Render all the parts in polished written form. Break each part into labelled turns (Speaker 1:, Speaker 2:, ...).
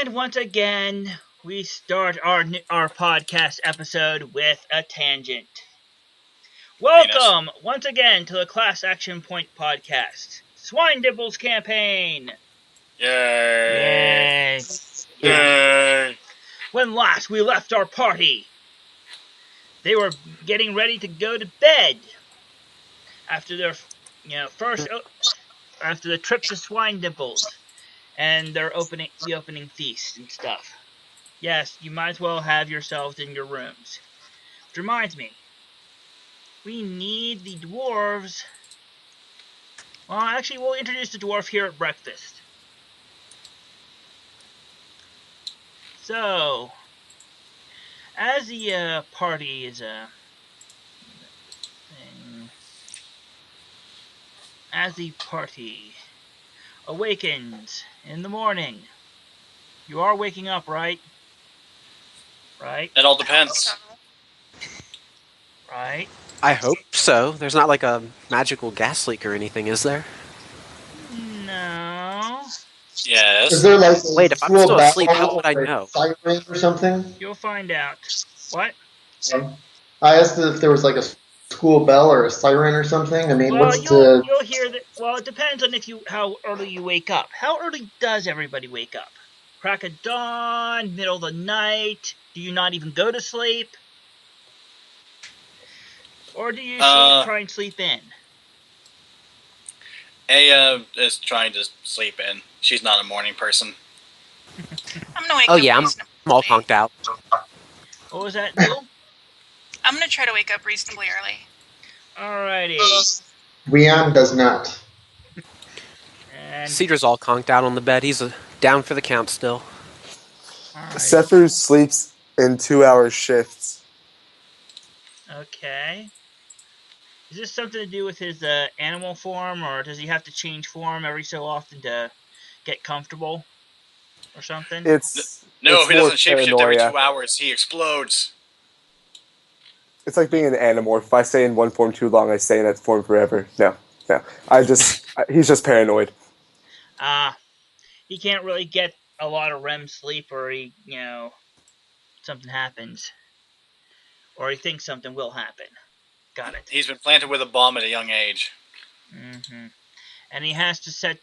Speaker 1: And once again, we start our podcast episode with a tangent. Welcome once again to the Class Action Point podcast, Swine Dibbles campaign.
Speaker 2: Yay!
Speaker 1: Yay! When last we left our party, they were getting ready to go to bed after their, after the trip to Swine Dibbles and their the opening feast and stuff. Yes, you might as well have yourselves in your rooms. Which reminds me, we need the dwarves. Well, actually, we'll introduce the dwarf here at breakfast. So, as the party is as the party awakens in the morning, you are waking up, right? Right?
Speaker 2: It all depends.
Speaker 1: Right?
Speaker 3: I hope so. There's not like a magical gas leak or anything, is there?
Speaker 1: No.
Speaker 2: Yes.
Speaker 4: Is there like a
Speaker 3: Wait, if I'm still asleep, how would I know?
Speaker 4: Siren or something?
Speaker 1: You'll find out. What?
Speaker 4: I asked if there was like a school bell or a siren or something. I mean,
Speaker 1: Well,
Speaker 4: what's
Speaker 1: you'll hear that. Well, it depends on how early you wake up. How early does everybody wake up? Crack of dawn, middle of the night? Do you not even go to sleep? Or do you try and sleep in?
Speaker 2: Aya is trying to sleep in. She's not a morning person.
Speaker 5: I'm gonna wake up.
Speaker 3: I'm all conked out.
Speaker 1: What was that, Bill?
Speaker 5: I'm gonna try to wake up reasonably early.
Speaker 1: Alrighty.
Speaker 4: Rian does not.
Speaker 1: And
Speaker 3: Cedar's all conked out on the bed. He's down for the count still.
Speaker 1: alright.
Speaker 6: Sephiroth sleeps in 2-hour shifts.
Speaker 1: Okay. Is this something to do with his animal form, or does he have to change form every so often to get comfortable, or something?
Speaker 2: No,
Speaker 6: It's
Speaker 2: he
Speaker 6: more
Speaker 2: doesn't shapeshift every
Speaker 6: paranoia.
Speaker 2: 2 hours. He explodes.
Speaker 6: It's like being an animorph. If I stay in one form too long, I stay in that form forever. No. He's just paranoid.
Speaker 1: He can't really get a lot of REM sleep, or something happens. Or he thinks something will happen. Got it.
Speaker 2: He's been planted with a bomb at a young age.
Speaker 1: Mm-hmm. And he has to set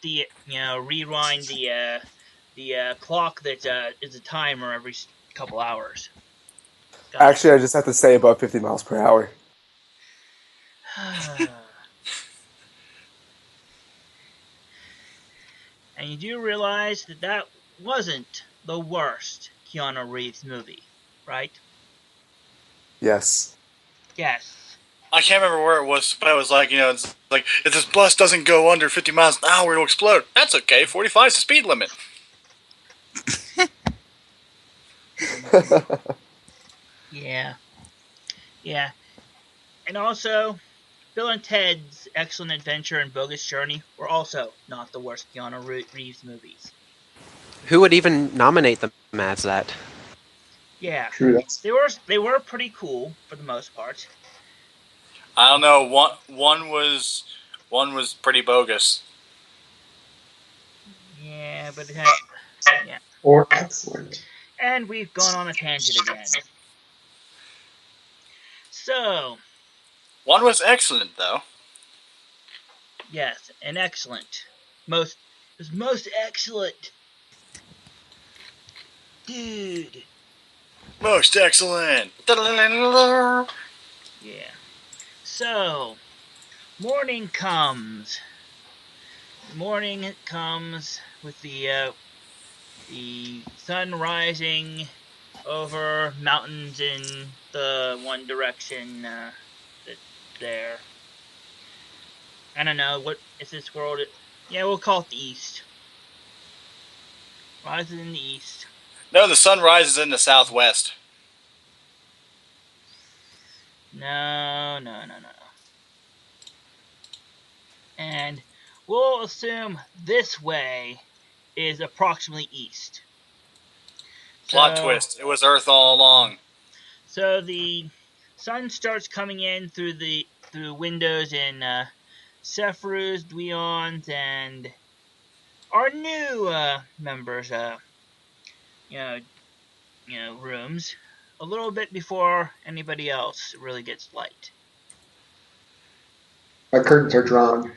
Speaker 1: rewind the clock that is a timer every couple hours. Got
Speaker 6: Actually, I just have to stay above 50 miles per hour.
Speaker 1: And you do realize that wasn't the worst Keanu Reeves movie, right?
Speaker 6: Yes.
Speaker 1: Yes.
Speaker 2: I can't remember where it was, but it was like, it's like, if this bus doesn't go under 50 miles an hour, it'll explode. That's okay. 45 is the speed limit.
Speaker 1: Yeah. Yeah. And also, Bill and Ted's Excellent Adventure and Bogus Journey were also not the worst Keanu Reeves movies.
Speaker 3: Who would even nominate them as that?
Speaker 1: Yeah.
Speaker 4: True.
Speaker 1: They were pretty cool for the most part.
Speaker 2: I don't know. One was pretty bogus.
Speaker 1: Yeah, but yeah.
Speaker 4: Or excellent.
Speaker 1: And we've gone on a tangent again. So,
Speaker 2: One was excellent, though.
Speaker 1: yes, an excellent. Most excellent. Dude.
Speaker 2: Most excellent.
Speaker 1: Yeah. So, morning comes. Morning comes with the sun rising over mountains in the one direction there. I don't know, what is this world? Yeah, we'll call it the east. Rises in the east.
Speaker 2: No, the sun rises in the southwest.
Speaker 1: No. And we'll assume this way is approximately east.
Speaker 2: Plot twist. It was Earth all along.
Speaker 1: So the sun starts coming in through windows in Sephiroth, Dweon's, and our new members, you know, rooms a little bit before anybody else really gets light.
Speaker 4: My curtains are drawn.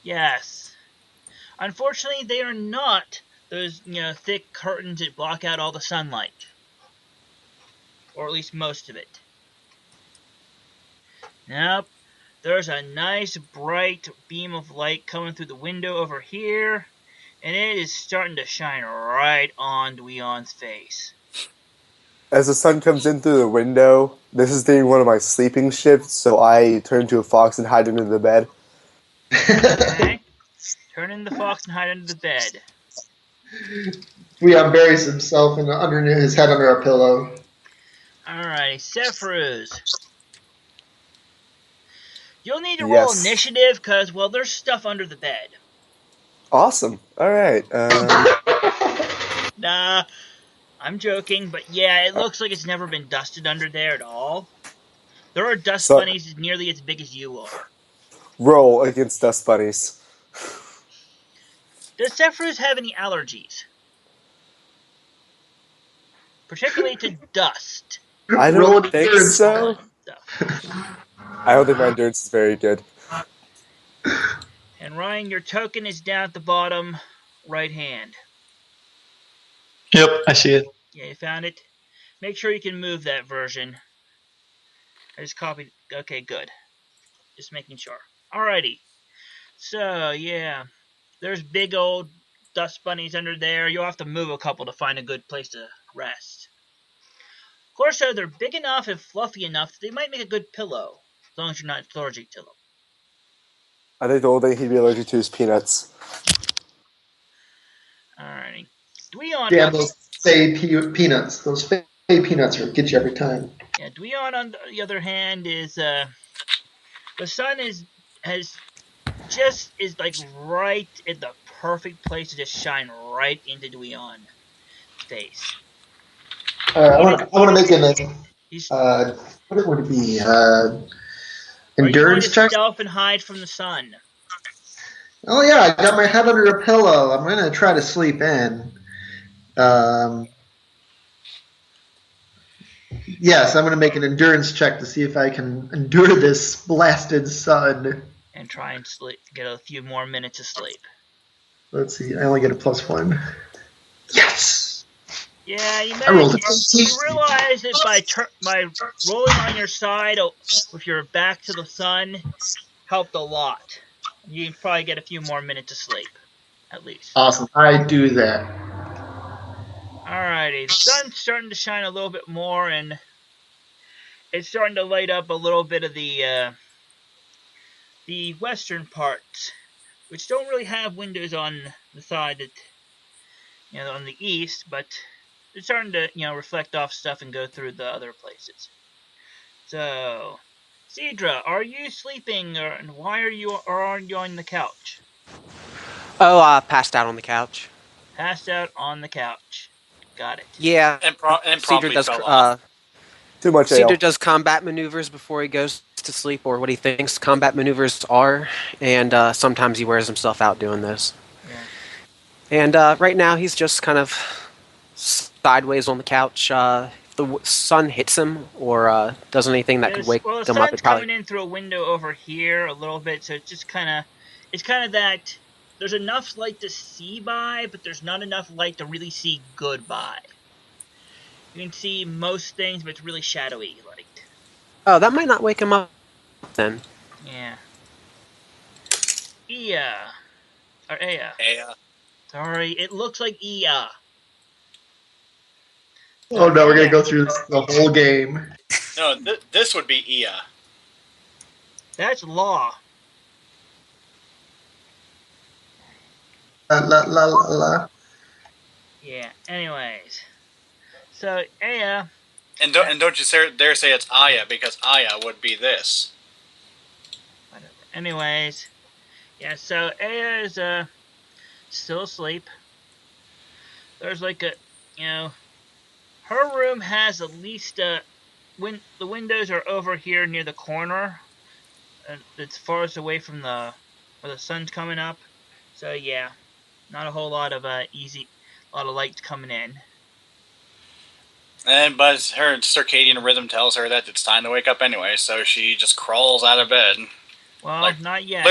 Speaker 1: Yes. Unfortunately, they are not those, thick curtains that block out all the sunlight. Or at least most of it. Nope. There's a nice bright beam of light coming through the window over here, and it is starting to shine right on Dweon's face.
Speaker 6: As the sun comes in through the window, this is during one of my sleeping shifts, so I turn into a fox and hide under the bed.
Speaker 1: Okay? Turn in the fox and hide under the bed.
Speaker 4: Leon buries himself under his head under a pillow.
Speaker 1: Alrighty, Sephruz. You'll need to roll
Speaker 6: Yes.
Speaker 1: initiative, because, well, there's stuff under the bed.
Speaker 6: Awesome. All right.
Speaker 1: Nah, I'm joking, but yeah, it looks like it's never been dusted under there at all. There are dust
Speaker 6: So
Speaker 1: bunnies nearly as big as you are.
Speaker 6: roll against dust bunnies.
Speaker 1: Does Sephruz have any allergies? Particularly to dust.
Speaker 6: I
Speaker 4: Roll
Speaker 6: don't
Speaker 4: an
Speaker 6: think
Speaker 4: endurance
Speaker 6: so.
Speaker 1: Stuff.
Speaker 6: I don't think my endurance is very good.
Speaker 1: And Ryan, your token is down at the bottom right hand.
Speaker 7: Yep, I see it.
Speaker 1: Yeah, you found it? Make sure you can move that version. I just copied. Okay, good. Just making sure. Alrighty. So, yeah. There's big old dust bunnies under there. You'll have to move a couple to find a good place to rest. Of course, though, they're big enough and fluffy enough that they might make a good pillow. As long as you're not allergic to them.
Speaker 6: I think the only thing he'd be allergic to is peanuts.
Speaker 1: Alrighty. Dweon,
Speaker 4: Damn those fey peanuts. Those fey peanuts will get you every time.
Speaker 1: yeah, Dweon, on the other hand, is the sun is like right at the perfect place to just shine right into Dweon's face.
Speaker 4: I want to make an
Speaker 1: He's
Speaker 4: what would it be?
Speaker 1: Are you going to
Speaker 4: Endurance check.
Speaker 1: stealth and hide from the sun?
Speaker 4: Oh yeah, I got my head under a pillow. I'm gonna try to sleep in. Yes, I'm gonna make an endurance check to see if I can endure this blasted sun.
Speaker 1: And try and get a few more minutes of sleep.
Speaker 4: Let's see. I only get a +1. Yes.
Speaker 1: Yeah,
Speaker 4: I rolled a
Speaker 1: you realize that by rolling on your side with your back to the sun helped a lot. You can probably get a few more minutes of sleep, at least.
Speaker 4: Awesome. I do that.
Speaker 1: Alrighty, the sun's starting to shine a little bit more, and it's starting to light up a little bit of the western parts, which don't really have windows on the side that, on the east, but it's starting to, reflect off stuff and go through the other places. So, Cedra, are you sleeping, and why are you on the couch?
Speaker 3: Oh, passed out on the couch.
Speaker 1: Passed out on the couch. Got it.
Speaker 3: Yeah.
Speaker 2: And
Speaker 3: Cedar
Speaker 2: promptly
Speaker 3: does
Speaker 2: fell off.
Speaker 6: Too much
Speaker 3: Cedar
Speaker 6: ale.
Speaker 3: does combat maneuvers before he goes to sleep, or what he thinks combat maneuvers are, and sometimes he wears himself out doing those.
Speaker 1: Yeah.
Speaker 3: And right now he's just kind of sideways on the couch. If the sun hits him or does anything that could wake
Speaker 1: the
Speaker 3: him up,
Speaker 1: sun's
Speaker 3: it probably...
Speaker 1: coming in through a window over here a little bit, so it's just kind of that there's enough light to see by, but there's not enough light to really see good by. You can see most things, but it's really shadowy light.
Speaker 3: Oh, that might not wake him up then.
Speaker 1: Yeah. Ea. Or Ea.
Speaker 2: Yeah.
Speaker 1: Sorry, it looks like Ea.
Speaker 4: Oh no, we're gonna go through the whole game.
Speaker 2: No, this would be Ia.
Speaker 1: That's Law.
Speaker 4: La la la la.
Speaker 1: Yeah, anyways. So, Ea...
Speaker 2: And don't you dare say it's Aya, because Aya would be this.
Speaker 1: Whatever. Anyways. Yeah, so Ea is, still asleep. There's like a, her room has at least, when the windows are over here near the corner. It's farthest away from where the sun's coming up. So, yeah. Not a whole lot of, lot of light coming in.
Speaker 2: But her circadian rhythm tells her that it's time to wake up anyway, so she just crawls out of bed.
Speaker 1: Well,
Speaker 2: Like,
Speaker 1: not yet.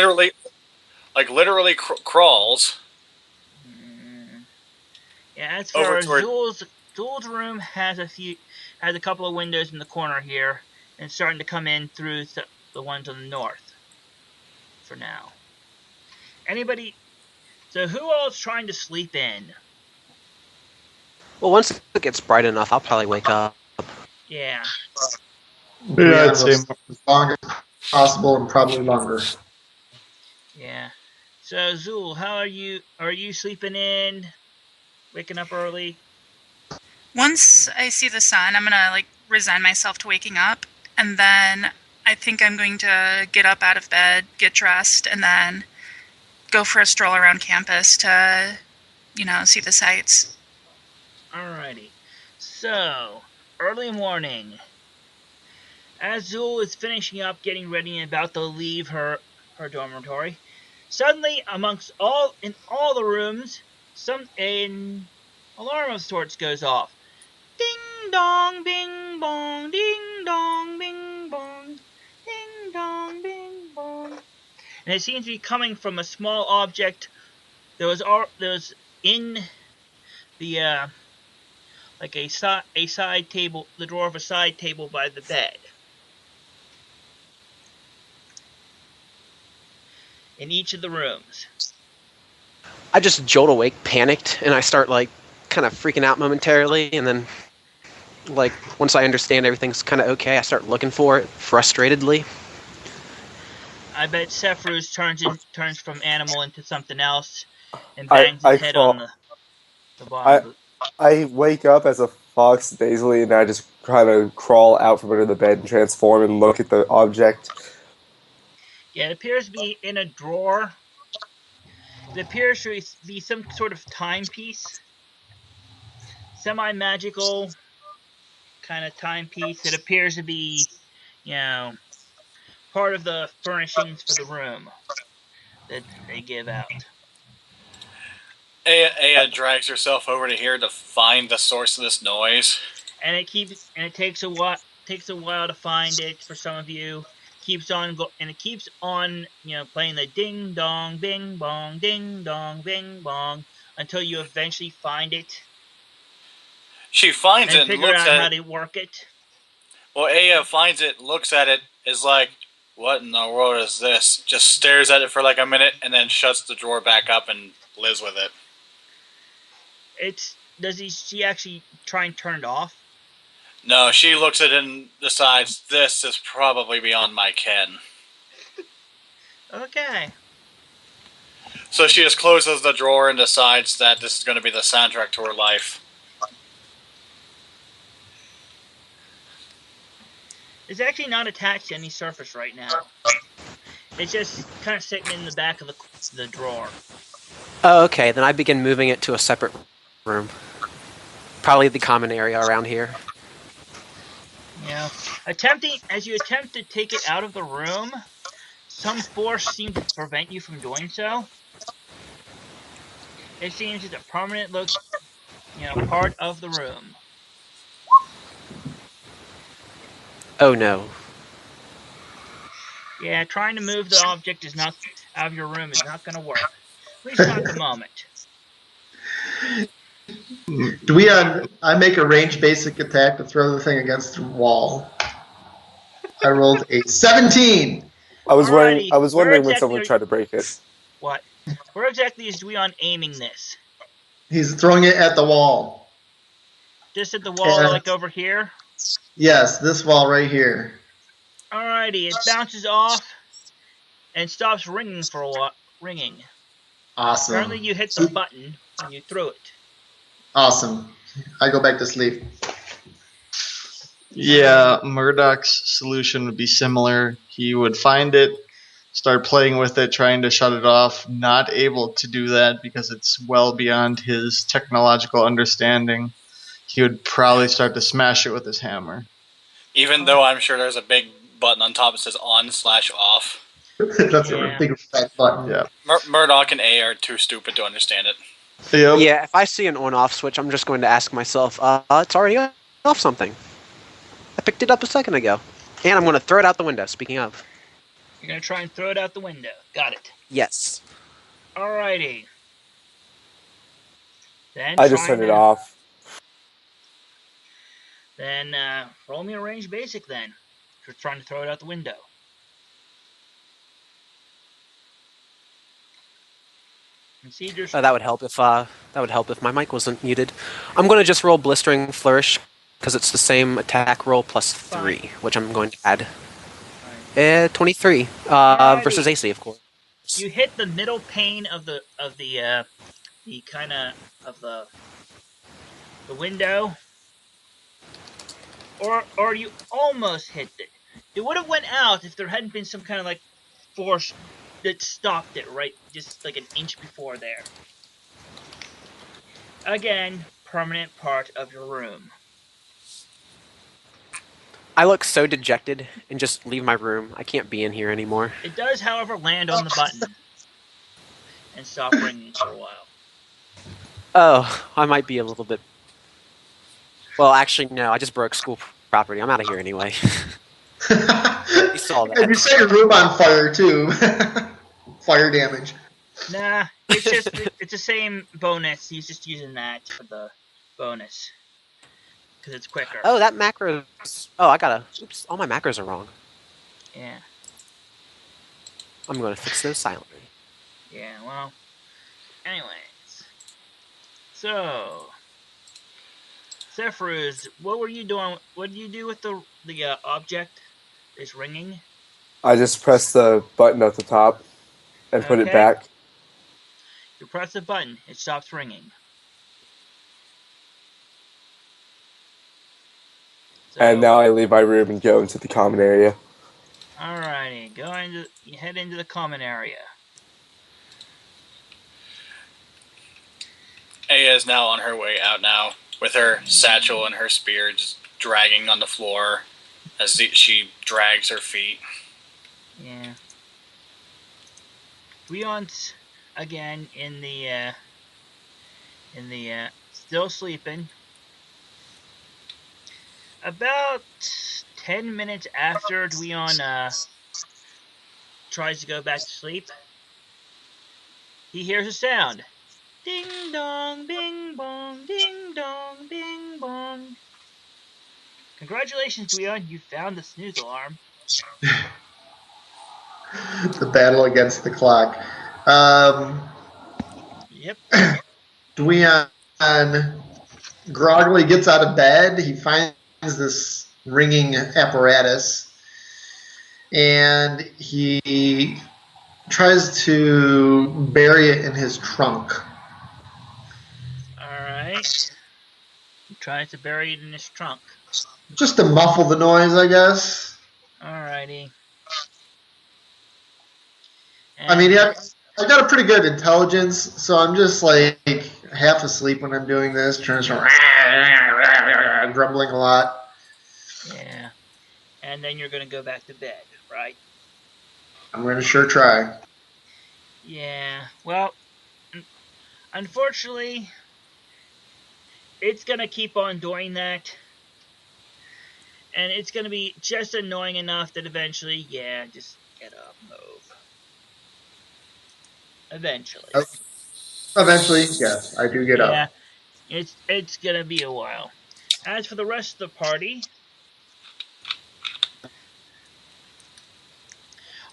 Speaker 2: Literally crawls.
Speaker 1: Yeah, as
Speaker 2: Over
Speaker 1: for
Speaker 2: toward.
Speaker 1: Zul's room has a couple of windows in the corner here, and starting to come in through the ones on the north. For now, anybody? So who else trying to sleep in?
Speaker 3: Well, once it gets bright enough, I'll probably wake up.
Speaker 1: Yeah.
Speaker 7: Yeah, I'd say
Speaker 4: As long as possible and probably longer.
Speaker 1: Yeah. So Zul, how are you? Are you sleeping in? Waking up early?
Speaker 5: Once I see the sun, I'm gonna like resign myself to waking up, and then I think I'm going to get up out of bed, get dressed, and then go for a stroll around campus to, see the sights.
Speaker 1: Alrighty. So, early morning. As Zul is finishing up, getting ready, and about to leave her dormitory, suddenly, in all the rooms, an alarm of sorts goes off. Ding dong, bing bong, ding dong, bing bong, ding dong, bing bong. And it seems to be coming from a small object that was in the like a side table, the drawer of a side table by the bed. In each of the rooms.
Speaker 3: I just jolt awake, panicked, and I start kind of freaking out momentarily, and then once I understand everything's kind of okay, I start looking for it frustratedly.
Speaker 1: I bet Sephruz turns from animal into something else and bangs his head on the bottom.
Speaker 6: I wake up as a fox dazedly, and I just kind of crawl out from under the bed and transform and look at the object.
Speaker 1: Yeah, it appears to be in a drawer. It appears to be some sort of timepiece. Semi-magical kind of timepiece. It appears to be, part of the furnishings for the room that they give out.
Speaker 2: Aya drags herself over to here to find the source of this noise.
Speaker 1: And it takes a while to find it for some of you. And it keeps on, playing the ding dong, bing bong, ding dong, bing bong, until you eventually find it.
Speaker 2: She finds it and
Speaker 1: figure
Speaker 2: looks
Speaker 1: out
Speaker 2: at
Speaker 1: how
Speaker 2: it.
Speaker 1: to work it.
Speaker 2: Well, Aya finds it, looks at it, is like, "What in the world is this?" Just stares at it for like a minute, and then shuts the drawer back up and lives with it.
Speaker 1: She actually try and turn it off?
Speaker 2: No, she looks at it and decides this is probably beyond my ken.
Speaker 1: Okay.
Speaker 2: So she just closes the drawer and decides that this is going to be the soundtrack to her life.
Speaker 1: It's actually not attached to any surface right now. It's just kind of sitting in the back of the drawer.
Speaker 3: Oh, okay. Then I begin moving it to a separate room. Probably the common area around here.
Speaker 1: Yeah. As you attempt to take it out of the room, some force seems to prevent you from doing so. It seems it's a permanent part of the room.
Speaker 3: Oh no.
Speaker 1: Yeah, trying to move the object out of your room is not going to work. At least not at the moment.
Speaker 4: I make a range basic attack to throw the thing against the wall. I rolled a 17.
Speaker 6: I was wondering when someone tried to break it.
Speaker 1: What? Where exactly is Dweon aiming this?
Speaker 4: He's throwing it at the wall.
Speaker 1: Just at the wall, like over here?
Speaker 4: Yes, this wall right here.
Speaker 1: Alrighty, it bounces off and stops ringing for a while. Ringing.
Speaker 4: Awesome.
Speaker 1: Apparently you hit the button when you threw it.
Speaker 4: Awesome. I go back to sleep.
Speaker 7: Yeah, Murdoch's solution would be similar. He would find it, start playing with it, trying to shut it off, not able to do that because it's well beyond his technological understanding. He would probably start to smash it with his hammer.
Speaker 2: Even though I'm sure there's a big button on top that says on/off.
Speaker 4: That's a big red button.
Speaker 7: Yeah.
Speaker 2: Murdoch and A are too stupid to understand it.
Speaker 7: Yep.
Speaker 3: Yeah, if I see an on-off switch, I'm just going to ask myself, it's already off something. I picked it up a second ago. And I'm going to throw it out the window, speaking of.
Speaker 1: You're gonna try and throw it out the window. Got it.
Speaker 3: Yes.
Speaker 1: Alrighty. Then
Speaker 6: I just
Speaker 1: try
Speaker 6: turned it
Speaker 1: to.
Speaker 6: off.
Speaker 1: Then roll me a range basic then. If you're trying to throw it out the window. And see just.
Speaker 3: That would help if my mic wasn't muted. I'm going to just roll Blistering Flourish because it's the same attack roll plus 3,
Speaker 1: Fine.
Speaker 3: which I'm going to add.
Speaker 1: Fine.
Speaker 3: 23
Speaker 1: Alrighty.
Speaker 3: versus AC, of course.
Speaker 1: You hit the middle pane of the kind of the window, or you almost hit it. It would have went out if there hadn't been some kind of like force that stopped it right just like an inch before there. Again, permanent part of your room.
Speaker 3: I look so dejected and just leave my room. I can't be in here anymore.
Speaker 1: It does, however, land on the button and stop ringing for a while.
Speaker 3: Oh, I might be a little bit... Well, actually, no. I just broke school property. I'm out of here anyway. You saw that.
Speaker 4: And you set your room on fire too. Fire damage.
Speaker 1: Nah, it's the same bonus. He's just using that for the bonus because it's quicker.
Speaker 3: Oh, that macro... Oh, I gotta... Oops, all my macros are wrong.
Speaker 1: Yeah.
Speaker 3: I'm going to fix those silently.
Speaker 1: Yeah, well, anyways. So, Zephyrus, what were you doing? What did you do with the object is ringing?
Speaker 6: I just pressed the button at the top and put it
Speaker 1: Okay.
Speaker 6: back.
Speaker 1: You press the button, it stops ringing. So,
Speaker 6: And now I leave my room and go into the common area.
Speaker 1: alrighty, you head into the common area.
Speaker 2: Aya is now on her way out now, with her satchel and her spear just dragging on the floor as she drags her feet.
Speaker 1: Yeah. Leon's again in the still sleeping. About 10 minutes after Dweon tries to go back to sleep, he hears a sound. Ding dong, bing bong, ding dong, bing bong. Congratulations, Dweon, you found the snooze alarm.
Speaker 4: The battle against the clock.
Speaker 1: Yep.
Speaker 4: Dweon groggily gets out of bed. He finds this ringing apparatus, and he tries to bury it in his trunk.
Speaker 1: Alright. He tries to bury it in his trunk.
Speaker 4: Just to muffle the noise, I guess.
Speaker 1: Alrighty.
Speaker 4: I mean, yeah, I got a pretty good intelligence, so I'm just like half asleep when I'm doing this, trying to grumbling a lot.
Speaker 1: Yeah. And then you're going to go back to bed, right?
Speaker 4: I'm going to sure try.
Speaker 1: Yeah. Well, unfortunately, it's going to keep on doing that. And it's going to be just annoying enough that eventually, yeah, just get up, move. Eventually.
Speaker 4: Eventually, yes, I do get
Speaker 1: Yeah,
Speaker 4: up.
Speaker 1: it's going to be a while. As for the rest of the party,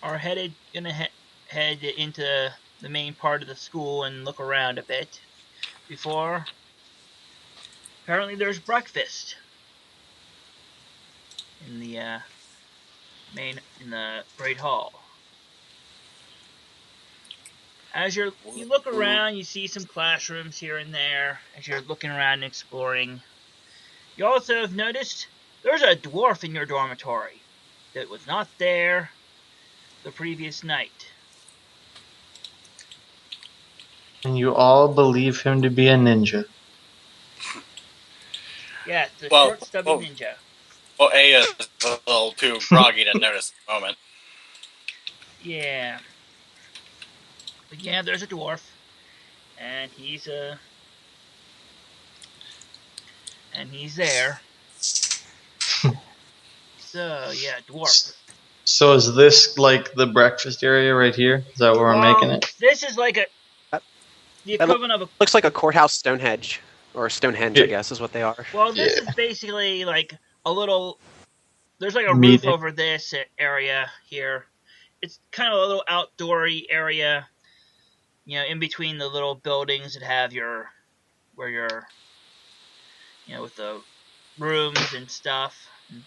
Speaker 1: are gonna head into the main part of the school and look around a bit before apparently there's breakfast in the great hall. As you look around, you see some classrooms here and there as you're looking around and exploring. You also have noticed there's a dwarf in your dormitory that was not there the previous night.
Speaker 7: And you all believe him to be a ninja.
Speaker 1: Yeah, the short, stubby ninja.
Speaker 2: Well, Aya is a little too groggy to notice at the moment.
Speaker 1: Yeah. But yeah, there's a dwarf. And he's there. So yeah, dwarf.
Speaker 7: So is this like the breakfast area right here? Is that where we're making it?
Speaker 1: This is like
Speaker 3: That,
Speaker 1: the
Speaker 3: that
Speaker 1: equivalent of a.
Speaker 3: looks like a courthouse Stonehenge, or Stonehenge, I
Speaker 7: Yeah.
Speaker 3: guess, is what they are.
Speaker 1: Well, this
Speaker 7: Yeah.
Speaker 1: is basically like a little. There's like a roof
Speaker 7: Meeting.
Speaker 1: over this area here. It's kind of a little outdoory area, in between the little buildings that have where you're, with the rooms and stuff, and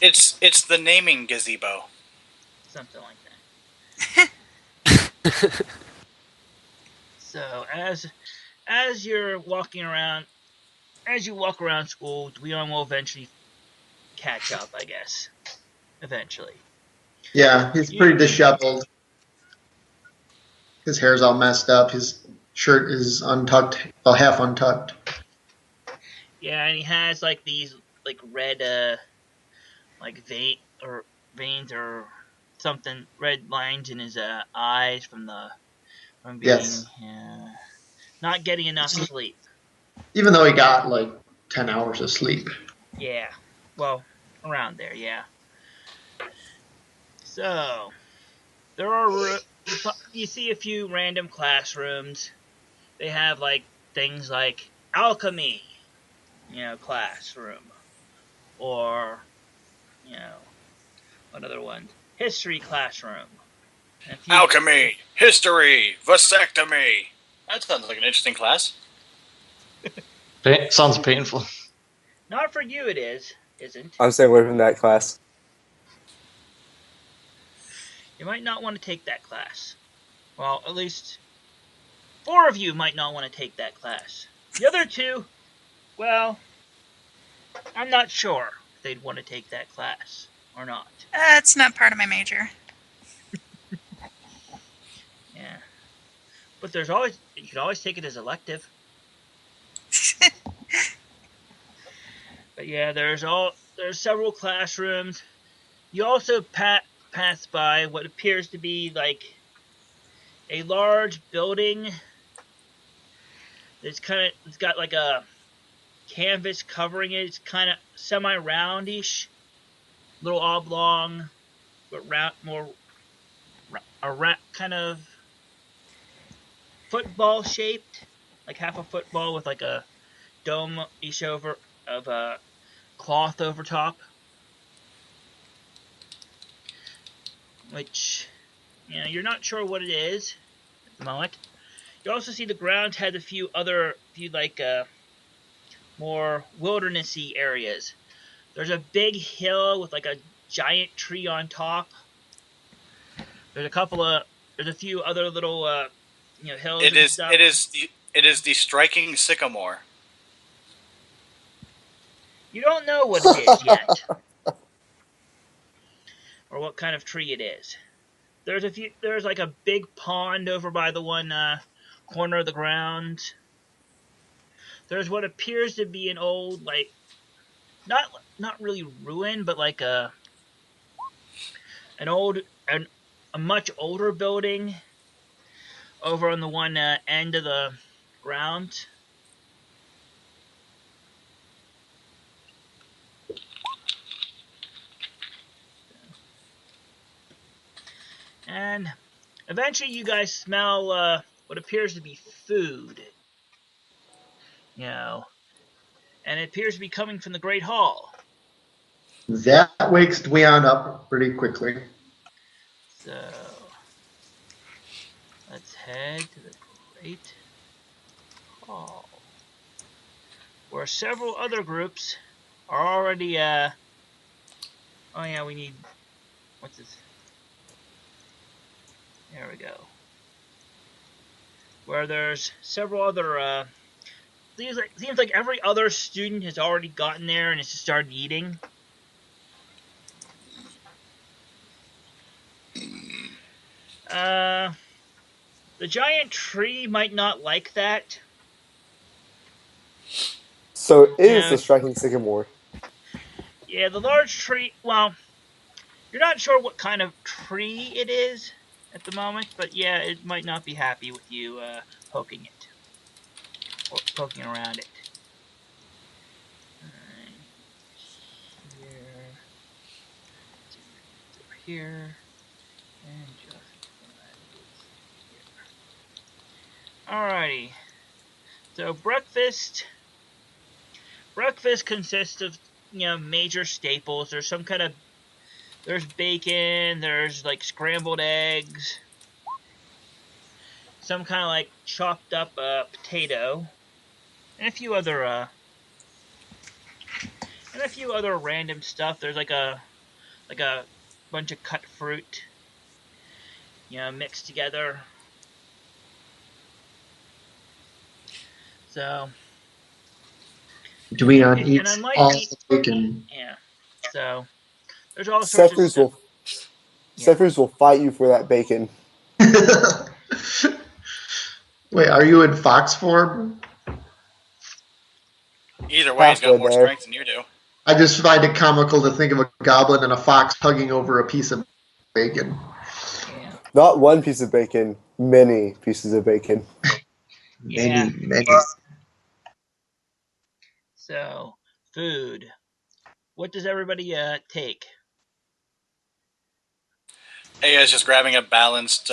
Speaker 2: It's the naming gazebo.
Speaker 1: something like that. So as you're walking around, as you walk around school, Dweon will eventually catch up, I guess. Eventually.
Speaker 4: Yeah, he's pretty disheveled. His hair's all messed up. His shirt is untucked, well, half untucked.
Speaker 1: Yeah, and he has like these like red like veins or something, red lines in his eyes from being
Speaker 4: Yes.
Speaker 1: not getting enough sleep.
Speaker 4: Even though he got like 10 hours of sleep.
Speaker 1: Yeah. Well, around there, yeah. So, there are you see a few random classrooms. They have like things like alchemy, classroom, or another one, history classroom. And a few
Speaker 2: Alchemy, history, vasectomy. That sounds like an interesting class.
Speaker 7: Sounds painful.
Speaker 1: not for you, isn't.
Speaker 6: I'm staying away from that class.
Speaker 1: You might not want to take that class. Well, at least 4 of you might not want to take that class. The other 2, well, I'm not sure if they'd want to take that class or not.
Speaker 5: It's not part of my major.
Speaker 1: Yeah. But you could always take it as elective. But yeah, there's several classrooms. You also pass by what appears to be like a large building. It's got like a canvas covering it. It's kind of semi-roundish, little oblong, but kind of football shaped, like half a football with like a dome each over of a cloth over top, which you're not sure what it is at the moment. You also see the ground has a few like more wildernessy areas. There's a big hill with like a giant tree on top. There's a few other little hills
Speaker 2: It
Speaker 1: and
Speaker 2: is
Speaker 1: stuff.
Speaker 2: it is the striking sycamore.
Speaker 1: You don't know what it is yet, or what kind of tree it is. There's like a big pond over by the one corner of the ground. There's what appears to be an old, like, not really ruin, but like an old an a much older building over on the one end of the ground. And eventually you guys smell what appears to be food. And it appears to be coming from the Great Hall.
Speaker 4: That wakes Dweon up pretty quickly.
Speaker 1: So let's head to the Great Hall, where several other groups are already oh yeah, we need, what's this? There we go. Where there's several other seems like every other student has already gotten there and has just started eating. The giant tree might not like that.
Speaker 6: So it is
Speaker 1: Yeah,
Speaker 6: the striking sycamore.
Speaker 1: yeah, the large tree. Well, you're not sure what kind of tree it is at the moment, but yeah, it might not be happy with you poking it or poking around it. Here. here. And just that is here. Alrighty. So breakfast consists of major staples. There's bacon, there's like scrambled eggs, some kind of like chopped up potato, and a few other random stuff. There's like a bunch of cut fruit, mixed together. So
Speaker 4: Dweon
Speaker 1: and
Speaker 4: eats
Speaker 1: unlike
Speaker 4: all the bacon.
Speaker 1: yeah, so there's all sorts of
Speaker 6: Cephers
Speaker 1: stuff.
Speaker 6: will
Speaker 1: Yeah.
Speaker 6: Cephers will fight you for that bacon.
Speaker 4: Wait, are you in fox form?
Speaker 2: Either way, he's got
Speaker 6: Halfway
Speaker 2: more
Speaker 6: there.
Speaker 2: strength than you do.
Speaker 4: I just find it comical to think of a goblin and a fox hugging over a piece of bacon.
Speaker 1: Yeah.
Speaker 6: Not one piece of bacon, many pieces of bacon.
Speaker 1: Yeah.
Speaker 4: Many.
Speaker 1: So food. What does everybody take?
Speaker 2: Aya's just grabbing a balanced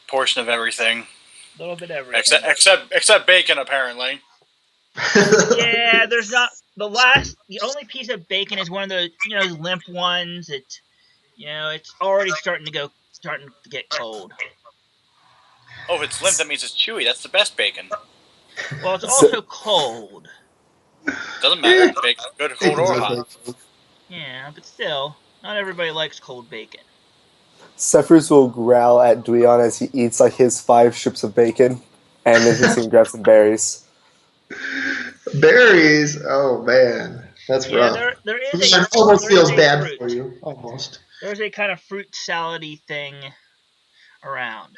Speaker 2: portion of everything,
Speaker 1: A little bit of everything.
Speaker 2: except bacon, apparently.
Speaker 1: Yeah, there's not the only piece of bacon is one of the limp ones. It's already starting to get cold.
Speaker 2: Oh, if it's limp, that means it's chewy. That's the best bacon.
Speaker 1: Well, it's also cold.
Speaker 2: Doesn't matter. Bacon's good, cold
Speaker 4: Bacon's
Speaker 2: or
Speaker 4: okay.
Speaker 2: hot.
Speaker 1: Yeah, but still, not everybody likes cold bacon.
Speaker 6: Cephers will growl at Dweon as he eats like his 5 strips of bacon, and then he's gonna grab some berries.
Speaker 4: Berries. Oh man, that's
Speaker 1: Yeah,
Speaker 4: rough.
Speaker 1: there is
Speaker 4: It almost
Speaker 1: there
Speaker 4: feels
Speaker 1: is a
Speaker 4: bad
Speaker 1: fruit.
Speaker 4: for you. Almost.
Speaker 1: There's a kind of fruit salady thing around.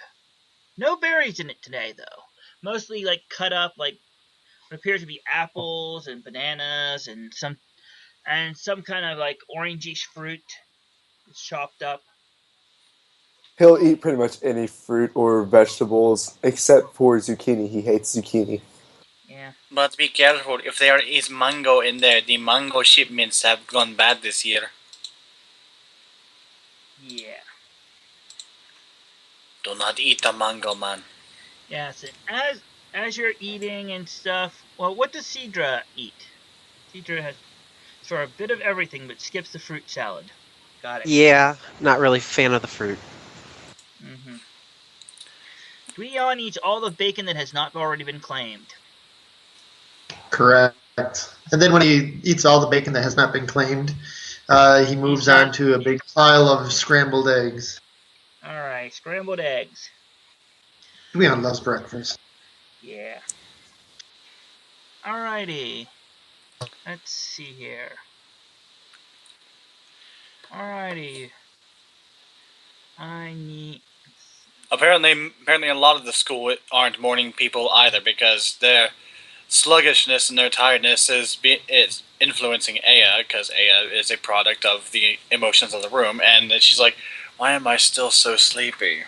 Speaker 1: No berries in it today, though. Mostly like cut up, like what appears to be apples and bananas and some kind of like orangish fruit. It's chopped up.
Speaker 6: He'll eat pretty much any fruit or vegetables except for zucchini. He hates zucchini.
Speaker 1: Yeah.
Speaker 2: But be careful. If there is mango in there, the mango shipments have gone bad this year.
Speaker 1: Yeah.
Speaker 2: Do not eat the mango, man.
Speaker 1: Yes, and as you're eating and stuff, well, what does Cedra eat? Cedra has for a bit of everything, but skips the fruit salad. Got it.
Speaker 3: Yeah, not really a fan of the fruit.
Speaker 1: Mm-hmm. Dweon eats all the bacon that has not already been claimed.
Speaker 4: Correct. And then when he eats all the bacon that has not been claimed, he moves on to a big pile of scrambled eggs.
Speaker 1: All right, scrambled eggs.
Speaker 4: Dweon loves breakfast.
Speaker 1: Yeah. Alrighty. Let's see here. Alrighty. I need.
Speaker 2: Apparently, a lot of the school aren't morning people either, because their sluggishness and their tiredness is influencing Aya, because Aya is a product of the emotions of the room, and she's like, "Why am I still so sleepy?"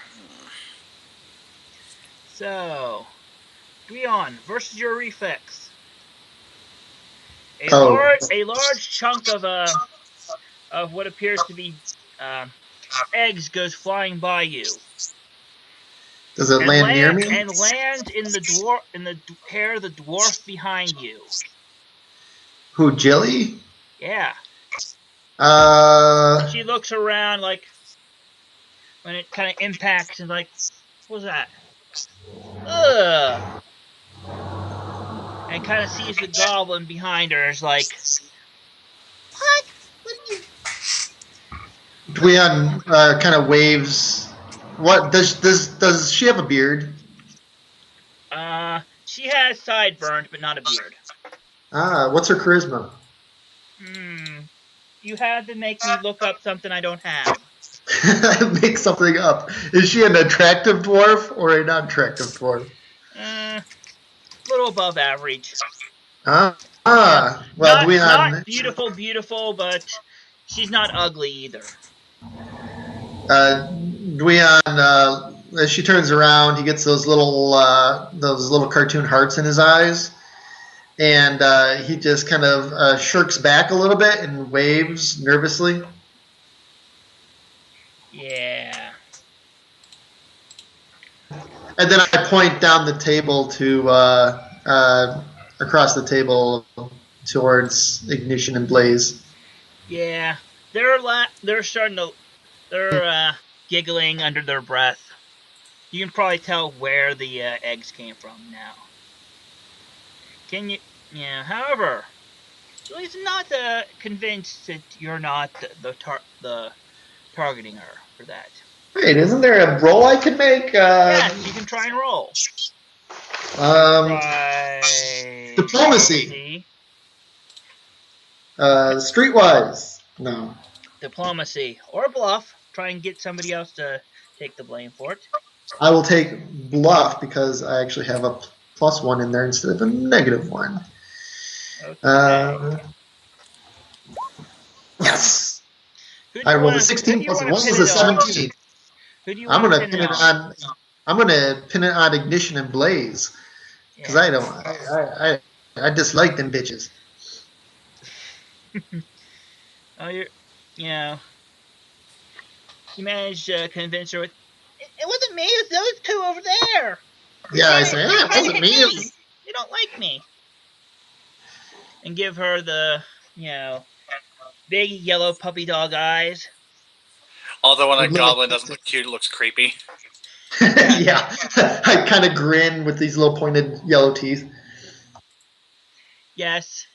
Speaker 1: So, Dweon versus your reflex. A large chunk of what appears to be eggs goes flying by you.
Speaker 4: Does it land near me?
Speaker 1: And lands in the hair of the dwarf behind you.
Speaker 4: Who, Jilly?
Speaker 1: Yeah. She looks around like when it kind of impacts and like, what was that? Ugh. And kind of sees the goblin behind her. Is like, what?
Speaker 4: Dweon kind of waves. What does she have a beard?
Speaker 1: She has sideburns, but not a beard.
Speaker 4: What's her charisma?
Speaker 1: You had to make me look up something I don't have.
Speaker 4: Make something up. Is she an attractive dwarf or a non-attractive dwarf?
Speaker 1: Little above average.
Speaker 4: Well,
Speaker 1: Dweon, not beautiful, but she's not ugly either.
Speaker 4: Dweon, as she turns around, he gets those little cartoon hearts in his eyes, and he just kind of shirks back a little bit and waves nervously.
Speaker 1: Yeah.
Speaker 4: And then I point down the table to across the table towards Ignition and Blaze.
Speaker 1: Yeah. They're starting to. They're giggling under their breath. You can probably tell where the eggs came from now. Can you? Yeah. However, Julie's not convinced that you're not the targeting her for that.
Speaker 4: Wait, isn't there a roll I could make?
Speaker 1: Yes, you can try and roll.
Speaker 4: Um,
Speaker 1: Try
Speaker 4: diplomacy. Streetwise. No.
Speaker 1: diplomacy, or bluff. Try and get somebody else to take the blame for it.
Speaker 4: I will take bluff because I actually have a +1 in there instead of a -1.
Speaker 1: Okay.
Speaker 4: Yes.
Speaker 1: Who do
Speaker 4: I
Speaker 1: you
Speaker 4: rolled a
Speaker 1: want to? Who
Speaker 4: 16
Speaker 1: do you
Speaker 4: plus
Speaker 1: want
Speaker 4: 1
Speaker 1: to pin
Speaker 4: was a
Speaker 1: it on?
Speaker 4: 17.
Speaker 1: Who do you
Speaker 4: I'm
Speaker 1: want to
Speaker 4: gonna
Speaker 1: pin
Speaker 4: pin
Speaker 1: it
Speaker 4: it
Speaker 1: on?
Speaker 4: on. I'm gonna pin it on Ignition and Blaze because
Speaker 1: Yeah.
Speaker 4: I don't. I dislike them bitches.
Speaker 1: Oh, you know, you managed to convince her with. It wasn't me. It was those two over there.
Speaker 4: Yeah, I say
Speaker 1: They're
Speaker 4: it
Speaker 1: trying to
Speaker 4: wasn't
Speaker 1: hit
Speaker 4: me. It
Speaker 1: me.
Speaker 4: was,
Speaker 1: They don't like me. And give her the big yellow puppy dog eyes.
Speaker 2: Although when a
Speaker 4: with little,
Speaker 2: goblin doesn't look cute, it looks creepy.
Speaker 4: yeah, I kind of grin with these little pointed yellow teeth.
Speaker 1: Yes,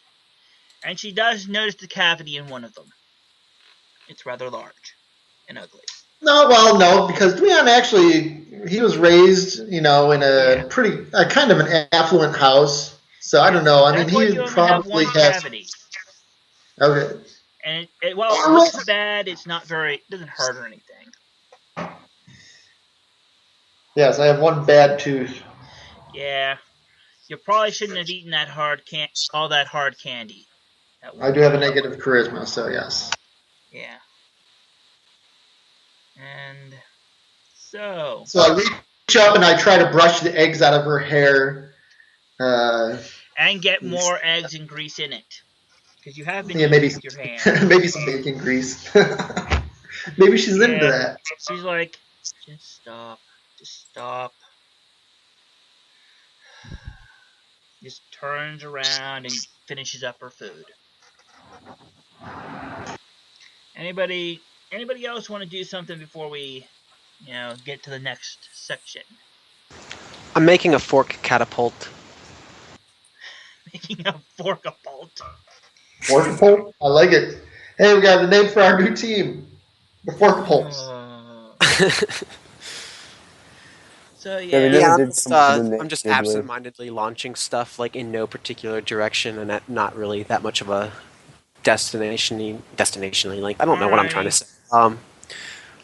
Speaker 1: and she does notice the cavity in one of them. It's rather large and ugly.
Speaker 4: No, well, no, because Dweon actually he was raised, in
Speaker 1: Yeah.
Speaker 4: a pretty kind of an affluent house. So I
Speaker 1: Yes.
Speaker 4: don't know. I mean,
Speaker 1: That's why
Speaker 4: he
Speaker 1: you only have
Speaker 4: probably
Speaker 1: one
Speaker 4: has.
Speaker 1: cavity.
Speaker 4: Okay.
Speaker 1: And while it looks bad, it's not very. It doesn't hurt or anything.
Speaker 4: Yes, I have one bad tooth.
Speaker 1: Yeah. You probably shouldn't have eaten all that hard candy at
Speaker 4: I
Speaker 1: one
Speaker 4: do have a
Speaker 1: time.
Speaker 4: negative charisma, so yes.
Speaker 1: Yeah. And so.
Speaker 4: So I reach up and I try to brush the eggs out of her hair.
Speaker 1: And get more eggs and grease in it. Because you have been
Speaker 4: Yeah,
Speaker 1: eating
Speaker 4: maybe
Speaker 1: with your hands.
Speaker 4: maybe some bacon grease. Maybe she's into
Speaker 1: Yeah.
Speaker 4: that.
Speaker 1: She's like, just stop. Just stop. Just turns around and finishes up her food. Anybody else want to do something before we, get to the next section?
Speaker 3: I'm making a fork catapult.
Speaker 1: Making a fork a bolt.
Speaker 4: Fork pulp? I like it. Hey, we got a name for our new team. The Fork Pulps.
Speaker 1: So
Speaker 6: Yeah, we
Speaker 1: yeah.
Speaker 6: never
Speaker 3: Yeah,
Speaker 6: did come up with a name
Speaker 3: I'm just
Speaker 6: to begin with.
Speaker 3: absentmindedly launching stuff like in no particular direction, and not really that much of a destinationally. Like I don't know what I'm trying to say.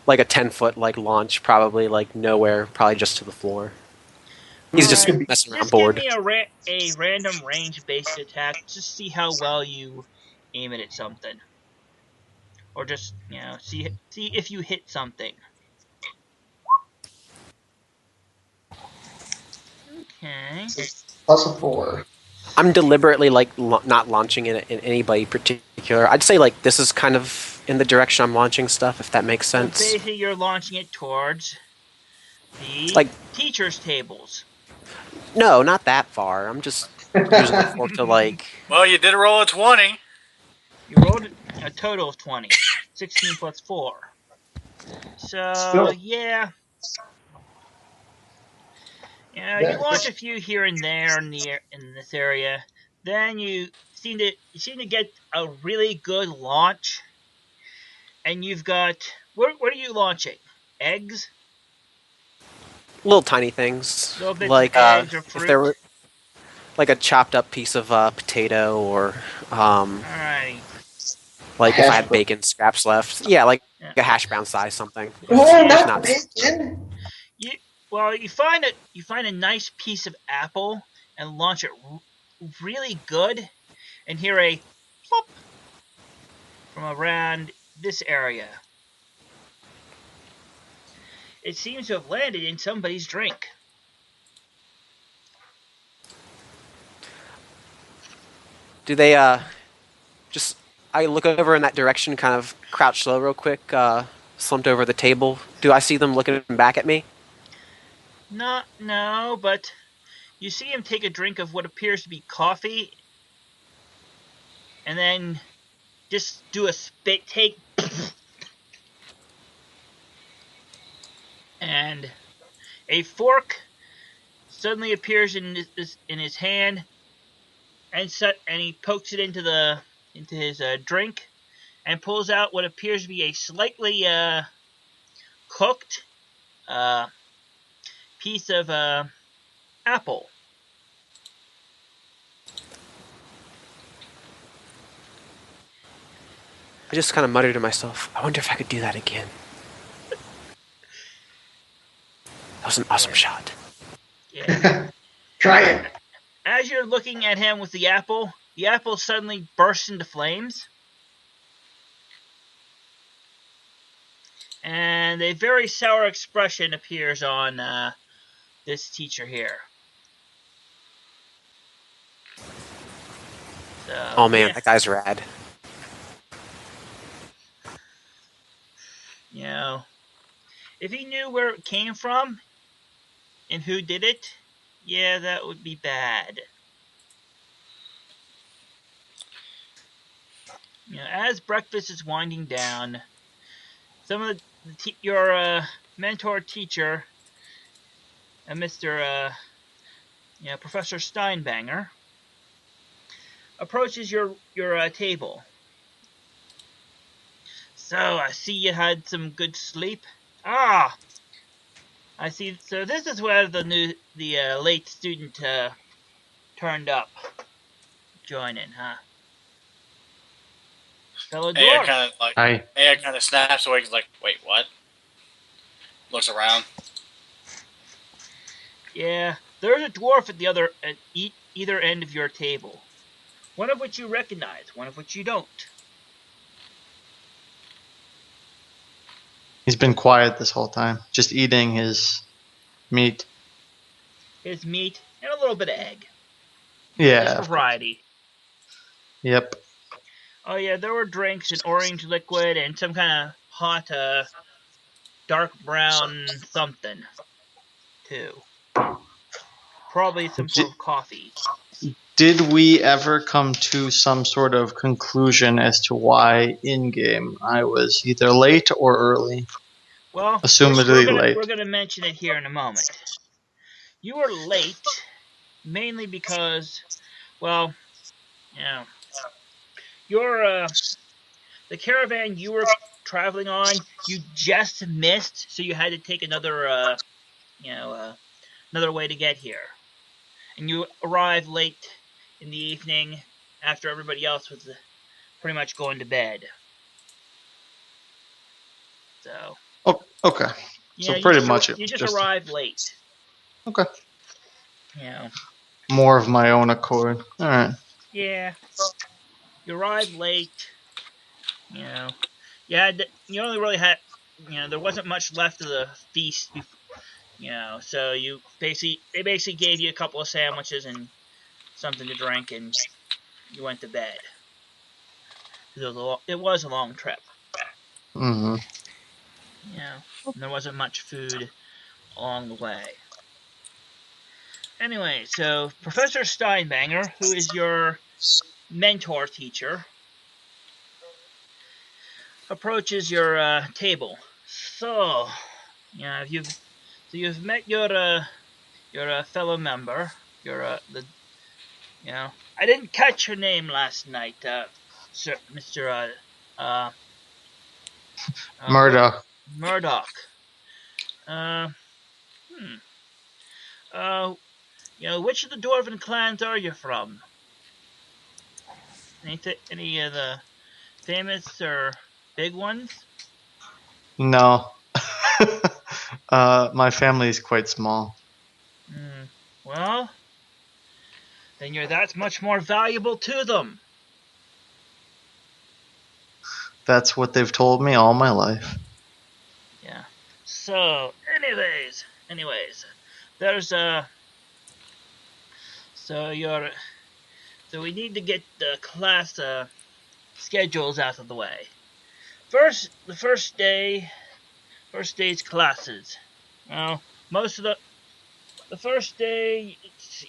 Speaker 3: Like a 10-foot like launch, probably like nowhere, probably just to the floor. He's just
Speaker 1: Alright.
Speaker 3: messing around
Speaker 1: Just give
Speaker 3: bored.
Speaker 1: me a random range-based attack. Just see how well you aim it at something, or just see if you hit something. Okay.
Speaker 4: +4.
Speaker 3: I'm deliberately like not launching it in anybody particular. I'd say like this is kind of in the direction I'm launching stuff, if that makes
Speaker 1: So
Speaker 3: sense.
Speaker 1: basically, you're launching it towards the
Speaker 3: Like
Speaker 1: teachers' tables.
Speaker 3: no, not that far. I'm just using the fork to like.
Speaker 2: Well, you did roll a 20.
Speaker 1: You rolled a total of 20. 16 plus 4. So,
Speaker 4: Still.
Speaker 1: yeah. You launch a few here and there in this area. Then you seem to get a really good launch. And you've got what are you launching? Eggs?
Speaker 3: Little tiny things,
Speaker 1: Little bits of
Speaker 3: like
Speaker 1: eggs or
Speaker 3: if there
Speaker 1: fruit?
Speaker 3: were like a chopped up piece of potato, or
Speaker 1: Alrighty.
Speaker 3: like if I
Speaker 4: Hash
Speaker 3: had bacon scraps left. Yeah, like
Speaker 1: Yeah.
Speaker 3: a hash brown size something.
Speaker 4: Oh,
Speaker 1: Yeah.
Speaker 4: not bacon.
Speaker 1: You find a nice piece of apple and launch it really good, and hear a plop from around this area. It seems to have landed in somebody's drink.
Speaker 3: Do they just? I look over in that direction, kind of crouch low real quick, slumped over the table. Do I see them looking back at me?
Speaker 1: No, but you see him take a drink of what appears to be coffee, and then just do a spit take, and a fork suddenly appears in his hand, and he pokes it into his drink, and pulls out what appears to be a slightly cooked piece of apple.
Speaker 3: I just kind of muttered to myself, I wonder if I could do that again. That was an awesome shot.
Speaker 1: Yeah.
Speaker 4: Try it.
Speaker 1: As you're looking at him with the apple suddenly bursts into flames. And a very sour expression appears on this teacher here. So,
Speaker 3: Oh man,
Speaker 1: yeah,
Speaker 3: that guy's rad.
Speaker 1: you know, if he knew where it came from and who did it, yeah, that would be bad. You know, as breakfast is winding down, some of your mentor teacher, Mr. Professor Steinbanger, approaches your table. So I see you had some good sleep. Ah, I see. So this is where the late student turned up, joining, huh? Fellow dwarf.
Speaker 7: I
Speaker 2: kind of snaps awake. He's like, wait, what? Looks around.
Speaker 1: Yeah, there's a dwarf at either end of your table. One of which you recognize, one of which you don't.
Speaker 7: he's been quiet this whole time, just eating his meat.
Speaker 1: His meat and a little bit of egg,
Speaker 7: Yeah.
Speaker 1: just for variety.
Speaker 7: Yep.
Speaker 1: Oh yeah, there were drinks, an orange liquid, and some kind of hot, dark brown something, too. Probably some sort of coffee.
Speaker 7: Did we ever come to some sort of conclusion as to why in game I was either late or early?
Speaker 1: Well,
Speaker 7: Assumedly late.
Speaker 1: we're gonna mention it here in a moment. You were late, mainly because, well, you know, your the caravan you were traveling on, you just missed, so you had to take another another way to get here, and you arrived late in the evening after everybody else was pretty much going to bed. So
Speaker 7: Oh, okay.
Speaker 1: yeah,
Speaker 7: So pretty much
Speaker 1: you just arrived late.
Speaker 7: Okay.
Speaker 1: You know,
Speaker 7: More of my own accord. All right.
Speaker 1: yeah, you arrived late. You know, you only really had, there wasn't much left of the feast before. So they basically gave you a couple of sandwiches and something to drink, and you went to bed. It was a long trip.
Speaker 7: Mm-hmm.
Speaker 1: And there wasn't much food along the way. Anyway, so Professor Steinbanger, who is your mentor teacher, approaches your table. So, you've met your fellow member. I didn't catch her name last night, Sir, Mr.
Speaker 7: Murdoch.
Speaker 1: Murdoch. Uh, hmm. Which of the Dwarven clans are you from? Any of the famous or big ones?
Speaker 7: No. My family is quite small.
Speaker 1: Well, then you're that much more valuable to them.
Speaker 7: That's what they've told me all my life.
Speaker 1: Yeah. So, anyways, there's so we need to get the class schedules out of the way. The first day First day's classes. Well, most of the first day, let's see,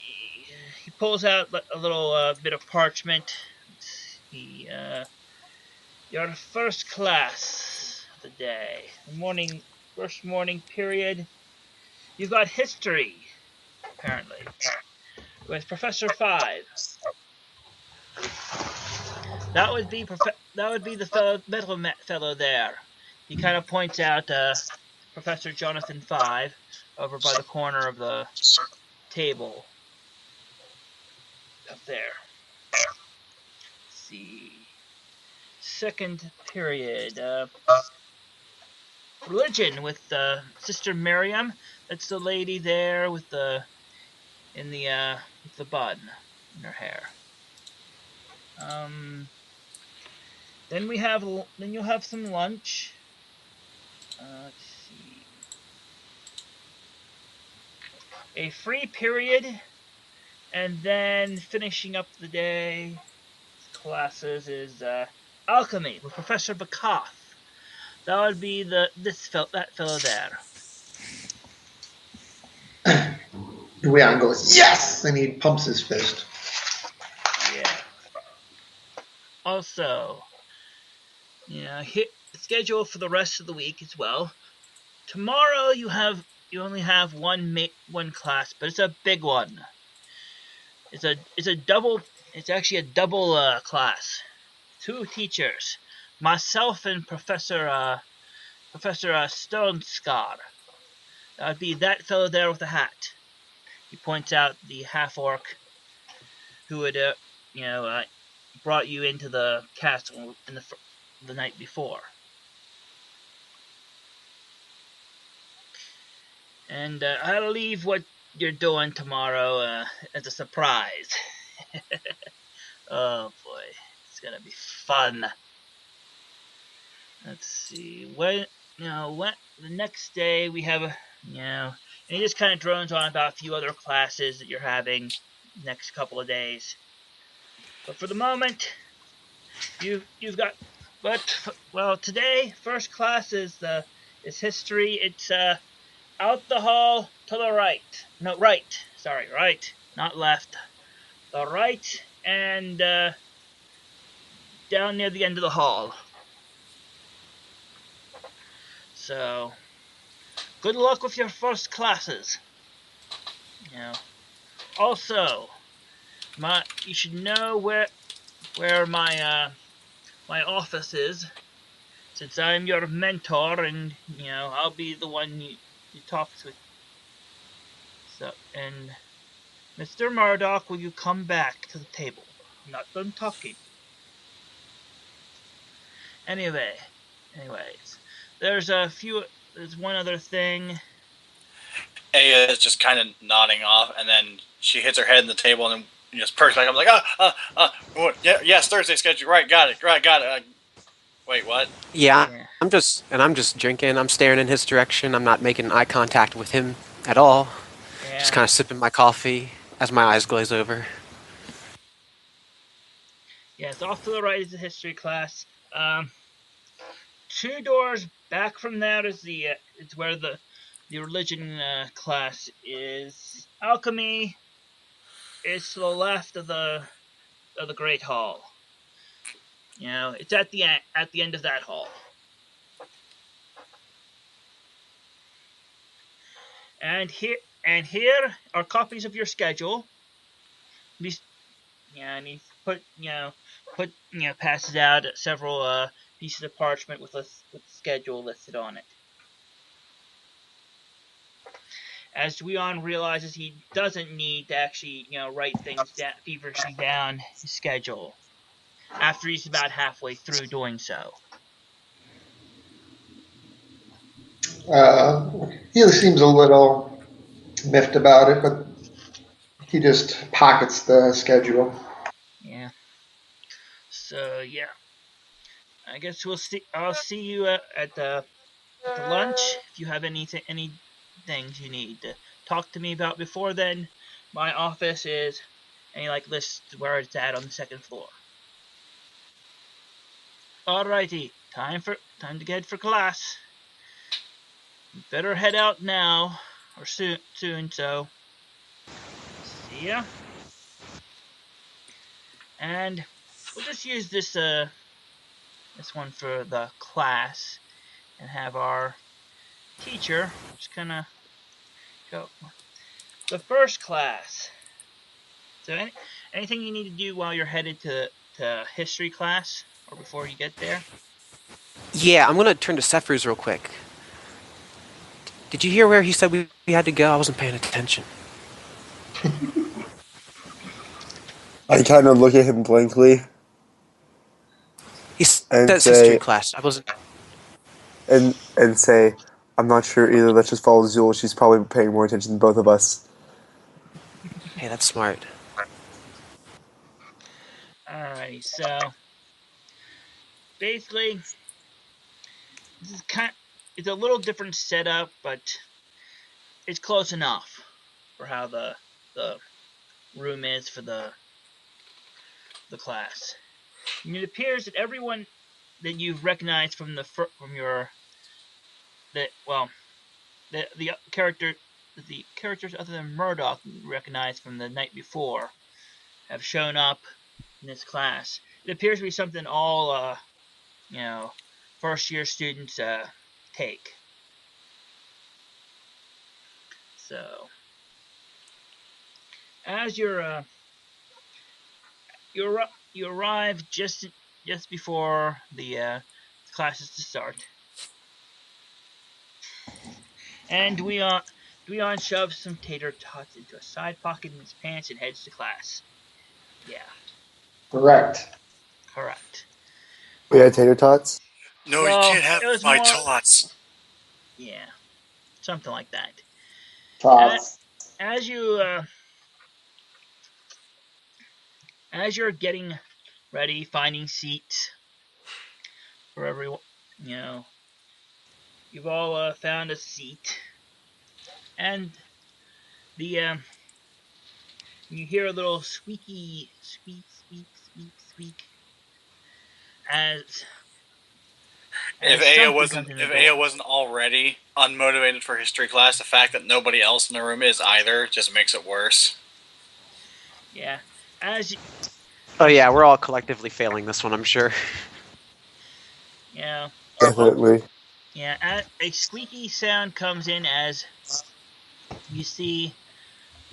Speaker 1: he pulls out a little bit of parchment. Let's see, your first class of the day, first morning period. You've got history, apparently, with Professor Five. That would be the metal fellow there. He kind of points out Professor Jonathan Five over by the corner of the table up there. Let's see. Second period. Religion with Sister Miriam. That's the lady there with the bun in her hair. Then you'll have some lunch. Let's see. A free period, and then finishing up the day classes is alchemy with Professor Bakoff. That would be that fellow there.
Speaker 4: Duan goes, yes! And he pumps his fist.
Speaker 1: Yeah. Also, schedule for the rest of the week as well. Tomorrow you only have one class, but it's a big one. It's actually a double class. 2 teachers, myself and Professor Stonescar. That would be that fellow there with the hat. He points out the half orc who had brought you into the castle in the night before. And I'll leave what you're doing tomorrow as a surprise. Oh boy, it's gonna be fun. Let's see. When the next day we have and he just kind of drones on about a few other classes that you're having next couple of days. But for the moment, you've got. Well, today first class is history. It's out the hall to the right. No, right. Sorry, right, not left. The right and down near the end of the hall. So, good luck with your first classes. Also, you should know where my office is, since I'm your mentor, and I'll be the one you talks with. So, and Mr. Murdoch, will you come back to the table? I'm not done talking. Anyways, there's one other thing.
Speaker 2: Aya is just kind of nodding off, and then she hits her head in the table and then just perks back. I'm like, yes, Thursday schedule. Right, got it. Wait, what?
Speaker 3: Yeah, I'm just drinking. I'm staring in his direction. I'm not making eye contact with him at all.
Speaker 1: Yeah.
Speaker 3: Just kind of sipping my coffee as my eyes glaze over.
Speaker 1: Yes, off to the right is the history class. 2 doors back from that is it's where the religion class is. Alchemy is to the left of the great hall. It's at the end of that hall. And here are copies of your schedule. And he passes out several pieces of parchment with the schedule listed on it. As Duan realizes he doesn't need to actually, write things feverishly down his schedule, after he's about halfway through doing so.
Speaker 4: He seems a little miffed about it, but he just pockets the schedule.
Speaker 1: Yeah. So yeah, I guess I'll see you at the lunch. If you have any things you need to talk to me about before then, my office is, and he lists where it's at on the 2nd floor. Alrighty, time to get for class. You better head out now, or soon. So, see ya. And we'll just use this one for the class, and have our teacher just kind of go. The first class. So, anything you need to do while you're headed to history class, or before you get there?
Speaker 3: Yeah, I'm gonna turn to Cephers real quick. Did you hear where he said we had to go? I wasn't paying attention.
Speaker 6: I kind of look at him blankly
Speaker 3: He
Speaker 6: and
Speaker 3: says history
Speaker 6: say,
Speaker 3: class. I wasn't.
Speaker 6: and say, I'm not sure either. Let's just follow Zool. She's probably paying more attention than both of us.
Speaker 3: Hey, that's smart.
Speaker 1: Alrighty, so basically, this is it's a little different setup, but it's close enough for how the room is for the class. And it appears that everyone that you've recognized from your the characters other than Murdoch you recognized from the night before have shown up in this class. It appears to be something all first year students take. So as you arrive just before the classes to start, and Dweon shoves some tater tots into a side pocket in his pants and heads to class. Yeah,
Speaker 4: Correct.
Speaker 1: correct.
Speaker 6: We had tater tots.
Speaker 2: No, you
Speaker 1: Well,
Speaker 2: can't have
Speaker 1: it was
Speaker 2: my
Speaker 1: more,
Speaker 2: tots.
Speaker 1: yeah, something like that.
Speaker 4: Tots.
Speaker 1: As you as you're getting ready, finding seats for everyone, you've all found a seat, and the you hear a little squeaky squeak as something comes in the
Speaker 2: If
Speaker 1: door.
Speaker 2: Aya wasn't already unmotivated for history class, the fact that nobody else in the room is either just makes it worse.
Speaker 1: Yeah, as
Speaker 3: Oh yeah, we're all collectively failing this one, I'm sure.
Speaker 1: yeah,
Speaker 6: Definitely.
Speaker 1: yeah, a squeaky sound comes in as you see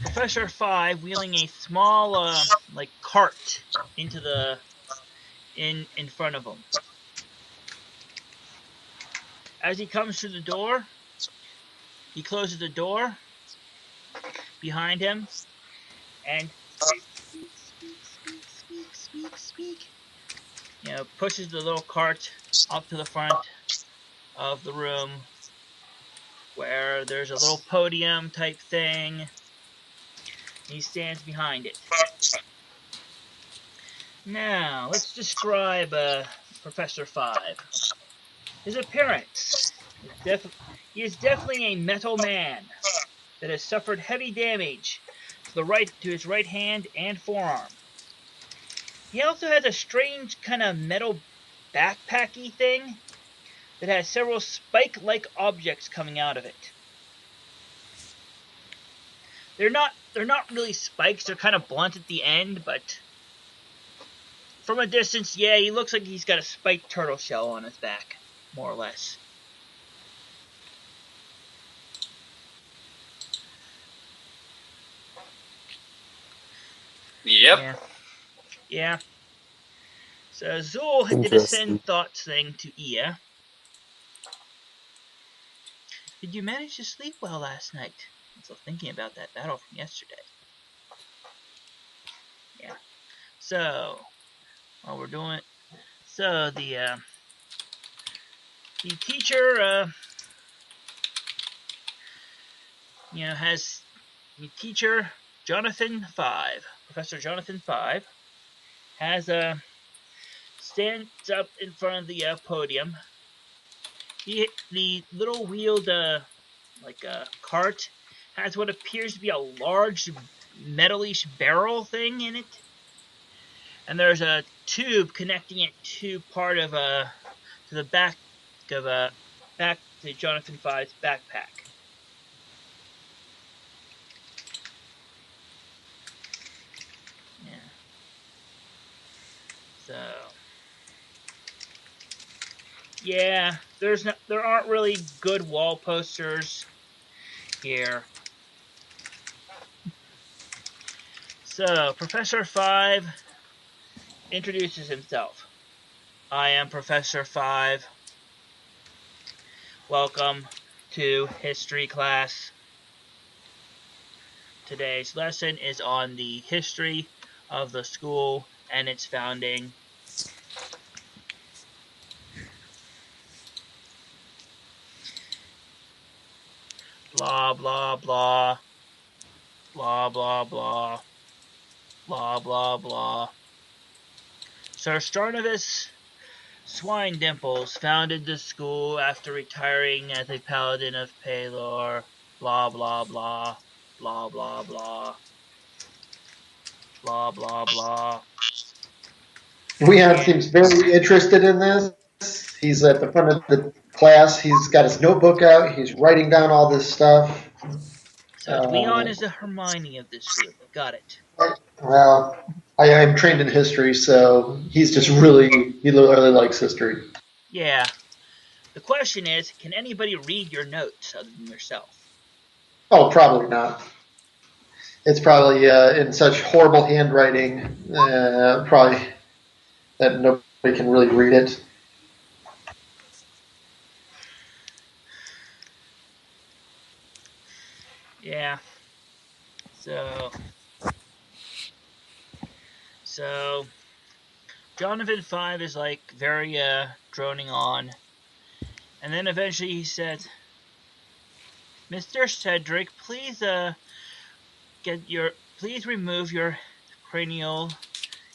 Speaker 1: Professor Five wheeling a small cart into the in front of him. As he comes to the door, he closes the door behind him and speak. Pushes the little cart up to the front of the room where there's a little podium type thing. And he stands behind it. Now, let's describe Professor Five. His appearance. He is definitely a metal man that has suffered heavy damage to his right hand and forearm. He also has a strange kind of metal backpacky thing that has several spike-like objects coming out of it. They're not really spikes, they're kind of blunt at the end, but from a distance, yeah, he looks like he's got a spiked turtle shell on his back, more or less.
Speaker 2: Yep.
Speaker 1: Yeah. So Zool did a
Speaker 6: Interesting.
Speaker 1: send thoughts thing to Ia. Did you manage to sleep well last night? I'm still thinking about that battle from yesterday. Yeah. So, while we're doing, so the teacher, has the teacher Jonathan Five, Professor Jonathan Five, has stands up in front of the podium. The little wheeled cart has what appears to be a large metalish barrel thing in it, and there's a tube connecting it to part of to the back of a back to Jonathan 5's backpack. Yeah. So, yeah, there aren't really good wall posters here. So, Professor 5 introduces himself. I am Professor 5. Welcome to history class. Today's lesson is on the history of the school and its founding. Blah, blah, blah. Blah, blah, blah. Blah, blah, blah. Sir Starnovus Swine Dimples founded the school after retiring as a paladin of Palor. Blah, blah, blah. Blah, blah, blah. Blah, blah, blah.
Speaker 4: Leon
Speaker 1: Yeah.
Speaker 4: seems very interested in this. He's at the front of the class. He's got his notebook out. He's writing down all this stuff.
Speaker 1: So Dweon is the Hermione of this group. Got it.
Speaker 4: Well, I am trained in history, so he's just he really likes history.
Speaker 1: Yeah. The question is, can anybody read your notes other than yourself?
Speaker 4: Oh, probably not. It's probably in such horrible handwriting, probably that nobody can really read it.
Speaker 1: Yeah. So Jonathan 5 is like very droning on. And then eventually he says, Mr. Cedric, please please remove your cranial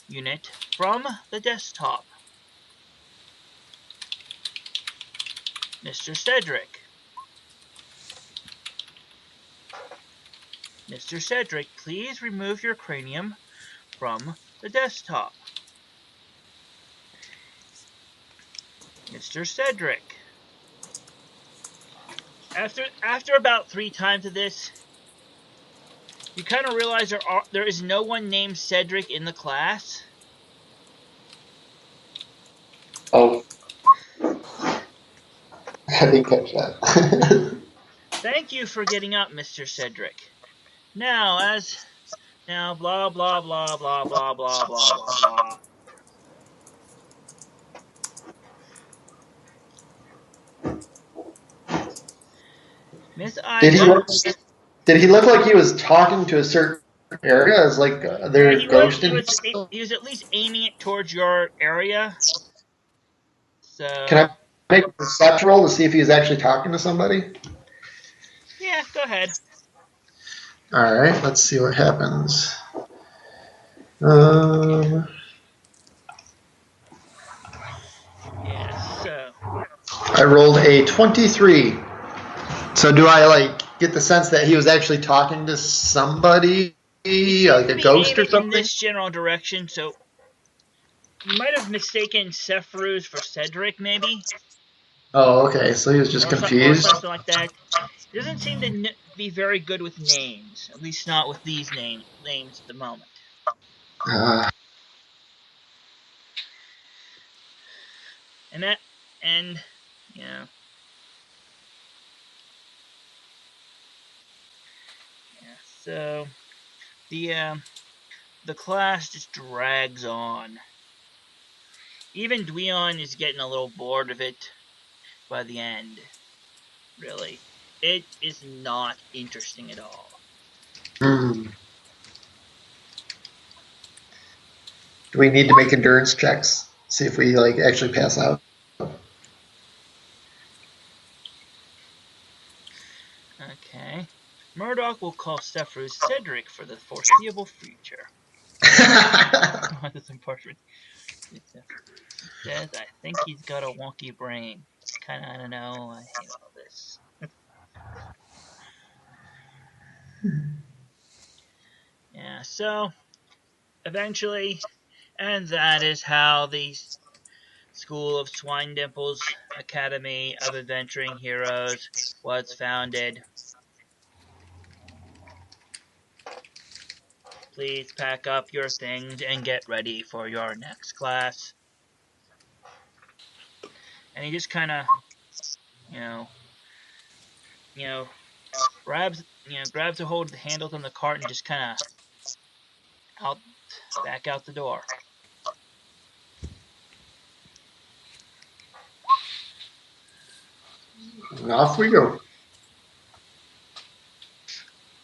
Speaker 1: unit from the desktop. Mr. Cedric. Mr. Cedric, please remove your cranium from the desktop. Mr. Cedric. After about 3 times of this, you kind of realize there is no one named Cedric in the class.
Speaker 4: Oh, I didn't catch that.
Speaker 1: Thank you for getting up, Mr. Cedric. Now, blah, blah, blah, blah, blah, blah, blah, blah, blah. Miss
Speaker 4: did he
Speaker 1: Ida.
Speaker 4: did he look like he was talking to a certain area as like
Speaker 1: Yeah,
Speaker 4: they're ghosting?
Speaker 1: he was at least aiming it towards your area.
Speaker 4: Can
Speaker 1: So,
Speaker 4: I make a perception roll to see if he was actually talking to somebody?
Speaker 1: yeah, go ahead.
Speaker 4: All right, let's see what happens. Um,
Speaker 1: Yeah, so.
Speaker 4: I rolled a 23. So do I like get the sense that he was actually talking to somebody,
Speaker 1: He seems
Speaker 4: like
Speaker 1: to
Speaker 4: a
Speaker 1: be
Speaker 4: ghost or
Speaker 1: aiming in
Speaker 4: something?
Speaker 1: this general direction, so you might have mistaken Sephruz for Cedric, maybe,
Speaker 4: Oh, okay. So he was just
Speaker 1: or
Speaker 4: confused.
Speaker 1: something like that. He doesn't seem to be very good with names, at least not with these names at the moment.
Speaker 4: Uh,
Speaker 1: And yeah, yeah. So the class just drags on. Even Dweon is getting a little bored of it by the end. Really, it is not interesting at all.
Speaker 4: hmm. Do we need to make endurance checks? See if we like actually pass out.
Speaker 1: Okay. Murdoch will call Sephruz Cedric for the foreseeable future. This parchment. Says, I think he's got a wonky brain. Kinda, I don't know. I hate all this. Yeah, so eventually, and that is how the School of Swine Dimple's Academy of Adventuring Heroes was founded. Please pack up your things and get ready for your next class. And he just kind of, you know, you know, grabs a hold of the handles on the cart and just kind of back out the door.
Speaker 4: And off we go.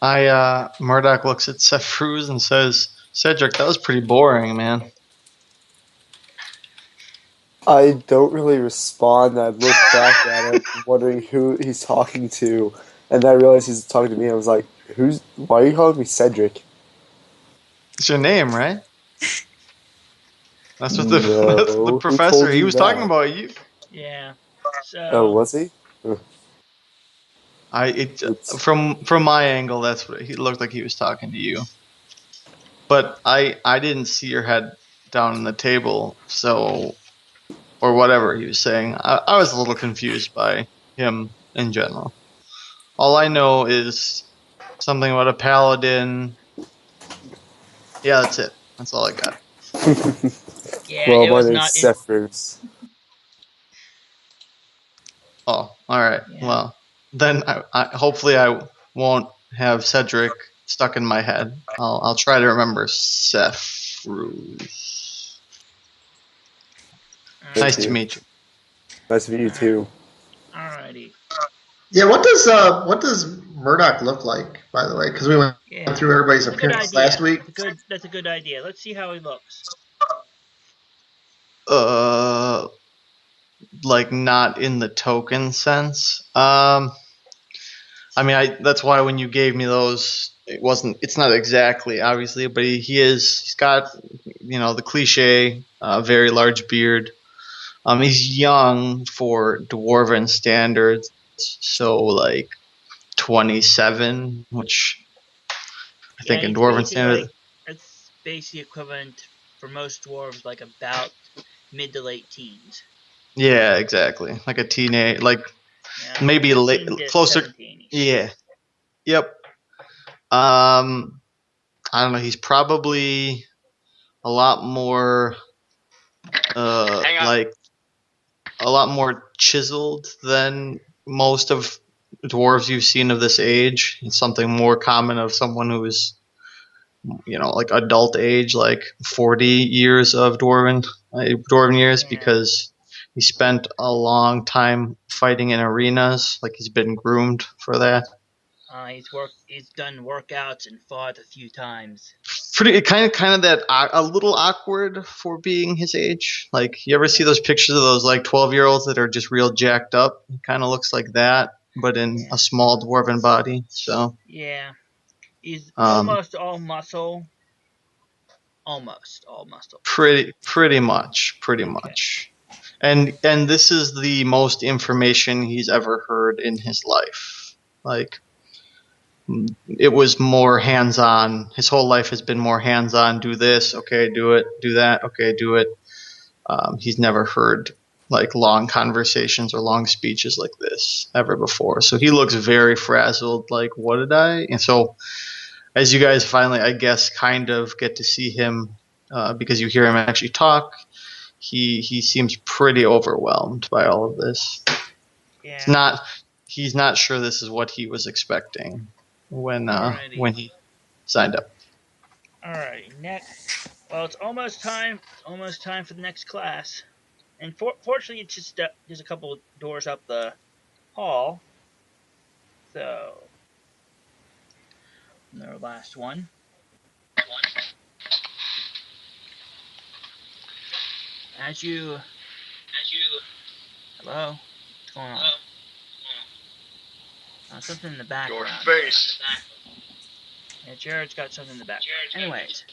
Speaker 7: Murdoch looks at Cephrews and says, "Cedric, that was pretty boring, man."
Speaker 6: I don't really respond. I look back at him, wondering who he's talking to, and then I realized he's talking to me. I was like, why are you calling me Cedric?
Speaker 7: It's your name, right? That's what that's the
Speaker 6: No. Who
Speaker 7: professor.
Speaker 6: told
Speaker 7: He
Speaker 6: you
Speaker 7: was talking
Speaker 6: that?
Speaker 7: about you.
Speaker 1: Yeah.
Speaker 6: Oh,
Speaker 1: So
Speaker 6: was he? It's
Speaker 7: From my angle, that's what he looked like. He was talking to you, but I didn't see your head down on the table, so or whatever he was saying. I was a little confused by him in general. All I know is something about a paladin. Yeah, that's it. That's all I got.
Speaker 1: yeah,
Speaker 6: well,
Speaker 1: it
Speaker 6: my
Speaker 1: was
Speaker 6: name's
Speaker 1: not. It,
Speaker 6: Cephrews.
Speaker 7: Oh, all right.
Speaker 1: yeah.
Speaker 7: Well, then hopefully I won't have Cedric stuck in my head. I'll try to remember Cephrews. Nice to
Speaker 6: you.
Speaker 7: meet you.
Speaker 6: Nice to meet you too.
Speaker 1: Alrighty.
Speaker 4: Yeah, what does Murdoch look like, by the way? Because we went
Speaker 1: Yeah.
Speaker 4: through everybody's
Speaker 1: That's a good
Speaker 4: appearance
Speaker 1: idea.
Speaker 4: last week.
Speaker 1: That's a good idea. Let's see how he looks.
Speaker 7: Like not in the token sense. I mean, that's why when you gave me those, it's not exactly obviously, but he's got, the cliche, very large beard. He's young for dwarven standards, so like 27, which I
Speaker 1: Yeah,
Speaker 7: think in
Speaker 1: he's
Speaker 7: dwarven
Speaker 1: basically
Speaker 7: standards,
Speaker 1: like it's basically equivalent for most dwarves, like about mid to late teens.
Speaker 7: yeah, exactly, like a teenage, like
Speaker 1: Yeah,
Speaker 7: maybe late,
Speaker 1: 15 to
Speaker 7: closer,
Speaker 1: 17.
Speaker 7: yeah, yep. I don't know. He's probably a lot more, like a lot more chiseled than most of dwarves you've seen of this age. It's something more common of someone who is, like adult age, like 40 years of dwarven years,
Speaker 1: Yeah.
Speaker 7: because he spent a long time fighting in arenas. Like he's been groomed for that.
Speaker 1: He's done workouts and fought a few times.
Speaker 7: Pretty kind of that a little awkward for being his age. Like you ever see those pictures of those like 12-year-olds that are just real jacked up? He kind of looks like that, but in a small dwarven body. So
Speaker 1: yeah, he's
Speaker 7: um,
Speaker 1: almost all muscle. Almost all muscle.
Speaker 7: pretty much.
Speaker 1: Okay.
Speaker 7: And this is the most information he's ever heard in his life. Like it was more hands-on. His whole life has been more hands-on. Do this, okay, do it. Do that, okay, do it. He's never heard like long conversations or long speeches like this ever before. So he looks very frazzled. Like, what did I? And so, as you guys finally, I guess, kind of get to see him because you hear him actually talk, he seems pretty overwhelmed by all of this.
Speaker 1: Yeah.
Speaker 7: He's not sure this is what he was expecting when he signed up.
Speaker 1: All right. Next. Well, it's almost time. It's almost time for the next class. And fortunately, it's just there's a couple of doors up the hall. So, their last one. As you. Hello? What's going on? Something in the background.
Speaker 8: Your face.
Speaker 1: Yeah, Jared's got something in the back. Anyways.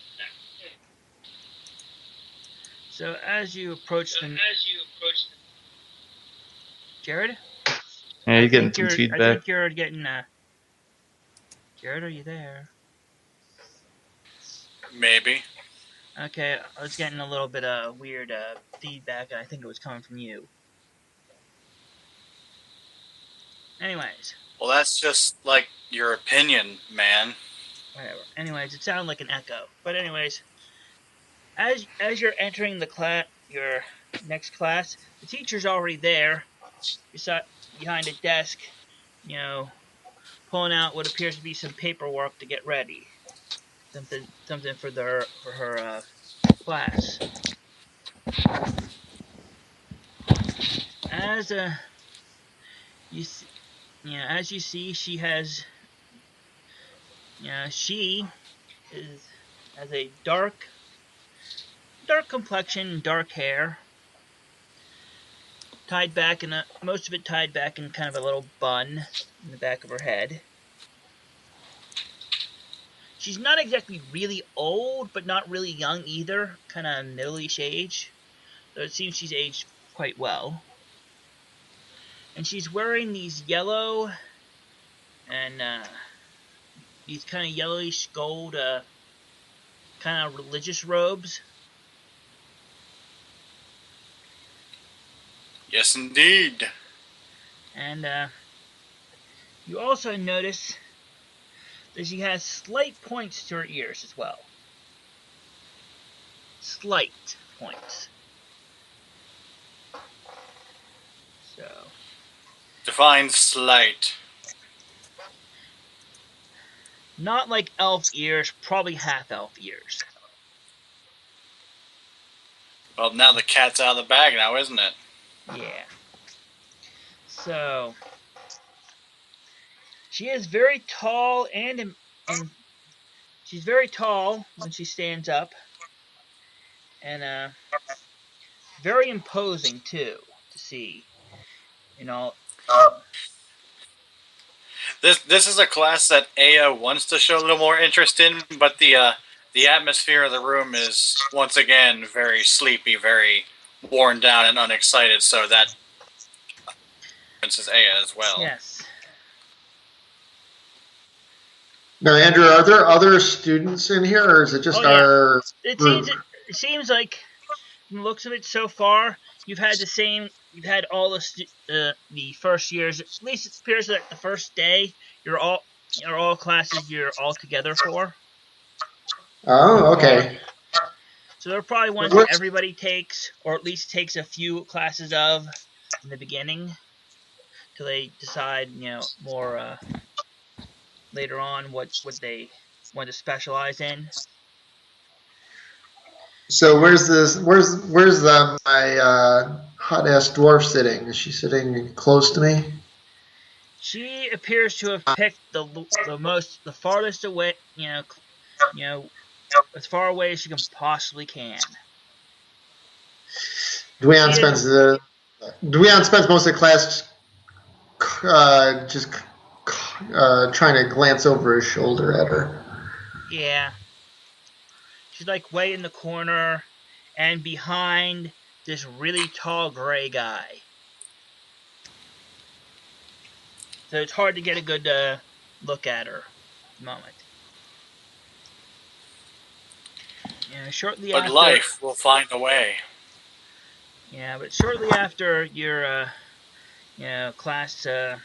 Speaker 1: So, as you approach the. Jared?
Speaker 7: Yeah, you're getting some
Speaker 1: I
Speaker 7: feedback.
Speaker 1: think you're getting. Jared, are you there?
Speaker 2: Maybe.
Speaker 1: Okay, I was getting a little bit of weird feedback, and I think it was coming from you. Anyways,
Speaker 2: Well, that's just like your opinion, man.
Speaker 1: whatever. Anyways, it sounded like an echo. But anyways, as you're entering your next class, the teacher's already there, beside behind a desk, you know, pulling out what appears to be some paperwork to get ready. Something for her class. As you see, as you see, she is has a dark complexion, dark hair, tied back in most of it tied back in kind of a little bun in the back of her head. She's not exactly really old, but not really young either, kind of middle-ish age. So it seems she's aged quite well. And she's wearing these yellow and these kind of yellowish gold kind of religious robes.
Speaker 2: Yes, indeed.
Speaker 1: And you also notice that she has slight points to her ears as well. Slight points. So,
Speaker 2: Define slight.
Speaker 1: not like elf ears, probably half elf ears.
Speaker 2: Well, now the cat's out of the bag now, isn't it?
Speaker 1: Yeah. So, she is very tall and she's very tall when she stands up, and very imposing too to see. You know,
Speaker 2: This is a class that Aya wants to show a little more interest in, but the atmosphere of the room is once again very sleepy, very worn down and unexcited. So that influences Aya as well.
Speaker 1: yes.
Speaker 4: Now, Andrew, are there other students in here, or is it just
Speaker 1: Oh, yeah.
Speaker 4: our
Speaker 1: It
Speaker 4: group?
Speaker 1: seems like from the looks of it so far, you've had all the first years. At least it appears that the first day you're all classes you're all together for so
Speaker 4: Oh,
Speaker 1: far.
Speaker 4: okay.
Speaker 1: So they're probably ones that everybody takes, or at least takes a few classes of in the beginning, till they decide, more later on what they want to specialize in.
Speaker 4: So where's this? Where's my hot ass dwarf sitting? Is she sitting close to me?
Speaker 1: She appears to have picked the farthest away, as far away as she can possibly can.
Speaker 4: Dwayne spends most of the class just trying to glance over his shoulder at her.
Speaker 1: Yeah, she's like way in the corner and behind this really tall gray guy. So it's hard to get a good look at her at the moment. Shortly
Speaker 2: But
Speaker 1: after.
Speaker 2: life will find a way.
Speaker 1: Yeah, but shortly after your class, after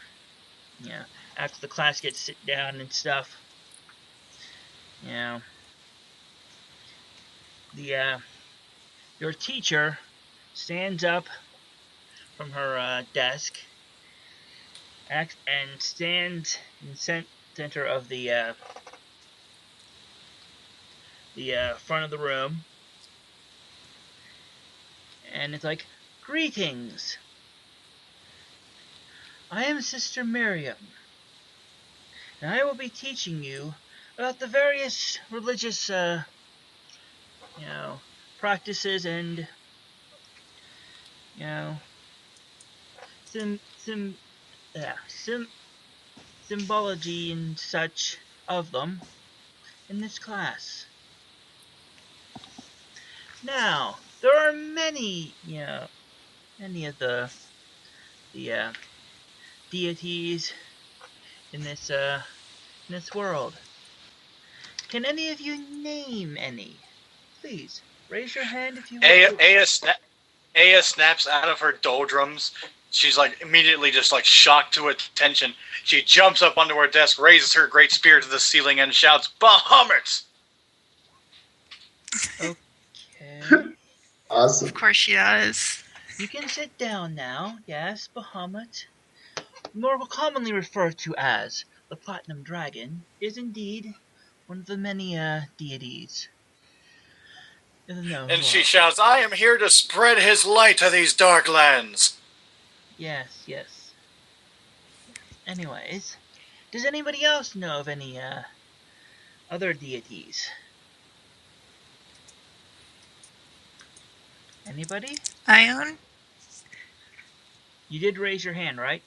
Speaker 1: the class gets sit down and stuff, the your teacher stands up from her desk and stands in the center of the front of the room, and it's like, "Greetings. I am Sister Miriam, and I will be teaching you about the various religious, practices and, you know, sim, sim, symbology and such of them in this class. Now, there are many of the deities in this world. Can any of you name any? Please raise your hand if you
Speaker 2: Aya,
Speaker 1: would.
Speaker 2: Aya snaps out of her doldrums. She's like immediately just like shocked to attention. She jumps up onto her desk, raises her great spear to the ceiling, and shouts, "Bahamut!"
Speaker 1: Okay.
Speaker 4: Awesome.
Speaker 5: Of course she does.
Speaker 1: You can sit down now. Yes, Bahamut, more commonly referred to as the Platinum Dragon, is indeed one of the many deities in the known
Speaker 2: And she
Speaker 1: world.
Speaker 2: shouts, "I am here to spread his light to these dark lands."
Speaker 1: Yes, yes. Anyways, does anybody else know of any other deities? Anybody?
Speaker 5: Ione?
Speaker 1: You did raise your hand, right?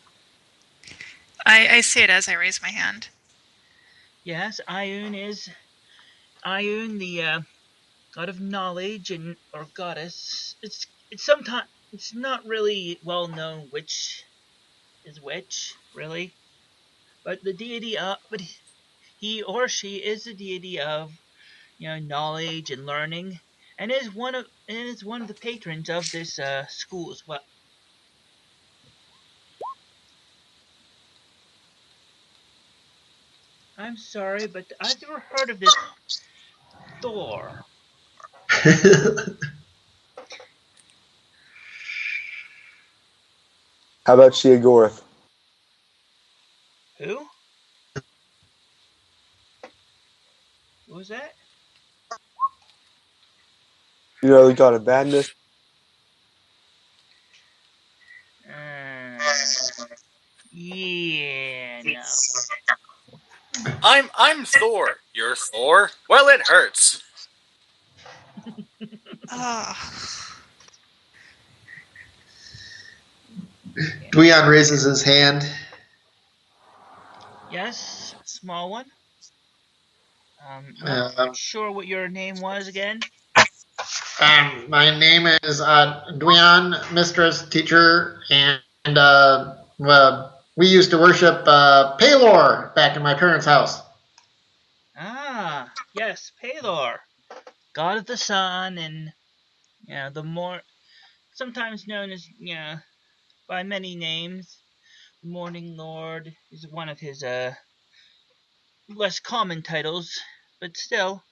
Speaker 5: I say it as I raise my hand.
Speaker 1: Yes, Ione, the god of knowledge and or goddess. It's sometimes it's not really well known which is which, really. But the deity but he or she is the deity of knowledge and learning, and is one of the patrons of this school as well. I'm sorry, but I've never heard of this Thor.
Speaker 6: How about Sheogorath?
Speaker 1: Who? What was that?
Speaker 6: You know, the god of madness.
Speaker 1: Yeah, no.
Speaker 2: I'm Thor. You're Thor? Well, it hurts.
Speaker 5: Oh.
Speaker 4: Dweon raises his hand.
Speaker 1: Yes, small one. Not
Speaker 4: Uh,
Speaker 1: sure what your name was again.
Speaker 4: my name is Dweon, mistress, teacher, and we used to worship Palor back in my parents' house.
Speaker 1: Ah, yes, Palor, god of the sun, and the more sometimes known as by many names. Morning Lord is one of his less common titles, but still,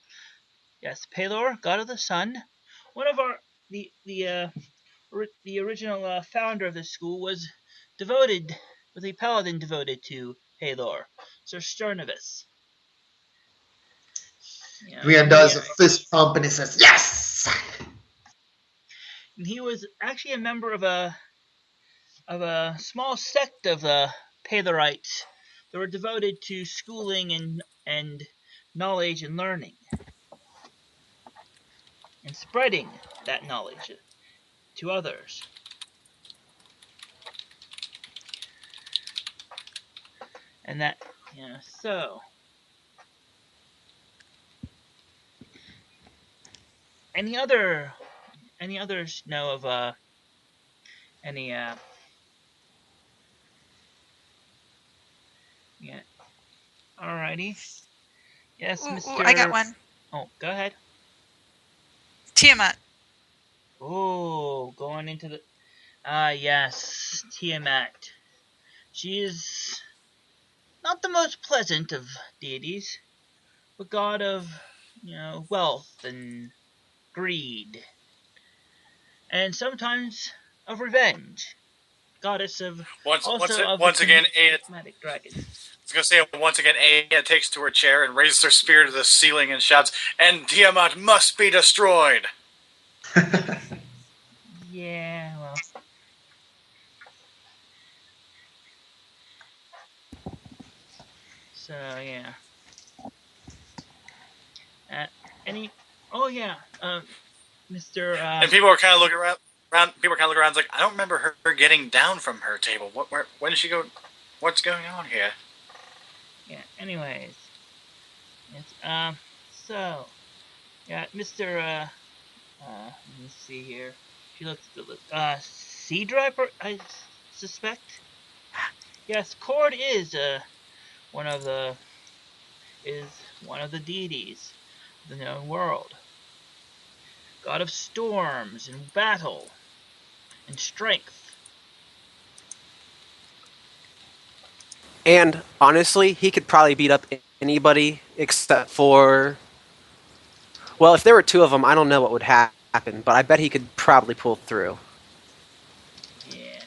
Speaker 1: yes, Palor, god of the sun. One of our the original founder of the school was a paladin devoted to Palor, Sir Sternivus.
Speaker 4: Dweon does a fist pump and he says, "Yes!"
Speaker 1: He was actually a member of a small sect of Palorites that were devoted to schooling and knowledge and learning and spreading that knowledge to others. And that so any others know of any yeah, alrighty. Yes,
Speaker 5: Ooh, I got
Speaker 1: Mr.
Speaker 5: one.
Speaker 1: Oh, go ahead.
Speaker 5: Tiamat.
Speaker 1: Oh, going into the yes, Tiamat. She is not the most pleasant of deities, but god of wealth and greed, and sometimes of revenge. Goddess of also of the
Speaker 2: Once again, Aya.
Speaker 1: charismatic dragon.
Speaker 2: I was gonna say once again, Aya takes to her chair and raises her spear to the ceiling and shouts, "And Tiamat must be destroyed."
Speaker 1: Yeah, well, so yeah. Uh, any? Oh yeah, Mr.
Speaker 2: And people are kind of looking around. People are kind of looking around, like, I don't remember her getting down from her table. When did she go? What's going on here?
Speaker 1: Yeah. Anyways, it's so yeah, Mr. Let me see here. She looks at the list. Sea driver, I suspect. Yes, Cord one of the is one of the deities of the known world. god of storms and battle and strength.
Speaker 3: And honestly, he could probably beat up anybody except for. Well, if there were two of them, I don't know what would happen, but I bet he could probably pull through.
Speaker 1: Yeah.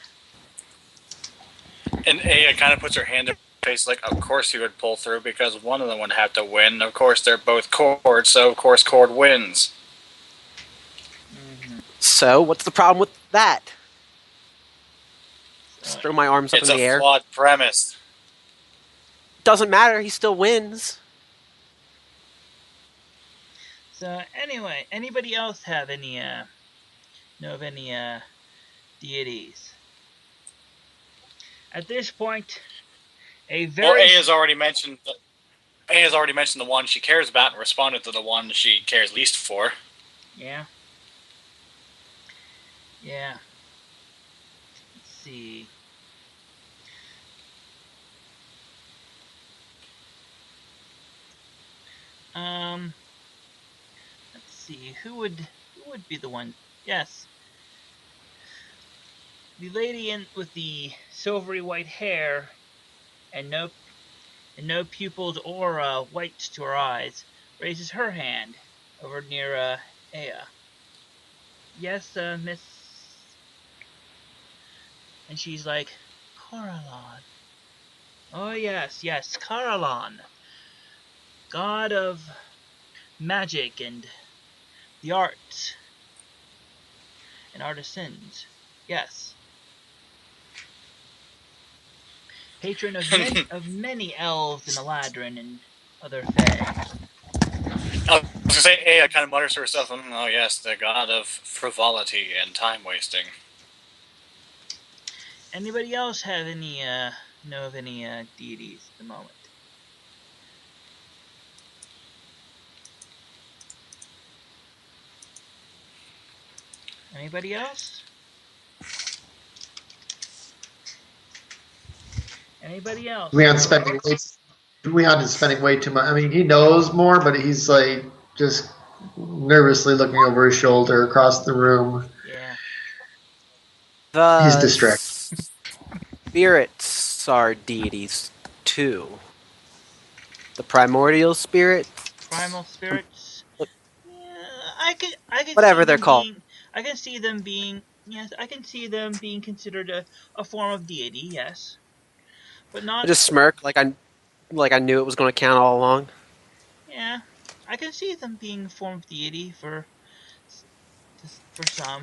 Speaker 2: And Aya kind of puts her hand in her face, like, of course he would pull through because one of them would have to win. Of course, they're both Cord, so of course Cord wins.
Speaker 1: Mm-hmm.
Speaker 3: So, what's the problem with that? Just throw my arms up
Speaker 2: It's
Speaker 3: in
Speaker 2: a
Speaker 3: the air.
Speaker 2: flawed premise.
Speaker 3: Doesn't matter, he still wins.
Speaker 1: So anyway, anybody else have any know of any deities? At this point, a
Speaker 2: Well,
Speaker 1: very
Speaker 2: Aya's already mentioned. Aya's already mentioned the one she cares about and responded to the one she cares least for.
Speaker 1: yeah. Let's see. Um, let's see. Who would be the one? Yes, the lady with the silvery white hair and no pupils or whites to her eyes raises her hand over near Aya. Yes, Miss. And she's like, Coralon. Oh yes, Coralon, god of magic and the arts and artisans. Yes, patron of many elves in Eladrin and other fae.
Speaker 2: I was going to say, Aya kind of mutters to herself, oh yes, the god of frivolity and time wasting.
Speaker 1: Anybody else have any know of any deities at the moment? Anybody else? Anybody else?
Speaker 4: Leon's spending way too much. I mean, he knows more, but he's like just nervously looking over his shoulder across the room.
Speaker 1: Yeah.
Speaker 4: He's
Speaker 3: The
Speaker 4: distracted.
Speaker 3: spirits are deities too. The primordial spirit,
Speaker 1: Primal spirits. Yeah, I could
Speaker 3: whatever
Speaker 1: see
Speaker 3: they're
Speaker 1: them
Speaker 3: called.
Speaker 1: being. I can see them being. Yes, I can see them being considered a form of deity. Yes, but
Speaker 3: I
Speaker 1: not.
Speaker 3: just smirk like I knew it was going to count all along.
Speaker 1: Yeah, I can see them being a form of deity for some.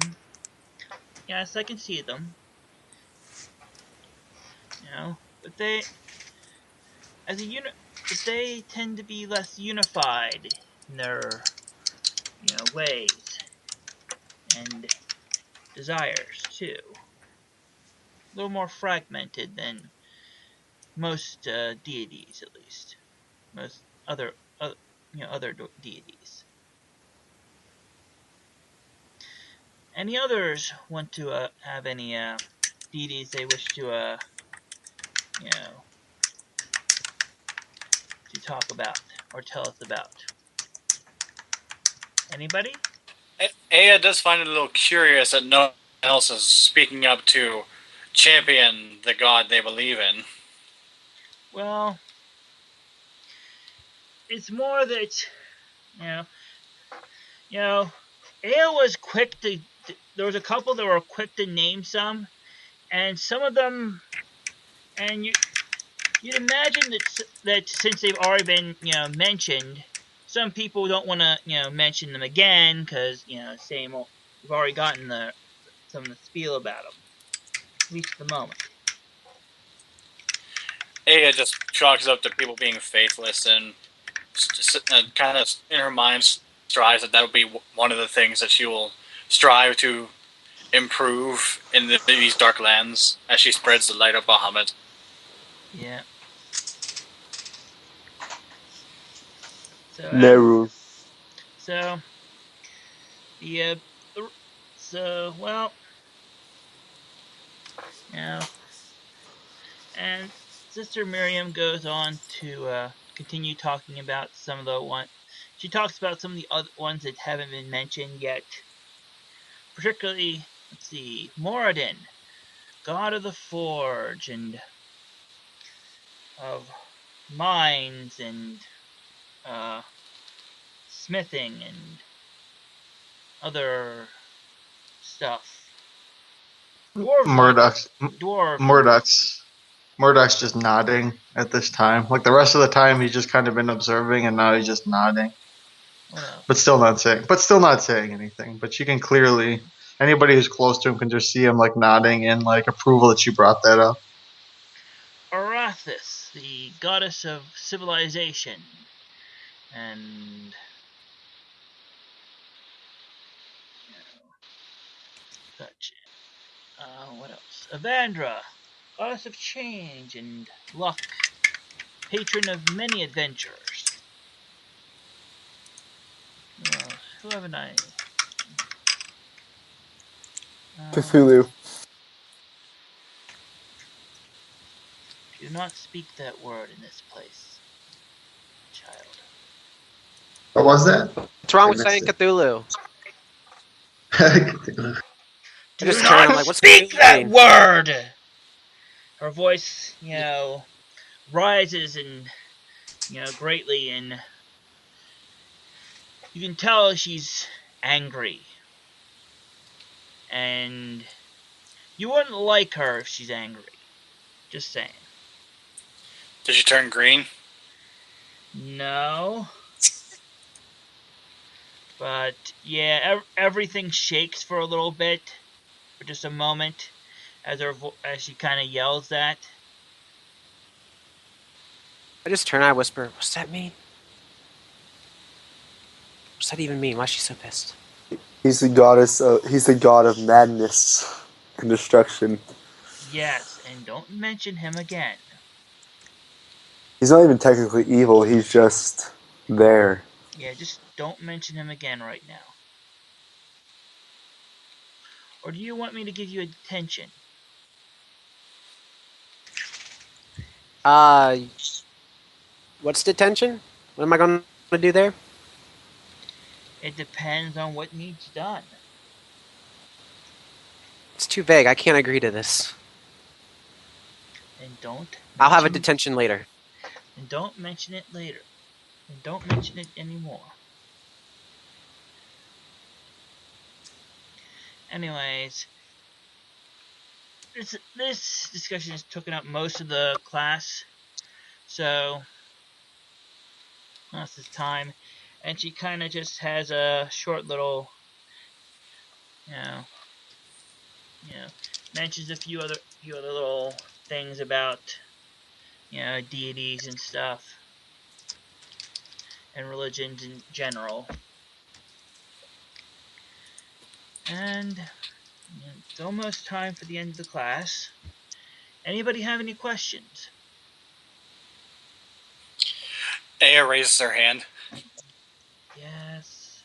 Speaker 1: Yes, I can see them. But as a unit, but they tend to be less unified in their ways and desires too. A little more fragmented than most deities, at least. Most other deities. Any others want to have any deities they wish to you know to talk about or tell us about? Anybody?
Speaker 2: Aya does find it a little curious that no one else is speaking up to champion the god they believe in.
Speaker 1: Well, it's more that you know you know Ale was quick to. There was a couple that were quick to name some, and some of them, and you'd imagine that since they've already been mentioned, some people don't want to mention them again because same old. We've already gotten some of the spiel about them, at least at the moment.
Speaker 2: Aya just chalks up to people being faithless and kind of in her mind strives that would be one of the things that she will strive to improve in these dark lands as she spreads the light of Bahamut.
Speaker 1: Yeah. So
Speaker 6: Neru.
Speaker 1: so the well and Sister Miriam goes on to continue talking about some of the She talks about some of the other ones that haven't been mentioned yet. Particularly, let's see, Moradin, god of the forge and of mines and smithing and other stuff.
Speaker 7: Murdoch's
Speaker 1: Dwarven.
Speaker 7: Murdoch's just nodding at this time. Like the rest of the time, he's just kind of been observing, and now he's just nodding,
Speaker 1: What else?
Speaker 7: but still not saying anything. But you can clearly, anybody who's close to him can just see him like nodding in like approval that you brought that up.
Speaker 1: Arathis, the goddess of civilization, and such. What else? Avandra, goddess of change and luck, patron of many adventures. Who haven't I?
Speaker 6: Cthulhu.
Speaker 1: Do not speak that word in this place, child.
Speaker 4: What was that?
Speaker 3: What's wrong
Speaker 4: I
Speaker 3: with
Speaker 4: missed
Speaker 3: saying
Speaker 4: it.
Speaker 3: Cthulhu?
Speaker 4: Cthulhu.
Speaker 3: I
Speaker 1: Do
Speaker 3: just turn. I'm
Speaker 1: not
Speaker 3: like, what's
Speaker 1: speak
Speaker 3: Cthulhu
Speaker 1: that
Speaker 3: mean?
Speaker 1: word! Her voice, rises and, greatly, and you can tell she's angry. And you wouldn't like her if she's angry. Just saying.
Speaker 2: Did you turn green?
Speaker 1: No. But, yeah, everything shakes for a little bit, for just a moment, as she kind of yells that.
Speaker 3: I just turn. I whisper, what's that mean? What's that even mean? Why is she so pissed?
Speaker 6: He's the goddess. He's the god of madness and destruction.
Speaker 1: Yes, and don't mention him again.
Speaker 6: He's not even technically evil. He's just there.
Speaker 1: Yeah, just don't mention him again right now. Or do you want me to give you a detention?
Speaker 3: What's detention? What am I going to do there?
Speaker 1: It depends on what needs done.
Speaker 3: It's too vague. I can't agree to this.
Speaker 1: And don't.
Speaker 3: I'll have a detention later.
Speaker 1: And don't mention it later. And don't mention it anymore. Anyways, this discussion has taken up most of the class, so that's this time, and she kind of just has a short little, mentions a few other little things about, deities and stuff, and religions in general, and it's almost time for the end of the class. Anybody have any questions?
Speaker 2: Aya raises her hand.
Speaker 1: Yes.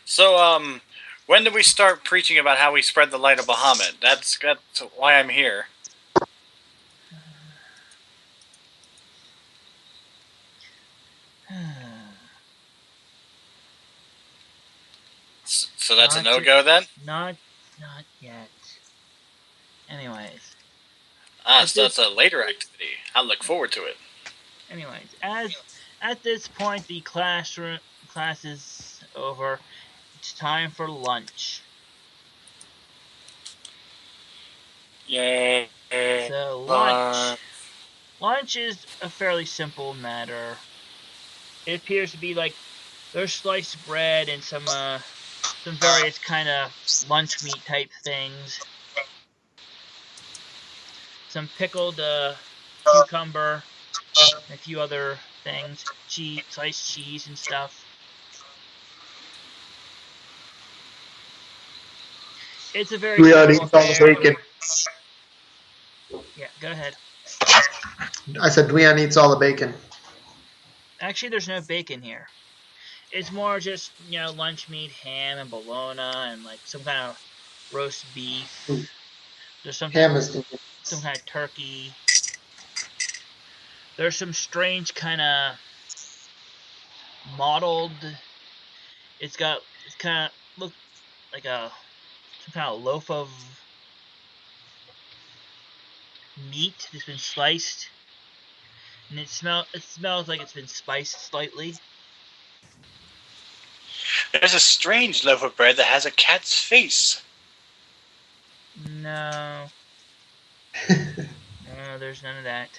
Speaker 2: So, when do we start preaching about how we spread the light of Bahamut? That's why I'm here. So that's a no-go then?
Speaker 1: Not yet. Anyways.
Speaker 2: So that's a later activity. I look forward to it.
Speaker 1: Anyways, at this point the class is over. It's time for lunch.
Speaker 2: Yay.
Speaker 1: So lunch is a fairly simple matter. It appears to be like there's sliced bread and some various kind of lunch meat type things. Some pickled cucumber, and a few other things, sliced cheese and stuff. It's a very simple affair.
Speaker 4: Bacon.
Speaker 1: Yeah, go ahead.
Speaker 4: I said Dweon eats all the bacon.
Speaker 1: Actually, there's no bacon here. It's more just, lunch meat, ham, and bologna, and like some kind of roast beef. There's some kind of turkey. There's some strange kind of mottled. It's kind of look like some kind of loaf of meat that's been sliced, and it smells like it's been spiced slightly.
Speaker 2: There's a strange loaf of bread that has a cat's face.
Speaker 1: No, no, there's none of that.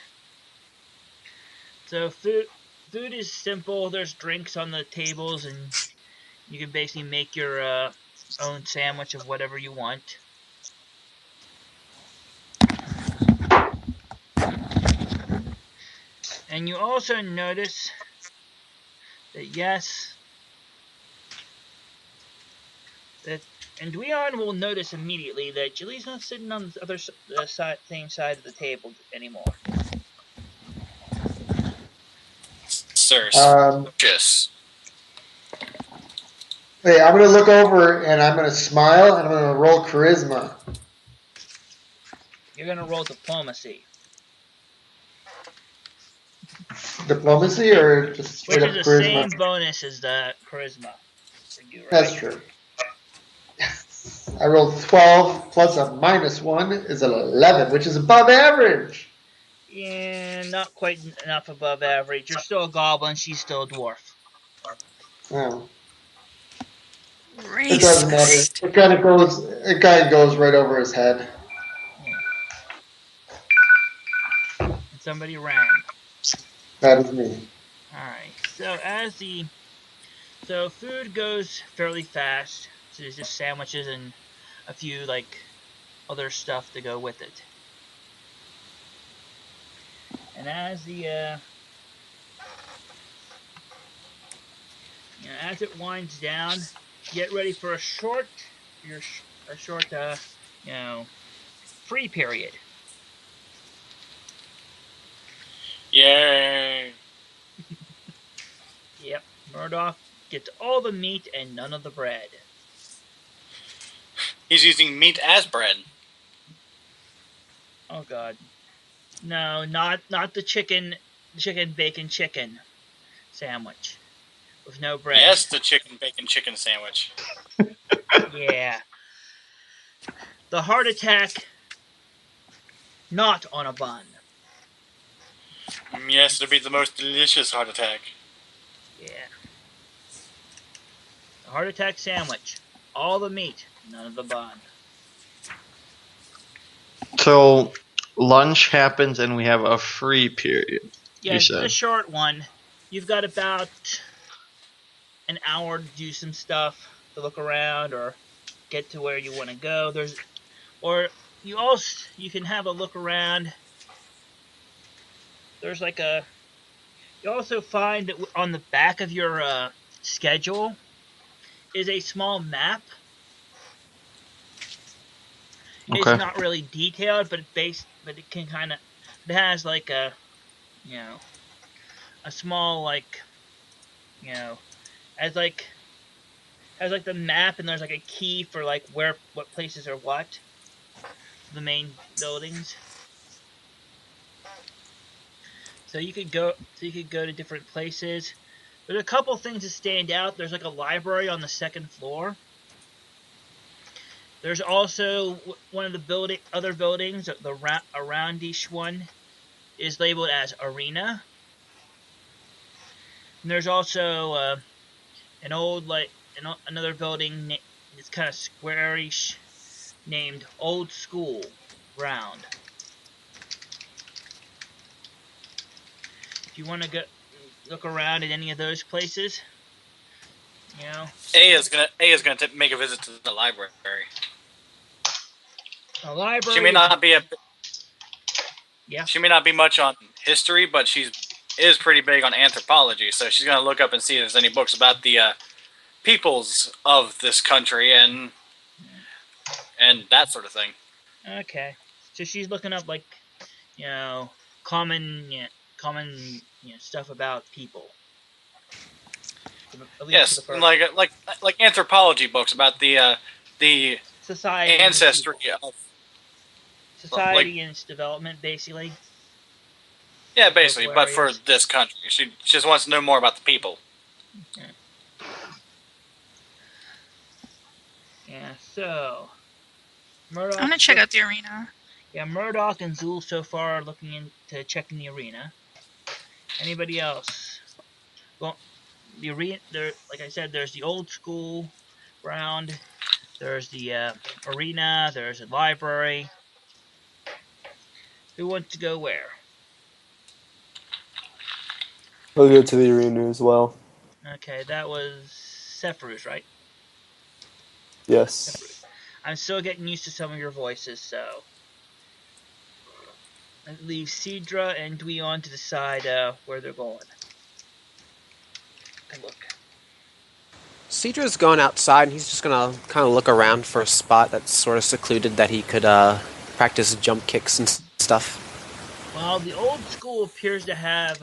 Speaker 1: So food is simple. There's drinks on the tables, and you can basically make your own sandwich of whatever you want. And you also notice that yes, that and Dweon will notice immediately that Julie's not sitting on the same side of the table anymore.
Speaker 2: Sir,
Speaker 4: Um,
Speaker 2: suspicious.
Speaker 4: Hey, I'm gonna look over and I'm gonna smile and I'm gonna roll charisma.
Speaker 1: You're gonna roll diplomacy,
Speaker 4: Diplomacy or just straight
Speaker 1: which
Speaker 4: up
Speaker 1: is the
Speaker 4: charisma?
Speaker 1: same bonus as the charisma for you, right?
Speaker 4: That's true. I rolled 12 plus a -1 is an 11, which is above average.
Speaker 1: Yeah, not quite enough above average. You're still a goblin. She's still a dwarf.
Speaker 4: Oh, it doesn't matter.
Speaker 5: Racist.
Speaker 4: It kind of goes right over his head.
Speaker 1: Yeah. And somebody ran.
Speaker 4: That is me.
Speaker 1: All right. So food goes fairly fast. So there's just sandwiches and a few like other stuff to go with it. And as it winds down, get ready for a short you know free period.
Speaker 2: Yay.
Speaker 1: Yep. Murdoch gets all the meat and none of the bread.
Speaker 2: He's using meat as bread.
Speaker 1: Oh God. No, not the chicken bacon chicken sandwich with no bread.
Speaker 2: Yes, the chicken bacon chicken sandwich.
Speaker 1: Yeah. The heart attack not on a bun.
Speaker 2: Yes, it'll be the most delicious heart attack.
Speaker 1: Yeah. The heart attack sandwich. All the meat, none of the bun.
Speaker 7: So lunch happens and we have a free period.
Speaker 1: Yeah,
Speaker 7: You
Speaker 1: it's
Speaker 7: said.
Speaker 1: a short one. You've got about an hour to do some stuff, to look around or get to where you want to go. You can have a look around. There's like a You also find that on the back of your schedule is a small map. It's
Speaker 7: Okay.
Speaker 1: not really detailed, but it has like a small you know as like has like the map, and there's like a key for like what places are what, the main buildings. So you could go to different places. There's a couple things that stand out. There's like a library on the second floor. There's also one of the other buildings, the aroundish one, is labeled as arena. And there's also an old another building. It's kind of squarish, named Old School Ground. If you want to go look around at any of those places,
Speaker 2: A is gonna make a visit to the library.
Speaker 1: the library.
Speaker 2: She may not be
Speaker 1: Yeah.
Speaker 2: She may not be much on history, but she is pretty big on anthropology. So she's gonna look up and see if there's any books about the peoples of this country and that sort of thing.
Speaker 1: Okay. So she's looking up common common stuff about people. At least for the
Speaker 2: Yes,
Speaker 1: first
Speaker 2: like anthropology books about the
Speaker 1: society
Speaker 2: ancestry of
Speaker 1: society and its development, basically.
Speaker 2: Yeah, basically,
Speaker 1: Local
Speaker 2: but for
Speaker 1: areas.
Speaker 2: this country, she just wants to know more about the people.
Speaker 1: Yeah. Yeah. So
Speaker 5: I want
Speaker 1: Murdoch.
Speaker 5: to check out the arena.
Speaker 1: Yeah, Murdoch and Zool so far are looking into checking the arena. Anybody else? Well, the arena. There, like I said, there's the old school ground. There's the arena. There's a library. Who wants to go where?
Speaker 6: I'll go to the arena as well.
Speaker 1: Okay, that was Sephiroth, right?
Speaker 6: Yes.
Speaker 1: Sephiroth. I'm still getting used to some of your voices, so that leaves Cedra and Dweon to decide where they're going. Take a look.
Speaker 3: Cedra's going outside, and he's just gonna kind of look around for a spot that's sort of secluded that he could practice jump kicks and stuff.
Speaker 1: Well, the old school appears to have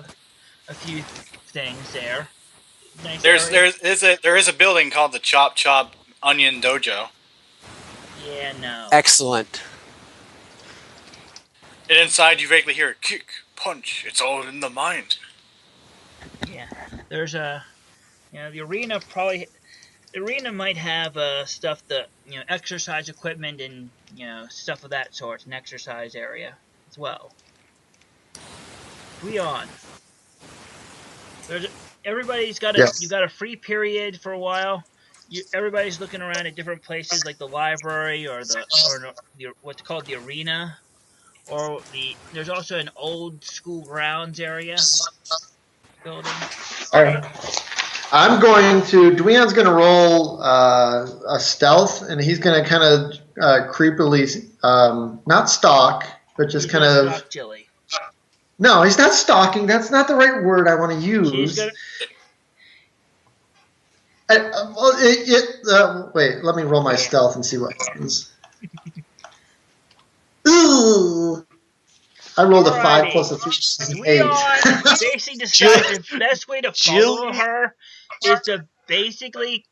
Speaker 1: a few things there. Nice area.
Speaker 2: There is a building called the Chop Chop Onion Dojo.
Speaker 1: Yeah, no.
Speaker 3: Excellent.
Speaker 2: And inside you vaguely hear kick, punch. It's all in the mind.
Speaker 1: Yeah, there's a the arena probably the arena might have stuff that exercise equipment and stuff of that sort, an exercise area as well. Dweon, there's everybody's got a you
Speaker 4: Yes.
Speaker 1: got a free period for a while. Everybody's looking around at different places like the library or the what's called the arena, or there's also an old school grounds area building.
Speaker 4: All right. I'm going to. Dweon's going to roll a stealth, and he's going to kind of creepily, not stalk, but just
Speaker 1: He's
Speaker 4: kind
Speaker 1: gonna
Speaker 4: of.
Speaker 1: stalk Jilly.
Speaker 4: No, he's not stalking. That's not the right word I want to
Speaker 1: She's
Speaker 4: use.
Speaker 1: gonna.
Speaker 4: Wait, let me roll my
Speaker 1: Yeah.
Speaker 4: stealth and see what happens. Ooh. I rolled a 5
Speaker 1: Alrighty.
Speaker 4: plus a 3, which is an
Speaker 1: Dweon
Speaker 4: 8.
Speaker 1: basically decides the best way to follow
Speaker 7: Jilly.
Speaker 1: her is to basically,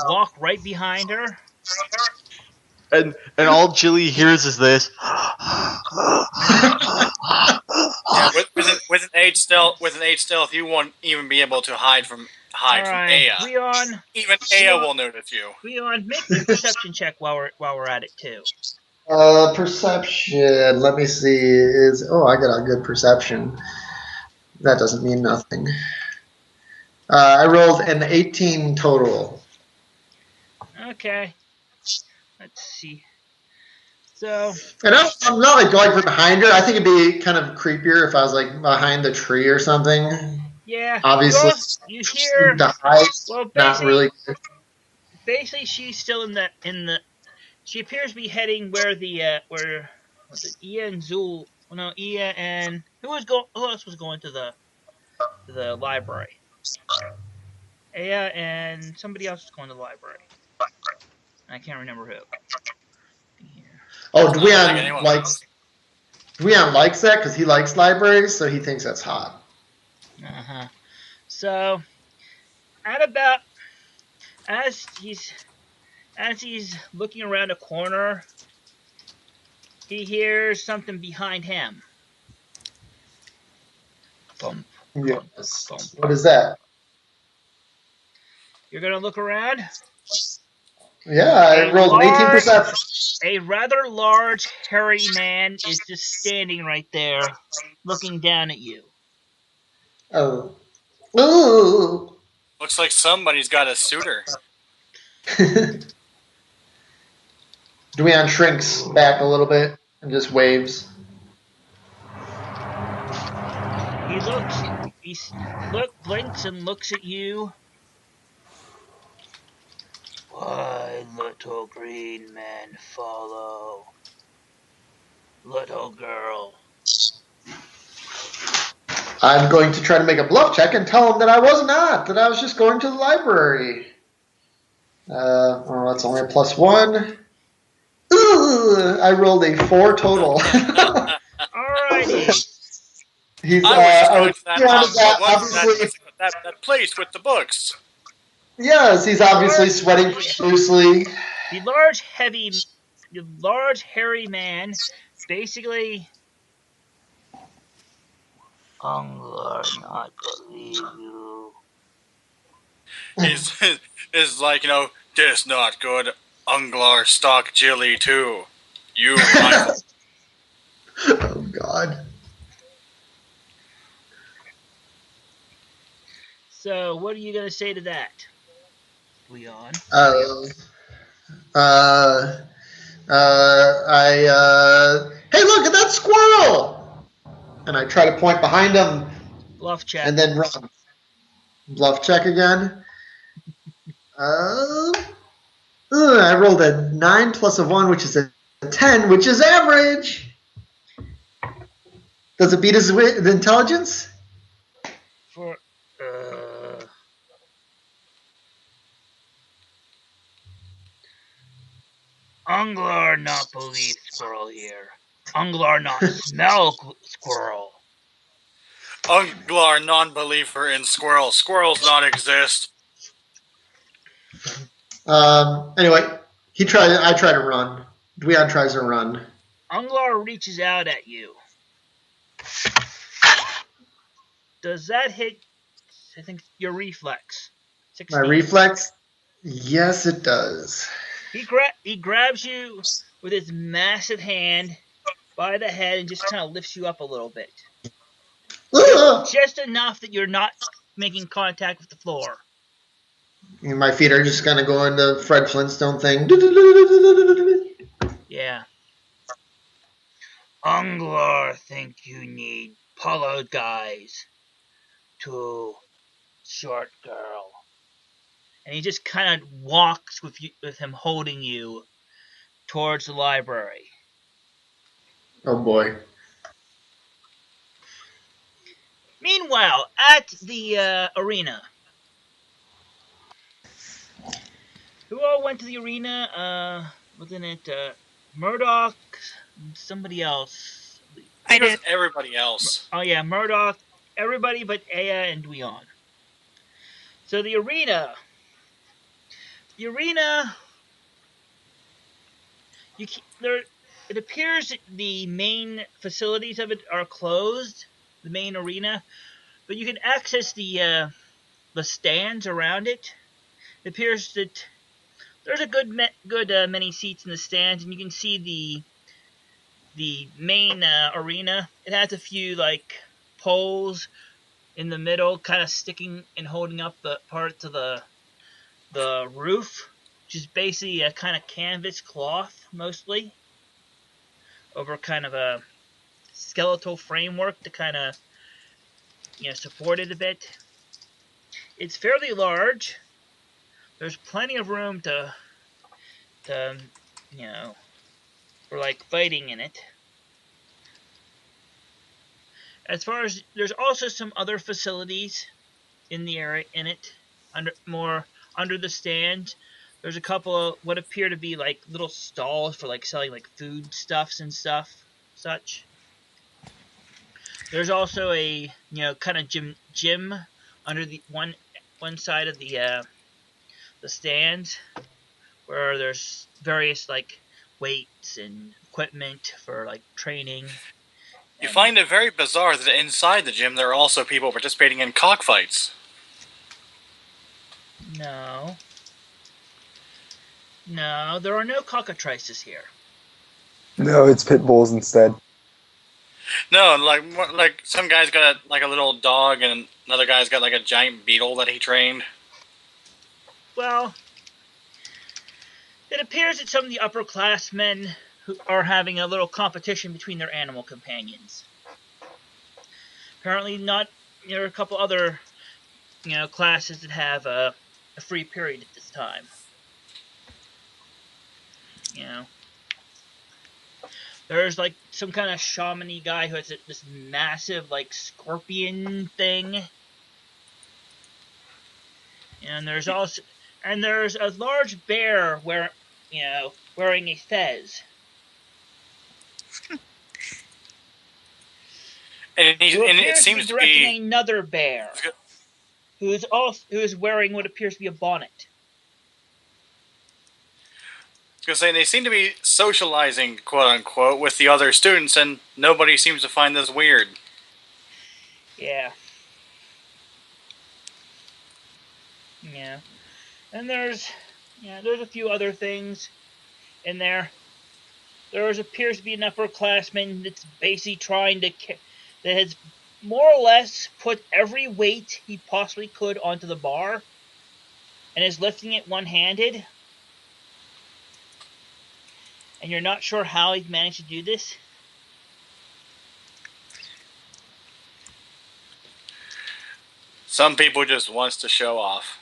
Speaker 1: walk right behind her.
Speaker 7: And all Jilly hears is this.
Speaker 2: Yeah, with an 8 stealth, you won't even be able to hide from
Speaker 1: Alright,
Speaker 2: Aya.
Speaker 1: Dweon,
Speaker 2: Even Aya will notice you.
Speaker 1: make me a perception check while we're at it too.
Speaker 4: Perception. Let me see. I got a good perception. That doesn't mean nothing. I rolled an 18 total.
Speaker 1: Okay. Let's see. So
Speaker 4: And I'm not like going from behind her. I think it'd be kind of creepier if I was like behind the tree or something.
Speaker 1: yeah,
Speaker 4: Obviously,
Speaker 1: you hear.
Speaker 4: the hide,
Speaker 1: Well,
Speaker 4: not really.
Speaker 1: basically, she's still in the. She appears to be heading where where was it? Ia and Zul. Well, no, Ia and who else was going to the library? Aya and somebody else was going to the library. I can't remember who.
Speaker 4: Oh,
Speaker 2: I don't think anyone was.
Speaker 4: Dweon likes that because he likes libraries, so he thinks that's hot.
Speaker 1: Uh-huh. So, at about as he's looking around a corner, he hears something behind him. Thump, thump,
Speaker 4: Yes.
Speaker 1: thump.
Speaker 4: What is that?
Speaker 1: You're gonna look around.
Speaker 4: Yeah, I rolled an 18 perception.
Speaker 1: A rather large, hairy man is just standing right there, looking down at you.
Speaker 4: Oh. Ooh.
Speaker 2: Looks like somebody's got a suitor.
Speaker 4: Dweon shrinks back a little bit and just waves.
Speaker 1: He blinks and looks at you. Why, little green men follow? Little girl.
Speaker 4: I'm going to try to make a bluff check and tell him that I was not, that I was just going to the library. That's only a +1. Ooh, I rolled a 4 total.
Speaker 1: Alrighty.
Speaker 4: He's,
Speaker 2: I was going to that,
Speaker 4: obviously,
Speaker 2: that place with the books.
Speaker 4: yes, he's obviously sweating profusely.
Speaker 1: The large, hairy man basically. Hunger not believe you.
Speaker 2: He's is like, this not good. Unglar stock Jilly too. You rifle.
Speaker 4: Oh God.
Speaker 1: So, what are you going to say to that, Leon?
Speaker 4: Uh, uh, hey, look at that squirrel! And I try to point behind him
Speaker 1: Bluff check.
Speaker 4: and then run. Bluff check again. I rolled a 9 plus a 1, which is a 10, which is average. Does it beat his intelligence?
Speaker 1: For Unglar not believe squirrel here. Unglar not smell squirrel.
Speaker 2: Unglar non-believer in squirrels. Squirrels not exist.
Speaker 4: Anyway, I try to run. Dweon tries to run.
Speaker 1: Unglar reaches out at you. Does that hit? I think your reflex. 16.
Speaker 4: My reflex? Yes, it does.
Speaker 1: He grabs you with his massive hand by the head and just kind of lifts you up a little bit. Just enough that you're not making contact with the floor.
Speaker 4: My feet are just kind of going the Fred Flintstone thing.
Speaker 1: Yeah. Unglar think you need polo guys to short girl. And he just kind of walks with him holding you towards the library.
Speaker 4: Oh boy.
Speaker 1: Meanwhile, at the arena. Who all went to the arena? Wasn't it Murdoch and somebody else?
Speaker 5: I did.
Speaker 2: Everybody else.
Speaker 1: Oh yeah, Murdoch, everybody but Aya and Dweon. So the arena, it appears that the main facilities of it are closed, the main arena, but you can access the stands around it. It appears that there's a good many seats in the stands, and you can see the main arena. It has a few poles in the middle, kind of sticking and holding up the parts of the roof, which is basically a kind of canvas cloth mostly over kind of a skeletal framework to kind of support it a bit. It's fairly large. There's plenty of room to for fighting in it. As far as there's also some other facilities in the area in it under the stand. There's a couple of what appear to be little stalls for selling food stuffs and such. There's also a kind of gym under the one side of the stand where there's various weights and equipment for training.
Speaker 2: You find it very bizarre that inside the gym there are also people participating in cockfights.
Speaker 1: No, there are no cockatrices here.
Speaker 6: No, it's pit bulls instead.
Speaker 2: No, like some guy's got a little dog, and another guy's got a giant beetle that he trained.
Speaker 1: Well, it appears that some of the upperclassmen who are having a little competition between their animal companions. Apparently, there are a couple other classes that have a free period at this time. There's some kind of shaman-y guy who has this massive scorpion thing. And there's a large bear wearing a fez.
Speaker 2: And it seems to be
Speaker 1: another bear who is wearing what appears to be a bonnet.
Speaker 2: I was gonna say, they seem to be socializing, quote unquote, with the other students, and nobody seems to find this weird.
Speaker 1: Yeah. And there's a few other things in there. There appears to be an upperclassman that's basically that has more or less put every weight he possibly could onto the bar and is lifting it one-handed. And you're not sure how he's managed to do this.
Speaker 2: Some people just wants to show off.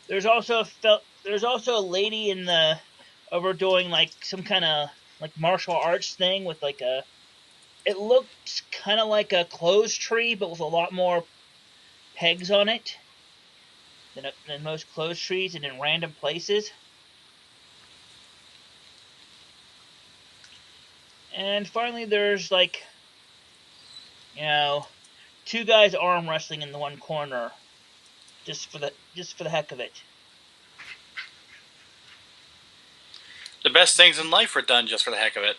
Speaker 1: There's also a lady in the overdoing like some kind of like martial arts thing with like a. It looks kind of like a clothes tree, but with a lot more pegs on it than most clothes trees, and in random places. And finally, there's like, two guys arm wrestling in the one corner, just for the heck of it.
Speaker 2: The best things in life are done just for the heck of it.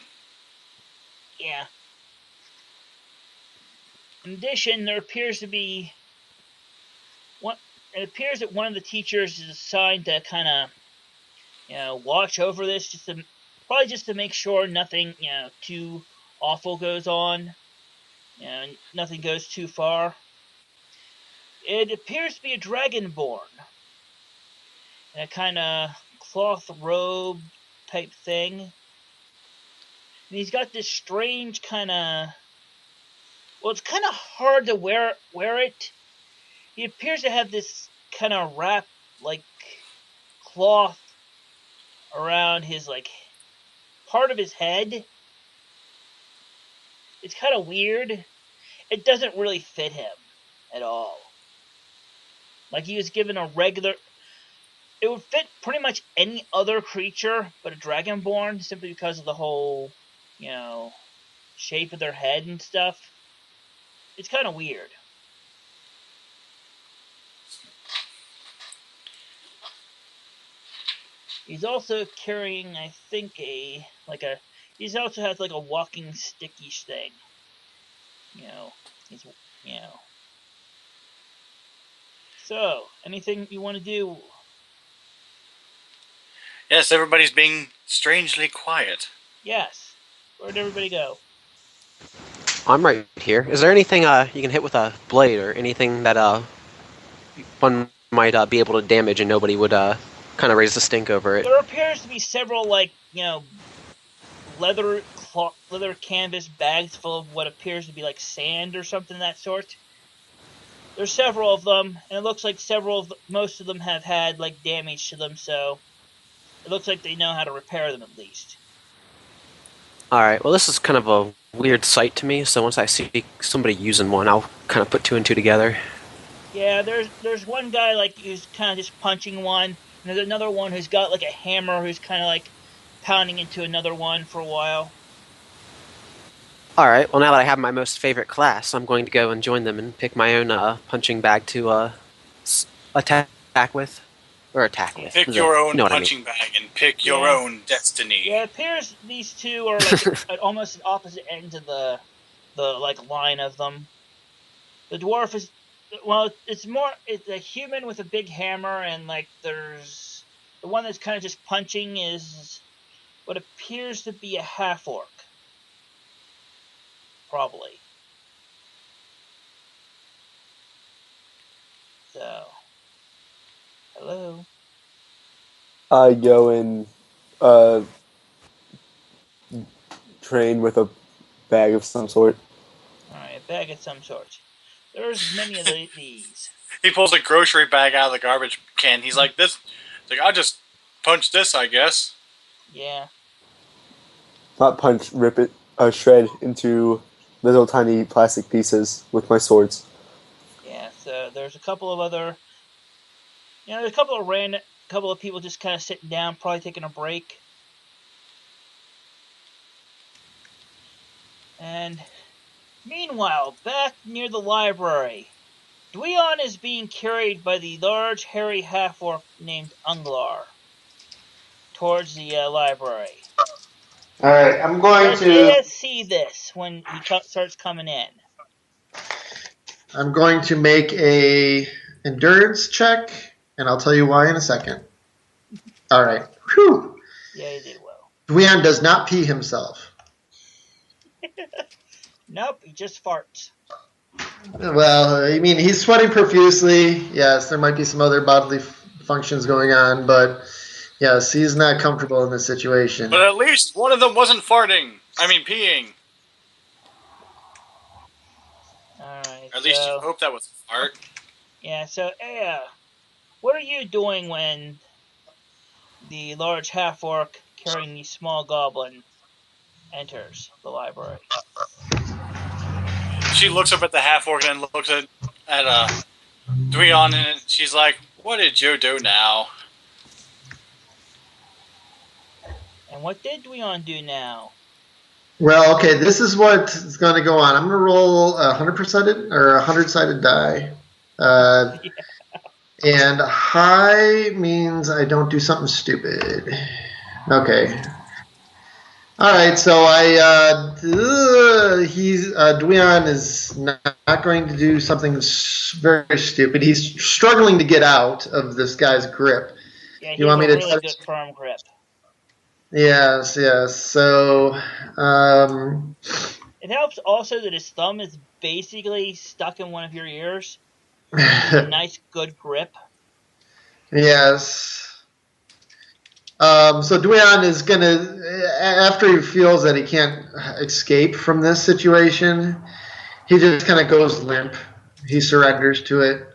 Speaker 1: Yeah. In addition, there appears to be it appears that one of the teachers is assigned to kind of, watch over this, probably just to make sure nothing, too awful goes on. Nothing goes too far. It appears to be a dragonborn in a kind of cloth robe type thing. And he's got this strange kind of. Well, it's kind of hard to wear it. He appears to have this kind of wrap like cloth around his like part of his head. It's kind of weird. It doesn't really fit him at all. Like he was given a regular. It would fit pretty much any other creature but a dragonborn, simply because of the whole, shape of their head and stuff. It's kind of weird. He's also carrying, I think, he also has like a walking stickish thing. He's. So, anything you want to do?
Speaker 2: Yes, everybody's being strangely quiet.
Speaker 1: Yes. Where'd everybody go?
Speaker 3: I'm right here. Is there anything you can hit with a blade or anything that one might be able to damage and nobody would kind of raise the stink over it?
Speaker 1: There appears to be several leather canvas bags full of what appears to be like sand or something of that sort. There's several of them, and it looks like most of them have had like damage to them, so it looks like they know how to repair them at least.
Speaker 3: Alright, well this is kind of a weird sight to me, so once I see somebody using one, I'll kind of put two and two together.
Speaker 1: Yeah, there's one guy like who's kind of just punching one, and there's another one who's got like a hammer who's kind of like pounding into another one for a while.
Speaker 3: Alright, well now that I have my most favorite class, I'm going to go and join them and pick my own punching bag to attack with. Or attack with.
Speaker 2: Pick your own
Speaker 3: you know
Speaker 2: punching bag and pick your own destiny.
Speaker 1: Yeah, it appears these two are like at almost at opposite ends of the like line of them. The dwarf is it's a human with a big hammer, and like there's the one that's kind of just punching is what appears to be a half orc. Probably. So, hello.
Speaker 6: I go and train with a bag of some sort.
Speaker 1: Alright, a bag of some sort. There's many of these.
Speaker 2: He pulls a grocery bag out of the garbage can. He's like, this. He's like, I'll just punch this, I guess.
Speaker 1: Yeah.
Speaker 6: Not punch, rip it, shred into little tiny plastic pieces with my swords.
Speaker 1: Yeah, so there's a couple of other. There's a couple of people just kind of sitting down, probably taking a break. And meanwhile, back near the library, Dweon is being carried by the large, hairy half-orc named Unglar towards the library.
Speaker 4: Alright, I'm going
Speaker 1: Does
Speaker 4: to.
Speaker 1: Aya see this when he starts coming in?
Speaker 4: I'm going to make a endurance check and I'll tell you why in a second. All right. Whew.
Speaker 1: Yeah, you did well.
Speaker 4: Dweon does not pee himself.
Speaker 1: Nope, he just farts.
Speaker 4: Well, I mean, he's sweating profusely. Yes, there might be some other bodily functions going on, but yes, he's not comfortable in this situation.
Speaker 2: But at least one of them wasn't farting. I mean, peeing.
Speaker 1: Alright,
Speaker 2: Or at least you
Speaker 1: so...
Speaker 2: hope that was a fart.
Speaker 1: Yeah, so, Aya, what are you doing when the large half-orc carrying the small goblin enters the library?
Speaker 2: She looks up at the half-orc and looks at Dweon, and she's like, "What did you do now?"
Speaker 1: And what did Dweon do now?
Speaker 4: Well, okay, this is what is going to go on. I'm going to roll a 100% or 100-sided die.
Speaker 1: Yeah.
Speaker 4: And high means I don't do something stupid. Okay. All right, so Dweon is not going to do something very stupid. He's struggling to get out of this guy's grip.
Speaker 1: Yeah,
Speaker 4: You want me to
Speaker 1: really good firm grip.
Speaker 4: Yes. So,
Speaker 1: It helps also that his thumb is basically stuck in one of your ears. It's a nice, good grip.
Speaker 4: yes. So Dweon is gonna, after he feels that he can't escape from this situation, he just kind of goes limp. He surrenders to it.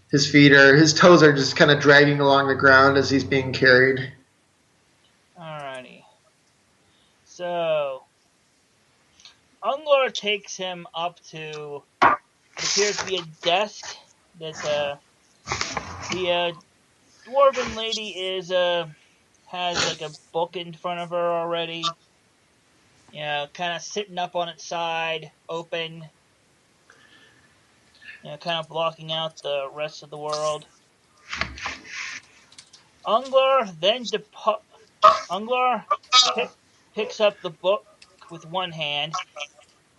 Speaker 4: His toes are just kind of dragging along the ground as he's being carried.
Speaker 1: Alrighty. So, Unglar takes him up to what appears to be a desk that the dwarven lady has like a book in front of her already. You know, kind of sitting up on its side, open. You know, kind of blocking out the rest of the world. Unglar then picks up the book with one hand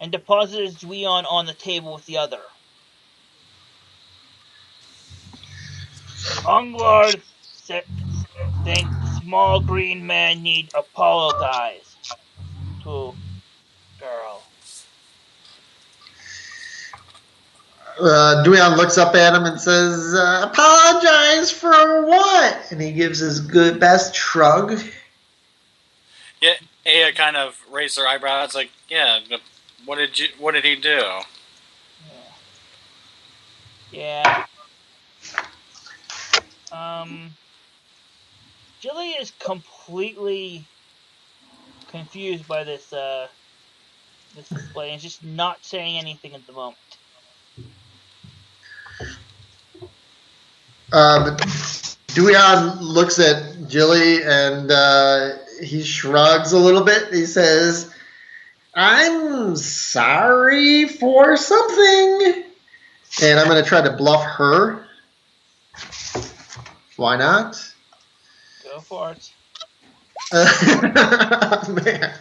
Speaker 1: and deposits Dweon on the table with the other. Unglar thinks small green men need apologize to girl.
Speaker 4: Dweon looks up at him and says, "Apologize for what?" And he gives his best shrug.
Speaker 2: Yeah, Aya kind of raised her eyebrows, like, "Yeah, what did he do?"
Speaker 1: Yeah. Jilly is completely confused by this display and just not saying anything at the moment.
Speaker 4: Dweon looks at Jilly and he shrugs a little bit. He says, "I'm sorry for something." And I'm going to try to bluff her. Why not?
Speaker 1: Go for it.
Speaker 4: Man.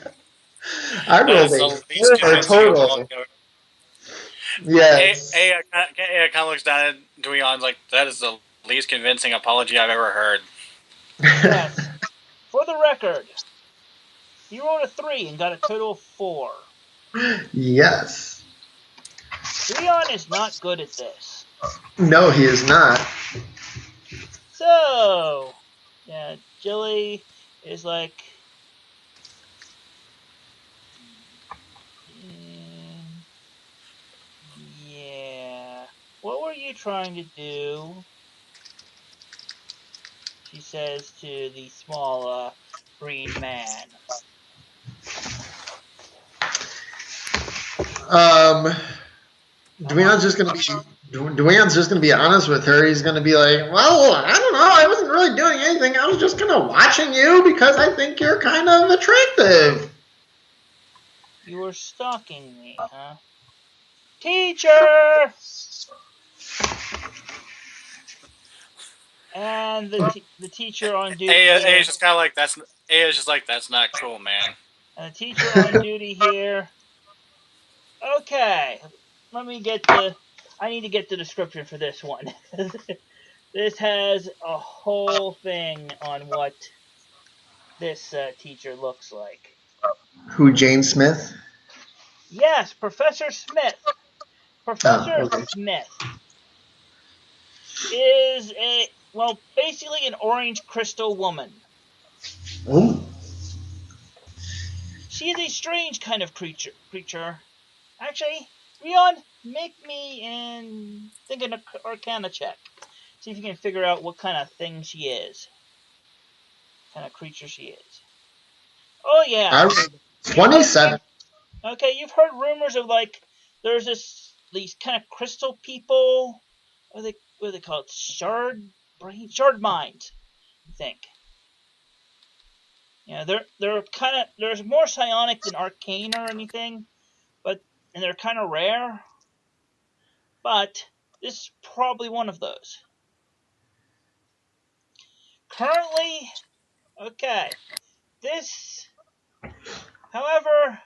Speaker 4: I rolled a total. Yes.
Speaker 2: Aya kind of looks down at Dweon, like, "That is the least convincing apology I've ever heard."
Speaker 1: Yes. For the record, he rolled a 3 and got a total of 4.
Speaker 4: Yes.
Speaker 1: Leon is not good at this.
Speaker 4: No, he is not.
Speaker 1: So, yeah, Jilly is like, yeah, what were you trying to do? She says to the small green man.
Speaker 4: Dweon's just gonna be honest with her. He's gonna be like, "Well, I don't know. I wasn't really doing anything. I was just kind of watching you because I think you're kind of attractive."
Speaker 1: You were stalking me, huh? Teacher! And the teacher on duty.
Speaker 2: Aya's just kind of like, Aya's just like, "That's not cool, man."
Speaker 1: And the teacher on duty here. Okay, I need to get the description for this one. This has a whole thing on what this teacher looks like.
Speaker 4: Who, Jane Smith?
Speaker 1: Yes, Professor Smith. Professor
Speaker 4: Okay.
Speaker 1: Smith is basically an orange crystal woman.
Speaker 4: Oh.
Speaker 1: She is a strange kind of creature. Actually, Rion, make me think an Arcana check. See if you can figure out what kind of thing she is. What kind of creature she is. Oh yeah.
Speaker 4: I rolled 27.
Speaker 1: You've heard rumors of there's these kind of crystal people. What are they called? Shard minds, I think. Yeah, they're kind of there's more psionic than arcane or anything, and they're kind of rare. But this is probably one of those. Currently, this, however,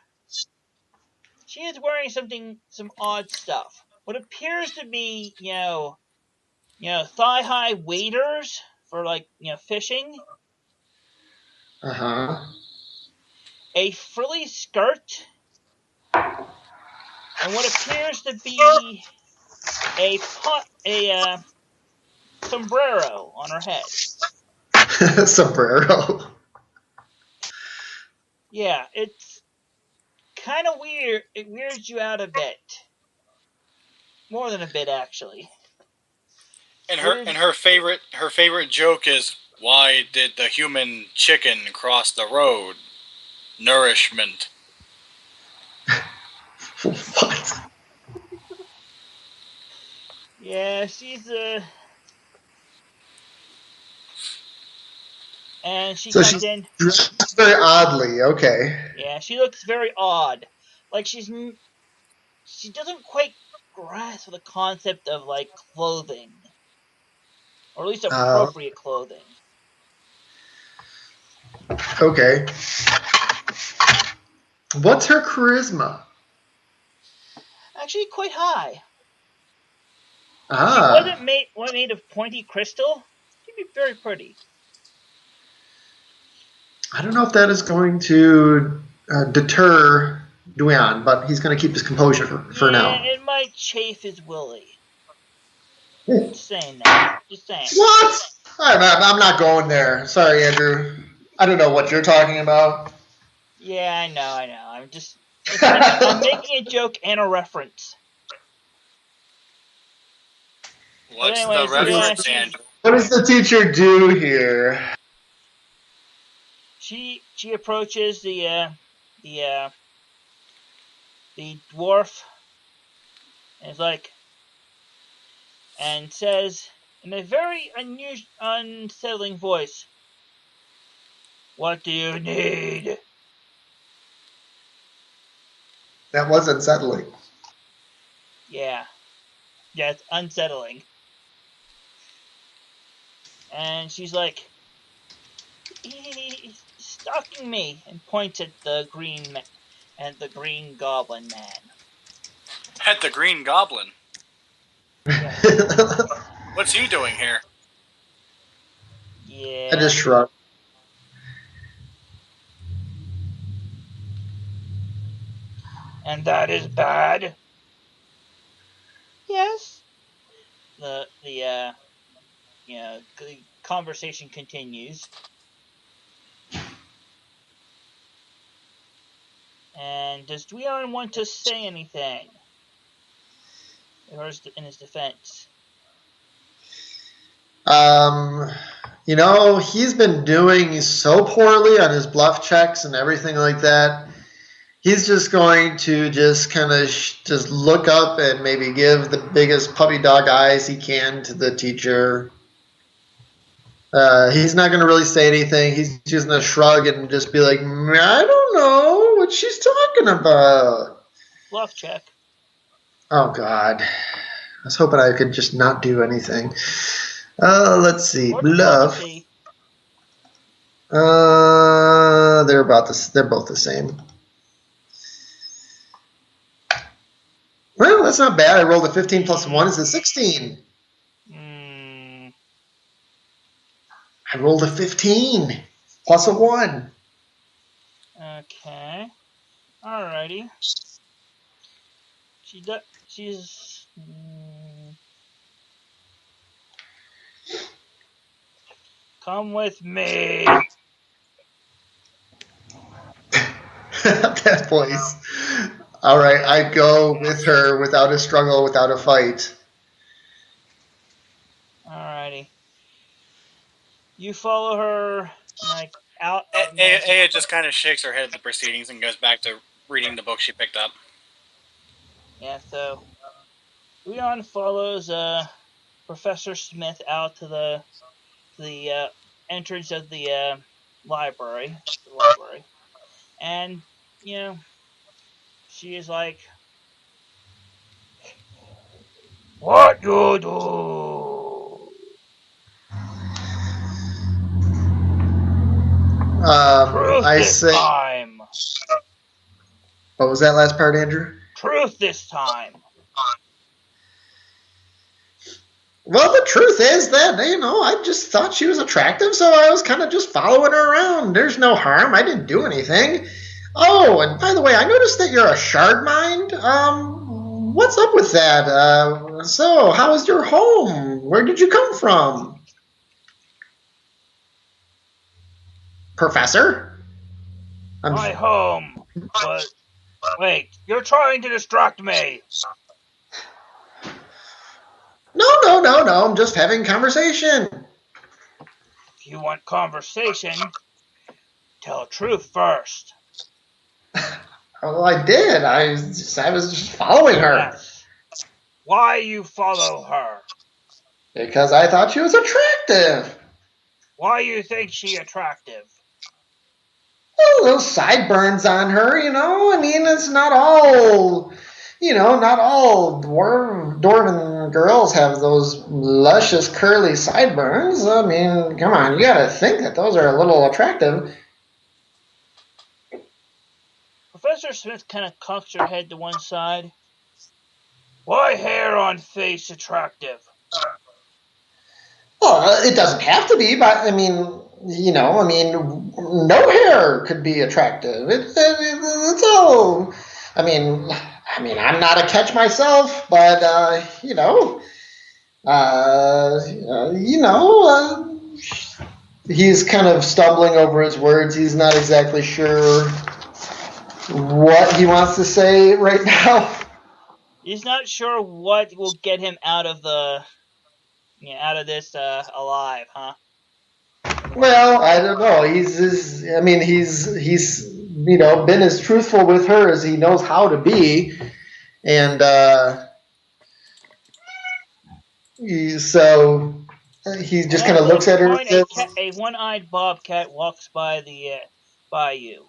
Speaker 1: she is wearing some odd stuff. What appears to be, thigh-high waders for fishing. A frilly skirt, and what appears to be a sombrero on her head.
Speaker 4: Sombrero.
Speaker 1: Yeah, it's kind of weird. It weirds you out a bit. More than a bit, actually.
Speaker 2: And her favorite joke is, why did the human chicken cross the road? Nourishment.
Speaker 4: What?
Speaker 1: Yeah, she's and she
Speaker 4: So
Speaker 1: comes
Speaker 4: she's
Speaker 1: in.
Speaker 4: dressed very oddly. Okay.
Speaker 1: Yeah, she looks very odd. Like she doesn't quite grasp the concept of clothing, or at least appropriate clothing.
Speaker 4: Okay. What's her charisma?
Speaker 1: Actually, quite high.
Speaker 4: Ah.
Speaker 1: She wasn't made of pointy crystal. She'd be very pretty.
Speaker 4: I don't know if that is going to deter Duan, but he's going to keep his composure for now.
Speaker 1: It might chafe his willy. Just saying that. Just saying.
Speaker 4: What? I'm not going there. Sorry, Andrew. I don't know what you're talking about.
Speaker 1: Yeah, I know. I'm making a joke and a reference.
Speaker 2: What's
Speaker 1: anyways,
Speaker 2: the reference, Andrew?
Speaker 4: What does the teacher do here?
Speaker 1: She approaches the dwarf and says in a very unsettling voice, "What do you need?"
Speaker 4: That was unsettling.
Speaker 1: Yeah, it's unsettling. And she's like, "He's stalking me," and points at the green goblin man.
Speaker 2: At the Green Goblin?
Speaker 1: Yeah.
Speaker 2: What's he doing here?
Speaker 1: Yeah.
Speaker 4: I just shrugged.
Speaker 1: And that is bad? Yes. The conversation continues. And does Dweon want to say anything in his defense?
Speaker 4: He's been doing so poorly on his bluff checks and everything like that. He's just going to just kind of just look up and maybe give the biggest puppy dog eyes he can to the teacher. He's not going to really say anything. He's just going to shrug and just be like, I don't know what she's talking about.
Speaker 1: Bluff check.
Speaker 4: Oh, God. I was hoping I could just not do anything. Let's see. Bluff. They're both the same. Well, that's not bad. I rolled a 15 plus 1 is a 16. I rolled a 15 plus a 1.
Speaker 1: Okay. Alrighty. She's. Come with me.
Speaker 4: That voice. All right, I go with her without a struggle, without a fight.
Speaker 1: Alrighty. You follow her, like, out.
Speaker 2: Aya just kind of shakes her head at the proceedings and goes back to reading the book she picked up.
Speaker 1: Yeah, so Leon follows Professor Smith out to the entrance of the library. The library. And, you know, she is like, what you do? Truth
Speaker 4: I
Speaker 1: this
Speaker 4: say,
Speaker 1: time.
Speaker 4: what was that last part, Andrew?
Speaker 1: Truth this time.
Speaker 4: Well, the truth is that, I just thought she was attractive, so I was kind of just following her around. There's no harm. I didn't do anything. Oh, and by the way, I noticed that you're a shard mind. What's up with that? So, how was your home? Where did you come from? Professor?
Speaker 1: My home. But, wait, you're trying to distract me.
Speaker 4: No. I'm just having conversation.
Speaker 1: If you want conversation, tell truth first.
Speaker 4: Well, I did. I was just following her.
Speaker 1: Yes. Why you follow her?
Speaker 4: Because I thought she was attractive.
Speaker 1: Why you think she attractive?
Speaker 4: Well, those sideburns on her, I mean, it's not all, not all dwarven girls have those luscious curly sideburns. I mean, come on, you gotta think that those are a little attractive.
Speaker 1: Professor Smith kind of cocks her head to one side. Why hair on face attractive?
Speaker 4: Well, it doesn't have to be, but I mean, no hair could be attractive. It's all. I mean, I'm not a catch myself, but he's kind of stumbling over his words. He's not exactly sure what he wants to say right now.
Speaker 1: He's not sure what will get him out of this alive, huh?
Speaker 4: Well, I don't know. He's been as truthful with her as he knows how to be, and so he just kind of looks at her and says,
Speaker 1: a one-eyed bobcat walks by you.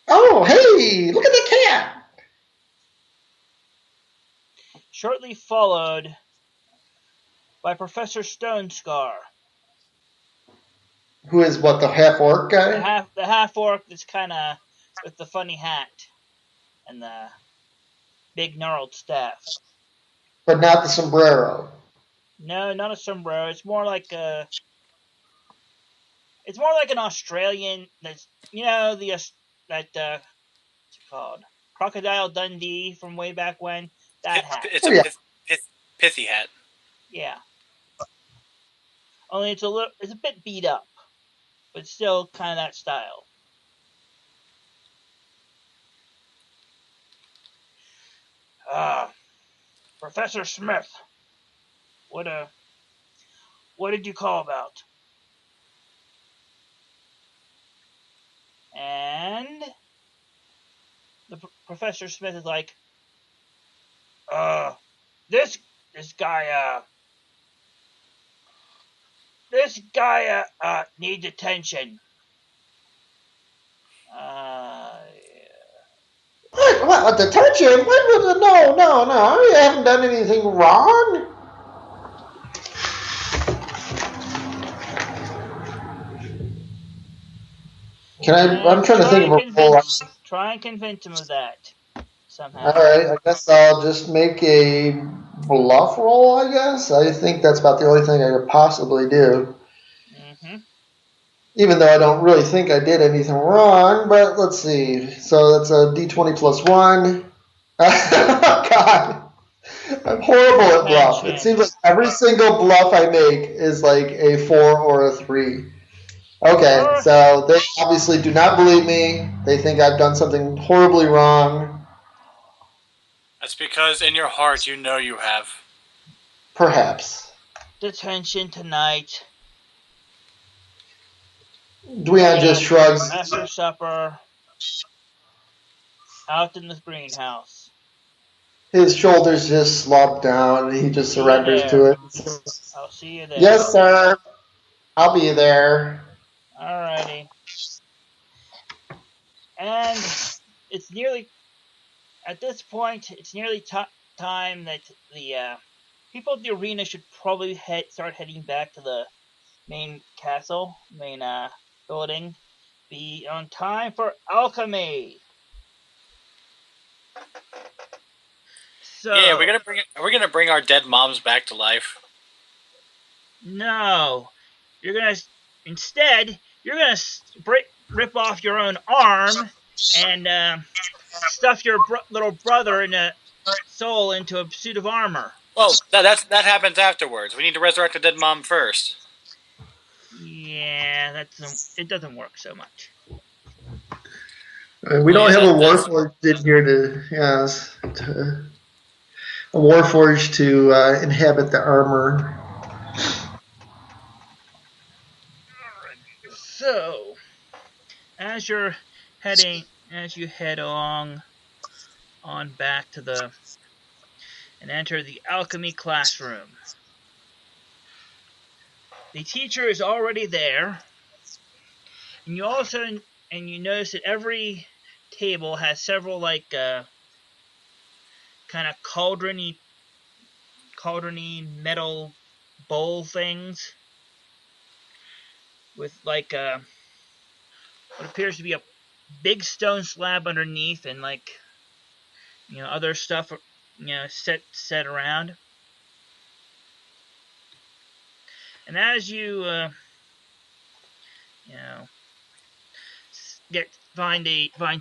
Speaker 4: "Oh, hey, look at the cat!"
Speaker 1: Shortly followed by Professor Stonescar.
Speaker 4: Who is what, the half orc guy?
Speaker 1: The half orc that's kind of with the funny hat and the big gnarled staff.
Speaker 4: But not the sombrero.
Speaker 1: No, not a sombrero. It's more like an Australian. That's what's it called? Crocodile Dundee from way back when. That hat.
Speaker 2: It's a pithy hat.
Speaker 1: Yeah. Only it's a bit beat up, but still kind of that style. Professor Smith, what did you call about? And the Professor Smith is like, this guy needs attention.
Speaker 4: What, detention? No. You haven't done anything wrong. I'm trying to think of a role.
Speaker 1: Try and convince him of that somehow.
Speaker 4: All right, I guess I'll just make a bluff roll, I guess. I think that's about the only thing I could possibly do.
Speaker 1: Mm-hmm.
Speaker 4: Even though I don't really think I did anything wrong, but let's see. So that's a d20 plus 1. Oh, God. I'm horrible at bluff. It seems like every single bluff I make is like a 4 or a 3. Okay,
Speaker 1: Or
Speaker 4: so they obviously do not believe me. They think I've done something horribly wrong.
Speaker 2: That's because in your heart you know you have.
Speaker 4: Perhaps.
Speaker 1: detention tonight.
Speaker 4: Dweon just shrugs.
Speaker 1: After supper, out in the greenhouse.
Speaker 4: His shoulders just slump down and he just
Speaker 1: See you
Speaker 4: surrenders
Speaker 1: there.
Speaker 4: to it.
Speaker 1: I'll see you there.
Speaker 4: Yes, sir. I'll be there.
Speaker 1: Alrighty. And it's nearly, at this point, it's nearly time that the people of the arena should probably start heading back to the main castle, main building. Be on time for alchemy. So
Speaker 2: Yeah, we're gonna bring our dead moms back to life.
Speaker 1: no, you're gonna instead rip off your own arm and stuff your little brother in a soul into a suit of armor.
Speaker 2: Well, that happens afterwards. We need to resurrect the dead mom first.
Speaker 1: Yeah, it doesn't work so much.
Speaker 4: We don't
Speaker 2: Well,
Speaker 4: have
Speaker 2: yeah,
Speaker 4: a Warforged in here to a Warforged to inhabit the armor.
Speaker 1: So, as you head along on back to and enter the alchemy classroom. The teacher is already there, and you notice that every table has several kind of cauldrony metal bowl things with what appears to be a big stone slab underneath and other stuff set around. And as you find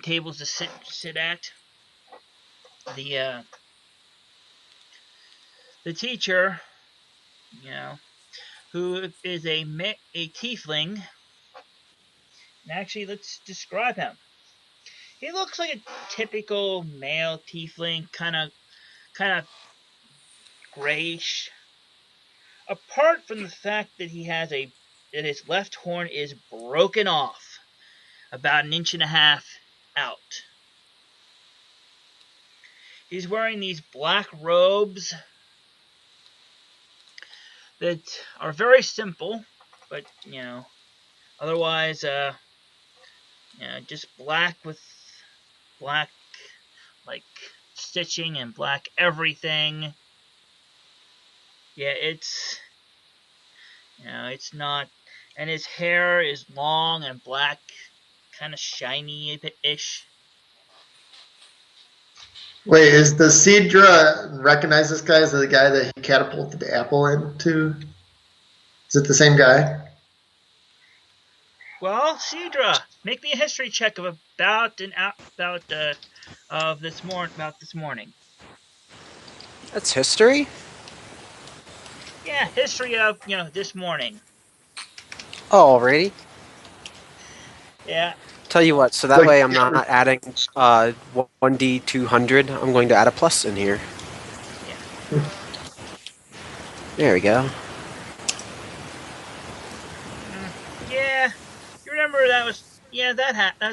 Speaker 1: tables to sit at, the the teacher, who is a tiefling. And actually, let's describe him. He looks like a typical male tiefling, kind of grayish. Apart from the fact that that his left horn is broken off about an inch and a half out. He's wearing these black robes that are very simple, but otherwise just black with black like stitching and black everything. Yeah, it's not, and his hair is long and black, kind of shiny-ish.
Speaker 4: Wait, is the Cedra recognize this guy as the guy that he catapulted the apple into? Is it the same guy?
Speaker 1: Well, Cedra, make me a history check of about this morning.
Speaker 3: That's history?
Speaker 1: Yeah, history of this morning.
Speaker 3: Alrighty.
Speaker 1: Yeah.
Speaker 3: Tell you what, so that way I'm not adding 1d200. I'm going to add a plus in here.
Speaker 1: Yeah.
Speaker 3: There we go.
Speaker 1: Yeah. You remember that's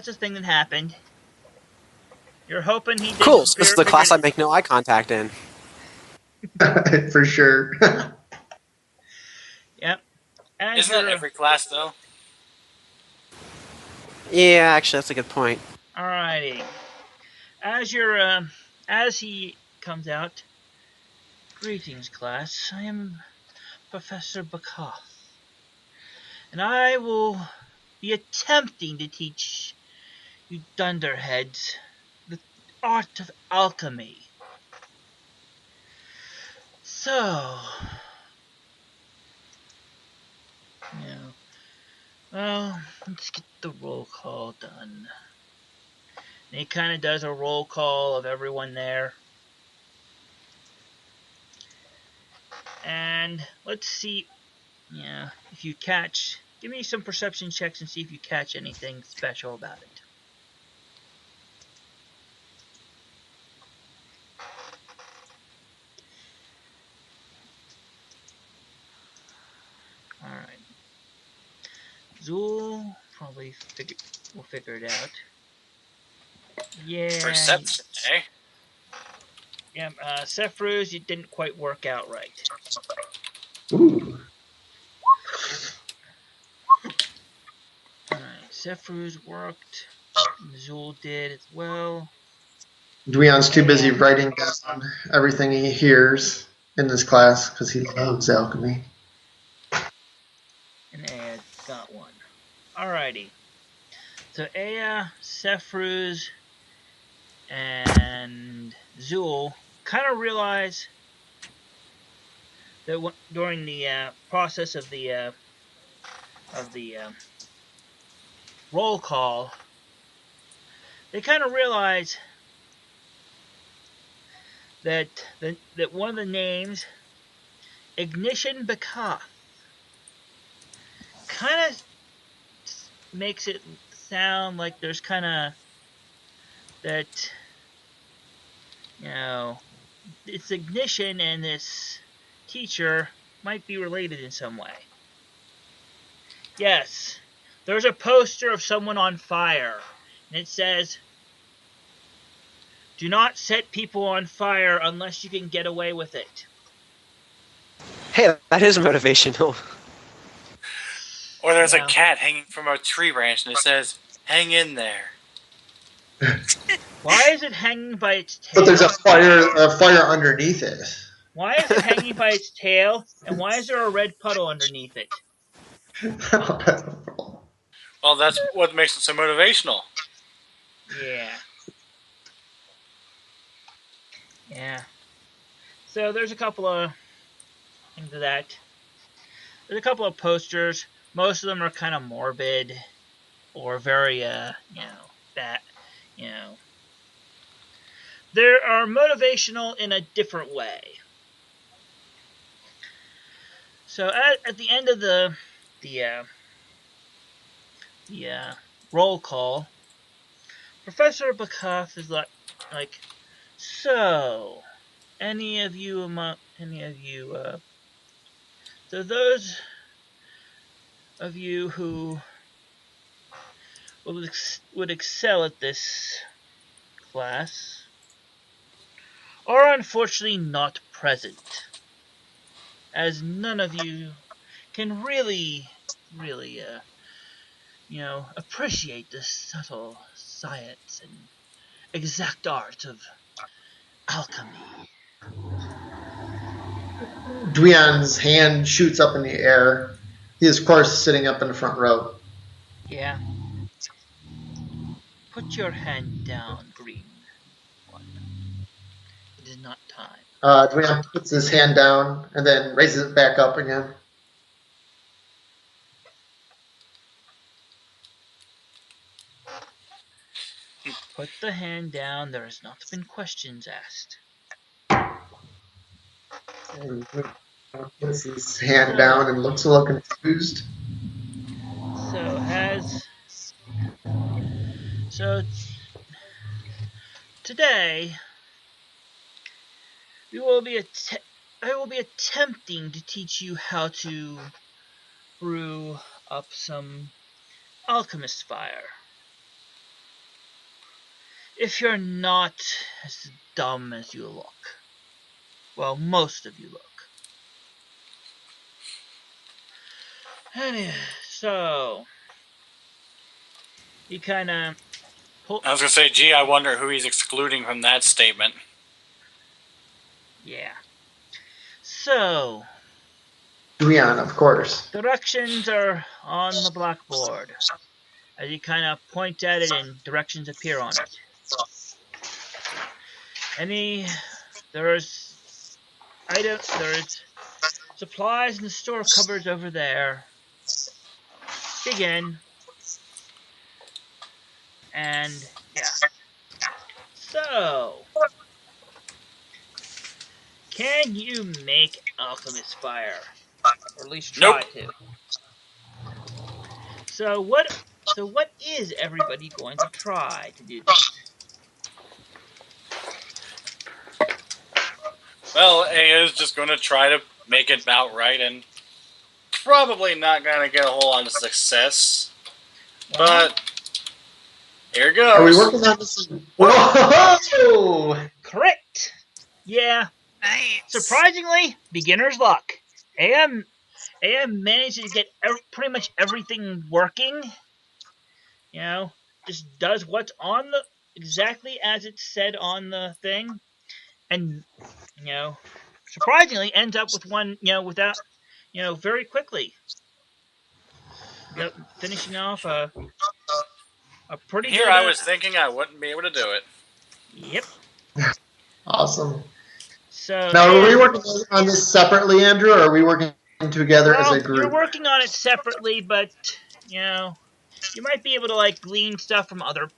Speaker 1: a thing that happened. You're hoping he did.
Speaker 3: Cool. So this is the class I make no eye contact in.
Speaker 4: For sure.
Speaker 1: Yep.
Speaker 2: Isn't that every class though?
Speaker 3: Yeah, actually, that's a good point.
Speaker 1: Alrighty. As he comes out, greetings, class. I am Professor Bakoth, and I will be attempting to teach you dunderheads the art of alchemy. So, yeah. Well, let's get the roll call done. And he kind of does a roll call of everyone there. And let's see, if you catch. Give me some perception checks and see if you catch anything special about it. Alright. Zool probably will figure it out. Yeah.
Speaker 2: Perception, eh?
Speaker 1: Yeah, Sephruz, it didn't quite work out right.
Speaker 4: Ooh.
Speaker 1: Alright, Sephruz worked. Zool did as well.
Speaker 4: Dweon's too busy
Speaker 1: And-
Speaker 4: writing down everything he hears in this class because he loves alchemy.
Speaker 1: And Aya got one. Alrighty. So Aya, Sephruz, and Zool kind of realize that during the process of the roll call, they kind of realize that that one of the names, Ignition Bakath, kind of makes it sound like there's kind of that, it's ignition and this teacher might be related in some way. Yes, there's a poster of someone on fire, and it says, "Do not set people on fire unless you can get away with it."
Speaker 3: Hey, that is motivational.
Speaker 2: Or there's a
Speaker 1: Yeah.
Speaker 2: cat hanging from a tree branch and it says, "Hang in there."
Speaker 1: Why is it hanging by its tail?
Speaker 4: But there's a fire underneath it.
Speaker 1: Why is it hanging by its tail, and why is there a red puddle underneath it?
Speaker 2: Well, that's what makes it so motivational.
Speaker 1: Yeah. Yeah. So there's a couple of things to that. There's a couple of posters. Most of them are kind of morbid or very, that, they are motivational in a different way. So at the end of the roll call, Professor Bakath is like, so, so those of you who would excel at this class are unfortunately not present, as none of you can really, appreciate the subtle science and exact art of alchemy.
Speaker 4: Dweon's hand shoots up in the air. He is, of course, sitting up in the front row.
Speaker 1: Yeah. Put your hand down, green one. It is not time.
Speaker 4: Dweon puts his hand down and then raises it back up again.
Speaker 1: Put the hand down. There has not been questions asked.
Speaker 4: And puts his hand down and looks a little confused.
Speaker 1: So today I will be attempting to teach you how to brew up some alchemist fire. If you're not as dumb as you look. Well, most of you look. Anyway, so he kind of
Speaker 2: I was going to say, gee, I wonder who he's excluding from that statement.
Speaker 1: Yeah. So
Speaker 4: Dweon, of course.
Speaker 1: directions are on the blackboard. As you kind of point at it and directions appear on it. There's There's supplies in the store cupboards over there. Begin. And yeah. So, can you make alchemist fire, or at least
Speaker 2: Nope.
Speaker 1: try to? So what? So what is everybody going to try to do this?
Speaker 2: Well, A is just going to try to make it outright and probably not going to get a whole lot of success.
Speaker 1: Well,
Speaker 2: But here
Speaker 4: Are we
Speaker 2: goes.
Speaker 4: working on this? Whoa!
Speaker 1: correct. Yeah.
Speaker 5: Nice.
Speaker 1: Surprisingly, beginner's luck. AM managed to get pretty much everything working. You know, just does what's on the exactly as it's said on the thing, and surprisingly ends up with one. Without very quickly. Finishing off a pretty
Speaker 2: Here
Speaker 1: good.
Speaker 2: I was thinking I wouldn't be able to do it.
Speaker 1: Yep.
Speaker 4: Awesome.
Speaker 1: So
Speaker 4: Now, are we
Speaker 1: and,
Speaker 4: working on this separately, Andrew, or are we working together as a
Speaker 1: well, you're
Speaker 4: group?
Speaker 1: working on it separately, but you might be able to like glean stuff from other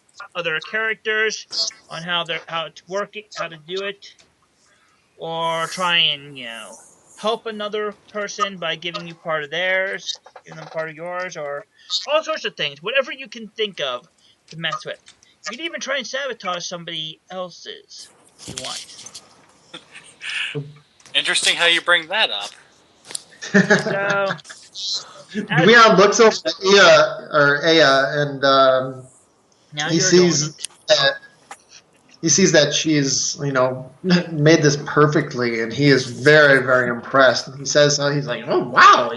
Speaker 1: characters on how it's working, how to do it, or try and help another person by giving you part of theirs, giving them part of yours, or all sorts of things. Whatever you can think of to mess with. You can even try and sabotage somebody else's if you want.
Speaker 2: Interesting how you bring that up.
Speaker 1: So,
Speaker 4: Dweon looks over at Aya, and
Speaker 1: now
Speaker 4: he
Speaker 1: you're doing
Speaker 4: sees
Speaker 1: it.
Speaker 4: that she's made this perfectly, and he is very, very impressed. He says he's like, "Oh wow,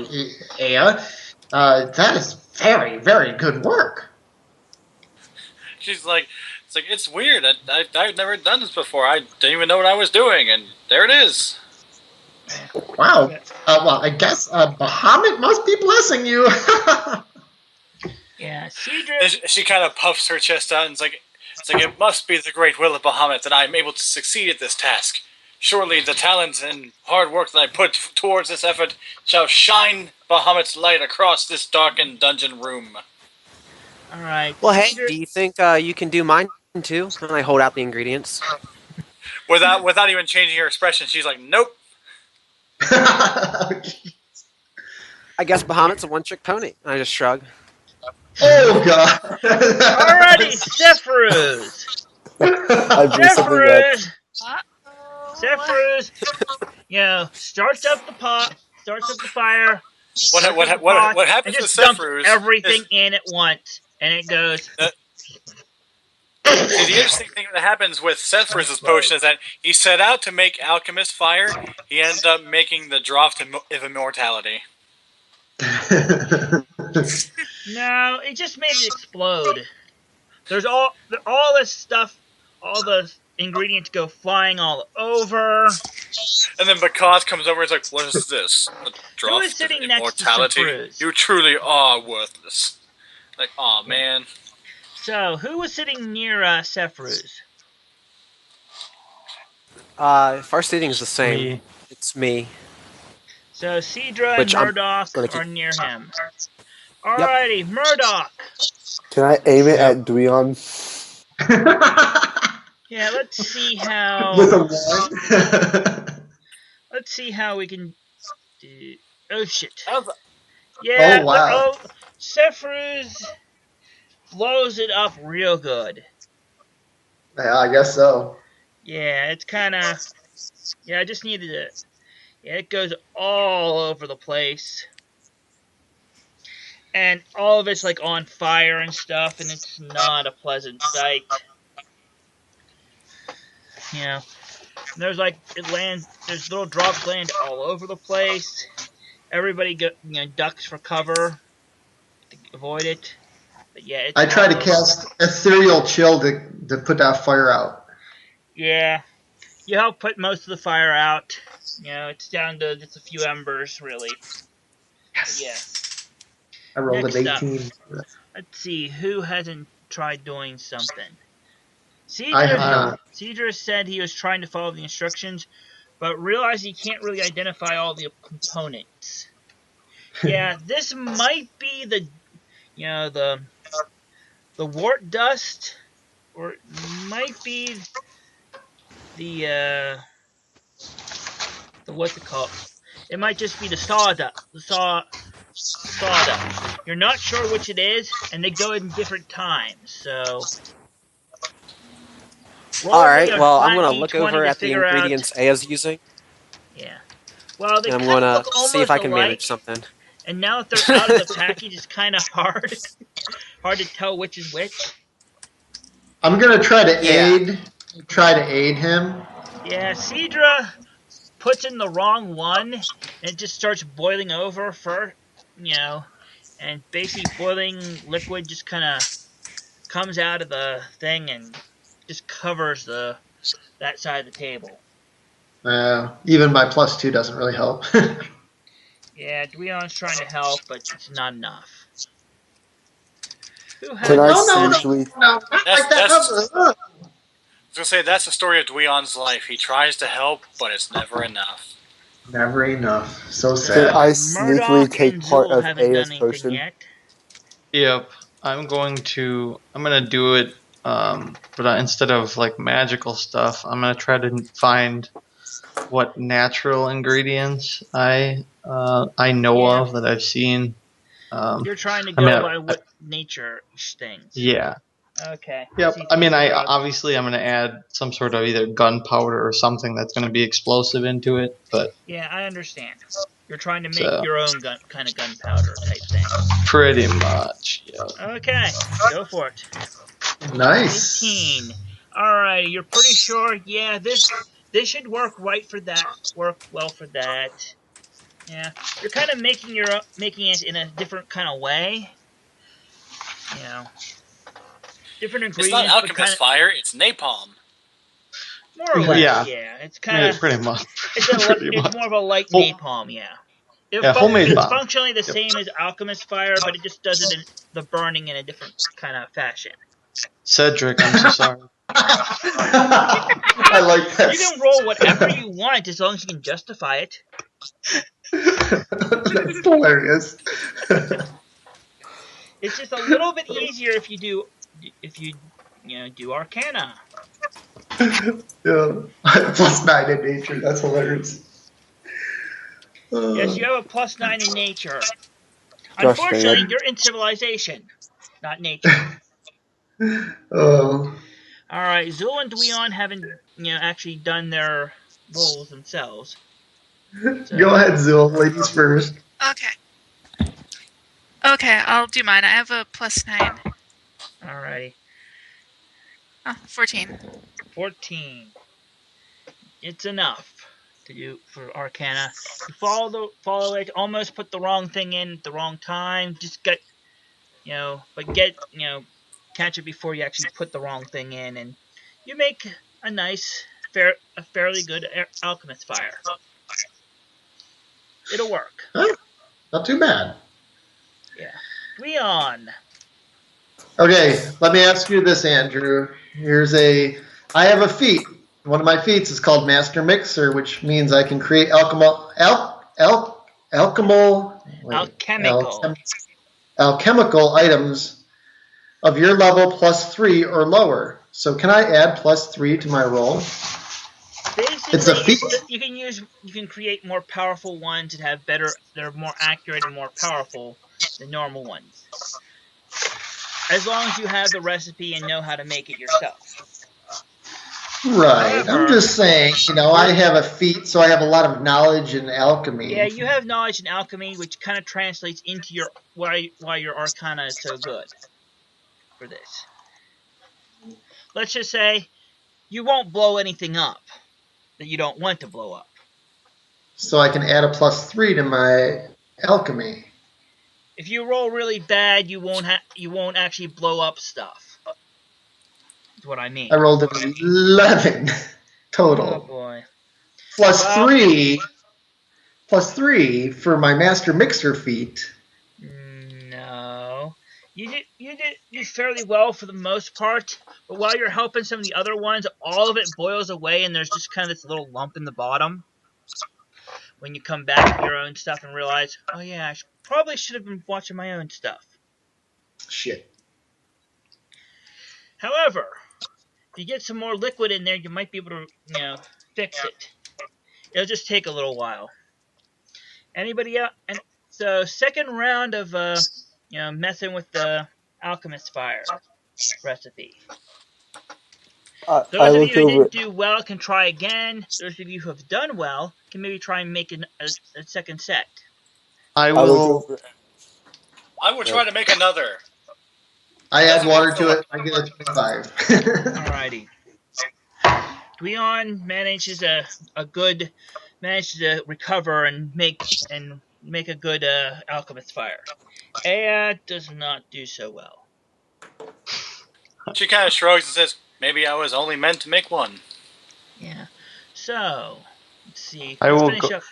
Speaker 4: Aya, that is very, very good work."
Speaker 2: She's like, it's weird. I've never done this before. I didn't even know what I was doing, and there it is.
Speaker 4: Wow. Well, I guess Bahamut must be blessing you.
Speaker 1: Yeah, Cedric.
Speaker 2: She kind of puffs her chest out and it must be the great will of Bahamut that I am able to succeed at this task. Surely the talent and hard work that I put towards this effort shall shine Bahamut's light across this darkened dungeon room.
Speaker 1: All right.
Speaker 3: Well, hey,
Speaker 1: Cedric.
Speaker 3: do you think you can do mine too? And I hold out the ingredients.
Speaker 2: Without even changing her expression, she's like, "Nope."
Speaker 3: I guess Bahamut's a one-trick pony. I just shrug.
Speaker 4: Oh god.
Speaker 1: Alrighty, Zephyrus.
Speaker 6: I drew something up.
Speaker 1: Zephyrus, starts up the pot, starts up the fire.
Speaker 2: What happens
Speaker 1: and
Speaker 2: with
Speaker 1: just dumps
Speaker 2: Zephyrus
Speaker 1: everything in at once, and it goes.
Speaker 2: See, the interesting thing that happens with Zephyrus' potion is that he set out to make alchemist fire. He ended up making the draught of immortality.
Speaker 1: No, it just made it explode. There's all this stuff, all the ingredients go flying all over.
Speaker 2: And then Bakath comes over and is like, "What is this? A draught of
Speaker 1: sitting next to
Speaker 2: immortality?
Speaker 1: Zephyrus?
Speaker 2: You truly are worthless." Like, aw, man.
Speaker 1: So, who was sitting near Zephyrus?
Speaker 3: First seating is the same.
Speaker 7: Me.
Speaker 3: It's me.
Speaker 1: So, Cedra
Speaker 3: Which
Speaker 1: and
Speaker 3: I'm
Speaker 1: Murdoch
Speaker 3: gonna keep-
Speaker 1: are near him. Alrighty, Murdoch.
Speaker 6: Can I aim it at Dweon?
Speaker 1: Yeah, let's see how.
Speaker 4: With a one.
Speaker 1: Let's see how we can do. Oh shit!
Speaker 2: How's
Speaker 1: Yeah.
Speaker 4: Oh, wow.
Speaker 1: Zephyrus blows it up real good.
Speaker 4: Yeah, I guess so.
Speaker 1: Yeah, it's kind of. Yeah, I just needed it. Yeah, it goes all over the place. And all of it's like on fire and stuff, and it's not a pleasant sight. There's like there's little drops land all over the place. Everybody ducks for cover to avoid it. But yeah,
Speaker 4: I tried to cast ethereal chill to put that fire out.
Speaker 1: Yeah, you help put most of the fire out. It's down to just a few embers, really. Yes. Yeah.
Speaker 4: I rolled
Speaker 1: Next
Speaker 4: an
Speaker 1: up.
Speaker 4: 18.
Speaker 1: Let's see who hasn't tried doing something.
Speaker 4: I have.
Speaker 1: Cedra said he was trying to follow the instructions, but realize you can't really identify all the components. Yeah, this might be the wart dust, or it might be the what's it called? It might just be the sawdust. Sawdust. You're not sure which it is, and they go in different times. So, roll me
Speaker 3: Alright,
Speaker 1: a
Speaker 3: well, I'm
Speaker 1: flat
Speaker 3: going to look
Speaker 1: d20
Speaker 3: over
Speaker 1: to
Speaker 3: at the
Speaker 1: figure out.
Speaker 3: ingredients Aya's using,
Speaker 1: Yeah. Well, they
Speaker 3: and I'm
Speaker 1: kind
Speaker 3: going
Speaker 1: of
Speaker 3: to
Speaker 1: look
Speaker 3: see if
Speaker 1: almost
Speaker 3: I can
Speaker 1: alike,
Speaker 3: manage something.
Speaker 1: and now that they're out of the package, it's kind of hard to tell which is which.
Speaker 4: I'm gonna try to
Speaker 3: Yeah.
Speaker 4: aid him.
Speaker 1: Yeah, Cedra puts in the wrong one, and it just starts boiling over and basically boiling liquid just kind of comes out of the thing and just covers that side of the table.
Speaker 4: Even my +2 doesn't really help.
Speaker 1: Yeah, Dweon's trying to help, but it's not enough. Who
Speaker 6: Can
Speaker 1: has
Speaker 6: I
Speaker 1: a
Speaker 4: No, no, no,
Speaker 1: 20?
Speaker 6: safely?
Speaker 4: no, not like that.
Speaker 2: I was gonna say that's the story of Dweon's life. He tries to help, but it's never enough.
Speaker 4: Never enough. So
Speaker 6: Can
Speaker 4: sad.
Speaker 6: I
Speaker 1: So
Speaker 6: sneakily
Speaker 1: Murdoch
Speaker 6: take
Speaker 1: and
Speaker 6: part
Speaker 1: Zool
Speaker 6: of
Speaker 1: haven't done
Speaker 6: Aya's
Speaker 1: anything
Speaker 6: potion?
Speaker 1: yet.
Speaker 7: Yep, I'm gonna do it, but instead of like magical stuff, I'm gonna try to find what natural ingredients I know
Speaker 1: Yeah,
Speaker 7: of that I've seen.
Speaker 1: you're trying to
Speaker 7: I mean,
Speaker 1: go by what nature things.
Speaker 7: yeah,
Speaker 1: Okay,
Speaker 7: yep.
Speaker 1: see
Speaker 7: I mean,
Speaker 1: things that
Speaker 7: I
Speaker 1: are.
Speaker 7: obviously I'm gonna add some sort of either gunpowder or something that's gonna be explosive into it, but
Speaker 1: Yeah, I understand. You're trying to make
Speaker 7: so
Speaker 1: your own kind of gunpowder type thing.
Speaker 7: pretty much, yeah.
Speaker 1: Okay, go for it.
Speaker 4: Nice.
Speaker 1: 18. Alright, you're pretty sure. Yeah, this should work right for that. Work well for that. Yeah, you're kind of making it in a different kind of way. You know, different
Speaker 2: It's not
Speaker 1: ingredients, but kind
Speaker 2: alchemist
Speaker 1: of
Speaker 2: fire; it's napalm.
Speaker 1: more or less.
Speaker 7: Yeah,
Speaker 1: Yeah, it's kind of
Speaker 7: pretty much, pretty
Speaker 1: it's
Speaker 7: much.
Speaker 1: more of a light
Speaker 7: Home,
Speaker 1: napalm. Yeah,
Speaker 7: homemade
Speaker 1: it's
Speaker 7: bomb.
Speaker 1: functionally the
Speaker 7: Yep.
Speaker 1: same as alchemist fire, but it just does it in the burning in a different kind of fashion.
Speaker 7: Cedric, I'm so sorry.
Speaker 4: I like
Speaker 1: You
Speaker 4: this.
Speaker 1: can roll whatever you want as long as you can justify it.
Speaker 4: That's hilarious.
Speaker 1: It's just a little bit easier if you do Arcana.
Speaker 4: Yeah. +9 in nature. That's hilarious.
Speaker 1: Yes,
Speaker 4: Uh,
Speaker 1: you have a +9 in nature.
Speaker 6: Gosh dang
Speaker 1: Unfortunately,
Speaker 6: it.
Speaker 1: you're in civilization, not nature.
Speaker 4: oh.
Speaker 1: All right, Zul and Dweon haven't actually done their rolls themselves. So,
Speaker 4: Go ahead, Zil. Ladies first.
Speaker 5: Okay. Okay, I'll do mine. I have a +9.
Speaker 1: alrighty,
Speaker 5: Oh, 14.
Speaker 1: 14. It's enough to do for Arcana. You follow it, almost put the wrong thing in at the wrong time. Just get catch it before you actually put the wrong thing in, and you make a nice, fairly good alchemist fire. It'll work.
Speaker 4: Huh? Not too bad.
Speaker 1: Yeah. Leon.
Speaker 4: Okay, let me ask you this, Andrew. I have a feat. One of my feats is called Master Mixer, which means I can create
Speaker 1: Alchemical.
Speaker 4: alchemical items of your level +3 or lower. So can I add +3 to my roll? It's a
Speaker 1: Basically,
Speaker 4: feat.
Speaker 1: you can create more powerful ones that have better, they're more accurate and more powerful than normal ones. As long as you have the recipe and know how to make it yourself.
Speaker 4: Right. I'm
Speaker 1: However,
Speaker 4: just saying, I have a feat, so I have a lot of knowledge in alchemy.
Speaker 1: yeah, you have knowledge in alchemy, which kind of translates into why your Arcana is so good for this. Let's just say you won't blow anything up that you don't want to blow up.
Speaker 4: So I can add a +3 to my alchemy.
Speaker 1: If you roll really bad, you won't actually blow up stuff. That's what I mean.
Speaker 4: I rolled an 11 total.
Speaker 1: Oh boy.
Speaker 4: Plus
Speaker 1: Well,
Speaker 4: 3 for my Master Mixer feat.
Speaker 1: No. You did fairly well for the most part, but while you're helping some of the other ones, all of it boils away and there's just kind of this little lump in the bottom. when you come back at your own stuff and realize, oh yeah, I probably should have been watching my own stuff.
Speaker 4: Shit.
Speaker 1: However, if you get some more liquid in there, you might be able to, fix it. It'll just take a little while. Anybody else? And so, second round of, messing with the alchemist fire recipe.
Speaker 6: I
Speaker 1: Those of you
Speaker 6: look
Speaker 1: who
Speaker 6: over.
Speaker 1: didn't do well can try again. Those of you who have done well can maybe try and make a second set.
Speaker 7: I
Speaker 6: I look
Speaker 7: will.
Speaker 6: over.
Speaker 2: I will try to make another.
Speaker 4: I add
Speaker 2: Doesn't work
Speaker 4: water
Speaker 2: so
Speaker 4: to
Speaker 2: well.
Speaker 4: it. I get a 25.
Speaker 1: Alrighty. Dweon manages to recover and make a good alchemist fire. Aya does not do so well.
Speaker 2: She kind of shrugs and says, "Maybe I was only meant to make one."
Speaker 1: Yeah. So let's see.
Speaker 7: I
Speaker 1: Let's
Speaker 7: will
Speaker 1: finish
Speaker 7: go.
Speaker 1: up.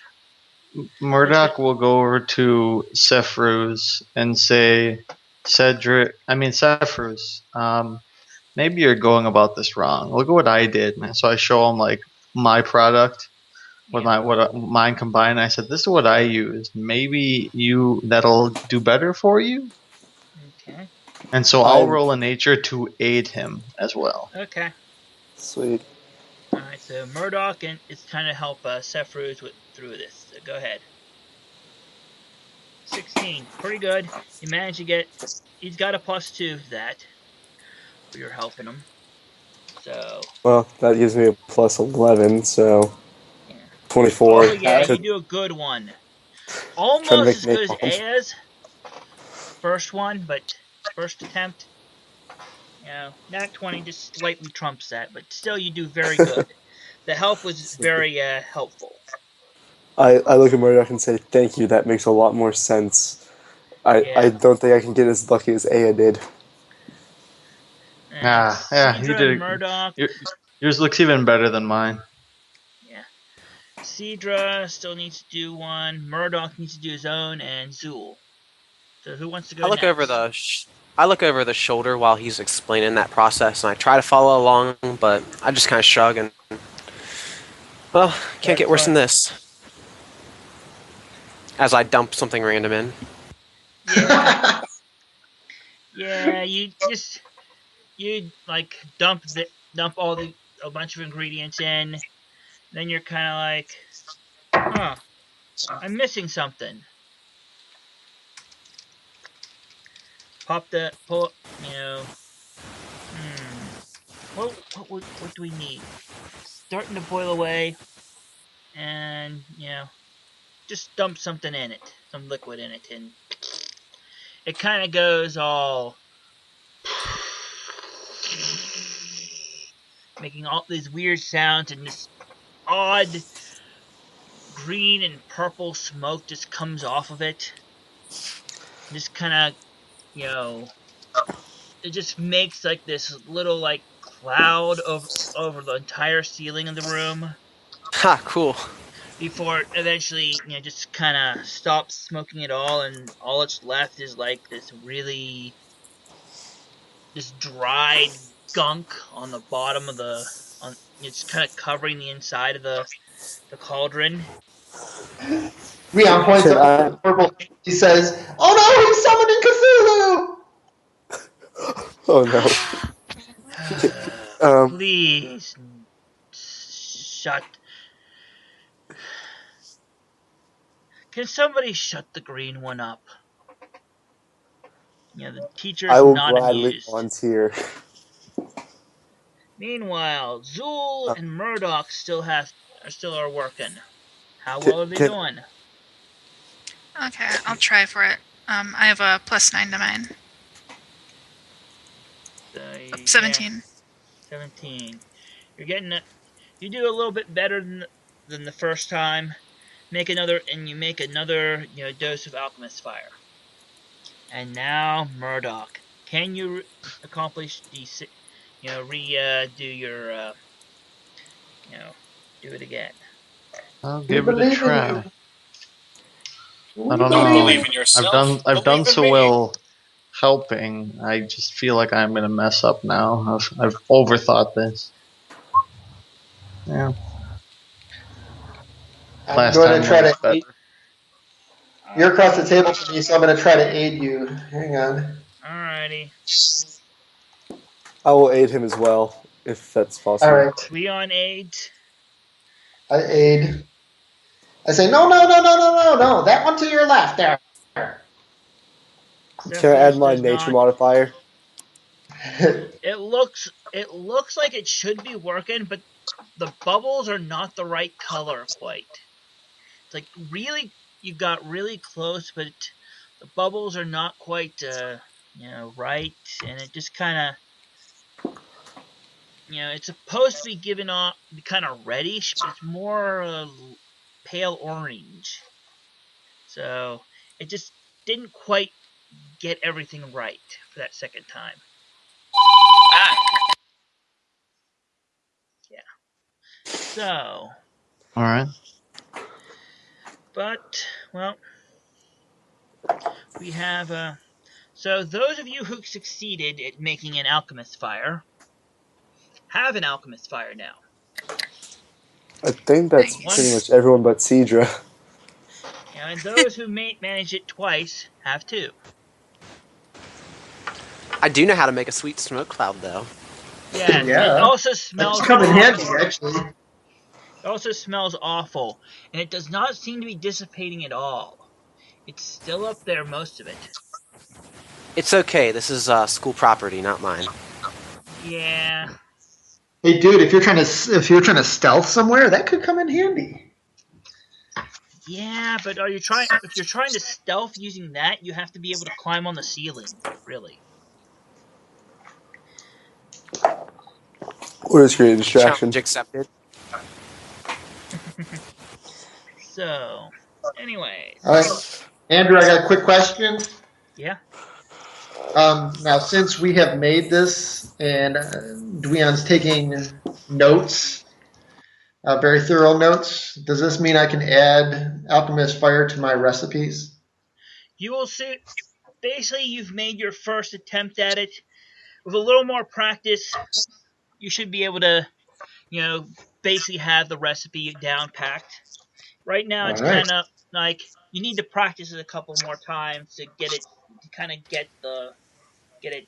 Speaker 7: Murdoch will go over to Sephruz and say, Sephruz, maybe you're going about this wrong. Look at what I did, man. So I show him like my product with mine combined. I said, this is what I used. Maybe that'll do better for you.
Speaker 1: Okay.
Speaker 7: And so I'll
Speaker 6: I'm
Speaker 7: roll a nature to aid him as well.
Speaker 1: Okay.
Speaker 6: sweet.
Speaker 1: All right. So Murdoch is trying to help Sephruz through this. So go ahead. 16. Pretty good. You managed to get. He's got a +2 for that. For your helping him. So
Speaker 6: Well, that gives me a plus 11, so
Speaker 1: yeah.
Speaker 6: 24.
Speaker 1: Oh yeah,
Speaker 6: to
Speaker 1: you do a good one.
Speaker 6: try to
Speaker 1: Almost
Speaker 6: make
Speaker 1: as good as
Speaker 6: napalm.
Speaker 1: Aya's first one, but first attempt. Nat 20 just slightly trumps that, but still you do very good. The help was very helpful.
Speaker 6: I look at Murdoch and say, thank you, that makes a lot more sense. I
Speaker 1: Yeah.
Speaker 6: don't think I can get as lucky as Aya did.
Speaker 1: And
Speaker 7: Yeah, you
Speaker 1: Cedra and
Speaker 7: did
Speaker 1: Murdoch.
Speaker 7: yours looks even better than mine.
Speaker 1: Yeah. Cedra still needs to do one. Murdoch needs to do his own, and Zool. So who wants to go
Speaker 3: I look over
Speaker 1: next?
Speaker 3: I look over the shoulder while he's explaining that process, and I try to follow along, but I just kind of shrug and, well, can't get worse than this. As I dump something random in.
Speaker 1: Yeah. Yeah, you like dump a bunch of ingredients in. Then you're kind of like, huh, I'm missing something. Pull, what do we need? Starting to boil away, and just dump something in it, some liquid in it, and it kind of goes all making all these weird sounds, and this odd green and purple smoke just comes off of it. Just kind of, you know, it just makes like this little like cloud over the entire ceiling of the room
Speaker 3: Ha, cool.
Speaker 1: before it eventually, just kind of stops smoking it all, and all that's left is like this dried gunk on the bottom of on it's kind of covering the inside of the cauldron.
Speaker 4: Rion points
Speaker 6: Can
Speaker 4: up at
Speaker 6: I?
Speaker 4: the purple. He says, "Oh no, he's summoning Cthulhu!"
Speaker 6: Oh no. Um,
Speaker 1: Please shut. Can somebody shut the green one up? The
Speaker 6: I
Speaker 1: teacher's
Speaker 6: will
Speaker 1: not
Speaker 6: gladly
Speaker 1: amused.
Speaker 6: volunteer.
Speaker 1: Meanwhile, Zool
Speaker 6: Uh,
Speaker 1: and Murdoch still are working. How
Speaker 6: can,
Speaker 1: well are they
Speaker 6: can,
Speaker 1: doing?
Speaker 5: Okay, I'll try for it. I have a +9 to mine.
Speaker 1: So, yeah,
Speaker 5: 17.
Speaker 1: 17. You do a little bit better than the first time. You make another dose of alchemist fire. And now Murdoch, can you accomplish the do your do it again?
Speaker 7: I'll
Speaker 4: We
Speaker 7: give it a
Speaker 4: believe in you.
Speaker 7: try. I
Speaker 4: We
Speaker 7: don't
Speaker 2: Don't
Speaker 4: believe
Speaker 7: know.
Speaker 2: believe
Speaker 4: in
Speaker 2: in
Speaker 7: I've
Speaker 2: yourself.
Speaker 7: done
Speaker 2: Believe in
Speaker 7: so
Speaker 2: me.
Speaker 7: well helping. I just feel like I'm gonna mess up now. I've overthought this. Yeah.
Speaker 4: I'm
Speaker 7: Last
Speaker 4: going
Speaker 7: time
Speaker 4: to try
Speaker 7: was
Speaker 4: to
Speaker 7: better.
Speaker 4: aid. You're across the table from me, so I'm going to try to aid you. Hang on.
Speaker 1: Alrighty.
Speaker 6: I will aid him as well, if that's
Speaker 4: All
Speaker 6: possible.
Speaker 4: right.
Speaker 1: Leon aids.
Speaker 4: I aid. I say, no, no, no, no, no, no, no. That one to your left there.
Speaker 6: Can I add
Speaker 1: Cephas
Speaker 6: my
Speaker 1: does
Speaker 6: nature
Speaker 1: not.
Speaker 6: modifier?
Speaker 1: It looks like it should be working, but the bubbles are not the right color quite. It's like really you got really close, but the bubbles are not quite right, and it just kind of it's supposed to be given off be kind of reddish, but it's more pale orange. So it just didn't quite get everything right for that second time.
Speaker 2: Ah,
Speaker 1: Yeah. So,
Speaker 7: All right.
Speaker 1: but well, we have so those of you who succeeded at making an alchemist fire have an alchemist fire now.
Speaker 6: I think that's
Speaker 1: One,
Speaker 6: pretty
Speaker 5: Nice.
Speaker 6: much everyone but Cedra.
Speaker 1: and those who manage it twice have two.
Speaker 3: I do know how to make a sweet smoke cloud, though.
Speaker 1: Yes, it
Speaker 4: Yeah.
Speaker 1: also
Speaker 4: That's
Speaker 1: smells
Speaker 4: come in handy,
Speaker 1: awful.
Speaker 4: actually.
Speaker 1: It also smells awful, and it does not seem to be dissipating at all. It's still up there, most of it.
Speaker 3: It's okay. This is school property, not mine.
Speaker 1: Yeah,
Speaker 4: Hey, dude, if you're trying to stealth somewhere, that could come in handy.
Speaker 1: yeah, but if you're trying to stealth using that, you have to be able to climb on the ceiling, really.
Speaker 6: Or just create a distraction.
Speaker 3: Challenge accepted.
Speaker 1: So, anyways,
Speaker 4: All right, Andrew, I got a quick question.
Speaker 1: yeah.
Speaker 4: Now, since we have made this and Dweon's taking notes, very thorough notes, does this mean I can add alchemist fire to my recipes?
Speaker 1: You will see. Basically, you've made your first attempt at it. With a little more practice, you should be able to, you know, basically have the recipe down packed. Right now,
Speaker 4: All
Speaker 1: it's
Speaker 4: right.
Speaker 1: kind of like you need to practice it a couple more times to get it, to kind of get it.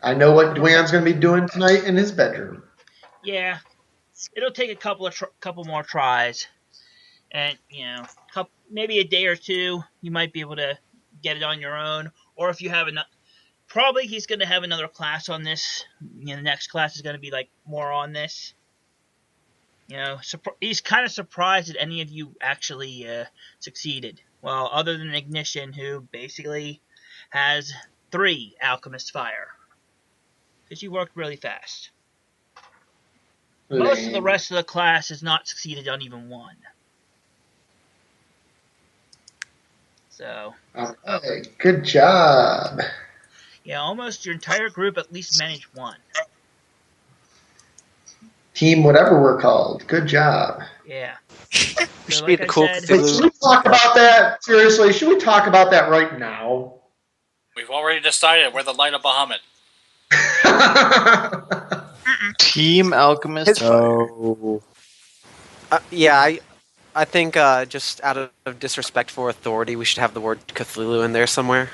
Speaker 4: I know what Dweon's going to be doing tonight in his bedroom.
Speaker 1: Yeah, it'll take a couple more tries, and maybe a day or two, you might be able to get it on your own. Or if you have enough, probably he's going to have another class on this. The next class is going to be like more on this. He's kind of surprised that any of you actually succeeded. Well, other than Ignition, who basically has 3 Alchemist Fire. Because you worked really fast. Most of the
Speaker 4: Lame.
Speaker 1: rest of the class has not succeeded on even 1. So,
Speaker 4: All right. Good job.
Speaker 1: yeah, almost your entire group at least managed 1.
Speaker 4: Team, whatever we're called. Good job.
Speaker 1: Yeah.
Speaker 3: We
Speaker 1: So,
Speaker 3: should be
Speaker 1: like
Speaker 3: the
Speaker 1: I
Speaker 3: cool
Speaker 1: said,
Speaker 4: Hey, should we
Speaker 3: Cthulhu.
Speaker 4: talk about that? Seriously, should we talk about that right now?
Speaker 2: we've already decided we're the light of Bahamut.
Speaker 7: Team Alchemist Fire.
Speaker 6: No.
Speaker 3: Yeah, I think just out of disrespect for authority, we should have the word Cthulhu in there somewhere.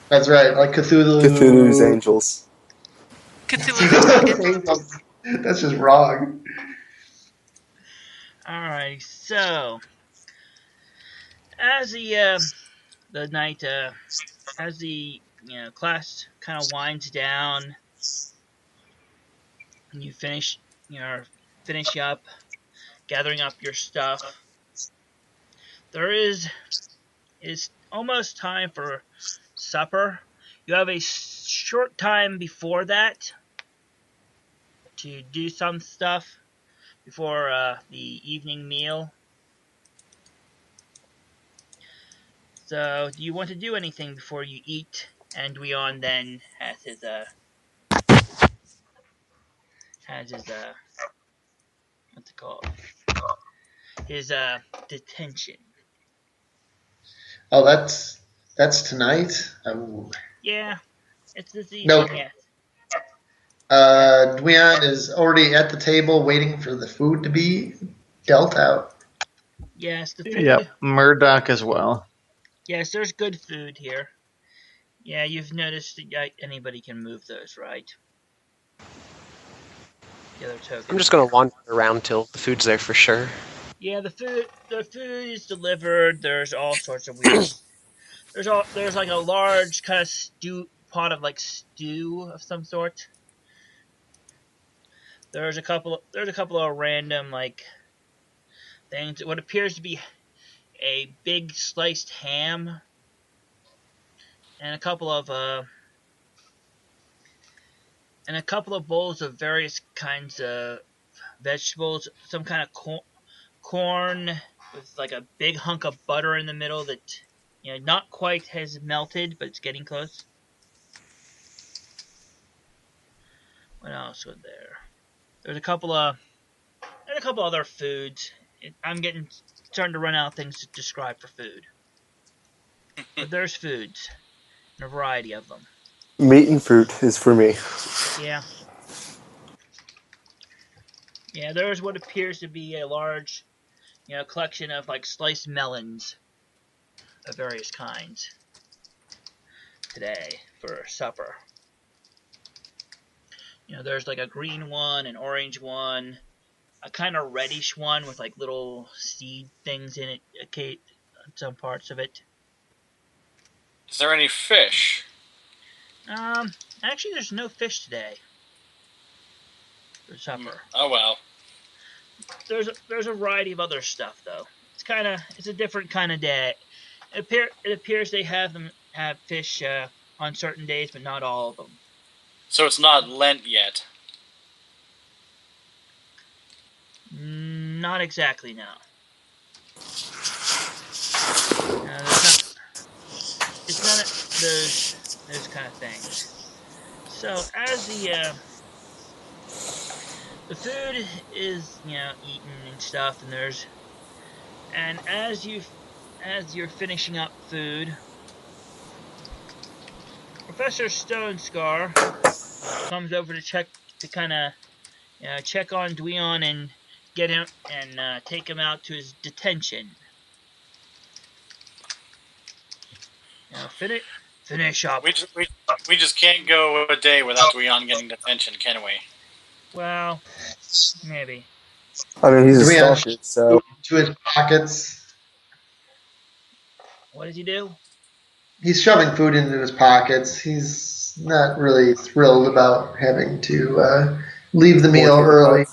Speaker 4: That's right, like Cthulhu.
Speaker 6: Cthulhu's Angels.
Speaker 5: Cthulhu's Angels.
Speaker 4: That's just wrong.
Speaker 1: alright, so as the night as the class kind of winds down and you finish up gathering up your stuff, there is almost time for supper. You have a short time before that to do some stuff before the evening meal. So, do you want to do anything before you eat? And Dweon then has his what's it called? His detention.
Speaker 4: Oh, that's tonight. Oh.
Speaker 1: Yeah, it's this evening.
Speaker 4: Nope.
Speaker 1: Yes.
Speaker 4: Dweon is already at the table waiting for the food to be dealt out.
Speaker 1: Yes, the food.
Speaker 7: Yep, Murdoch as well.
Speaker 1: Yes, there's good food here. Yeah, you've noticed that anybody can move those, right? The other token.
Speaker 3: I'm just gonna wander around till the food's there for sure.
Speaker 1: Yeah, the food is delivered. There's all sorts of weird. There's like a large kind of pot of like stew of some sort. There's a couple of random like things. What appears to be a big sliced ham and a couple of bowls of various kinds of vegetables. Some kind of corn with like a big hunk of butter in the middle that not quite has melted, but it's getting close. What else was there? There's a couple other foods. I'm starting to run out of things to describe for food, but there's foods and a variety of them.
Speaker 6: Meat and fruit is for me.
Speaker 1: Yeah, yeah. There's what appears to be a large, collection of like sliced melons of various kinds today for supper. There's like a green one, an orange one, a kind of reddish one with like little seed things in it, some parts of it.
Speaker 2: Is there any fish?
Speaker 1: Actually, there's no fish today for supper.
Speaker 2: Oh well.
Speaker 1: There's a variety of other stuff though. It's a different kind of day. It appears they have fish on certain days, but not all of them.
Speaker 2: So it's not Lent yet.
Speaker 1: Not exactly, no. It's none of those kind of things. So as the food is eaten and stuff, and as you're finishing up food, Professor Stone Scar comes over to kind of check on Dweon and get him and take him out to his detention. Finish up.
Speaker 2: We just can't go a day without Dweon getting detention, can we?
Speaker 1: Well, maybe.
Speaker 6: I mean, he's a
Speaker 4: Dweon
Speaker 6: stalker, so
Speaker 4: to his pockets.
Speaker 1: What does he do?
Speaker 4: He's shoving food into his pockets. He's not really thrilled about having to leave the meal early.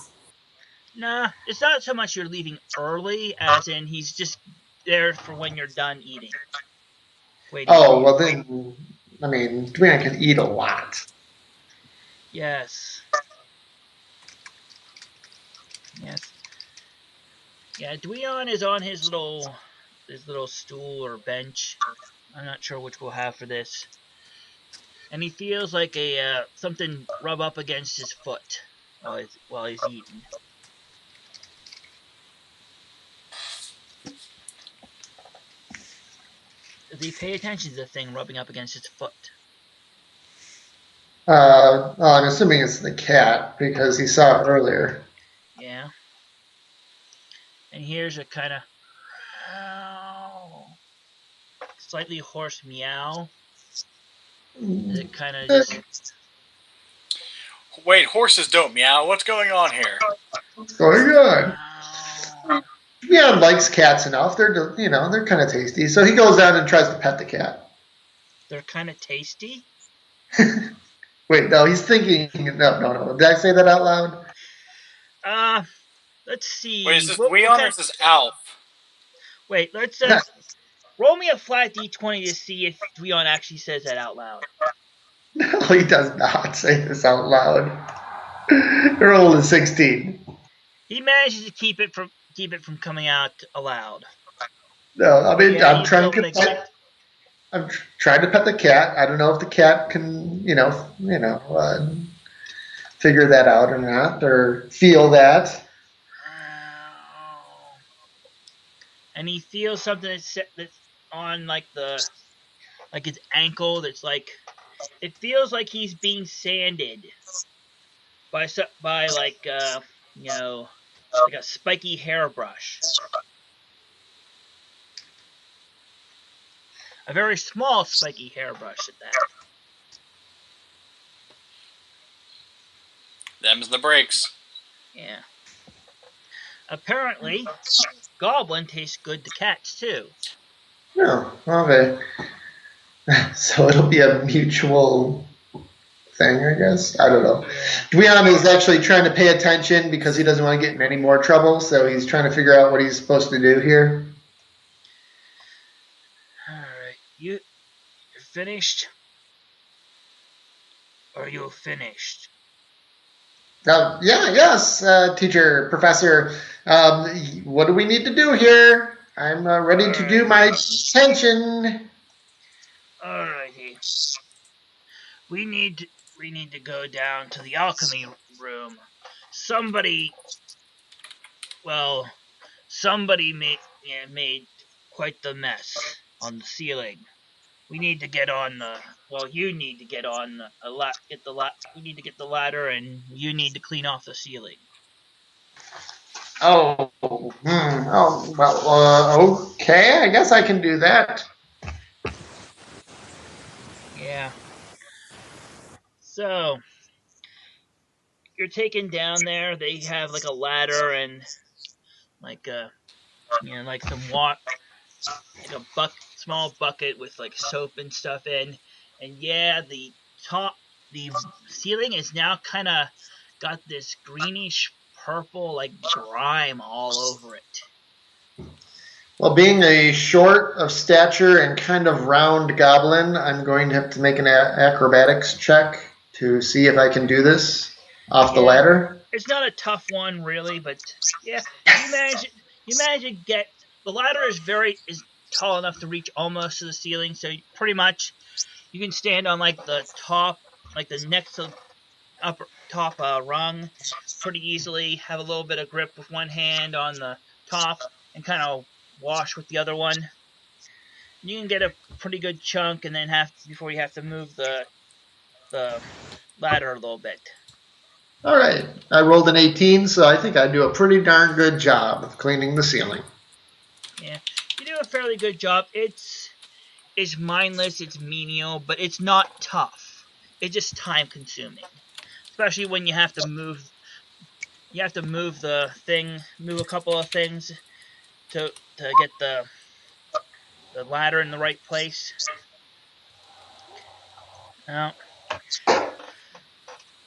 Speaker 1: Nah, it's not so much you're leaving early as in he's just there for when you're done eating.
Speaker 4: Oh, well then, I mean, Dweon can eat a lot.
Speaker 1: Yes. Yes. Yeah, Dweon is on his little stool or bench. I'm not sure which we'll have for this. And he feels like something rub up against his foot while he's eating. Does he pay attention to the thing rubbing up against his foot?
Speaker 4: I'm assuming it's the cat because he saw it earlier.
Speaker 1: Yeah. And here's a kind of slightly hoarse meow. It kind of just...
Speaker 2: Wait, horses don't meow. What's going on here?
Speaker 4: What's going on? Dweon likes cats enough. They're kind of tasty. So he goes down and tries to pet the cat.
Speaker 1: They're kind of tasty?
Speaker 4: Wait, no, he's thinking. No. Did I say that out loud?
Speaker 1: Let's see.
Speaker 2: Wait, is this Dweon or is this Alf?
Speaker 1: Wait, let's roll me a flat d20 to see if Dweon actually says that out loud.
Speaker 4: No, he does not say this out loud. Roll is 16.
Speaker 1: He manages to keep it from coming out aloud.
Speaker 4: No, I mean
Speaker 1: Yeah,
Speaker 4: I'm trying to pet the cat. I don't know if the cat can, figure that out or not, or feel that.
Speaker 1: And he feels something that's on like his ankle. That's like, it feels like he's being sanded by like like a spiky hairbrush. A very small spiky hairbrush at that.
Speaker 2: Them's the breaks.
Speaker 1: Yeah. Apparently, Goblin tastes good to cats too.
Speaker 4: No, okay. So it'll be a mutual thing, I guess. I don't know.
Speaker 1: Yeah.
Speaker 4: Dweon is actually trying to pay attention because he doesn't want to get in any more trouble, so he's trying to figure out what he's supposed to do here.
Speaker 1: Alright. You're finished? Are you finished?
Speaker 4: Yes, teacher, professor. What do we need to do here? I'm ready to do my detention.
Speaker 1: Alrighty. We need to go down to the alchemy room. Somebody made quite the mess on the ceiling. We need to get on the. Well, you need to get on a lot. We need to get the ladder, and you need to clean off the ceiling.
Speaker 4: Okay. I guess I can do that.
Speaker 1: Yeah. So you're taken down there. They have like a ladder and like like some water, like a small bucket with like soap and stuff in. And yeah, the ceiling is now kind of got this greenish purple like grime all over it.
Speaker 4: Well, being a short of stature and kind of round goblin, I'm going to have to make an acrobatics check to see if I can do this off the ladder.
Speaker 1: It's not a tough one really, but yeah, you manage to get the ladder is tall enough to reach almost to the ceiling, so pretty much you can stand on like the top, like the next to upper top rung pretty easily, have a little bit of grip with one hand on the top and kind of wash with the other one. You can get a pretty good chunk and then before you have to move the ladder a little bit.
Speaker 4: All right. I rolled an 18, so I think I do a pretty darn good job of cleaning the ceiling.
Speaker 1: Yeah, you do a fairly good job. It's mindless, it's menial, but it's not tough. It's just time consuming, especially when you have to move. You have to move move a couple of things to get the ladder in the right place. Now,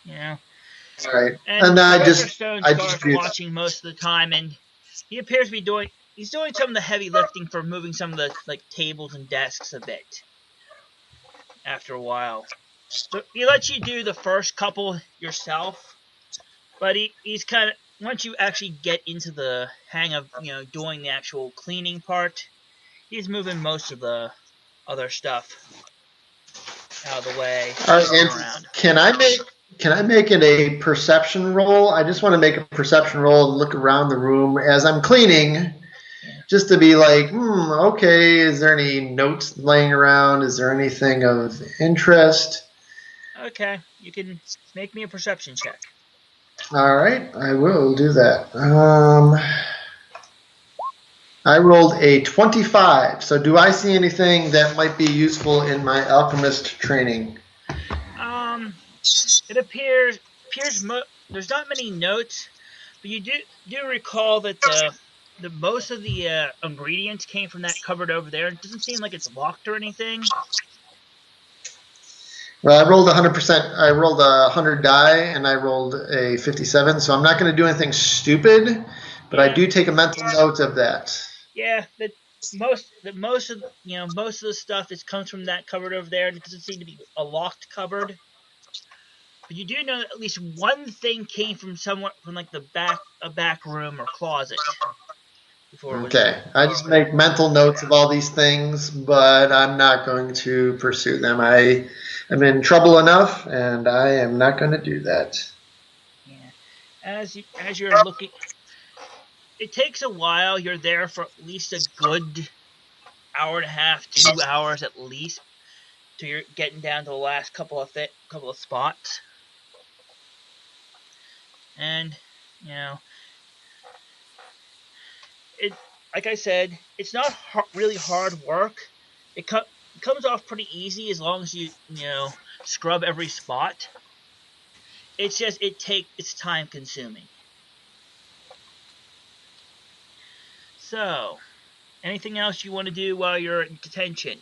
Speaker 1: you know,
Speaker 4: All right.
Speaker 1: and Professor Stone's
Speaker 4: I just
Speaker 1: watching most of the time, and he appears to be doing. He's doing some of the heavy lifting for moving some of the like tables and desks a bit. After a while, so he lets you do the first couple yourself, but he's kind of once you actually get into the hang of doing the actual cleaning part, he's moving most of the other stuff out of the way.
Speaker 4: All right, around. Can I make it a perception roll? I just want to make a perception roll and look around the room as I'm cleaning, just to be like, okay, is there any notes laying around? Is there anything of interest?
Speaker 1: Okay, you can make me a perception check.
Speaker 4: All right, I will do that. I rolled a 25. So do I see anything that might be useful in my alchemist training?
Speaker 1: It appears there's not many notes, but you do recall that the most of the ingredients came from that cupboard over there. It doesn't seem like it's locked or anything.
Speaker 4: Well, I rolled 100%. I rolled 100 die, and I rolled a 57. So I'm not going to do anything stupid, but I do take a mental note of that.
Speaker 1: Yeah, most of the stuff comes from that cupboard over there, and it doesn't seem to be a locked cupboard. But you do know that at least one thing came from somewhere from like a back room or closet.
Speaker 4: Okay, I just make mental notes of all these things, but I'm not going to pursue them. I am in trouble enough, and I am not going to do that.
Speaker 1: Yeah, as you're looking, it takes a while. You're there for at least a good hour and a half, 2 hours at least, till you're getting down to the last couple of spots. And it, like I said, it's not really hard work. comes off pretty easy as long as you scrub every spot. It's just it's time consuming. So, anything else you want to do while you're in detention?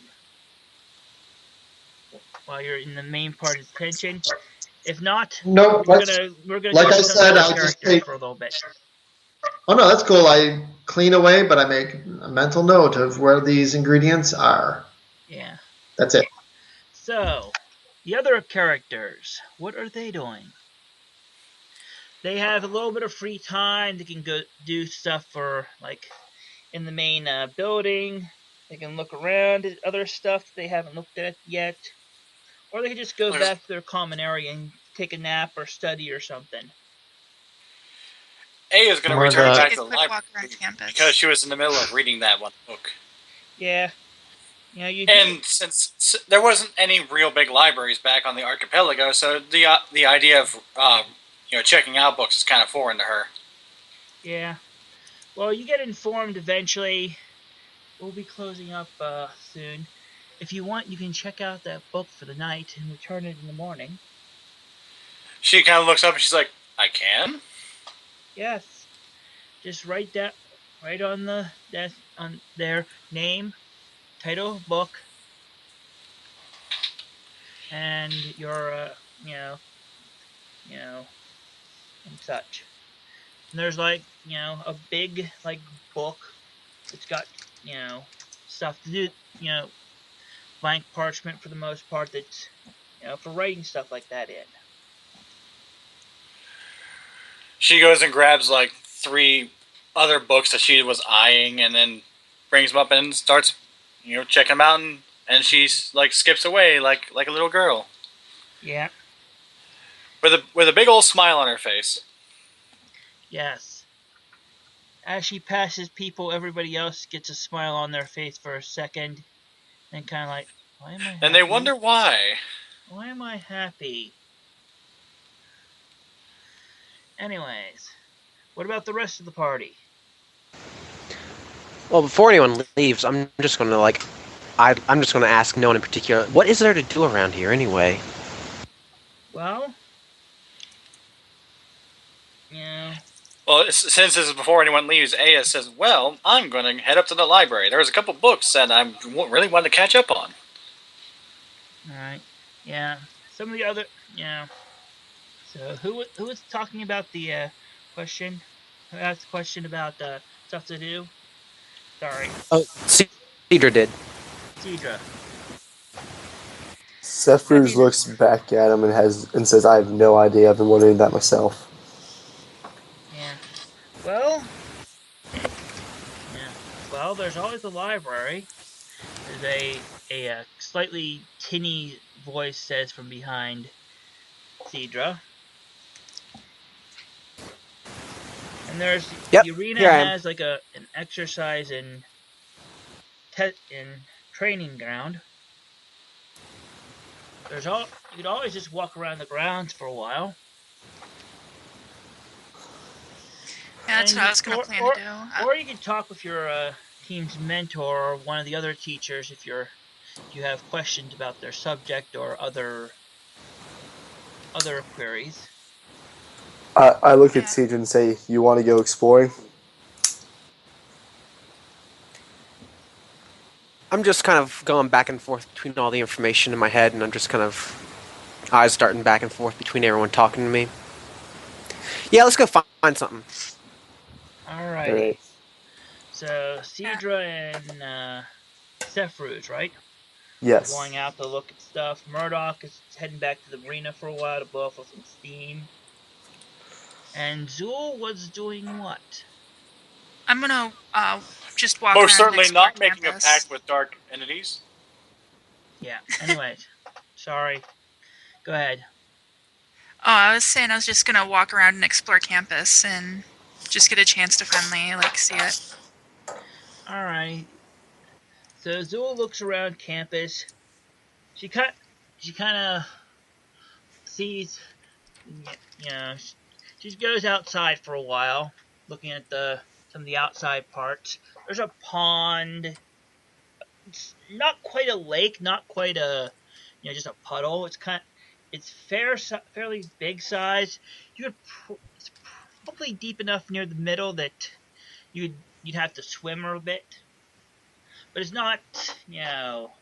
Speaker 1: While you're in the main part of detention? If not,
Speaker 4: Nope.
Speaker 1: we're gonna
Speaker 4: Like
Speaker 1: go
Speaker 4: I
Speaker 1: to some of the
Speaker 4: said,
Speaker 1: other
Speaker 4: I just
Speaker 1: characters
Speaker 4: take.
Speaker 1: for a little bit.
Speaker 4: Oh no, that's cool. I clean away, but I make a mental note of where these ingredients are.
Speaker 1: Yeah.
Speaker 4: That's it.
Speaker 1: So, the other characters, what are they doing? They have a little bit of free time. They can go do stuff for like in the main building. They can look around at other stuff they haven't looked at yet, or they can just go back to their common area and take a nap or study or something.
Speaker 2: A is going to return
Speaker 7: Murdoch.
Speaker 2: back
Speaker 5: Take
Speaker 2: to
Speaker 5: a
Speaker 2: the
Speaker 5: quick walk
Speaker 2: library
Speaker 5: around campus.
Speaker 2: because she was in the middle of reading that one book.
Speaker 1: Yeah, you
Speaker 2: And since there wasn't any real big libraries back on the archipelago, so the idea of checking out books is kind of foreign to her.
Speaker 1: yeah. Well, you get informed eventually. We'll be closing up soon. If you want, you can check out that book for the night and return it in the morning.
Speaker 2: She kind of looks up and she's like, "I can."
Speaker 1: Yes, just write that right on the desk on their name, title of book, and your you know, and such. And there's like a big like book. It's got stuff to do. Blank parchment for the most part. That's for writing stuff like that in.
Speaker 2: She goes and grabs like 3 other books that she was eyeing, and then brings them up and starts, checking them out, and she's like skips away like a little girl
Speaker 1: Yeah.
Speaker 2: with a big old smile on her face.
Speaker 1: Yes. As she passes people, everybody else gets a smile on their face for a second, and kind of like, why am I happy?
Speaker 2: And they wonder why.
Speaker 1: Why am I happy? Anyways, what about the rest of the party?
Speaker 3: Well, before anyone leaves, I'm just gonna I'm just gonna ask no one in particular. What is there to do around here anyway?
Speaker 1: Well,
Speaker 2: Well, since this is before anyone leaves, Aya says, "Well, I'm going to head up to the library. There's a couple books that I really wanted to catch up on."
Speaker 1: alright. Yeah. Some of the other, So who was talking about the question? Who asked the question about stuff to do? Sorry,
Speaker 3: Oh, Cedra did.
Speaker 1: Cedra.
Speaker 6: Cephros looks back at him and says, "I have no idea. I've been wondering that myself."
Speaker 1: Yeah. Well. Yeah. Well, there's always the library. There's a slightly tinny voice says from behind Cedra. And there's the arena has like an exercise in training ground. You could always just walk around the grounds for a while.
Speaker 5: Yeah, that's what I was going to plan to do.
Speaker 1: Or you could talk with your team's mentor or one of the other teachers if you have questions about their subject or other queries.
Speaker 6: I look at Siege and say, "You want to go exploring?"
Speaker 3: I'm just kind of going back and forth between all the information in my head, and I'm just kind of eyes starting back and forth between everyone talking to me. Yeah, let's go find something.
Speaker 1: Alrighty. Right. So Cedra and Cephros, right?
Speaker 6: Yes.
Speaker 1: Going out to look at stuff. Murdoch is heading back to the arena for a while to blow off some steam. And Zool was doing what?
Speaker 5: I'm gonna just walk
Speaker 2: Most
Speaker 5: around and
Speaker 2: certainly not
Speaker 5: campus.
Speaker 2: making a pact with dark entities.
Speaker 1: Yeah. Anyways, sorry. Go ahead.
Speaker 5: Oh, I was saying I was just gonna walk around and explore campus and just get a chance to finally see it.
Speaker 1: All right. So Zool looks around campus. She kind of sees, she goes outside for a while, looking at some of the outside parts. There's a pond. it's not quite a lake, not quite a just a puddle. It's fairly big size. It's probably deep enough near the middle that you'd have to swim a bit, but it's not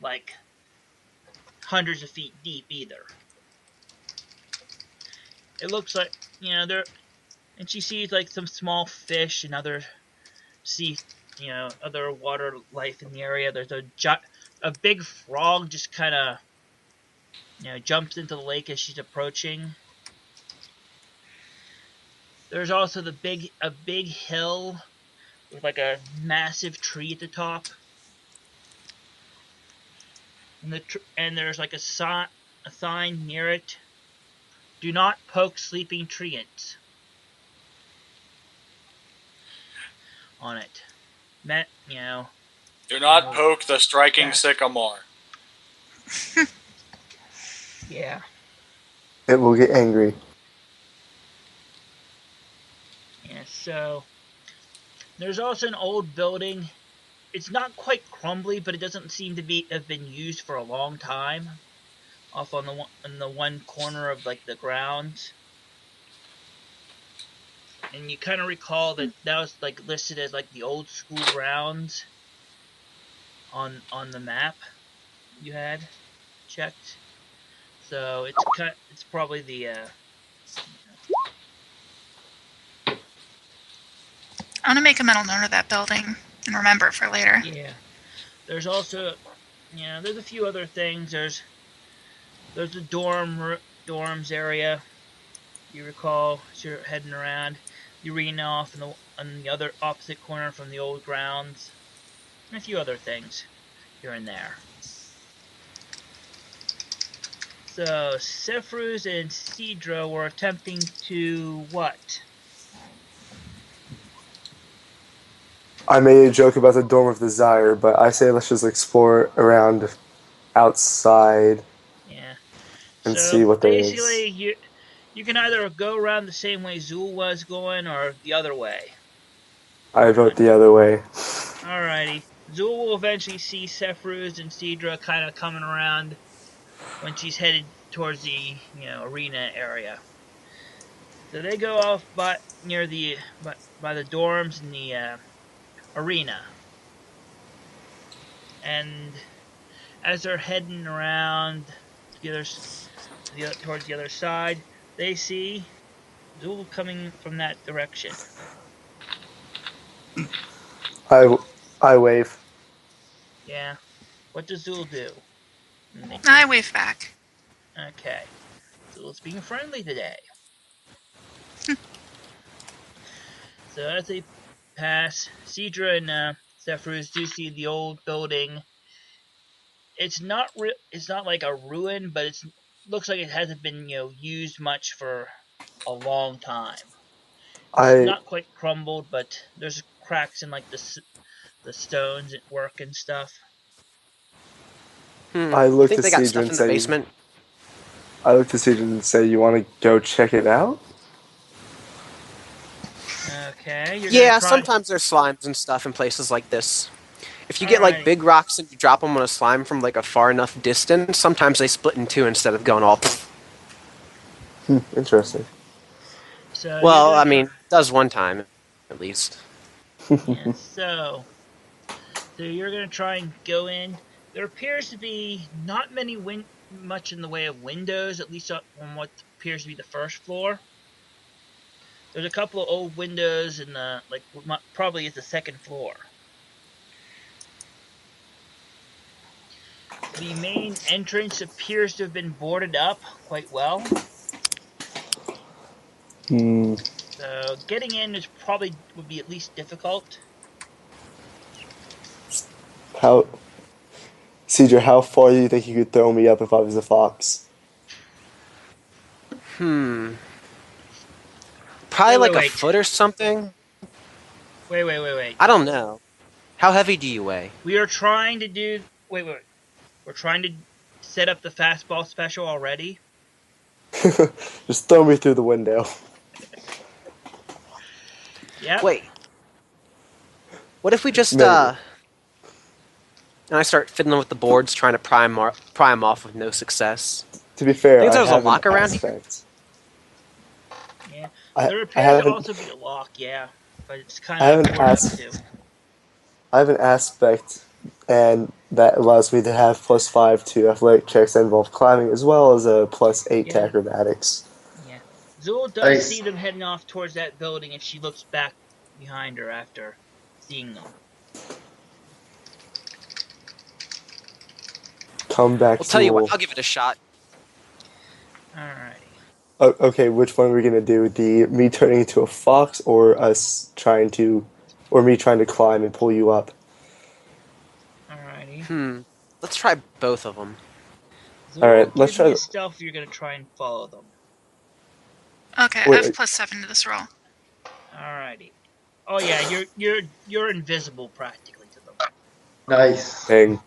Speaker 1: like hundreds of feet deep either. It looks like there, and she sees like some small fish and other sea, other water life in the area. There's a big frog just kind of jumps into the lake as she's approaching. There's also a big hill with like a massive tree at the top, and there's like a sign near it. Do not poke sleeping treants on it. Met,
Speaker 2: Do not
Speaker 1: know,
Speaker 2: poke the striking
Speaker 1: yeah.
Speaker 2: sycamore.
Speaker 1: Yeah.
Speaker 6: It will get angry.
Speaker 1: Yeah, so there's also an old building. It's not quite crumbly, but it doesn't seem to have been used for a long time. Off on the one corner of like the grounds, and you kind of recall that was like listed as like the old school grounds on the map you had checked. So it's probably the
Speaker 5: I want to make a mental note of that building and remember it for later.
Speaker 1: yeah. There's also there's a few other things. There's the dorms area. You recall as you're heading around the arena off on the other opposite corner from the old grounds, and a few other things here and there. So Sephruz and Cedra were attempting to what?
Speaker 6: I made a joke about the Dorm of Desire, but I say let's just explore around outside
Speaker 1: Yeah.
Speaker 6: and
Speaker 1: So
Speaker 6: see what there is.
Speaker 1: basically, you can either go around the same way Zool was going, or the other way.
Speaker 6: I vote the other way.
Speaker 1: Alrighty. Zool will eventually see Sephruz and Cedra kind of coming around when she's headed towards the arena area. So they go off near by the dorms in the arena, and as they're heading around towards the other side, they see Zool coming from that direction.
Speaker 6: I wave.
Speaker 1: Yeah. What does Zool do?
Speaker 5: I wave back.
Speaker 1: Okay. Zool's being friendly today. So as they pass, Cedra and Zephyrus do see the old building. It's not like a ruin, but it looks like it hasn't been used much for a long time. It's
Speaker 6: I
Speaker 1: not quite crumbled, but there's cracks in like the stones at work and stuff.
Speaker 6: I
Speaker 3: You
Speaker 6: look
Speaker 3: think
Speaker 6: to
Speaker 3: they got
Speaker 6: Cedra
Speaker 3: stuff
Speaker 6: and
Speaker 3: in the
Speaker 6: say,
Speaker 3: basement?
Speaker 6: "You want to go check it out?"
Speaker 1: Okay, you're gonna
Speaker 3: Yeah,
Speaker 1: try.
Speaker 3: sometimes there's slimes and stuff in places like this. If you get like
Speaker 1: Alrighty.
Speaker 3: big rocks and you drop them on a slime from like a far enough distance, sometimes they split in two instead of going all.
Speaker 6: Interesting.
Speaker 1: So you're
Speaker 3: Well,
Speaker 1: gonna
Speaker 3: I
Speaker 1: try.
Speaker 3: mean, does one time at least.
Speaker 1: Yeah. So you're gonna try and go in. There appears to be not much in the way of windows, at least on what appears to be the first floor. There's a couple of old windows in the probably is the second floor. The main entrance appears to have been boarded up quite well.
Speaker 6: Hmm.
Speaker 1: So getting in would be at least difficult.
Speaker 6: How, Cedra? How far do you think you could throw me up if I was a fox?
Speaker 3: Probably
Speaker 1: Wait, wait,
Speaker 3: like a
Speaker 1: wait.
Speaker 3: foot or something.
Speaker 1: Wait.
Speaker 3: I don't know. How heavy do you weigh?
Speaker 1: We are trying to do. Wait. We're trying to set up the fastball special already.
Speaker 6: Just throw me through the window.
Speaker 1: Yep.
Speaker 3: Wait. What if we just
Speaker 6: Maybe.
Speaker 3: And I start fiddling with the boards, trying to pry 'em off with no success.
Speaker 6: To be fair,
Speaker 3: Think
Speaker 6: I
Speaker 3: there's a
Speaker 6: have an
Speaker 3: lock around here?
Speaker 6: aspect.
Speaker 1: Yeah.
Speaker 6: I
Speaker 1: There
Speaker 6: I
Speaker 1: appears
Speaker 6: have
Speaker 1: to
Speaker 6: an
Speaker 1: also be a lock, yeah. But it's kind
Speaker 6: I
Speaker 1: of
Speaker 6: have an
Speaker 1: boarded up too.
Speaker 6: I have an aspect, and that allows me to have +5 to athletic checks that involve climbing, as well as a +8 to
Speaker 1: Yeah.
Speaker 6: acrobatics.
Speaker 1: Yeah. Zool does
Speaker 4: Nice.
Speaker 1: see them heading off towards that building if she looks back behind her after seeing them.
Speaker 6: Comeback
Speaker 3: Well, tell you what,
Speaker 6: Zool.
Speaker 3: I'll give it a shot.
Speaker 1: Alrighty.
Speaker 6: Okay, which one are we gonna do? The me turning into a fox, or me trying to climb and pull you up?
Speaker 1: Alrighty.
Speaker 3: Let's try both of them.
Speaker 6: All right,
Speaker 1: Zool,
Speaker 6: let's
Speaker 1: give me
Speaker 6: try.
Speaker 1: a stealth if you're going to try and follow them.
Speaker 5: Okay, I have
Speaker 6: Wait,
Speaker 5: +7 to this roll.
Speaker 1: Alrighty. Oh yeah, you're invisible practically to them.
Speaker 4: Nice.
Speaker 6: dang.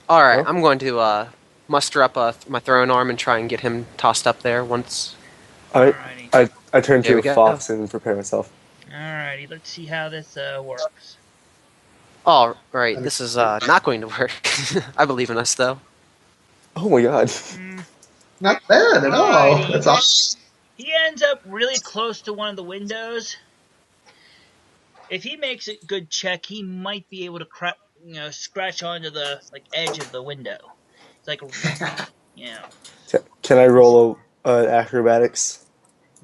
Speaker 3: All right,
Speaker 6: Well,
Speaker 3: I'm going to muster up my throwing arm and try and get him tossed up there once.
Speaker 6: all right.
Speaker 1: Alrighty.
Speaker 6: I turn
Speaker 3: There
Speaker 6: into
Speaker 3: we
Speaker 6: a
Speaker 3: go.
Speaker 6: fox and prepare myself.
Speaker 1: Alrighty. Let's see how this works.
Speaker 3: All right, this is not going to work. I believe in us, though.
Speaker 6: Oh my god.
Speaker 1: Mm,
Speaker 4: Not bad at all.
Speaker 1: Alrighty.
Speaker 4: That's awesome.
Speaker 1: He ends up really close to one of the windows. If he makes a good check, he might be able to scratch onto the edge of the window. It's like yeah.
Speaker 6: Can I roll acrobatics?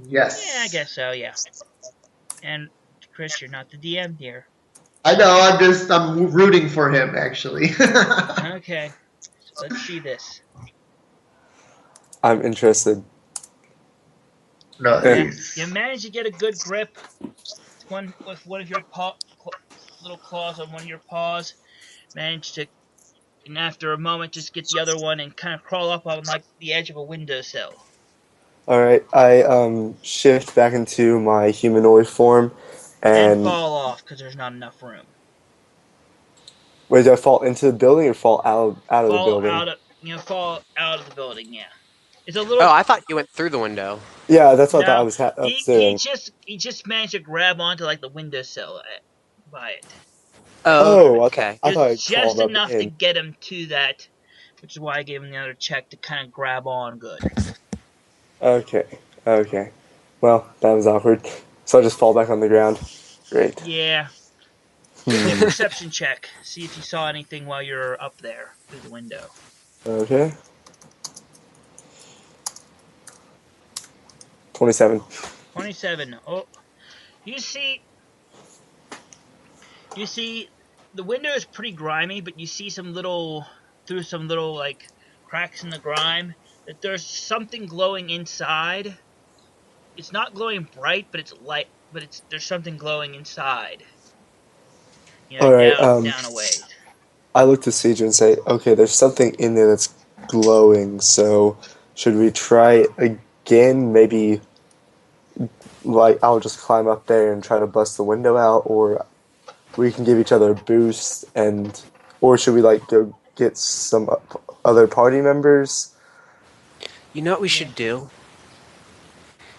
Speaker 1: Yeah, I
Speaker 4: Yes.
Speaker 1: guess so, yeah. And Chris, you're not the DM here.
Speaker 4: I know. I'm rooting for him actually.
Speaker 1: Okay. So let's see this.
Speaker 6: I'm interested.
Speaker 4: Nice.
Speaker 1: You manage to get a good grip with one of your little claws on one of your paws. Manage to, and after a moment, just get the other one and kind of crawl up on like the edge of a windowsill.
Speaker 6: All right, I shift back into my humanoid form,
Speaker 1: And
Speaker 6: and
Speaker 1: fall off because there's not enough room.
Speaker 6: wait, do I fall into the building or fall out of the
Speaker 1: Fall
Speaker 6: building?
Speaker 1: out of the building. Yeah, it's a
Speaker 3: Oh,
Speaker 1: little.
Speaker 3: I thought you went through the window.
Speaker 6: Yeah, that's what I thought
Speaker 1: No,
Speaker 6: I was
Speaker 1: he
Speaker 6: doing.
Speaker 1: just managed to grab onto like the windowsill by it.
Speaker 3: Oh,
Speaker 6: Oh,
Speaker 3: okay.
Speaker 6: I thought I
Speaker 1: Just
Speaker 6: crawled up
Speaker 1: enough to
Speaker 6: in.
Speaker 1: get him to that, which is why I gave him the other check to kind of grab on good.
Speaker 6: Okay, okay. Well, that was awkward. So I just fall back on the ground. Great.
Speaker 1: Yeah. Give me a perception check. See if you saw anything while you're up there through the window.
Speaker 6: Okay. 27.
Speaker 1: 27. Oh, you see, the window is pretty grimy, but you see through some little like cracks in the grime that there's something glowing inside. It's not glowing bright, but it's light. But there's something glowing inside.
Speaker 6: All right.
Speaker 1: Down a ways.
Speaker 6: I look to Siege and say, okay, there's something in there that's glowing. So should we try again? Maybe like I'll just climb up there and try to bust the window out, or we can give each other a boost, or should we like go get some other party members?
Speaker 3: You know what we should do?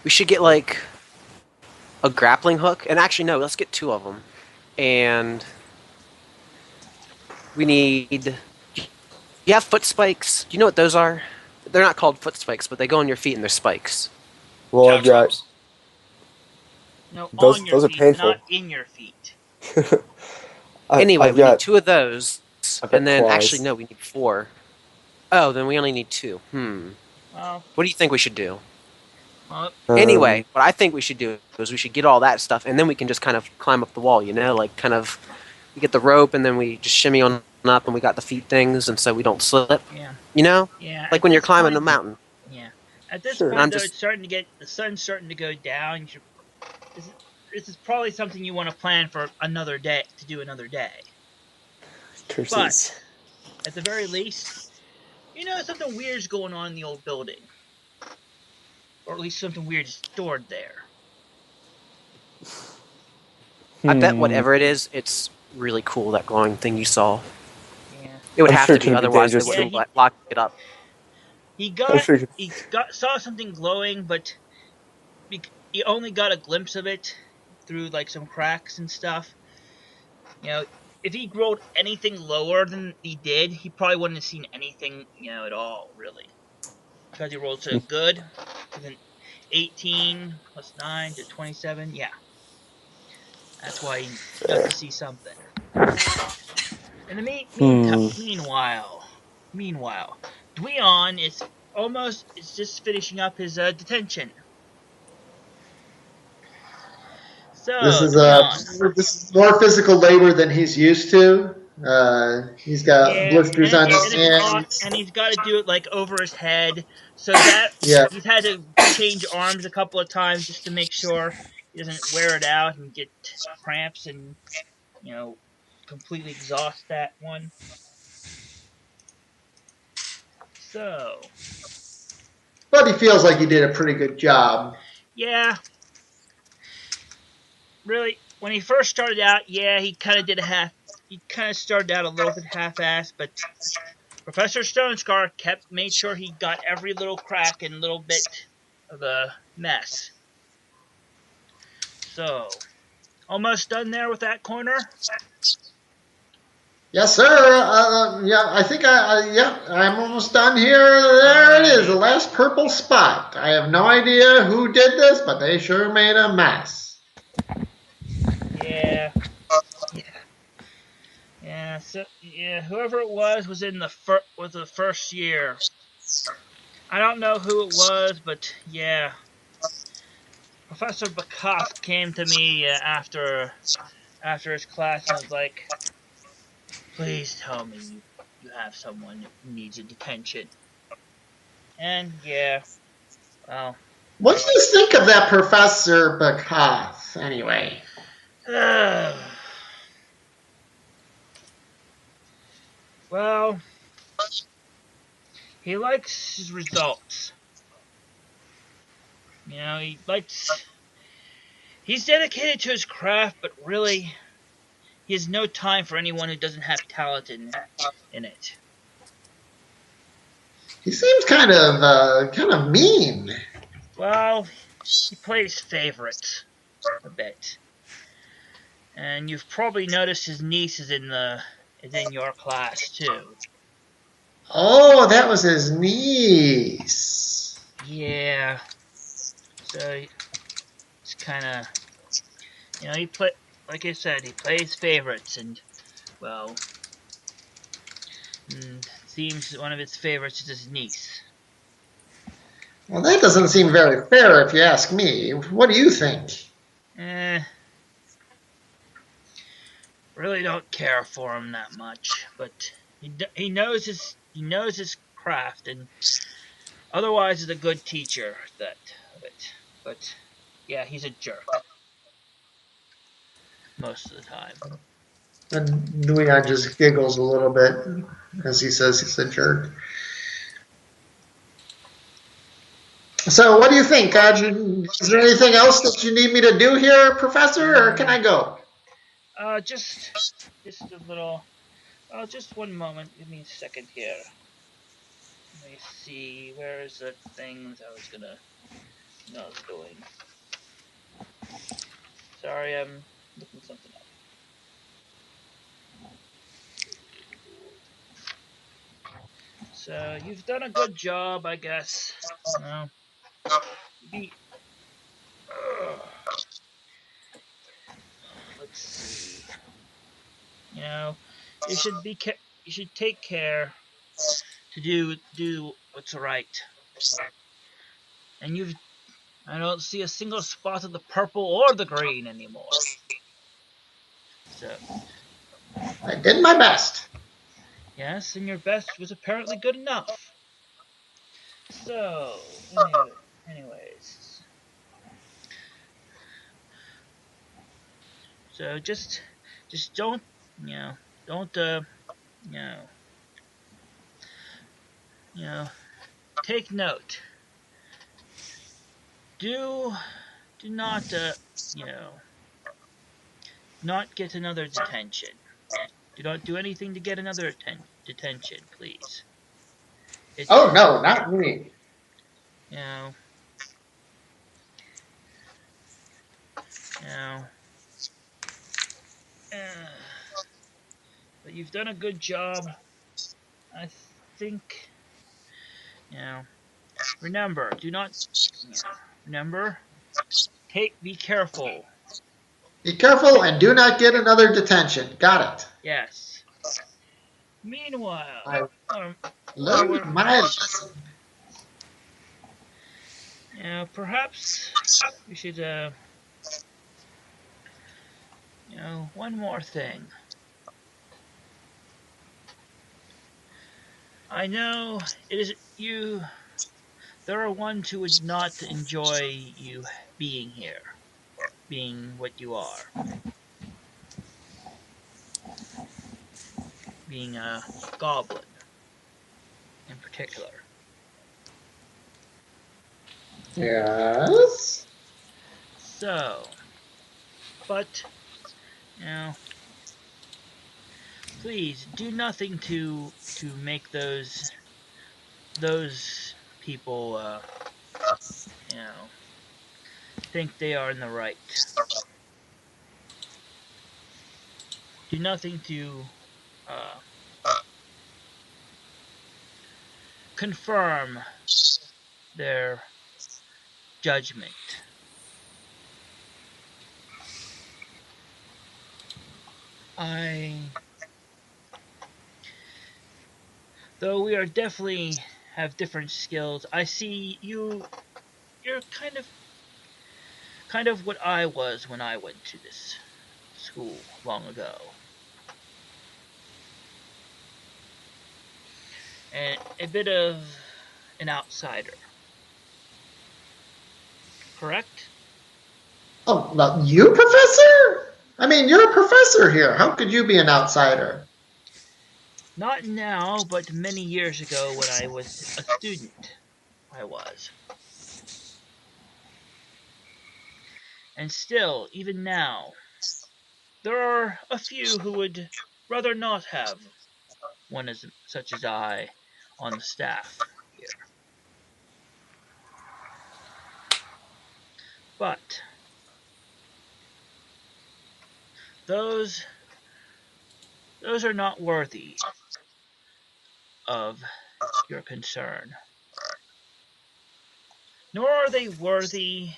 Speaker 3: We should get like a grappling hook, and actually no, let's get two of them. And we need. You have foot spikes. Do you know what those are? They're not called foot spikes, but they go on your feet and they're spikes.
Speaker 6: Well, I've got
Speaker 2: Caltrops.
Speaker 1: No,
Speaker 6: those.
Speaker 1: on your
Speaker 6: Those are
Speaker 1: feet,
Speaker 6: painful.
Speaker 1: not in your feet.
Speaker 3: Anyway,
Speaker 6: I've
Speaker 3: we need
Speaker 6: got.
Speaker 3: two of those,
Speaker 6: I've got
Speaker 3: and then
Speaker 6: claws.
Speaker 3: actually no, we need four. Oh, then we only need two.
Speaker 1: Well,
Speaker 3: What do you think we should do?
Speaker 6: Um,
Speaker 3: Anyway, what I think we should do is we should get all that stuff, and then we can just kind of climb up the wall. You know, like kind of we get the rope, and then we just shimmy on up, and we got the feet things, and so we don't slip.
Speaker 1: yeah,
Speaker 3: You know,
Speaker 1: yeah.
Speaker 3: like when you're climbing a mountain.
Speaker 1: Yeah. At this
Speaker 6: Sure.
Speaker 1: point,
Speaker 3: I'm
Speaker 1: though,
Speaker 3: just-
Speaker 1: the sun's starting to go down. This is probably something you want to plan for another day to do another day.
Speaker 6: curses.
Speaker 1: But at the very least, something weird's going on in the old building, or at least something weird is stored there.
Speaker 3: I bet whatever it is, it's really cool. That glowing thing you saw.
Speaker 1: Yeah.
Speaker 3: It would
Speaker 6: I'm
Speaker 3: have
Speaker 6: sure
Speaker 3: to
Speaker 6: it
Speaker 3: be,
Speaker 6: can be
Speaker 3: otherwise they
Speaker 6: dangerous
Speaker 3: wouldn't
Speaker 1: to-
Speaker 3: lock it up.
Speaker 1: He
Speaker 6: I'm
Speaker 1: got
Speaker 6: sure.
Speaker 1: saw something glowing, but he only got a glimpse of it through like some cracks and stuff. You know, if he rolled anything lower than he did, he probably wouldn't have seen anything, at all, really. Because he rolled so good. With an 18 plus 9 to 27, yeah. That's why he got to see something. In the meanwhile, Dweon is just finishing up his detention.
Speaker 4: This
Speaker 1: So,
Speaker 4: is
Speaker 1: Dweon.
Speaker 4: this is more physical labor than he's used to. He's got
Speaker 1: Yeah,
Speaker 4: blisters on his
Speaker 1: it's hot,
Speaker 4: hands.
Speaker 1: and he's got to do it like over his head, so that
Speaker 4: Yeah.
Speaker 1: he's had to change arms a couple of times just to make sure he doesn't wear it out and get cramps and completely exhaust that one. So
Speaker 4: But he feels like he did a pretty good job.
Speaker 1: yeah, really, when he first started out, yeah, he kind of did a half. He kind of started out a little bit half-assed, but Professor Stonescar made sure he got every little crack and little bit of the mess. So, almost done there with that corner?
Speaker 4: Yes, sir. Yeah, I think I'm almost done here. There it is, the
Speaker 1: Alrighty.
Speaker 4: last purple spot. I have no idea who did this, but they sure made a mess.
Speaker 1: Yeah. Yeah. Yeah. So yeah, whoever it was in the first year. I don't know who it was, but yeah, Professor Bakath came to me after his class and was like, "Please tell me you have someone who needs a detention." And yeah, well,
Speaker 4: What do you think of that Professor Bakath, anyway?
Speaker 1: well, he likes his results. He likes. He's dedicated to his craft, but really, he has no time for anyone who doesn't have talent in it.
Speaker 4: He seems kind of mean.
Speaker 1: Well, he plays favorites a bit, and you've probably noticed his niece is in your class too.
Speaker 4: Oh, that was his niece.
Speaker 1: Yeah, so it's kind of he play like I said, he plays favorites, and well, and seems one of his favorites is his niece.
Speaker 4: Well, that doesn't seem very fair if you ask me. What do you think?
Speaker 1: Eh, really don't care for him that much, but he knows his craft, and otherwise is a good teacher that of it. But yeah, he's a jerk most of the time.
Speaker 4: And Leon just giggles a little bit as he says he's a jerk. So, what do you think? Is there anything else that you need me to do here, Professor, or can I go?
Speaker 1: Just a little. Just one moment. Give me a second here. Let me see. Where is the things I was gonna? I was doing. Sorry, I'm looking something up. So you've done a good job, I guess. Well, be. Let's see. You know, you should be. You should take care to do what's right. And you've. I don't see a single spot of the purple or the green anymore. So
Speaker 4: I did my best.
Speaker 1: yes, and your best was apparently good enough. So, anyways, so just don't, you know, don't, you know, you know, take note. Do, do not, you know, not get another detention. Do not do anything to get another detention, please.
Speaker 4: Oh,
Speaker 1: It's,
Speaker 4: no, not me.
Speaker 1: you know, you know, uh, you've done a good job. I think, you know, remember, do not, remember, be careful.
Speaker 4: Be careful and do not get another detention. Got it.
Speaker 1: Yes. Meanwhile,
Speaker 4: I
Speaker 1: while
Speaker 4: learned
Speaker 1: we're,
Speaker 4: my lesson.
Speaker 1: perhaps we should, one more thing. I know it is you. There are ones who would not enjoy you being here, being what you are, being a goblin in particular.
Speaker 4: Yes.
Speaker 1: So, but, you know, please do nothing to make those people, you know, think they are in the right. Do nothing to uh, confirm their judgment. I, though we are definitely have different skills, I see you're kind of what I was when I went to this school long ago. And a bit of an outsider, correct?
Speaker 4: Oh, now you, Professor? I mean, you're a professor here. How could you be an outsider?
Speaker 1: Not now, but many years ago when I was a student, I was. And still, even now, there are a few who would rather not have one as such as I on the staff here. But those those are not worthy of your concern. Nor are they worthy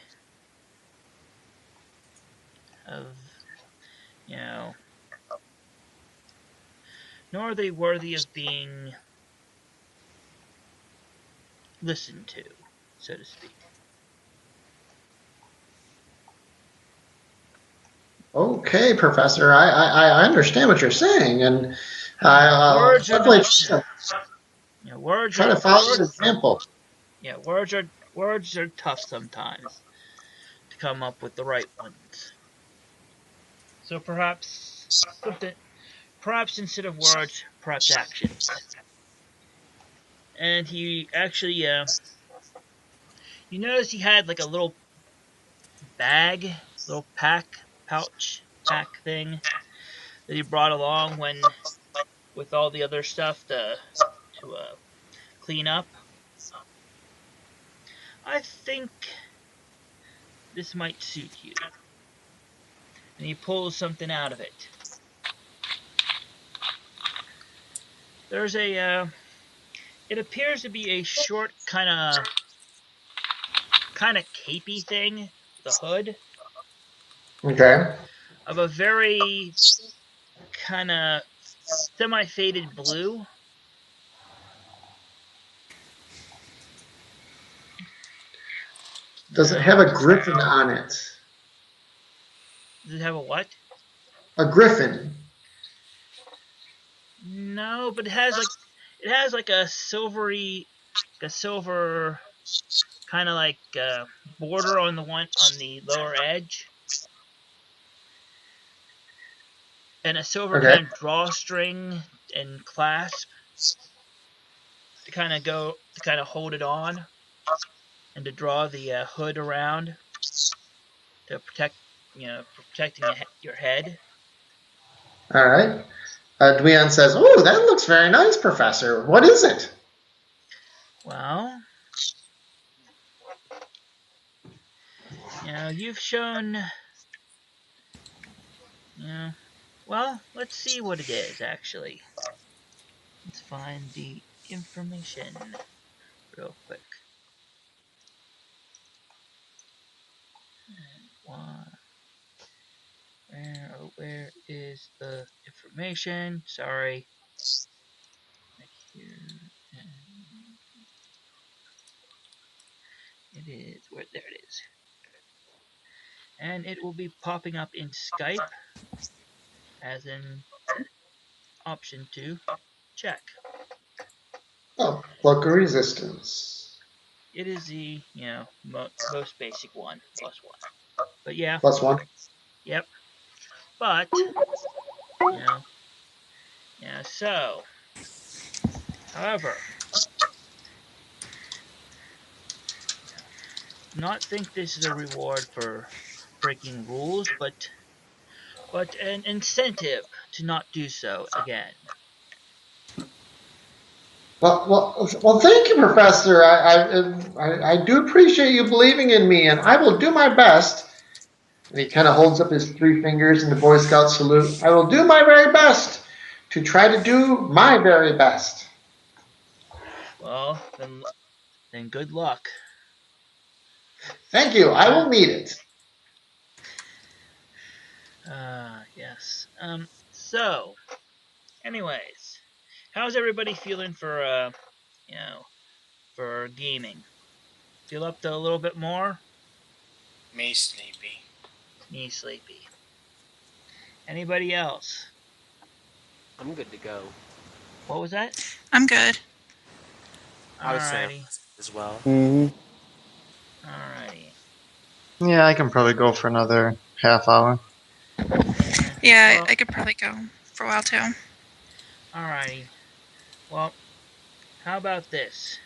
Speaker 1: of, you know, nor are they worthy of being listened to, so to speak.
Speaker 4: Okay, Professor. I understand what you're saying, and I'll
Speaker 1: Words are
Speaker 4: definitely
Speaker 1: not,
Speaker 4: try to follow your example.
Speaker 1: words are tough sometimes to come up with the right ones. So something, perhaps instead of words, perhaps actions. And he actually, you notice he had like a little bag, little pack thing that he brought along when with all the other stuff to clean up. I think this might suit you. And he pulls something out of it. There's a, it appears to be a short kind of capey thing with a hood
Speaker 4: Okay.
Speaker 1: of a very kind of semi-faded blue.
Speaker 4: Does it
Speaker 1: Now,
Speaker 4: have a griffin on it?
Speaker 1: does it have a what?
Speaker 4: A griffin.
Speaker 1: No, but it has like a silver kind of like border on the lower edge, and a silver
Speaker 4: Okay.
Speaker 1: kind of drawstring and clasp to kind of hold it on and to draw the hood around to protect for protecting your head.
Speaker 4: All right. Dweon says, "Oh, that looks very nice, Professor. What is it?"
Speaker 1: Well, you've shown you know Well, let's see what it is, actually. Let's find the information real quick. Where is the information? Sorry. Right here. And it is. There it is. And it will be popping up in Skype as an option to check.
Speaker 4: Oh, cloak of resistance.
Speaker 1: It is the, most basic one, +1. But yeah,
Speaker 4: +1.
Speaker 1: yep. But, so, however, do not think this is a reward for breaking rules, but an incentive to not do so again.
Speaker 4: Well, thank you, Professor. I do appreciate you believing in me, and I will do my best. And he kind of holds up his 3 fingers in the Boy Scout salute. I will do my very best to try to do my very best.
Speaker 1: Well, then good luck.
Speaker 4: Thank you. I will need it.
Speaker 1: Yes. So, anyways, how's everybody feeling for for gaming? Feel up to a little bit more?
Speaker 2: Me sleepy.
Speaker 1: Me sleepy. Anybody else?
Speaker 3: I'm good to go.
Speaker 1: What was that?
Speaker 5: I'm good.
Speaker 3: I would say
Speaker 1: Alrighty.
Speaker 3: as well.
Speaker 6: Mm-hmm.
Speaker 1: Alrighty.
Speaker 7: Yeah, I can probably go for another half hour.
Speaker 5: Yeah,
Speaker 1: Well,
Speaker 5: I could probably go for a while too.
Speaker 1: alrighty. Well, how about this?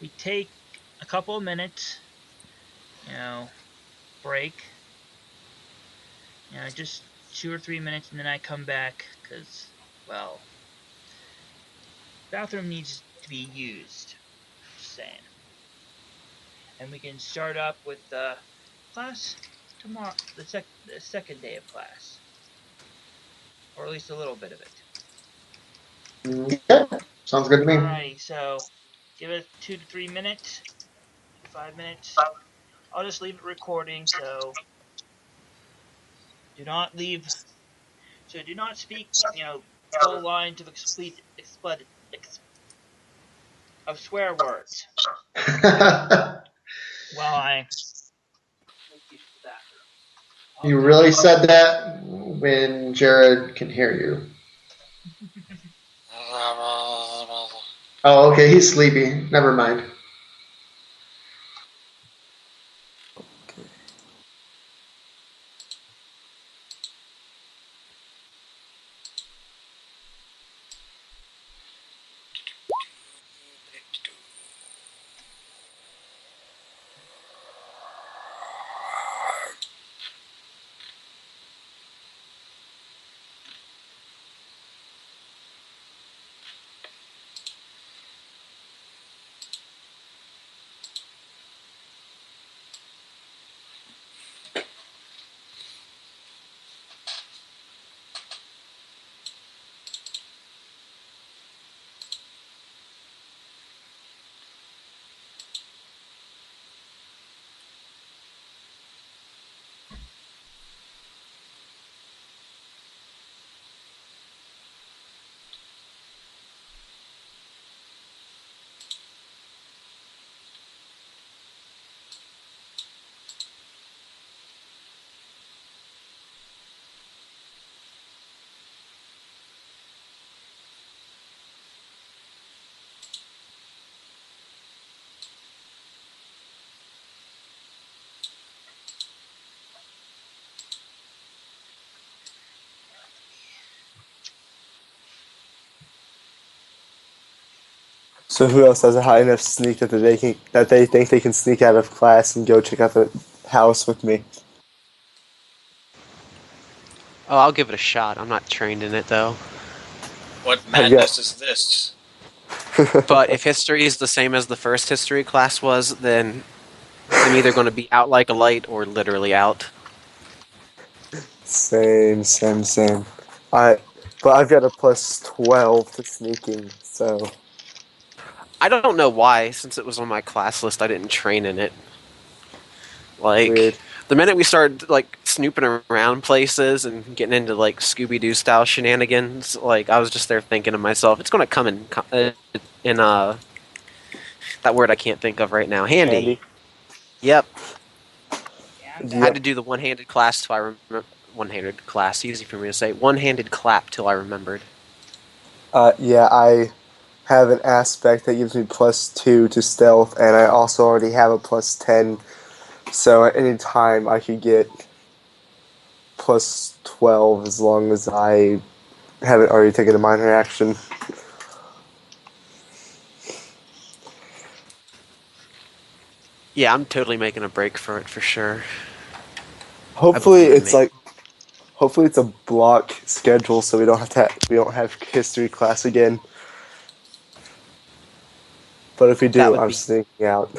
Speaker 1: We take a couple of minutes, break. Just 2 or 3 minutes, and then I come back because, well, bathroom needs to be used. Just saying. And we can start up with class tomorrow, the second day of class, or at least a little bit of it.
Speaker 4: Yeah, sounds good to me.
Speaker 1: Alrighty, so give it 2 to 3 minutes, 5 minutes. I'll just leave it recording, so do not leave. So do not speak, full lines of of swear words while I make use of the bathroom.
Speaker 4: You
Speaker 1: Also,
Speaker 4: really said that when Jared can hear you. Oh, okay, he's sleepy. Never mind.
Speaker 6: So who else has a high enough sneak that they think they can sneak out of class and go check out the house with me?
Speaker 3: Oh, I'll give it a shot. I'm not trained in it though.
Speaker 2: What
Speaker 6: I've
Speaker 2: madness
Speaker 6: got-
Speaker 2: is this?
Speaker 3: But if history is the same as the first history class was, then I'm either going to be out like a light or literally out.
Speaker 6: Same. But I've got a plus 12 to sneaking, so
Speaker 3: I don't know why, since it was on my class list, I didn't train in it. Like,
Speaker 6: weird.
Speaker 3: the minute we started, like, snooping around places and getting into, like, Scooby-Doo style shenanigans, like, I was just there thinking to myself, it's gonna come in that word I can't think of right now. Handy.
Speaker 6: Handy.
Speaker 3: Yep.
Speaker 1: Yeah,
Speaker 3: I
Speaker 6: Yep.
Speaker 3: had to do the one-handed class till I remember. One-handed class, easy for me to say. One-handed clap till I remembered.
Speaker 6: Yeah, I have an aspect that gives me plus 2 to stealth, and I also already have a plus 10. So at any time I could get plus 12 as long as I haven't already taken a minor action.
Speaker 3: Yeah, I'm totally making a break for it for sure.
Speaker 6: Hopefully
Speaker 3: believe in
Speaker 6: it's
Speaker 3: me.
Speaker 6: like hopefully it's a block schedule so we don't have history class again. But if we
Speaker 3: That
Speaker 6: do,
Speaker 3: would
Speaker 6: I'm
Speaker 3: be
Speaker 6: sneaking out.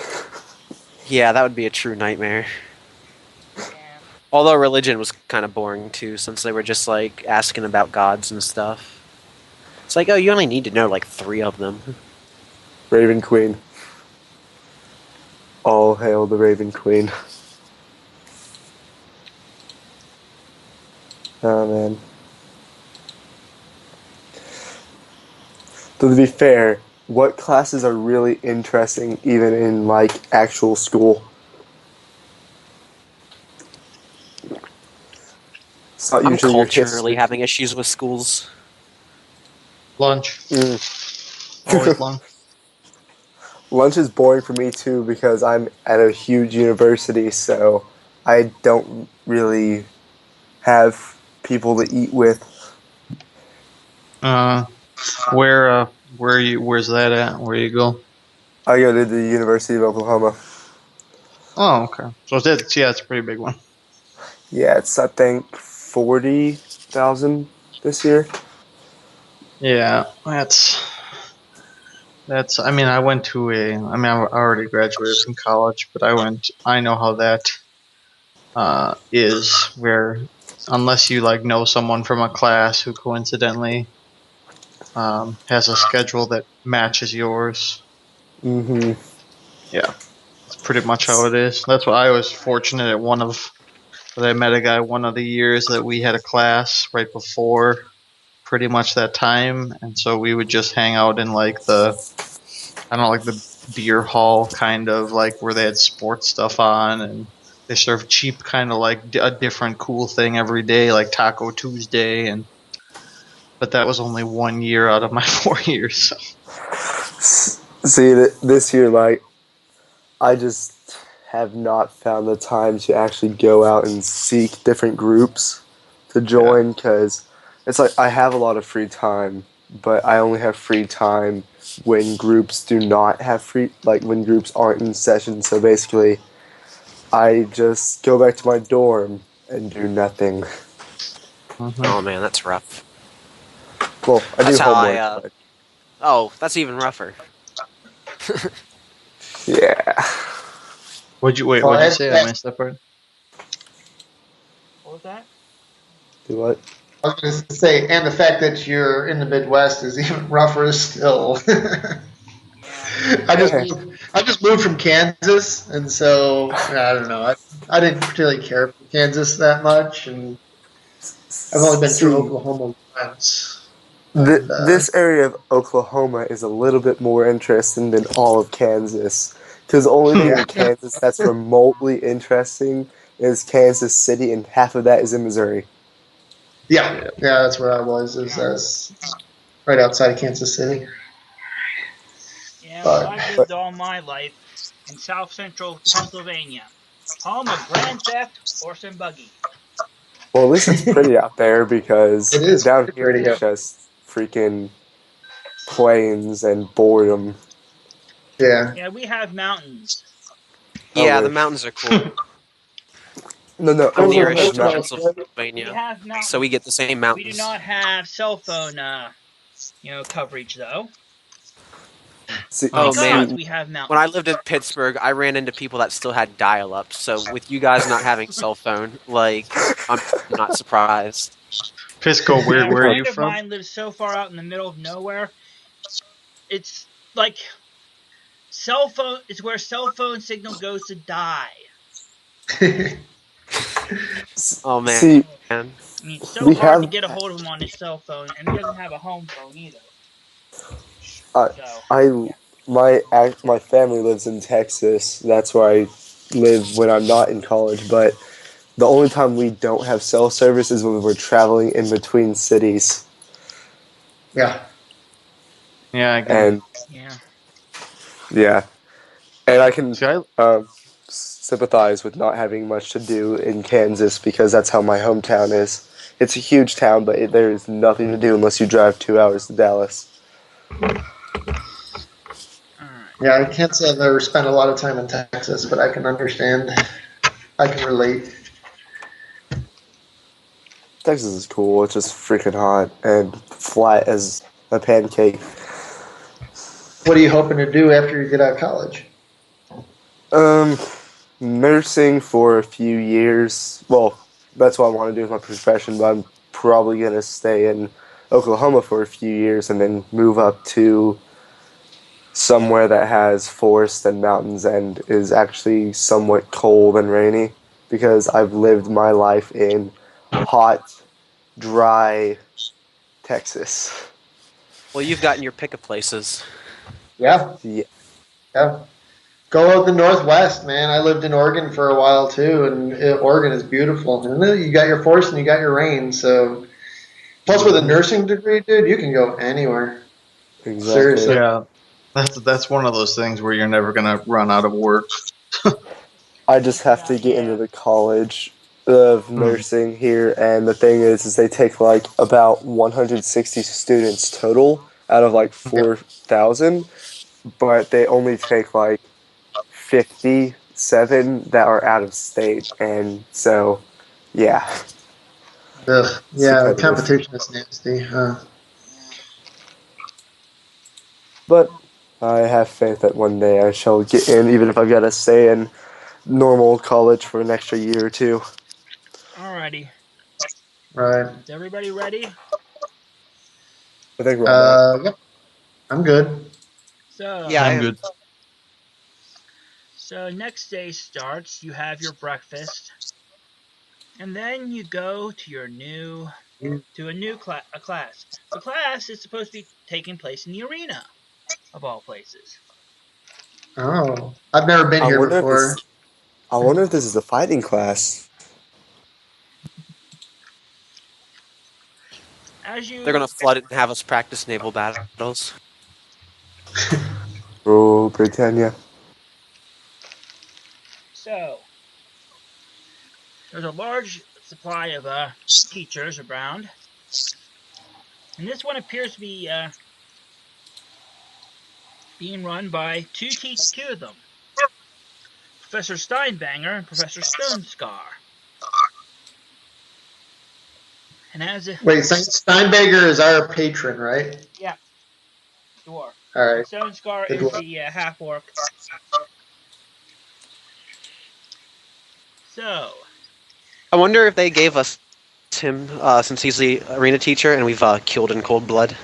Speaker 3: Yeah, that would be a true nightmare.
Speaker 1: yeah.
Speaker 3: Although religion was kind of boring too, since they were just like asking about gods and stuff. It's like, oh, you only need to know like 3 of them.
Speaker 6: Raven Queen. All hail the Raven Queen. Oh man. So to be fair, what classes are really interesting even in like actual school? It's not
Speaker 3: I'm
Speaker 6: usually your
Speaker 3: culturally
Speaker 6: history.
Speaker 3: having issues with schools.
Speaker 7: Lunch.
Speaker 6: Mm.
Speaker 7: Always lunch.
Speaker 6: Lunch is boring for me too because I'm at a huge university, so I don't really have people to eat with.
Speaker 7: Uh, where's that at? Where you go?
Speaker 6: I go to the University of Oklahoma.
Speaker 7: Oh, okay. So it's a pretty big one.
Speaker 6: Yeah, it's I think 40,000 this year.
Speaker 7: Yeah, that's. I mean, I went to a. I mean, I already graduated from college, but I went. I know how that is where unless you like know someone from a class who coincidentally has a schedule that matches yours.
Speaker 6: Mm-hmm.
Speaker 7: Yeah, that's pretty much how it is. That's why I was fortunate at one of that I met a guy one of the years that we had a class right before pretty much that time, and so we would just hang out in like the I don't know like the beer hall kind of like where they had sports stuff on and they serve cheap kind of like a different cool thing every day like Taco Tuesday and but that was only 1 year out of my 4 years. So.
Speaker 6: See, this year, like, I just have not found the time to actually go out and seek different groups to
Speaker 7: Yeah.
Speaker 6: join because it's like I have a lot of free time, but I only have free time when groups do not have like when groups aren't in session. So basically, I just go back to my dorm and do nothing.
Speaker 7: Mm-hmm.
Speaker 3: Oh man, that's rough.
Speaker 6: Well, I do
Speaker 3: That's how
Speaker 6: homework, but
Speaker 3: Oh, that's even rougher.
Speaker 6: yeah.
Speaker 7: What'd
Speaker 4: Well,
Speaker 7: you
Speaker 4: and,
Speaker 7: say? I missed that part.
Speaker 1: What was that?
Speaker 6: Do what?
Speaker 4: I was going to say, and the fact that you're in the Midwest is even rougher still.
Speaker 1: Yeah.
Speaker 4: I just moved from Kansas, and so I don't know. I didn't particularly care for Kansas that much, and I've only been through
Speaker 6: See,
Speaker 4: Oklahoma once. And
Speaker 6: this area of Oklahoma is a little bit more interesting than all of Kansas. Because the only thing
Speaker 4: yeah,
Speaker 6: in Kansas that's remotely interesting is Kansas City, and half of that is in Missouri.
Speaker 4: yeah,
Speaker 7: Yeah.
Speaker 4: yeah. That's where I was. Is right outside of Kansas City.
Speaker 1: Yeah, well,
Speaker 4: But
Speaker 1: I've
Speaker 6: But
Speaker 1: lived all my life in south central Pennsylvania, home of Grand Theft Horse and Buggy.
Speaker 6: well, at least it's pretty out there because
Speaker 4: it is
Speaker 6: down here
Speaker 4: pretty.
Speaker 6: it's just freaking plains and boredom.
Speaker 4: Yeah.
Speaker 1: Yeah, we have mountains.
Speaker 6: I
Speaker 3: Yeah, the
Speaker 6: wish.
Speaker 3: mountains are cool.
Speaker 6: No,
Speaker 3: I'm
Speaker 6: Oklahoma has
Speaker 3: nearest to
Speaker 6: mountains.
Speaker 1: We
Speaker 3: Pennsylvania,
Speaker 1: have
Speaker 3: so we get
Speaker 1: mountains.
Speaker 3: the same
Speaker 1: We do
Speaker 3: mountains.
Speaker 1: not have cell phone, coverage though,
Speaker 6: See,
Speaker 3: Oh
Speaker 7: Oh.
Speaker 1: because
Speaker 6: see,
Speaker 3: man,
Speaker 1: we have
Speaker 3: when I
Speaker 1: mountains.
Speaker 3: lived in Pittsburgh, I ran into people that still had dial-up. So with you guys not having cell phone, like I'm not surprised.
Speaker 7: Pisco,
Speaker 1: Yeah,
Speaker 7: where
Speaker 1: a
Speaker 7: are
Speaker 1: friend
Speaker 7: you
Speaker 1: of
Speaker 7: from?
Speaker 1: mine lives so far out in the middle of nowhere. It's like cell phone. It's where cell phone signal goes to die.
Speaker 3: Oh man.
Speaker 6: See,
Speaker 1: I mean, it's so
Speaker 6: we
Speaker 1: hard to
Speaker 6: have
Speaker 1: get a hold of him on his cell phone, and he doesn't have a home phone either.
Speaker 6: uh,
Speaker 1: So,
Speaker 6: I my family lives in Texas. That's where I live when I'm not in college. But the only time we don't have cell service is when we're traveling in between cities.
Speaker 4: Yeah.
Speaker 7: Yeah, I can.
Speaker 6: And
Speaker 1: yeah.
Speaker 6: yeah, and I can
Speaker 7: See,
Speaker 6: sympathize with not having much to do in Kansas because that's how my hometown is. It's a huge town, but there is nothing to do unless you drive 2 hours to Dallas.
Speaker 1: Alright.
Speaker 4: Yeah, I can't say I've ever spent a lot of time in Texas, but I can understand. I can relate.
Speaker 6: Texas is cool. It's just freaking hot and flat as a pancake.
Speaker 4: What are you hoping to do after you get out of college?
Speaker 6: Um, nursing for a few years. Well, that's what I want to do with my profession, but I'm probably going to stay in Oklahoma for a few years and then move up to somewhere that has forest and mountains and is actually somewhat cold and rainy because I've lived my life in hot, dry Texas.
Speaker 3: Well, you've gotten your pick of places.
Speaker 4: Yeah,
Speaker 6: Yeah,
Speaker 4: yeah. Go out the Northwest, man. I lived in Oregon for a while too, and Oregon is beautiful. And then you got your forest and you got your rain. So, plus with a
Speaker 6: hmm
Speaker 4: nursing degree, dude, you can go anywhere.
Speaker 6: exactly.
Speaker 4: Seriously.
Speaker 7: yeah, that's one of those things where you're never gonna run out of work.
Speaker 6: I just have to get into
Speaker 1: Yeah.
Speaker 6: the college of
Speaker 7: Hmm.
Speaker 6: nursing here, and the thing is they take like about 160 students total out of like
Speaker 7: Okay.
Speaker 6: 4,000, but they only take like 57 that are out of state, and so yeah,
Speaker 4: Ugh.
Speaker 6: it's
Speaker 4: Yeah, the
Speaker 6: competitive.
Speaker 4: competition is nasty.
Speaker 6: But I have faith that one day I shall get in, even if I've got to stay in normal college for an extra year or two.
Speaker 1: Alrighty.
Speaker 4: Right.
Speaker 1: Is everybody ready?
Speaker 6: I think we're all ready.
Speaker 4: Yep. I'm good.
Speaker 3: Yeah,
Speaker 1: So,
Speaker 3: I
Speaker 7: I'm
Speaker 3: am.
Speaker 7: good.
Speaker 1: next day starts. You have your breakfast, and then you go to your new to a new a class. The class is supposed to be taking place in the arena, of all places.
Speaker 4: Oh, I've never been
Speaker 6: I
Speaker 4: here
Speaker 6: wonder if
Speaker 4: before.
Speaker 6: this. I wonder if this is a fighting class.
Speaker 1: As
Speaker 3: They're
Speaker 1: you
Speaker 3: gonna flood it and have us practice naval battles.
Speaker 6: Oh, Britannia.
Speaker 1: so there's a large supply of teachers around, and this one appears to be being run by two of them, Professor Steinbanger and Professor Stonescar. And as a
Speaker 4: Wait, Steinberger is our patron, right?
Speaker 1: yeah, dwarf,
Speaker 4: All
Speaker 1: and
Speaker 4: right.
Speaker 1: Stonescar
Speaker 4: The
Speaker 1: is
Speaker 4: dwarf.
Speaker 1: the half orc. So
Speaker 3: I wonder if they gave us him since he's the arena teacher and we've killed in cold blood.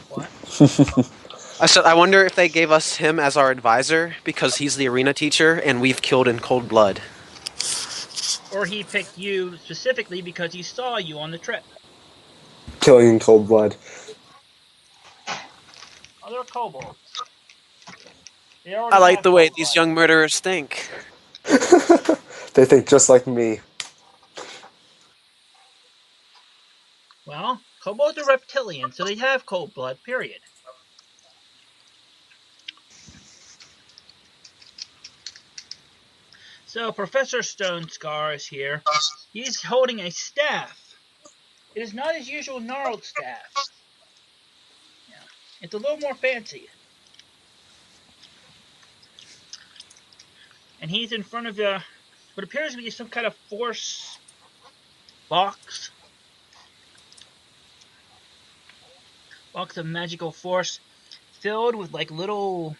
Speaker 1: what?
Speaker 3: I said I wonder if they gave us him as our advisor because he's the arena teacher and we've killed in cold blood.
Speaker 1: Or he picked you specifically because he saw you on the trip.
Speaker 6: Killing in cold blood.
Speaker 1: Other kobolds. They
Speaker 3: I
Speaker 1: already
Speaker 3: like
Speaker 1: have
Speaker 3: the way
Speaker 1: cold
Speaker 3: these
Speaker 1: blood.
Speaker 3: young murderers think.
Speaker 6: They think just like me.
Speaker 1: Well, kobolds are reptilian, so they have cold blood, period. So Professor Stonescar is here. He's holding a staff. It is not his usual gnarled staff. Yeah. It's a little more fancy. And he's in front of what appears to be some kind of force box. Box of magical force filled with like little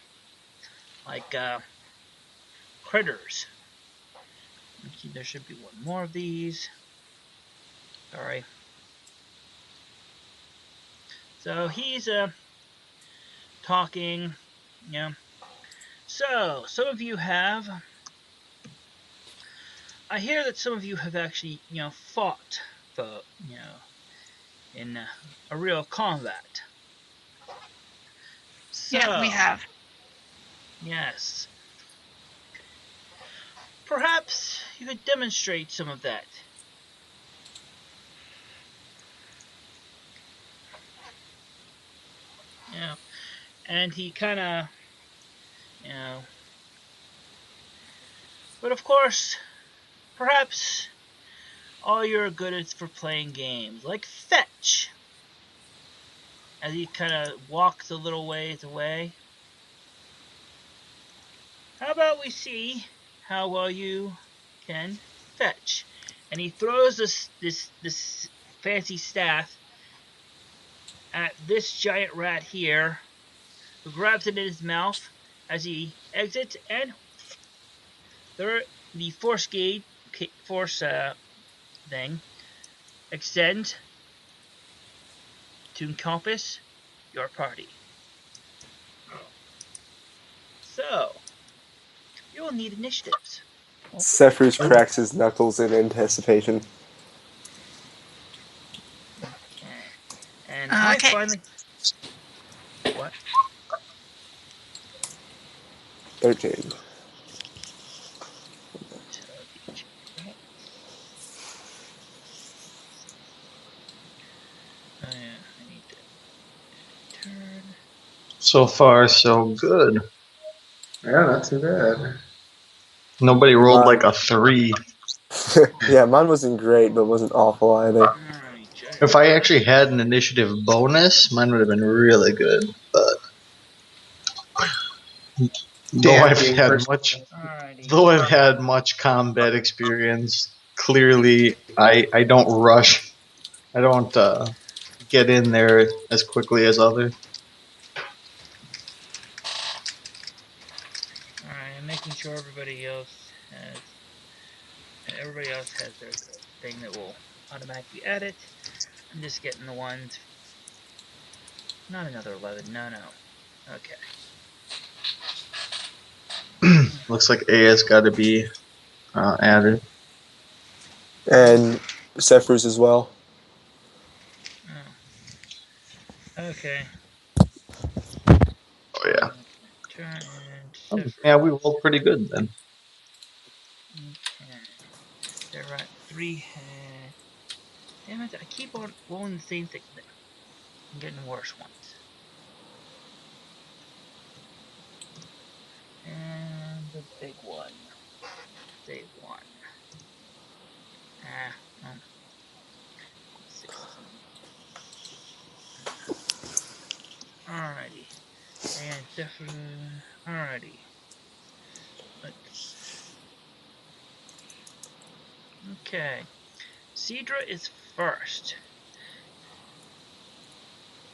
Speaker 1: like critters. Let's see, there should be one more of these. Sorry. So he's talking, you know. So some of you have. I hear that some of you have actually, fought, in a real combat.
Speaker 5: Yeah, we
Speaker 1: So,
Speaker 5: have.
Speaker 1: yes, perhaps you could demonstrate some of that. And he kind of, you know, but of course, perhaps all you're good at is for playing games, like fetch. As he kind of walks a little ways away. How about we see how well you can fetch? And he throws this fancy staff at this giant rat here, who grabs it in his mouth as he exits, and the force thing extends to encompass your party. So you will need initiatives.
Speaker 6: Zephyrus cracks his knuckles in anticipation.
Speaker 1: Okay. And I
Speaker 5: Okay.
Speaker 1: finally. What?
Speaker 6: 13.
Speaker 1: Oh yeah, I need to turn.
Speaker 7: So far, so good.
Speaker 4: Yeah, not too bad.
Speaker 7: Nobody rolled like a 3.
Speaker 6: Yeah, mine wasn't great, but wasn't awful either.
Speaker 1: Alright, giant
Speaker 7: If I
Speaker 1: rat.
Speaker 7: actually had an initiative bonus, mine would have been really good. But though
Speaker 4: Dan
Speaker 7: I've
Speaker 4: being
Speaker 7: had
Speaker 4: person.
Speaker 7: much,
Speaker 1: Alrighty.
Speaker 7: though I've had much combat experience, clearly I don't rush. I don't get in there as quickly as others.
Speaker 1: Alright, I'm making sure everybody else has their thing that will automatically add it. I'm just getting the ones. Not another 11. No, no. Okay.
Speaker 7: Looks like A has got to be added.
Speaker 6: And Zephyrus as well.
Speaker 1: Oh. Okay.
Speaker 7: Oh yeah.
Speaker 1: Turn and
Speaker 7: Oh,
Speaker 1: Zephyr.
Speaker 7: yeah, we rolled pretty good then.
Speaker 1: Okay. They're at 3 head. Damn it, I keep on rolling the same thing. I'm getting worse ones. And the big one. Save one. No. 16. Alrighty. And Zephyr. Alrighty. Let's. Okay. Cedra is first.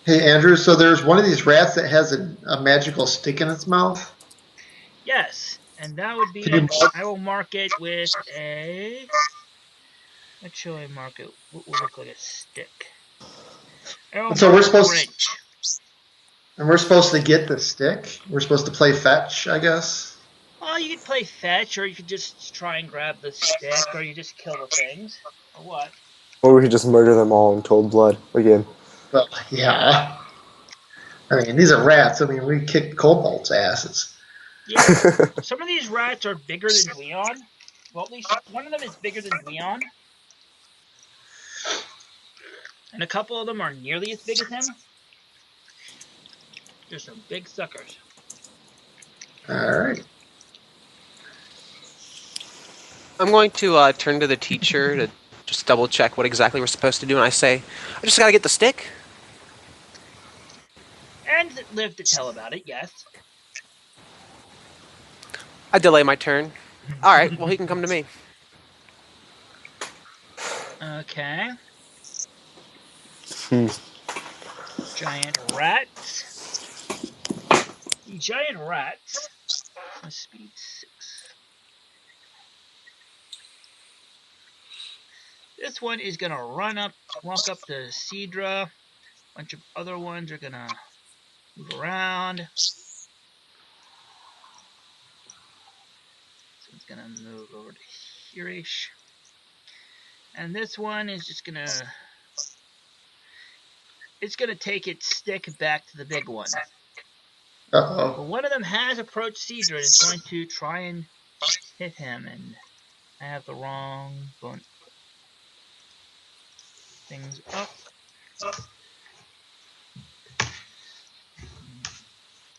Speaker 4: Hey, Andrew, so there's one of these rats that has a magical stick in its mouth.
Speaker 1: Yes, and that would
Speaker 4: Can you
Speaker 1: be.
Speaker 4: mark?
Speaker 1: I will mark it with a. What shall I mark it? What will look like a stick? I will
Speaker 4: And so
Speaker 1: mark
Speaker 4: we're
Speaker 1: it with a
Speaker 4: supposed
Speaker 1: wrench.
Speaker 4: and we're supposed to get the stick. We're supposed to play fetch, I guess.
Speaker 1: Well, you could play fetch, or you could just try and grab the stick, or you just kill the things, or what?
Speaker 6: Or we could just murder them all in cold blood again.
Speaker 4: Well, yeah. I mean, these are rats. I mean, we kick Cobalt's asses.
Speaker 1: Yeah, some of these rats are bigger than Dweon. Well, at least one of them is bigger than Dweon, and a couple of them are nearly as big as him. They're some big suckers.
Speaker 4: All right.
Speaker 3: I'm going to turn to the teacher to just double check what exactly we're supposed to do, and I say, I just gotta get the stick.
Speaker 1: And live to tell about it, yes.
Speaker 3: I delay my turn. All right, well, he can come to me.
Speaker 1: Okay.
Speaker 6: Hmm.
Speaker 1: Giant rats. The giant rats. Speed 6. This one is gonna walk up to Cedra. A bunch of other ones are gonna move around. This one's gonna move over to here-ish. And this one is just gonna... It's gonna take its stick back to the big one. But
Speaker 4: Uh-oh.
Speaker 1: one of them has approached Cedra and is going to try and hit him, and I have the wrong things up.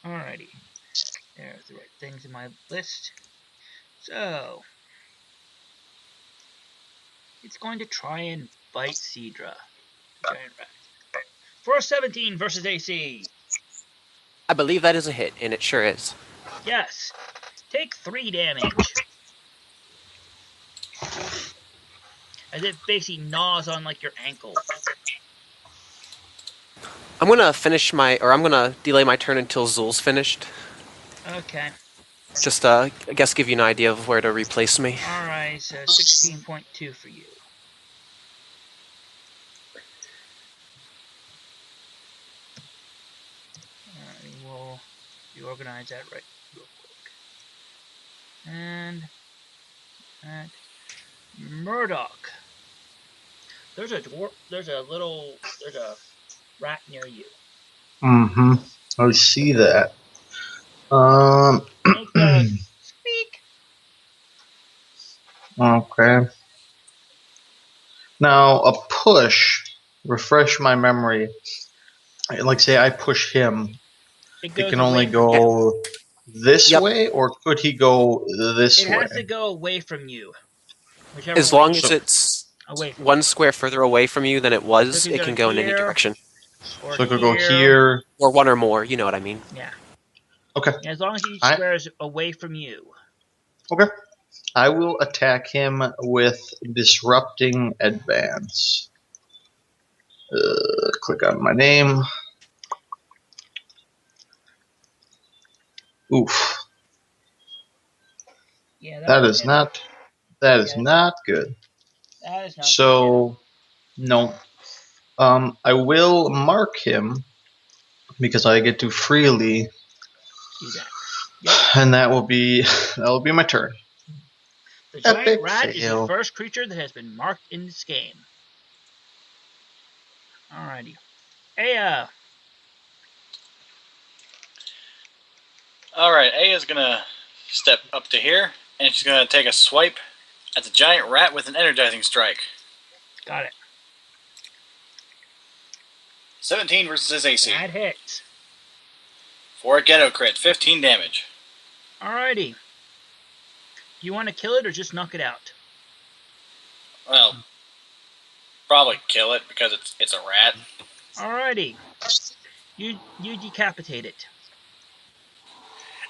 Speaker 1: Alrighty. There's the right things in my list. So, it's going to try and bite Cedra, the giant rat. For 17 versus AC.
Speaker 3: I believe that is a hit, and it sure is.
Speaker 1: Yes. Take 3 damage. As it basically gnaws on like your ankle.
Speaker 3: I'm gonna delay my turn until Zul's finished.
Speaker 1: Okay.
Speaker 3: Just, I guess give you an idea of where to replace me.
Speaker 1: Alright, so 16.2 for you. Alright, we'll reorganize that right real quick. And that Murdoch. There's a rat near you.
Speaker 7: Mm-hmm. I see that.
Speaker 1: And it goes squeak.
Speaker 7: Okay. Now a push. Refresh my memory. Like say I push him.
Speaker 1: It
Speaker 7: He
Speaker 1: goes
Speaker 7: can
Speaker 1: away
Speaker 7: only
Speaker 1: from you.
Speaker 7: go this
Speaker 3: Yep.
Speaker 7: way, or could he go this
Speaker 1: It
Speaker 7: way?
Speaker 1: has to go away from you. Whichever
Speaker 3: As
Speaker 1: way
Speaker 3: long
Speaker 1: you
Speaker 3: as it's
Speaker 1: away from
Speaker 3: one square further away from you than it
Speaker 1: So
Speaker 3: was,
Speaker 1: it
Speaker 3: it
Speaker 1: could
Speaker 3: can
Speaker 1: go
Speaker 3: go in any
Speaker 1: here,
Speaker 3: direction.
Speaker 1: or
Speaker 7: So I could go
Speaker 1: here.
Speaker 7: here.
Speaker 3: Or one or more, you know what I mean.
Speaker 1: Yeah.
Speaker 7: Okay.
Speaker 1: Yeah, as long as each
Speaker 7: I-
Speaker 1: square is away from you.
Speaker 7: Okay. I will attack him with Disrupting Advance. Click on my name. Oof.
Speaker 1: Yeah,
Speaker 7: That
Speaker 1: won't
Speaker 7: is
Speaker 1: hit.
Speaker 7: not. That is
Speaker 1: Yeah.
Speaker 7: not good.
Speaker 1: That is not
Speaker 7: So, no. I will mark him because I get to freely,
Speaker 1: do that. Yep.
Speaker 7: and that will be my turn.
Speaker 1: The giant
Speaker 7: Epic
Speaker 1: rat is the
Speaker 7: fail.
Speaker 1: first creature that has been marked in this game. Alrighty. Aya.
Speaker 2: Alright, A is gonna step up to here, and she's gonna take a swipe at the giant rat with an energizing strike.
Speaker 1: Got it.
Speaker 2: 17 versus his AC.
Speaker 1: That hits.
Speaker 2: For a ghetto crit, 15 damage.
Speaker 1: Alrighty. Do you want to kill it or just knock it out?
Speaker 2: Well, probably kill it because it's a rat.
Speaker 1: Alrighty. You decapitate it.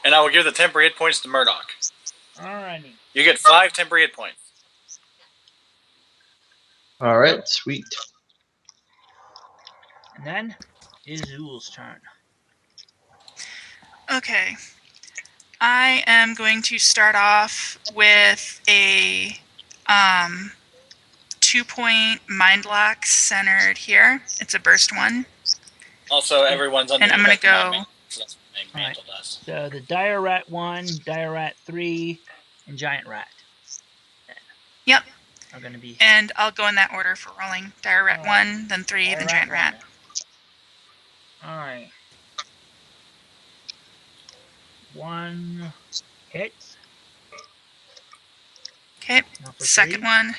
Speaker 2: And I will give the temporary hit points to Murdoch.
Speaker 1: Alrighty.
Speaker 2: You get 5 temporary hit points.
Speaker 7: All right, sweet.
Speaker 1: And then is Zul's turn.
Speaker 5: Okay. I am going to start off with a 2-point mind lock centered here. It's a burst one.
Speaker 2: Also, everyone's under
Speaker 5: And I'm
Speaker 2: the
Speaker 5: gonna
Speaker 2: effect of my
Speaker 5: go-
Speaker 2: mantle, so that's what my mantle does.
Speaker 1: So the Dire Rat 1, Dire Rat 3, and Giant Rat.
Speaker 5: Yep.
Speaker 1: Are going to be...
Speaker 5: And I'll go in that order for rolling. Dire Rat
Speaker 1: Alright.
Speaker 5: 1, then 3,
Speaker 1: Dire
Speaker 5: then Giant Rat.
Speaker 1: 1. Alright. 1 hits.
Speaker 5: Okay.
Speaker 1: Now for
Speaker 5: Second
Speaker 1: 3.
Speaker 5: one.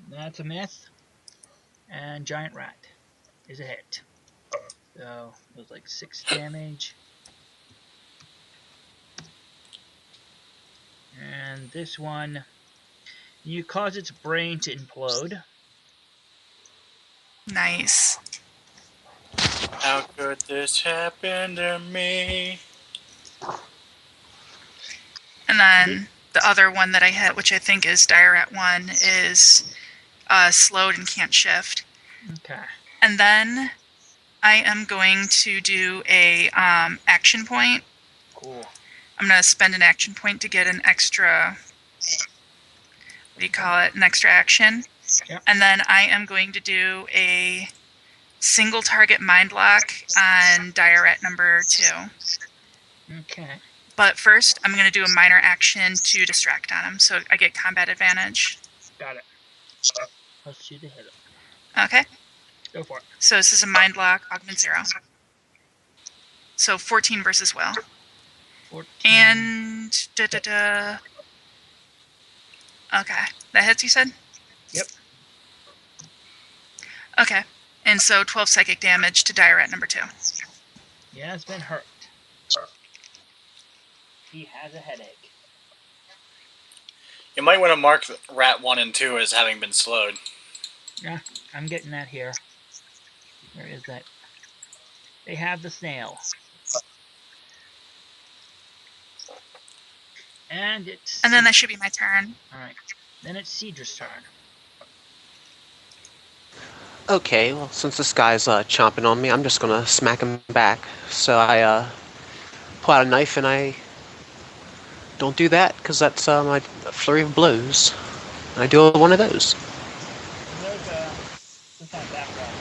Speaker 1: That's a miss. And Giant Rat is a hit. So it was like 6 damage. And this one, you cause its brain to implode.
Speaker 5: Nice.
Speaker 2: How could this happen to me?
Speaker 5: And then the other one that I hit, which I think is Dire Rat 1, is slowed and can't shift.
Speaker 1: Okay.
Speaker 5: And then I am going to do a action point.
Speaker 1: Cool.
Speaker 5: I'm going to spend an action point to get an extra do you call it, an extra action.
Speaker 1: Yep.
Speaker 5: And then I am going to do a single target mind lock on Diarrhea number 2.
Speaker 1: Okay.
Speaker 5: But first, I'm going to do a minor action to distract on him, so I get combat advantage.
Speaker 1: Got it. Let's shoot the hit him.
Speaker 5: Okay.
Speaker 1: Go for it.
Speaker 5: So this is a mind lock, augment 0. So 14 versus will.
Speaker 1: 14.
Speaker 5: And okay, that hits, you said?
Speaker 1: Yep.
Speaker 5: Okay, and so 12 psychic damage to Diarrhea number 2.
Speaker 1: Yeah, it's been hurt. He has a headache.
Speaker 2: You might want to mark Rat 1 and 2 as having been slowed.
Speaker 1: Yeah, I'm getting that here. Where is that? They have the snail. And it's...
Speaker 5: And then that should be my turn.
Speaker 1: Alright. Then it's Cedra's turn.
Speaker 3: Okay, well, since this guy's chomping on me, I'm just gonna smack him back. So I pull out a knife and I don't do that because that's my flurry of blows. I do one of those.
Speaker 1: There's some kind of background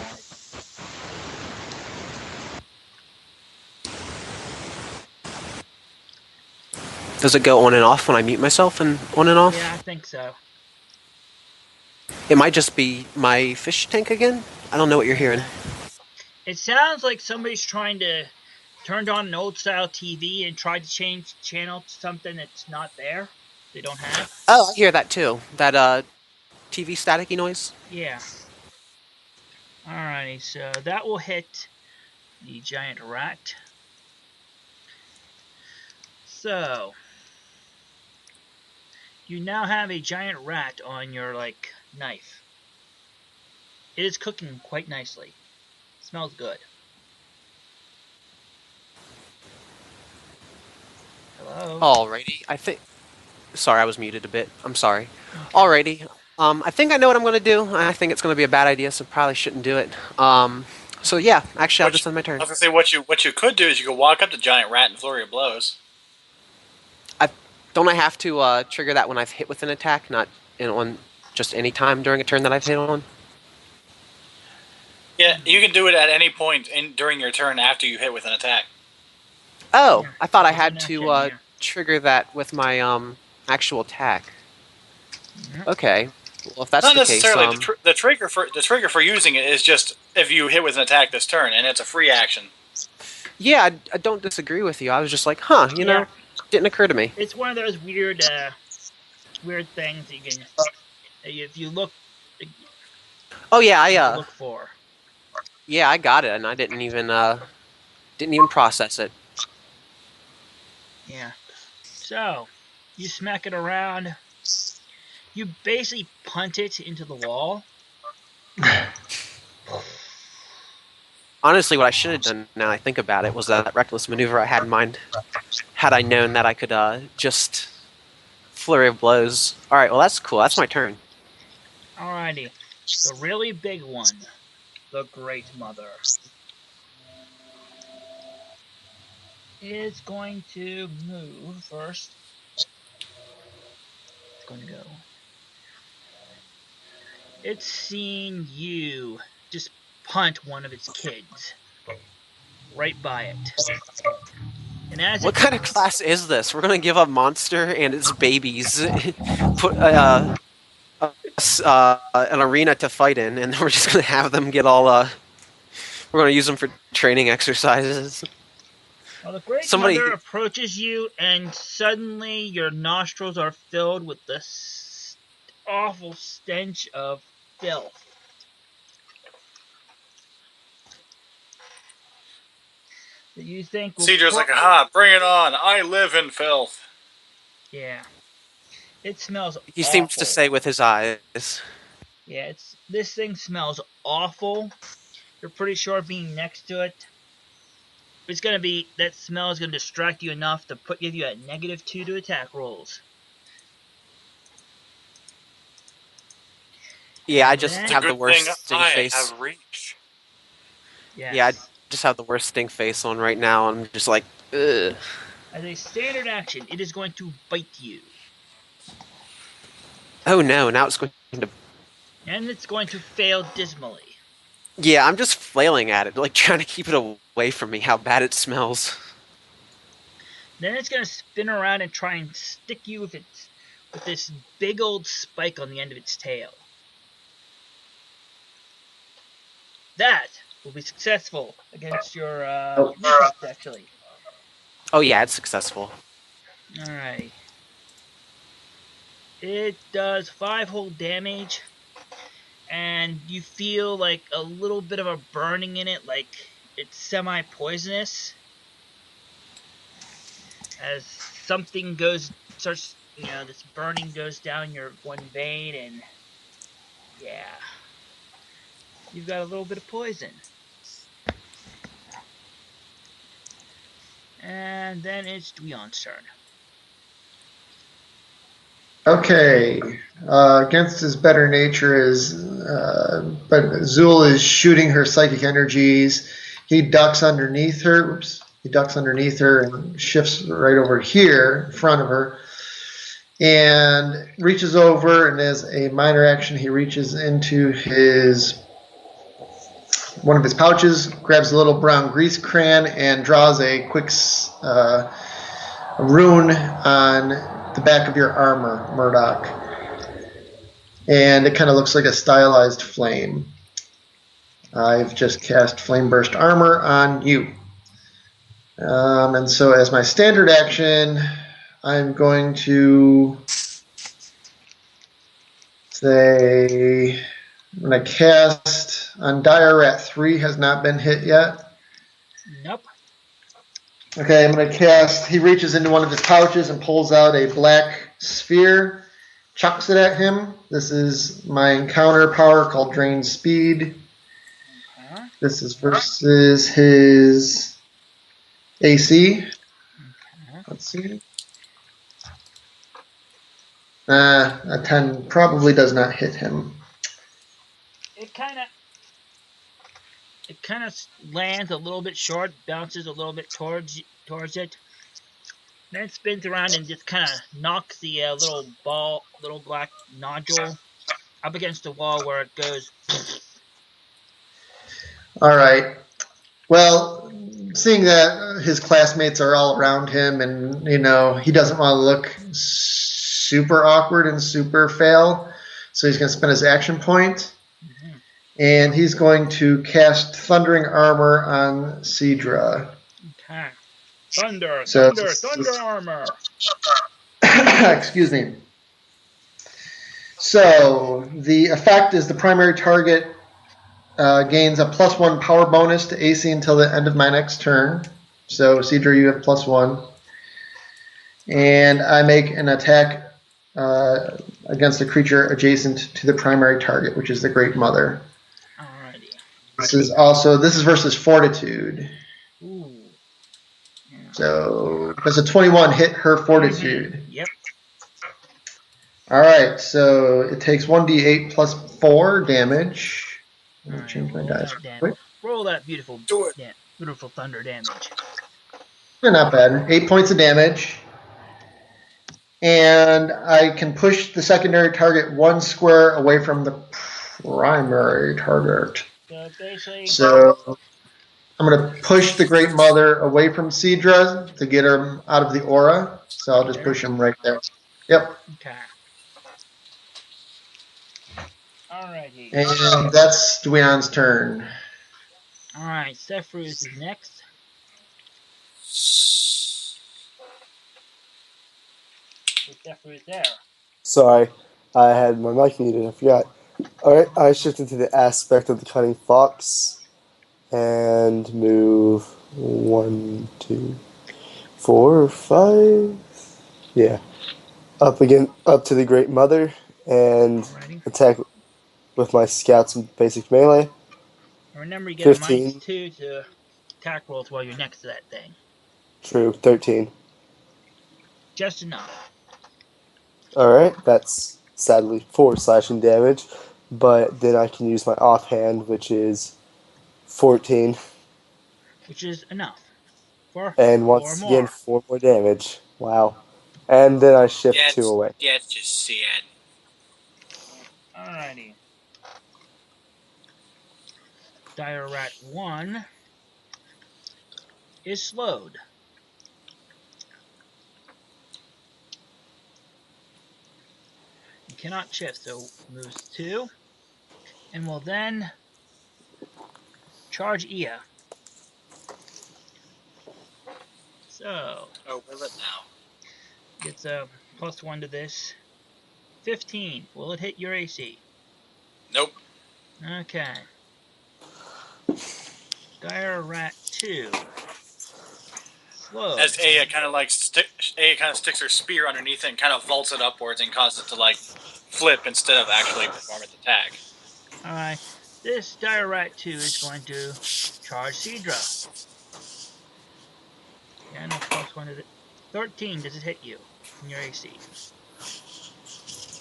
Speaker 1: noise.
Speaker 3: Does it go on and off when I mute myself and on and off?
Speaker 1: Yeah, I think so.
Speaker 3: It might just be my fish tank again. I don't know what you're hearing.
Speaker 1: It sounds like somebody's trying to turned on an old style TV and tried to change the channel to something that's not there. They don't have.
Speaker 3: Oh, I hear that too. That TV staticky noise.
Speaker 1: Yeah. Alrighty, so that will hit the giant rat. So you now have a giant rat on your knife. It is cooking quite nicely. Smells good. Hello?
Speaker 3: Alrighty, I think... Sorry, I was muted a bit. I'm sorry. Okay. Alrighty, I think I know what I'm going to do. I think it's going to be a bad idea, so probably shouldn't do it. So yeah, actually, I'll just end my turn.
Speaker 2: I was going to say, what you could do is you could walk up to Giant Rat and flurry of blows.
Speaker 3: Don't I have to trigger that when I've hit with an attack, not on just any time during a turn that I've hit on?
Speaker 2: Yeah, you can do it at any point during your turn after you hit with an attack.
Speaker 3: Oh,
Speaker 1: Yeah,
Speaker 3: I thought I had to trigger that with my actual attack.
Speaker 1: Mm-hmm.
Speaker 3: Okay, well if that's
Speaker 2: not
Speaker 3: the case,
Speaker 2: necessarily the trigger for using it is just if you hit with an attack this turn, and it's a free action.
Speaker 3: Yeah, I don't disagree with you. I was just like, huh, you know, didn't occur to me.
Speaker 1: It's one of those weird things that you can, if you look.
Speaker 3: Oh yeah, I
Speaker 1: look for.
Speaker 3: Yeah, I got it, and I didn't even process it.
Speaker 1: Yeah. So, you smack it around. You basically punt it into the wall.
Speaker 3: Honestly, what I should have done, now I think about it, was that reckless maneuver I had in mind. Had I known that I could just flurry of blows. Alright, well that's cool. That's my turn.
Speaker 1: Alrighty. The really big one. The Great Mother. Is going to move first. It's going to go. It's seen you just punt one of its kids right by it. And as
Speaker 3: what kind of class is this? We're going to give a monster and its babies put an arena to fight in, and we're just going to have them get all we're going to use them for training exercises.
Speaker 1: Well, the Great Mother approaches you, and suddenly your nostrils are filled with this awful stench of filth. That you think will...
Speaker 2: Cedra's like, aha, bring it on. I live in filth.
Speaker 1: Yeah. It smells
Speaker 3: He
Speaker 1: awful.
Speaker 3: seems to say with his eyes.
Speaker 1: Yeah, this thing smells awful. You're pretty sure being next to it, it's gonna be, that smell is gonna distract you enough to give you a -2 to attack rolls.
Speaker 3: Yeah, I just have the worst stink face.
Speaker 2: I have reach.
Speaker 1: Yes.
Speaker 3: Yeah, I just have the worst stink face on right now. I'm just like, ugh.
Speaker 1: As a standard action, it is going to bite you.
Speaker 3: Oh no, now it's going to.
Speaker 1: And it's going to fail dismally.
Speaker 3: Yeah, I'm just flailing at it, like trying to keep it away from me. How bad it smells.
Speaker 1: Then it's going to spin around and try and stick you with this big old spike on the end of its tail. That will be successful against your reflex, actually.
Speaker 3: Oh yeah, it's successful.
Speaker 1: Alright. It does 5 whole damage, and you feel like a little bit of a burning in it, like it's semi-poisonous. As something starts, this burning goes down your one vein, and yeah, you've got a little bit of poison. And then it's Dweon's turn.
Speaker 4: Okay. Against his better nature but Zul is shooting her psychic energies. He ducks underneath her. Oops. He ducks underneath her and shifts right over here in front of her. And reaches over, and as a minor action, he reaches into one of his pouches, grabs a little brown grease crayon, and draws a quick rune on the back of your armor, Murdoch. And it kind of looks like a stylized flame. I've just cast Flame Burst Armor on you. And so as my standard action, I'm going to say, I'm going to cast on Dire Rat 3, has not been hit yet.
Speaker 1: Nope.
Speaker 4: Okay, I'm going to cast, he reaches into one of his pouches and pulls out a black sphere, chucks it at him. This is my encounter power called Drain Speed.
Speaker 1: Okay.
Speaker 4: This is versus his AC.
Speaker 1: Okay.
Speaker 4: Let's see. A 10 probably does not hit him.
Speaker 1: It kind of lands a little bit short, bounces a little bit towards it, then it spins around and just kind of knocks the little black nodule up against the wall where it goes.
Speaker 4: All right. Well, seeing that his classmates are all around him and, he doesn't want to look super awkward and super fail, so he's going to spend his action point.
Speaker 1: Mm-hmm.
Speaker 4: And he's going to cast Thundering Armor on Cedra.
Speaker 1: Okay. Thunder armor.
Speaker 4: Excuse me. So the effect is the primary target gains a +1 power bonus to AC until the end of my next turn. So Cedra, you have +1. And I make an attack against a creature adjacent to the primary target, which is the Great Mother.
Speaker 1: Alrighty.
Speaker 4: This is versus Fortitude.
Speaker 1: Ooh. Yeah.
Speaker 4: So does a 21 hit her Fortitude?
Speaker 1: Mm-hmm. Yep.
Speaker 4: All right, so it takes 1d8 plus 4 damage. Let me change my dice real quick.
Speaker 1: Roll that beautiful thunder damage.
Speaker 4: Not bad. 8 points of damage. And I can push the secondary target 1 square away from the primary target.
Speaker 1: So basically,
Speaker 4: So I'm going to push the Great Mother away from Cedra to get her out of the aura. So I'll just push him right there. Yep.
Speaker 1: Okay. Alrighty.
Speaker 4: And that's Dweon's turn.
Speaker 1: Alright, Sephruz is next. Sephruz there.
Speaker 6: Sorry, I had my mic muted. I forgot. Alright, I shift into the aspect of the cunning fox and move 1, 2, 4, 5. Yeah. Up to the Great Mother and
Speaker 1: Alrighty.
Speaker 6: attack with my scouts and basic melee.
Speaker 1: Remember, you get
Speaker 6: 15.
Speaker 1: a -2 to attack rolls while you're next to that thing.
Speaker 6: True, 13.
Speaker 1: Just enough.
Speaker 6: Alright, that's sadly 4 slashing damage, but then I can use my offhand, which is 14.
Speaker 1: Which is enough.
Speaker 6: And once again, 4 more damage. Wow. And then I shift 2 away.
Speaker 2: Yeah, it's just sad.
Speaker 1: Alrighty. Dire Rat 1 is slowed. You cannot shift, so moves 2, and will then charge Ia. So,
Speaker 2: Oh, will it now?
Speaker 1: gets a +1 to this. 15. Will it hit your AC?
Speaker 2: Nope.
Speaker 1: Okay. Dire Rat 2. Slowed.
Speaker 2: As Aya kind of like sticks her spear underneath it and kind of vaults it upwards and causes it to like flip instead of actually perform its attack.
Speaker 1: Alright. This Dire Rat 2 is going to charge Seadra. And a +1 to the 13. Does it hit you in your AC?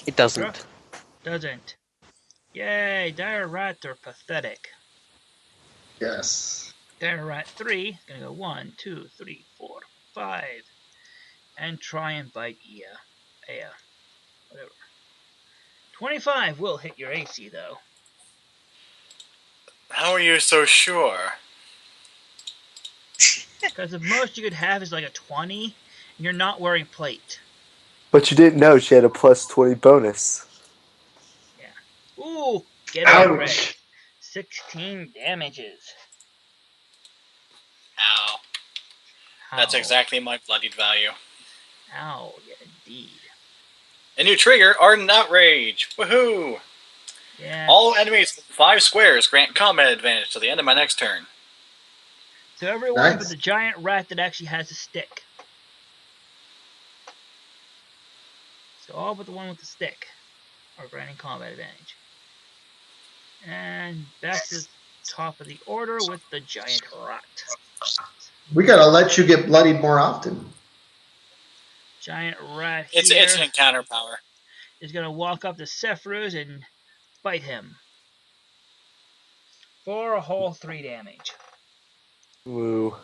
Speaker 3: It doesn't.
Speaker 1: Doesn't. Yay, Dire Rats are pathetic.
Speaker 4: Yes.
Speaker 1: Dire Rat 3 is gonna go 1, 2, 3, 4, 5. And try and bite Aya. Whatever. 25 will hit your AC though.
Speaker 2: How are you so sure?
Speaker 1: Because the most you could have is like a 20, and you're not wearing plate.
Speaker 6: But you didn't know she had a +20 bonus.
Speaker 1: Yeah. Ooh, get it ready.
Speaker 4: Ouch.
Speaker 1: 16 damages.
Speaker 2: Ow.
Speaker 1: Ow.
Speaker 2: That's exactly my bloodied value.
Speaker 1: Ow, yeah, indeed.
Speaker 2: A new trigger, Ardent Outrage. Woohoo!
Speaker 1: Yeah.
Speaker 2: All enemies within 5 squares grant combat advantage till the end of my next turn.
Speaker 1: So everyone
Speaker 4: Nice.
Speaker 1: but the giant rat that actually has a stick. So all but the one with the stick are granting combat advantage. And back to the top of the order with the giant rat.
Speaker 4: We gotta let you get bloodied more often.
Speaker 1: Giant rat
Speaker 2: It's
Speaker 1: here
Speaker 2: an encounter power.
Speaker 1: is going to walk up to Sephiroth and bite him. For a whole 3 damage.
Speaker 6: Woo.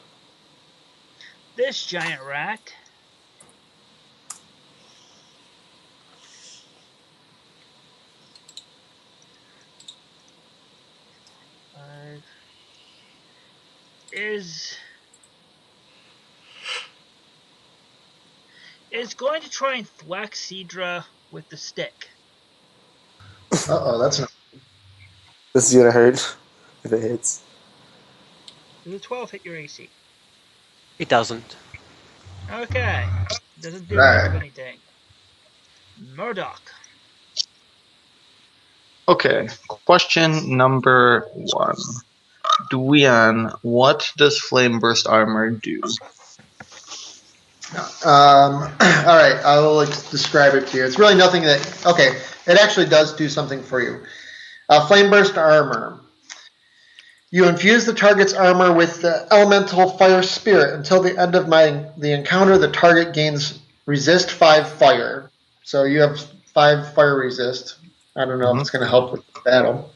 Speaker 1: This giant rat is going to try and thwack Seadra with the stick.
Speaker 4: Uh-oh, that's not...
Speaker 6: This is gonna hurt if it hits.
Speaker 1: Does a 12 hit your AC?
Speaker 3: It doesn't.
Speaker 1: Okay. Doesn't do
Speaker 4: Right.
Speaker 1: much of anything. Murdoch.
Speaker 7: Okay, question number 1. Duyan, what does Flame Burst Armor do?
Speaker 4: All right, I will describe it to you. It's really nothing that... Okay, it actually does do something for you. Flame Burst Armor. You infuse the target's armor with the elemental fire spirit. Until the end of the encounter, the target gains resist 5 fire. So you have 5 fire resist. I don't know if it's going to help with the battle.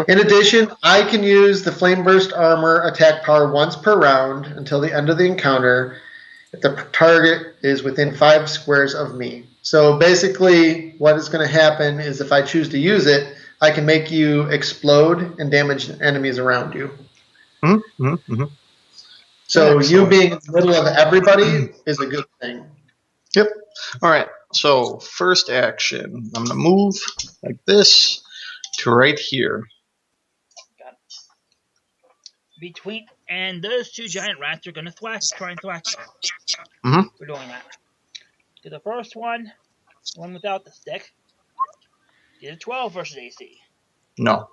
Speaker 4: In addition, I can use the Flame Burst Armor attack power once per round until the end of the encounter if the target is within 5 squares of me. So basically, what is going to happen is if I choose to use it, I can make you explode and damage enemies around you.
Speaker 7: Mm-hmm, mm-hmm.
Speaker 4: So
Speaker 7: Excellent.
Speaker 4: you being in the middle of everybody is a good thing.
Speaker 7: Yep. All right. So first action, I'm gonna move like this to right here.
Speaker 1: Between and those 2 giant rats are going to try and thwack you.
Speaker 7: Mhm.
Speaker 1: We're doing that. To the first one, the one without the stick, did a 12 versus AC.
Speaker 7: No.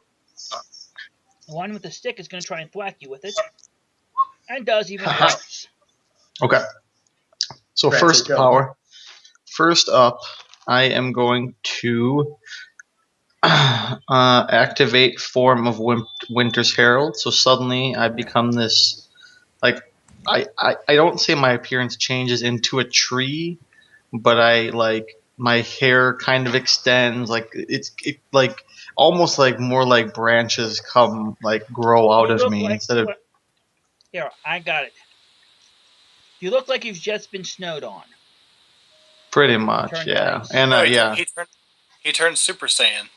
Speaker 1: The one with the stick is going to try and thwack you with it, and does even
Speaker 4: Haha.
Speaker 1: worse.
Speaker 7: Okay. So
Speaker 4: Rats
Speaker 7: first
Speaker 4: are dumb.
Speaker 7: power. First up, I am going to activate Form of Winter's Herald. So suddenly I become this, like, I don't say my appearance changes into a tree, but my hair kind of extends, like it like almost like more like branches grow out
Speaker 1: You
Speaker 7: of
Speaker 1: look
Speaker 7: me
Speaker 1: like
Speaker 7: instead of
Speaker 1: here. I got it. You look like you've just been snowed on.
Speaker 7: pretty much,
Speaker 1: Turned
Speaker 7: yeah.
Speaker 1: ice.
Speaker 7: And
Speaker 2: No,
Speaker 7: yeah,
Speaker 2: he turns Super Saiyan.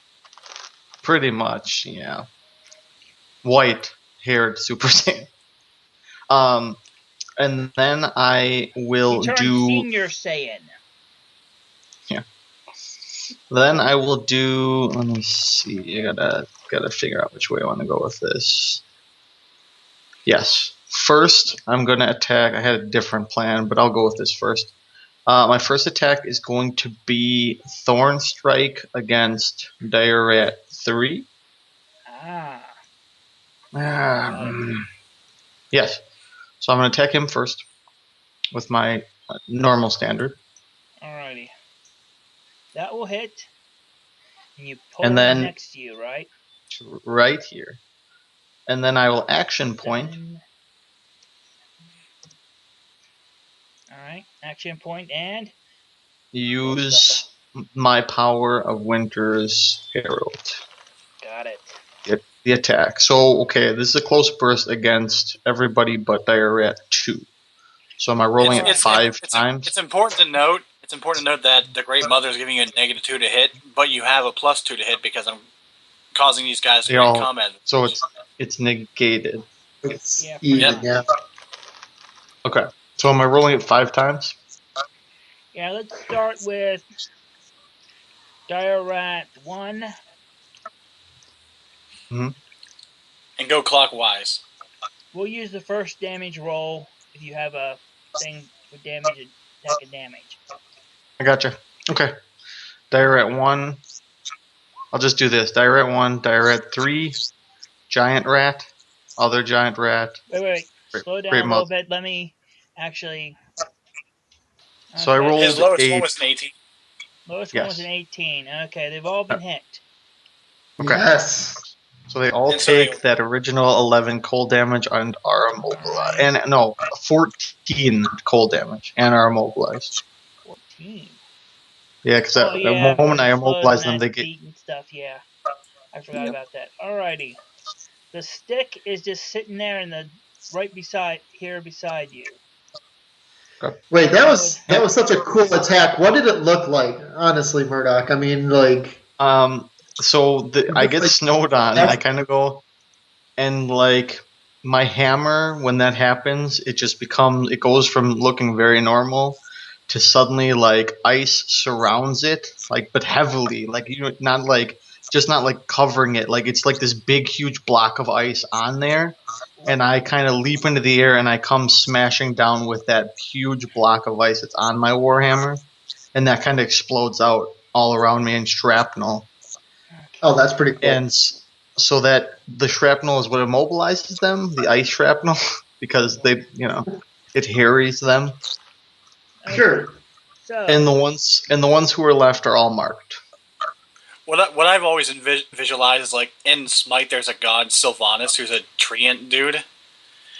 Speaker 7: Pretty much, yeah. White-haired Super Saiyan. And then I will
Speaker 1: You turn
Speaker 7: do.
Speaker 1: Senior Saiyan.
Speaker 7: Yeah. Then I will do. Let me see. I gotta figure out which way I want to go with this. Yes. First, I'm gonna attack. I had a different plan, but I'll go with this first. My first attack is going to be Thorn Strike against Diarrhea 3.
Speaker 1: Ah.
Speaker 7: Yes. So I'm going to attack him first with my normal standard.
Speaker 1: Alrighty. That will hit. And you pull
Speaker 7: And
Speaker 1: it right
Speaker 7: then
Speaker 1: next to you, right?
Speaker 7: right here. And then I will action point.
Speaker 1: Alright. Action point and
Speaker 7: Use my power of Winter's Herald.
Speaker 1: got it.
Speaker 7: Get the attack. So, okay, this is a close burst against everybody but Diarrhea 2. So am I rolling it 5 times?
Speaker 2: It's important to note. It's important to note that the Great Mother is giving you a -2 to hit, but you have a +2 to hit because I'm causing these guys to get combat.
Speaker 7: So it's negated.
Speaker 4: It's
Speaker 1: Yeah, pretty
Speaker 4: even,
Speaker 1: much.
Speaker 4: yeah.
Speaker 7: Okay. So am I rolling it 5 times?
Speaker 1: Yeah, let's start with Diarat 1.
Speaker 7: Mm-hmm.
Speaker 2: And go clockwise.
Speaker 1: We'll use the first damage roll if you have a thing with damage and attack and damage.
Speaker 7: I gotcha. Okay. Diarrhea 1. I'll just do this. Diarrhea 1, Diarrhea 3, Giant Rat, other Giant Rat.
Speaker 1: Wait. Slow down a little bit. Let me actually. Okay.
Speaker 7: So I rolled
Speaker 2: His lowest
Speaker 7: 8.
Speaker 2: one was an 18.
Speaker 1: Lowest one was an 18. Okay, they've all been hit.
Speaker 7: Okay.
Speaker 4: Yes.
Speaker 7: So they all take that original 11 cold damage and are immobilized. And no, 14 cold damage and are immobilized.
Speaker 1: 14.
Speaker 7: Yeah, because the moment I immobilize them, they get.
Speaker 1: And stuff. Yeah, I forgot about that. Alrighty, the stick is just sitting there in the right beside you.
Speaker 4: Wait, that was such a cool attack. What did it look like, honestly, Murdoch? I mean, like.
Speaker 7: So I get snowed on. I kind of go, and like my hammer, when that happens, it goes from looking very normal to suddenly like ice surrounds it, like but heavily, like not like covering it, like it's like this big huge block of ice on there, and I kind of leap into the air and I come smashing down with that huge block of ice that's on my warhammer, and that kind of explodes out all around me in shrapnel.
Speaker 4: Oh, that's pretty cool.
Speaker 7: And so that the shrapnel is what immobilizes them, the ice shrapnel, because it harries them.
Speaker 4: Sure.
Speaker 1: So.
Speaker 7: And the ones who are left are all marked.
Speaker 2: What I've always visualized is like in Smite, there's a god Sylvanas who's a treant dude,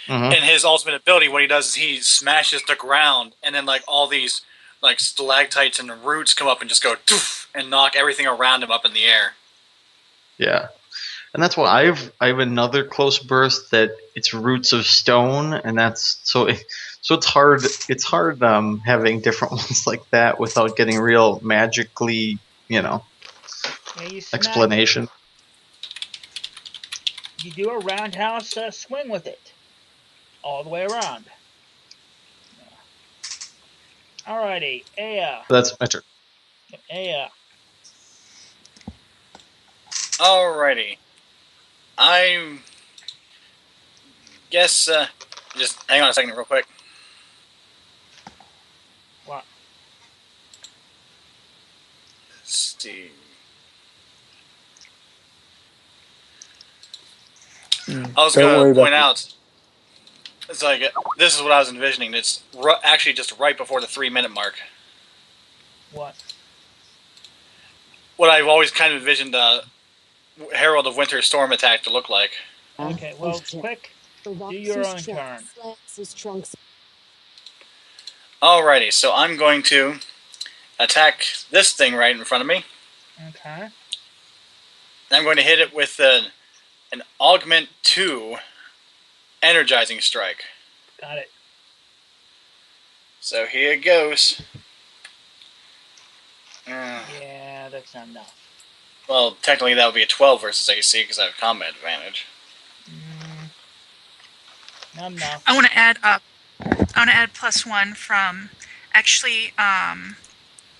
Speaker 2: and his ultimate ability, what he does is he smashes the ground, and then like all these like stalactites and roots come up and just go doof, and knock everything around him up in the air.
Speaker 7: Yeah, and that's what I have another close burst that it's roots of stone, and that's so it's hard. It's hard having different ones like that without getting real magically, explanation.
Speaker 1: You do a roundhouse swing with it, all the way around. Alrighty, Aya.
Speaker 7: That's my turn.
Speaker 1: Aya.
Speaker 2: Alrighty. I guess, just hang on a second real quick.
Speaker 1: What?
Speaker 2: Let's see. I was going to point out, it's like, this is what I was envisioning. It's actually just right before the 3-minute mark.
Speaker 1: What?
Speaker 2: What I've always kind of envisioned Herald of Winter Storm attack to look like.
Speaker 1: Okay, well, quick, do your own turn.
Speaker 2: Alrighty, so I'm going to attack this thing right in front of me.
Speaker 1: Okay.
Speaker 2: I'm going to hit it with an Augment 2 Energizing Strike.
Speaker 1: Got it.
Speaker 2: So here it goes.
Speaker 1: Yeah, that's not enough.
Speaker 2: Well, technically that would be a 12 versus AC because I have combat advantage.
Speaker 1: No.
Speaker 5: I want to add +1 from. Actually, I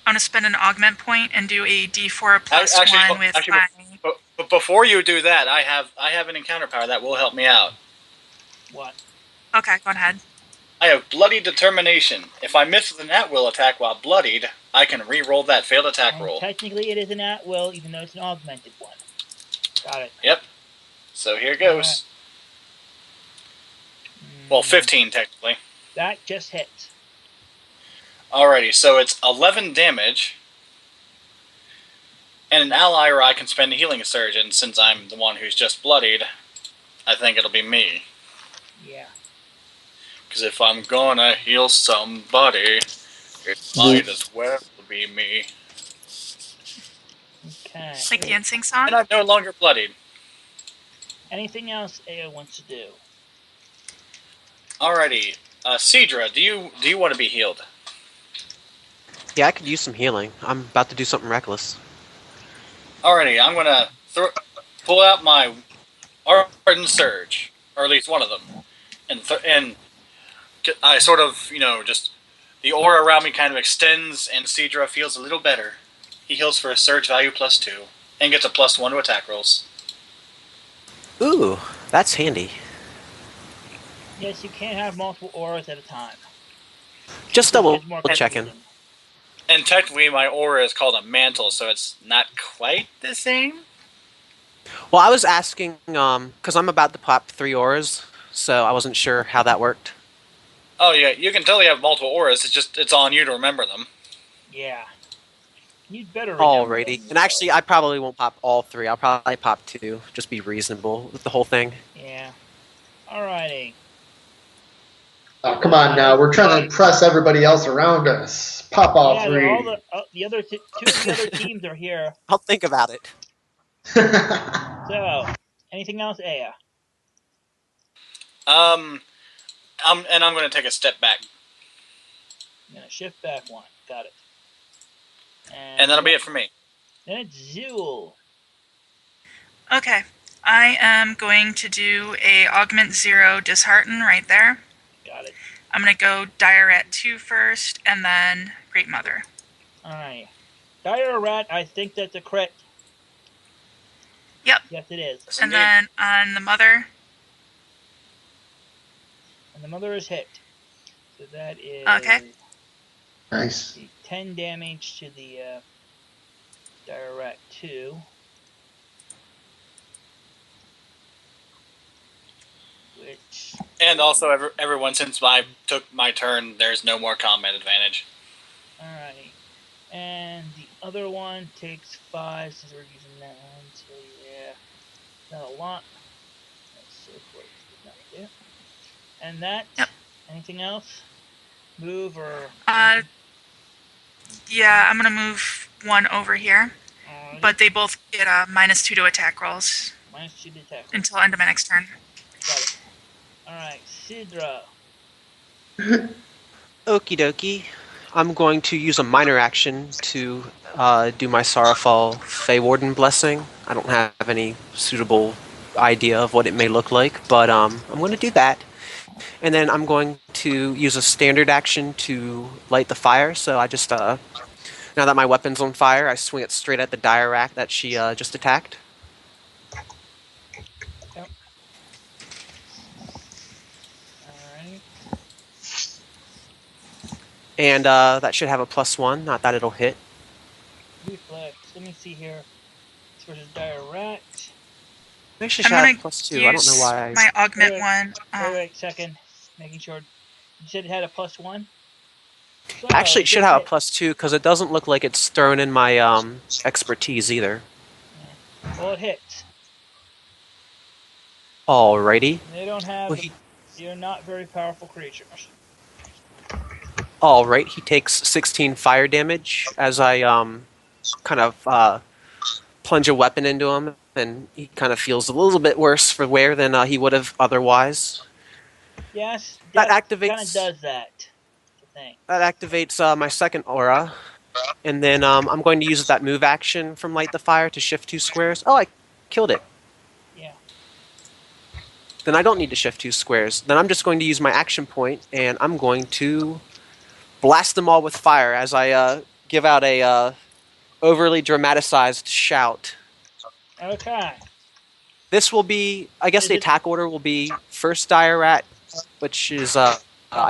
Speaker 5: want to spend an augment point and do a D4 plus
Speaker 2: Actually,
Speaker 5: 1 with my.
Speaker 2: But before you do that, I have an encounter power that will help me out.
Speaker 1: What?
Speaker 5: Okay, go ahead.
Speaker 2: I have Bloody Determination. If I miss an at-will attack while bloodied, I can re-roll that failed attack roll.
Speaker 1: Technically, it is an at-will, even though it's an augmented one. Got it.
Speaker 2: Yep. So here goes. Well, 15 technically.
Speaker 1: That just hits.
Speaker 2: Alrighty, so it's 11 damage. And an ally or I can spend a healing surge, and since I'm the one who's just bloodied, I think it'll be me.
Speaker 1: Yeah.
Speaker 2: Because if I'm gonna heal somebody, it might as well be me.
Speaker 1: Okay.
Speaker 5: Like the NSYNC song?
Speaker 2: And I'm no longer bloodied.
Speaker 1: Anything else Aya wants to do?
Speaker 2: Alrighty, Cedra, do you want to be healed?
Speaker 3: Yeah, I could use some healing. I'm about to do something reckless.
Speaker 2: Alrighty, I'm gonna pull out my Ardent Surge, or at least one of them, and I sort of, just the aura around me kind of extends, and Cedra feels a little better. He heals for a surge value +2, and gets a +1 to attack rolls.
Speaker 3: Ooh, that's handy.
Speaker 1: Yes, you can't have multiple auras at a time.
Speaker 3: Just double checking.
Speaker 2: And technically, my aura is called a mantle, so it's not quite the same.
Speaker 3: Well, I was asking, because I'm about to pop 3 auras, so I wasn't sure how that worked.
Speaker 2: Oh yeah, you can totally have multiple auras. It's on you to remember them.
Speaker 1: Yeah. You'd better remember.
Speaker 3: Alrighty. And actually, I probably won't pop all 3. I'll probably pop 2. Just be reasonable with the whole thing.
Speaker 1: Yeah. Alrighty.
Speaker 4: Oh, come on now. We're trying to impress everybody else around us. Pop all 3.
Speaker 1: All the other two of the other teams are here.
Speaker 3: I'll think about it.
Speaker 1: So, anything else, Aya?
Speaker 2: I'm going to take a step back.
Speaker 1: I'm going to shift back 1. Got it.
Speaker 2: And that'll be it for me.
Speaker 1: Then it's Zool.
Speaker 5: Okay. I am going to do a Augment 0 Dishearten right there.
Speaker 1: Got it.
Speaker 5: I'm going to go Dire Rat 2 first, and then Great Mother.
Speaker 1: Alright. Dire Rat, I think that's a crit.
Speaker 5: Yep.
Speaker 1: Yes, it is.
Speaker 5: And then on the Mother.
Speaker 1: And the Mother is hit. So that is...
Speaker 5: Okay.
Speaker 4: Nice.
Speaker 1: 10 damage to the Dire Rat 2. Which...
Speaker 2: And also, everyone, since I took my turn, there's no more combat advantage.
Speaker 1: Alright. And the other one takes 5 since we're using that one. So yeah, not a lot. That's so close. Not there. And that.
Speaker 5: Yep.
Speaker 1: Anything else? Move or?
Speaker 5: Yeah, I'm gonna move 1 over here.
Speaker 1: Alrighty.
Speaker 5: But they both get a -2 to attack rolls.
Speaker 1: -2 to attack.
Speaker 5: Until end of my next turn.
Speaker 1: Got it. Alright, Sidra.
Speaker 3: Okie dokie. I'm going to use a minor action to do my Sorrowfall Fey Warden Blessing. I don't have any suitable idea of what it may look like, but I'm going to do that. And then I'm going to use a standard action to light the fire. So I just, now that my weapon's on fire, I swing it straight at the Dire Rat that she just attacked.
Speaker 1: Yep. Alright.
Speaker 3: And that should have a +1, not that it'll hit.
Speaker 1: Reflex. Let me see here. This versus Dire Rat.
Speaker 3: It actually should have +2. I don't know why.
Speaker 5: My augment one.
Speaker 1: Wait, second. Making sure. You said it had a +1? So,
Speaker 3: Actually, it should have a +2 because it doesn't look like it's thrown in my expertise either.
Speaker 1: Yeah. Well, it hits.
Speaker 3: Alrighty.
Speaker 1: They don't have. You're not very powerful creatures.
Speaker 3: Alright, he takes 16 fire damage as I kind of plunge a weapon into him, and he kind of feels a little bit worse for wear than he would have otherwise.
Speaker 1: Yes,
Speaker 3: that activates.
Speaker 1: Kind of does that.
Speaker 3: That activates my second aura, And then I'm going to use that move action from Light the Fire to shift 2 squares. Oh, I killed it.
Speaker 1: Yeah.
Speaker 3: Then I don't need to shift 2 squares. Then I'm just going to use my action point, and I'm going to blast them all with fire as I give out a overly dramatized shout.
Speaker 1: Okay.
Speaker 3: This will be, I guess
Speaker 1: Is
Speaker 3: the
Speaker 1: it
Speaker 3: attack order will be first Dire Rat, which is, I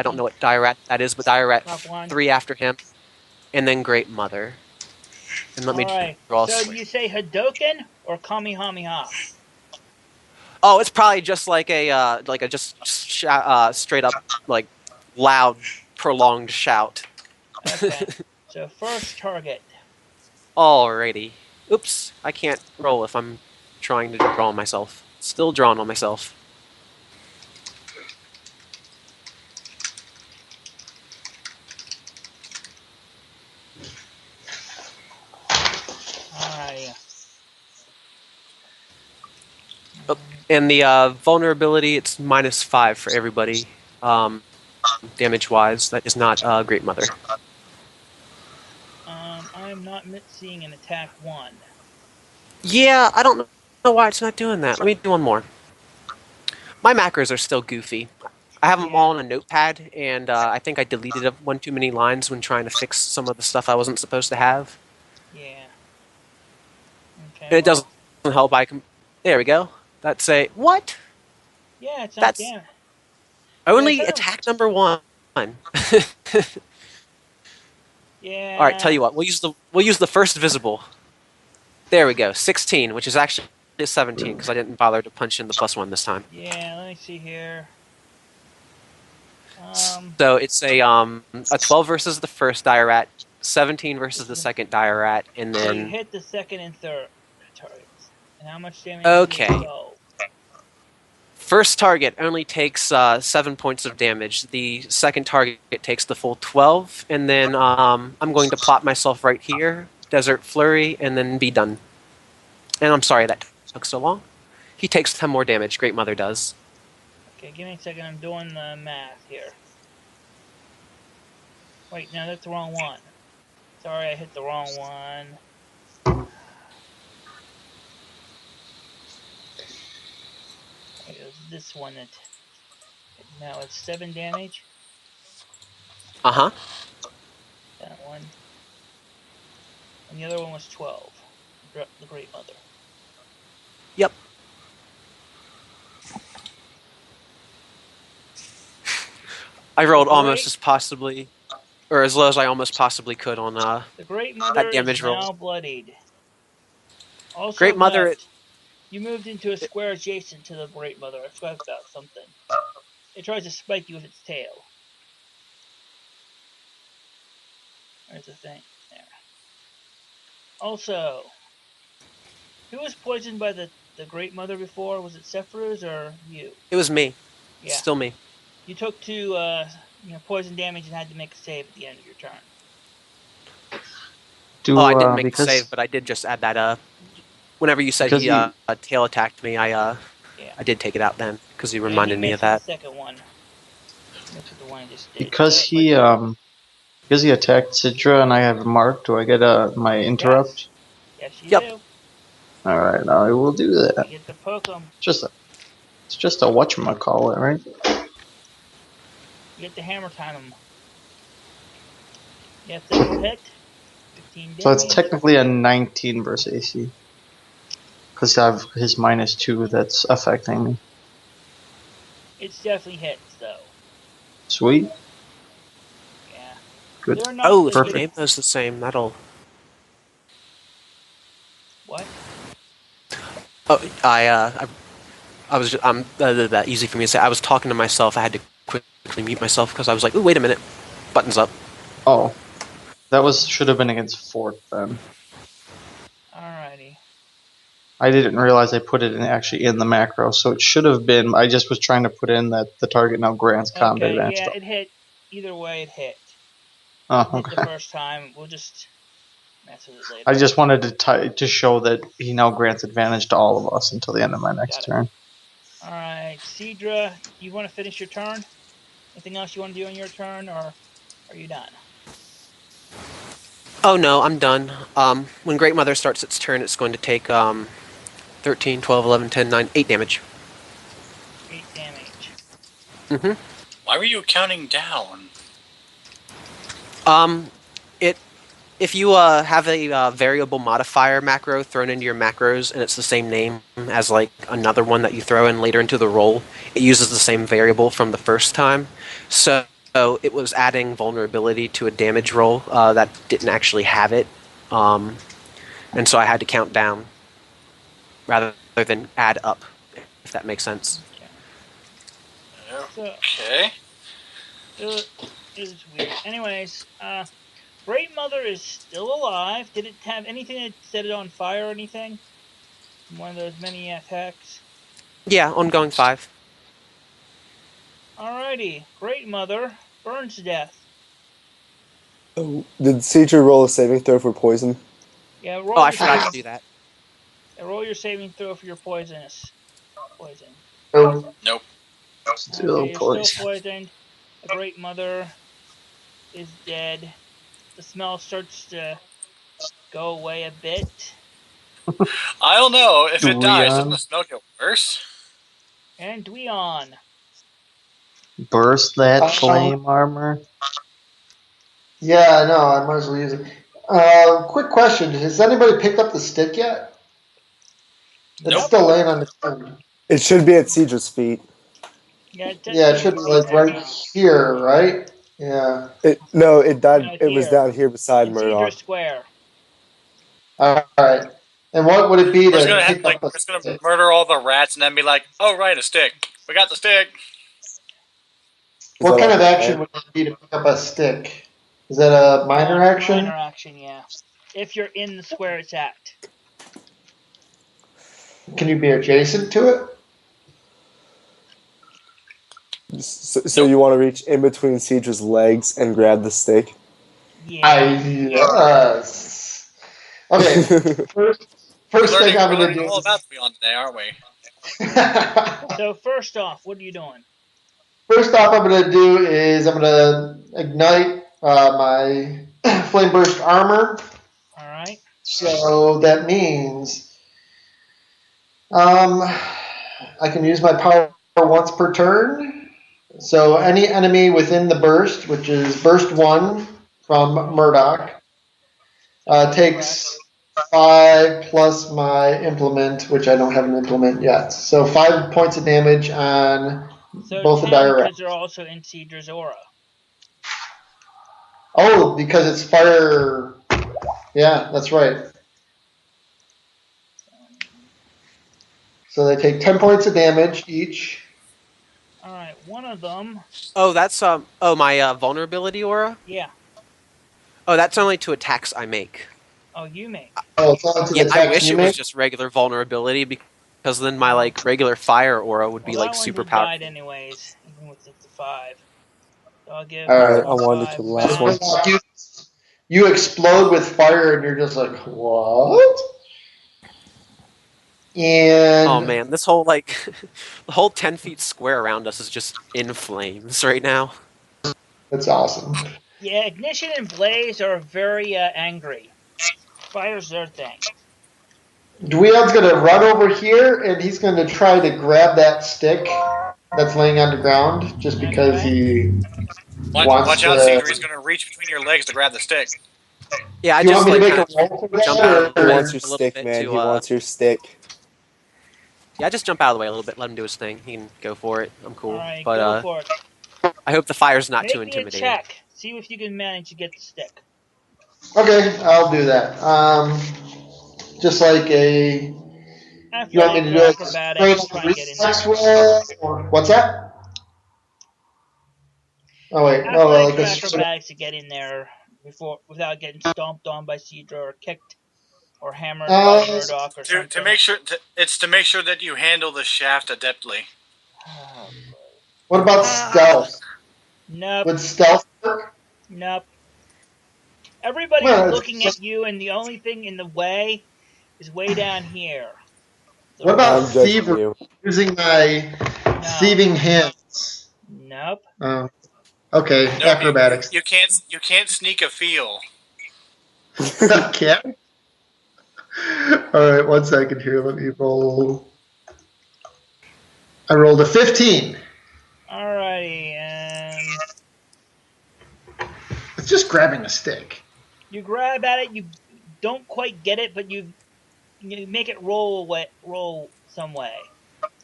Speaker 3: don't know what Dire Rat that is, but Dire Rat
Speaker 1: top one?
Speaker 3: 3 after him, and then Great Mother. And let me
Speaker 1: Alright.
Speaker 3: draw.
Speaker 1: So do you say Hadoken or Kamehameha?
Speaker 3: Oh, it's probably just like a straight up like loud, prolonged shout.
Speaker 1: Okay. So first target.
Speaker 3: Alrighty. Oops, I can't roll if I'm trying to draw on myself. Still drawing on myself.
Speaker 1: Alright.
Speaker 3: Oh, and the vulnerability, it's -5 for everybody. Damage wise, that is not Great Mother.
Speaker 1: I'm not seeing an attack 1.
Speaker 3: Yeah, I don't know why it's not doing that. Let me do one more. My macros are still goofy. I have them
Speaker 1: Yeah.
Speaker 3: all on a notepad, and I think I deleted one too many lines when trying to fix some of the stuff I wasn't supposed to have.
Speaker 1: Yeah. Okay,
Speaker 3: And it doesn't
Speaker 1: well.
Speaker 3: help. There we go. That's a what?
Speaker 1: Yeah, it's not
Speaker 3: That's
Speaker 1: damn. Yeah,
Speaker 3: only
Speaker 1: kind of.
Speaker 3: attack number 1. All right, tell
Speaker 1: Yeah.
Speaker 3: you what. We'll use the first visible. There we go. 16, which is actually a 17 because I didn't bother to punch in the +1 this time.
Speaker 1: Yeah, let me see here.
Speaker 3: So it's a 12 versus the first Dire Rat, 17 versus the second Dire Rat, and
Speaker 1: So you
Speaker 3: then
Speaker 1: hit the second and third targets. And how much damage do they
Speaker 3: okay.
Speaker 1: go?
Speaker 3: First target only takes 7 points of damage. The second target takes the full 12, and then I'm going to plot myself right here, Desert Flurry, and then be done. And I'm sorry that took so long. He takes 10 more damage. Great Mother does.
Speaker 1: Okay, give me a second. I'm doing the math here. Wait, no, that's the wrong one. Sorry, I hit the wrong one. It was this one that. Now it's 7 damage.
Speaker 3: Uh huh.
Speaker 1: That one. And the other one was 12. The Great Mother.
Speaker 3: Yep. I
Speaker 1: The
Speaker 3: rolled almost
Speaker 1: Great
Speaker 3: as possibly, or as low as I almost possibly could on
Speaker 1: the Great
Speaker 3: that
Speaker 1: Mother is
Speaker 3: damage roll.
Speaker 1: now bloodied. Also
Speaker 3: Great Mother,
Speaker 1: note, you moved into a square adjacent to the Great Mother. I forgot about something. It tries to spike you with its tail. There's the thing. There. Also, who was poisoned by the Great Mother before? Was it Sephiroth or you?
Speaker 3: it was me.
Speaker 1: Yeah.
Speaker 3: Still me.
Speaker 1: You took 2 poison damage and had to make a save at the end of your turn.
Speaker 3: Oh,
Speaker 7: Do
Speaker 3: I didn't make the
Speaker 7: because
Speaker 3: save, but I did just add that up. Whenever you said
Speaker 7: because
Speaker 3: he
Speaker 7: he
Speaker 3: tail attacked me,
Speaker 1: Yeah.
Speaker 3: I did take it out then because you
Speaker 1: Yeah, he
Speaker 3: reminded me of
Speaker 1: missed with the
Speaker 3: that.
Speaker 1: second one. Missed with the one I just did.
Speaker 7: because he because he attacked Sidra and I have marked. Do I get my
Speaker 1: Yes.
Speaker 7: interrupt?
Speaker 1: Yes, you
Speaker 3: Yep.
Speaker 1: do.
Speaker 7: All right, I will do that.
Speaker 1: You get to poke him.
Speaker 7: It's just a whatchamacallit, right?
Speaker 1: You get to hammer time him. Yes, that'll hit. 15
Speaker 7: So it's
Speaker 1: damage.
Speaker 7: technically a 19 versus AC because I have his -2 that's affecting me.
Speaker 1: It's definitely hits, though.
Speaker 7: Sweet,
Speaker 1: Yeah.
Speaker 7: good,
Speaker 1: They're not
Speaker 3: Oh,
Speaker 1: the.
Speaker 3: if you
Speaker 1: They're,
Speaker 7: perfect.
Speaker 3: name those the same, that'll.
Speaker 1: what?
Speaker 3: Oh, I was that easy for me to say. I was talking to myself. I had to quickly mute myself because I was like, "Ooh, wait a minute, buttons up."
Speaker 7: Oh, that was should have been against fourth then.
Speaker 1: Alrighty.
Speaker 7: I didn't realize I put it in actually in the macro, so it should have been. I just was trying to put in that the target now grants combat
Speaker 1: Okay,
Speaker 7: advantage.
Speaker 1: yeah, it hit. Either way, it hit.
Speaker 7: Oh,
Speaker 1: It hit the
Speaker 7: okay.
Speaker 1: first time. We'll just mess with it
Speaker 7: I
Speaker 1: later.
Speaker 7: just wanted to show that he now grants advantage to all of us until the end of my next
Speaker 1: Got it.
Speaker 7: turn.
Speaker 1: Alright, Cedra, you want to finish your turn? Anything else you want to do on your turn, or are you done?
Speaker 3: Oh no, I'm done. When Great Mother starts its turn, it's going to take 13, 12, 11, 10, 9, 8 damage.
Speaker 1: 8 damage.
Speaker 3: Mm-hmm.
Speaker 2: Why were you counting down?
Speaker 3: It if you have a variable modifier macro thrown into your macros and it's the same name as like another one that you throw in later into the roll, it uses the same variable from the first time. So it was adding vulnerability to a damage roll that didn't actually have it, and so I had to count down rather than add up, if that makes sense.
Speaker 1: So,
Speaker 2: Okay.
Speaker 1: it is weird. Anyways, Great Mother is still alive. Did it have anything that set it on fire or anything? One of those many attacks?
Speaker 3: Yeah, ongoing 5.
Speaker 1: Alrighty. Great Mother burns to death.
Speaker 6: Oh, did Seidra roll a saving throw for poison?
Speaker 1: Yeah,
Speaker 3: Oh,
Speaker 1: roll
Speaker 3: I
Speaker 1: your
Speaker 3: forgot
Speaker 1: saving.
Speaker 3: to do that.
Speaker 1: Yeah, roll your saving throw for your poison.
Speaker 4: Oh,
Speaker 2: Nope.
Speaker 4: still
Speaker 1: Okay, you're still
Speaker 4: poison.
Speaker 1: poisoned. The Great Mother is dead. The smell starts to go away a bit.
Speaker 2: I don't know. If it dies, doesn't the
Speaker 7: Dweon,
Speaker 2: smell get worse?
Speaker 1: And Dweon.
Speaker 7: burst that
Speaker 4: Um,
Speaker 7: flame armor.
Speaker 4: yeah, I know. I might as well use it. Quick question: has anybody picked up the stick yet? It's
Speaker 2: Nope.
Speaker 1: Nope.
Speaker 4: still laying on the ground.
Speaker 6: It should be at Seidra's feet.
Speaker 1: Yeah, it
Speaker 4: Yeah, it
Speaker 1: should be
Speaker 4: should be
Speaker 1: at feet
Speaker 4: like
Speaker 1: right
Speaker 4: right
Speaker 1: now.
Speaker 4: here, right? Yeah.
Speaker 6: No, it died.
Speaker 1: Not
Speaker 6: It was
Speaker 1: here.
Speaker 6: down here beside
Speaker 1: In Cedar
Speaker 6: Murdoch.
Speaker 1: Square.
Speaker 4: All right. And what would it be
Speaker 2: We're just
Speaker 4: to
Speaker 2: gonna have
Speaker 4: pick up a
Speaker 2: we're just gonna
Speaker 4: stick?
Speaker 2: murder all the rats and then be like, oh right, a stick. We got the stick.
Speaker 6: Is
Speaker 4: What
Speaker 6: that
Speaker 4: kind
Speaker 6: like
Speaker 4: of
Speaker 6: a
Speaker 4: action
Speaker 6: plan?
Speaker 4: would it be to pick up a stick? Is that a minor
Speaker 1: Minor
Speaker 4: action?
Speaker 1: action, yeah. If you're in the square it's at.
Speaker 4: Can you be adjacent to it?
Speaker 6: So
Speaker 2: Nope.
Speaker 6: you want to reach in between Seidra's legs and grab the stick?
Speaker 1: Yeah.
Speaker 4: I yes. Okay. First,
Speaker 2: We're
Speaker 4: first thing
Speaker 2: learning
Speaker 4: I'm
Speaker 2: we're
Speaker 4: gonna
Speaker 2: learning
Speaker 4: do
Speaker 2: all
Speaker 4: is
Speaker 2: about Beyond today, aren't we?
Speaker 1: So first off, what are you doing?
Speaker 4: first off I'm gonna do is I'm gonna ignite my flame burst armor.
Speaker 1: Alright.
Speaker 4: So that means I can use my power once per turn. So any enemy within the burst, which is burst one from Murdoch,
Speaker 1: Sounds correct.
Speaker 4: takes 5 plus my implement, which I don't have an implement yet. So 5 points of damage on
Speaker 1: So
Speaker 4: both the
Speaker 1: 10
Speaker 4: dire.
Speaker 1: because they're also in Cedar's aura.
Speaker 4: Oh, because it's fire. Yeah, that's right. So they take 10 points of damage each.
Speaker 1: Alright, one of them.
Speaker 3: Oh, that's oh my vulnerability aura.
Speaker 1: Yeah.
Speaker 3: Oh, that's only to attacks I make.
Speaker 1: Oh, you make.
Speaker 4: Oh, it's on to
Speaker 3: Yeah,
Speaker 4: the
Speaker 3: I
Speaker 4: text
Speaker 3: wish
Speaker 4: you
Speaker 3: it was
Speaker 4: make.
Speaker 3: just regular vulnerability because then my like regular fire aura would
Speaker 1: Well,
Speaker 3: be like
Speaker 1: that one
Speaker 3: super
Speaker 1: just died
Speaker 3: powerful.
Speaker 1: anyways, even with the 5. So I'll give
Speaker 4: All
Speaker 6: Alright,
Speaker 4: right.
Speaker 6: I'm
Speaker 1: all
Speaker 6: on to
Speaker 1: 5
Speaker 6: the last
Speaker 1: back.
Speaker 6: one.
Speaker 4: So you explode with fire, and you're just like, what?
Speaker 3: Oh
Speaker 4: And
Speaker 3: man, this whole like the whole 10 feet square around us is just in flames right now.
Speaker 4: that's awesome.
Speaker 1: Yeah, Ignition and Blaze are very angry. Fire's their thing.
Speaker 4: Dweon's going to run over here, and he's going to try to grab that stick that's laying on the ground, just because
Speaker 1: Okay.
Speaker 4: he wants
Speaker 2: Watch out,
Speaker 4: to.
Speaker 2: Cedar. He's gonna reach between your legs to grab the stick.
Speaker 3: Yeah, I
Speaker 4: Do you want
Speaker 3: just
Speaker 4: me to
Speaker 3: like
Speaker 4: make
Speaker 3: kind
Speaker 4: a
Speaker 3: of
Speaker 4: roll for
Speaker 3: jump out
Speaker 4: that,
Speaker 3: of
Speaker 6: He
Speaker 3: the way
Speaker 6: wants
Speaker 4: or
Speaker 6: your
Speaker 3: a little
Speaker 6: stick,
Speaker 3: bit
Speaker 6: man.
Speaker 3: to
Speaker 6: He wants your stick.
Speaker 3: yeah, just jump out of the way a little bit, let him do his thing. He can go for it. I'm cool.
Speaker 1: Alright,
Speaker 3: But
Speaker 1: go for it.
Speaker 3: I hope the fire's not too
Speaker 1: Make me a
Speaker 3: intimidating.
Speaker 1: check. See if you can manage to get the stick.
Speaker 4: okay, I'll do that. Just like a. You want me
Speaker 1: Athletics
Speaker 4: to
Speaker 1: or
Speaker 4: do it straight
Speaker 1: acrobatics,
Speaker 4: on
Speaker 1: try and get in
Speaker 4: reflex
Speaker 1: there.
Speaker 4: roll, or what's that? Oh wait, no,
Speaker 1: Athletics
Speaker 4: like
Speaker 1: or
Speaker 4: a straight.
Speaker 1: acrobatics to get in there before without getting stomped on by Cedra or kicked or hammered by
Speaker 4: Uh,
Speaker 1: Murdoch or
Speaker 2: To
Speaker 1: something.
Speaker 2: make sure it's to make sure that you handle the shaft adeptly.
Speaker 1: Oh,
Speaker 4: what about stealth?
Speaker 1: nope,
Speaker 4: Would stealth work?
Speaker 1: nope. Everybody's
Speaker 4: Well,
Speaker 1: looking at you, and the only thing in the way is way down here. The
Speaker 4: what about
Speaker 6: I'm
Speaker 1: road.
Speaker 6: judging
Speaker 4: thievery?
Speaker 6: you.
Speaker 4: Using my
Speaker 1: No,
Speaker 4: thieving hands.
Speaker 1: nope.
Speaker 4: Okay,
Speaker 2: Nope,
Speaker 4: acrobatics.
Speaker 2: you can't sneak a feel.
Speaker 4: I can't. All right, 1 second here. Let me roll. I rolled a 15.
Speaker 1: Alrighty,
Speaker 4: It's just grabbing a stick.
Speaker 1: you grab at it. You don't quite get it, but you make it roll some way.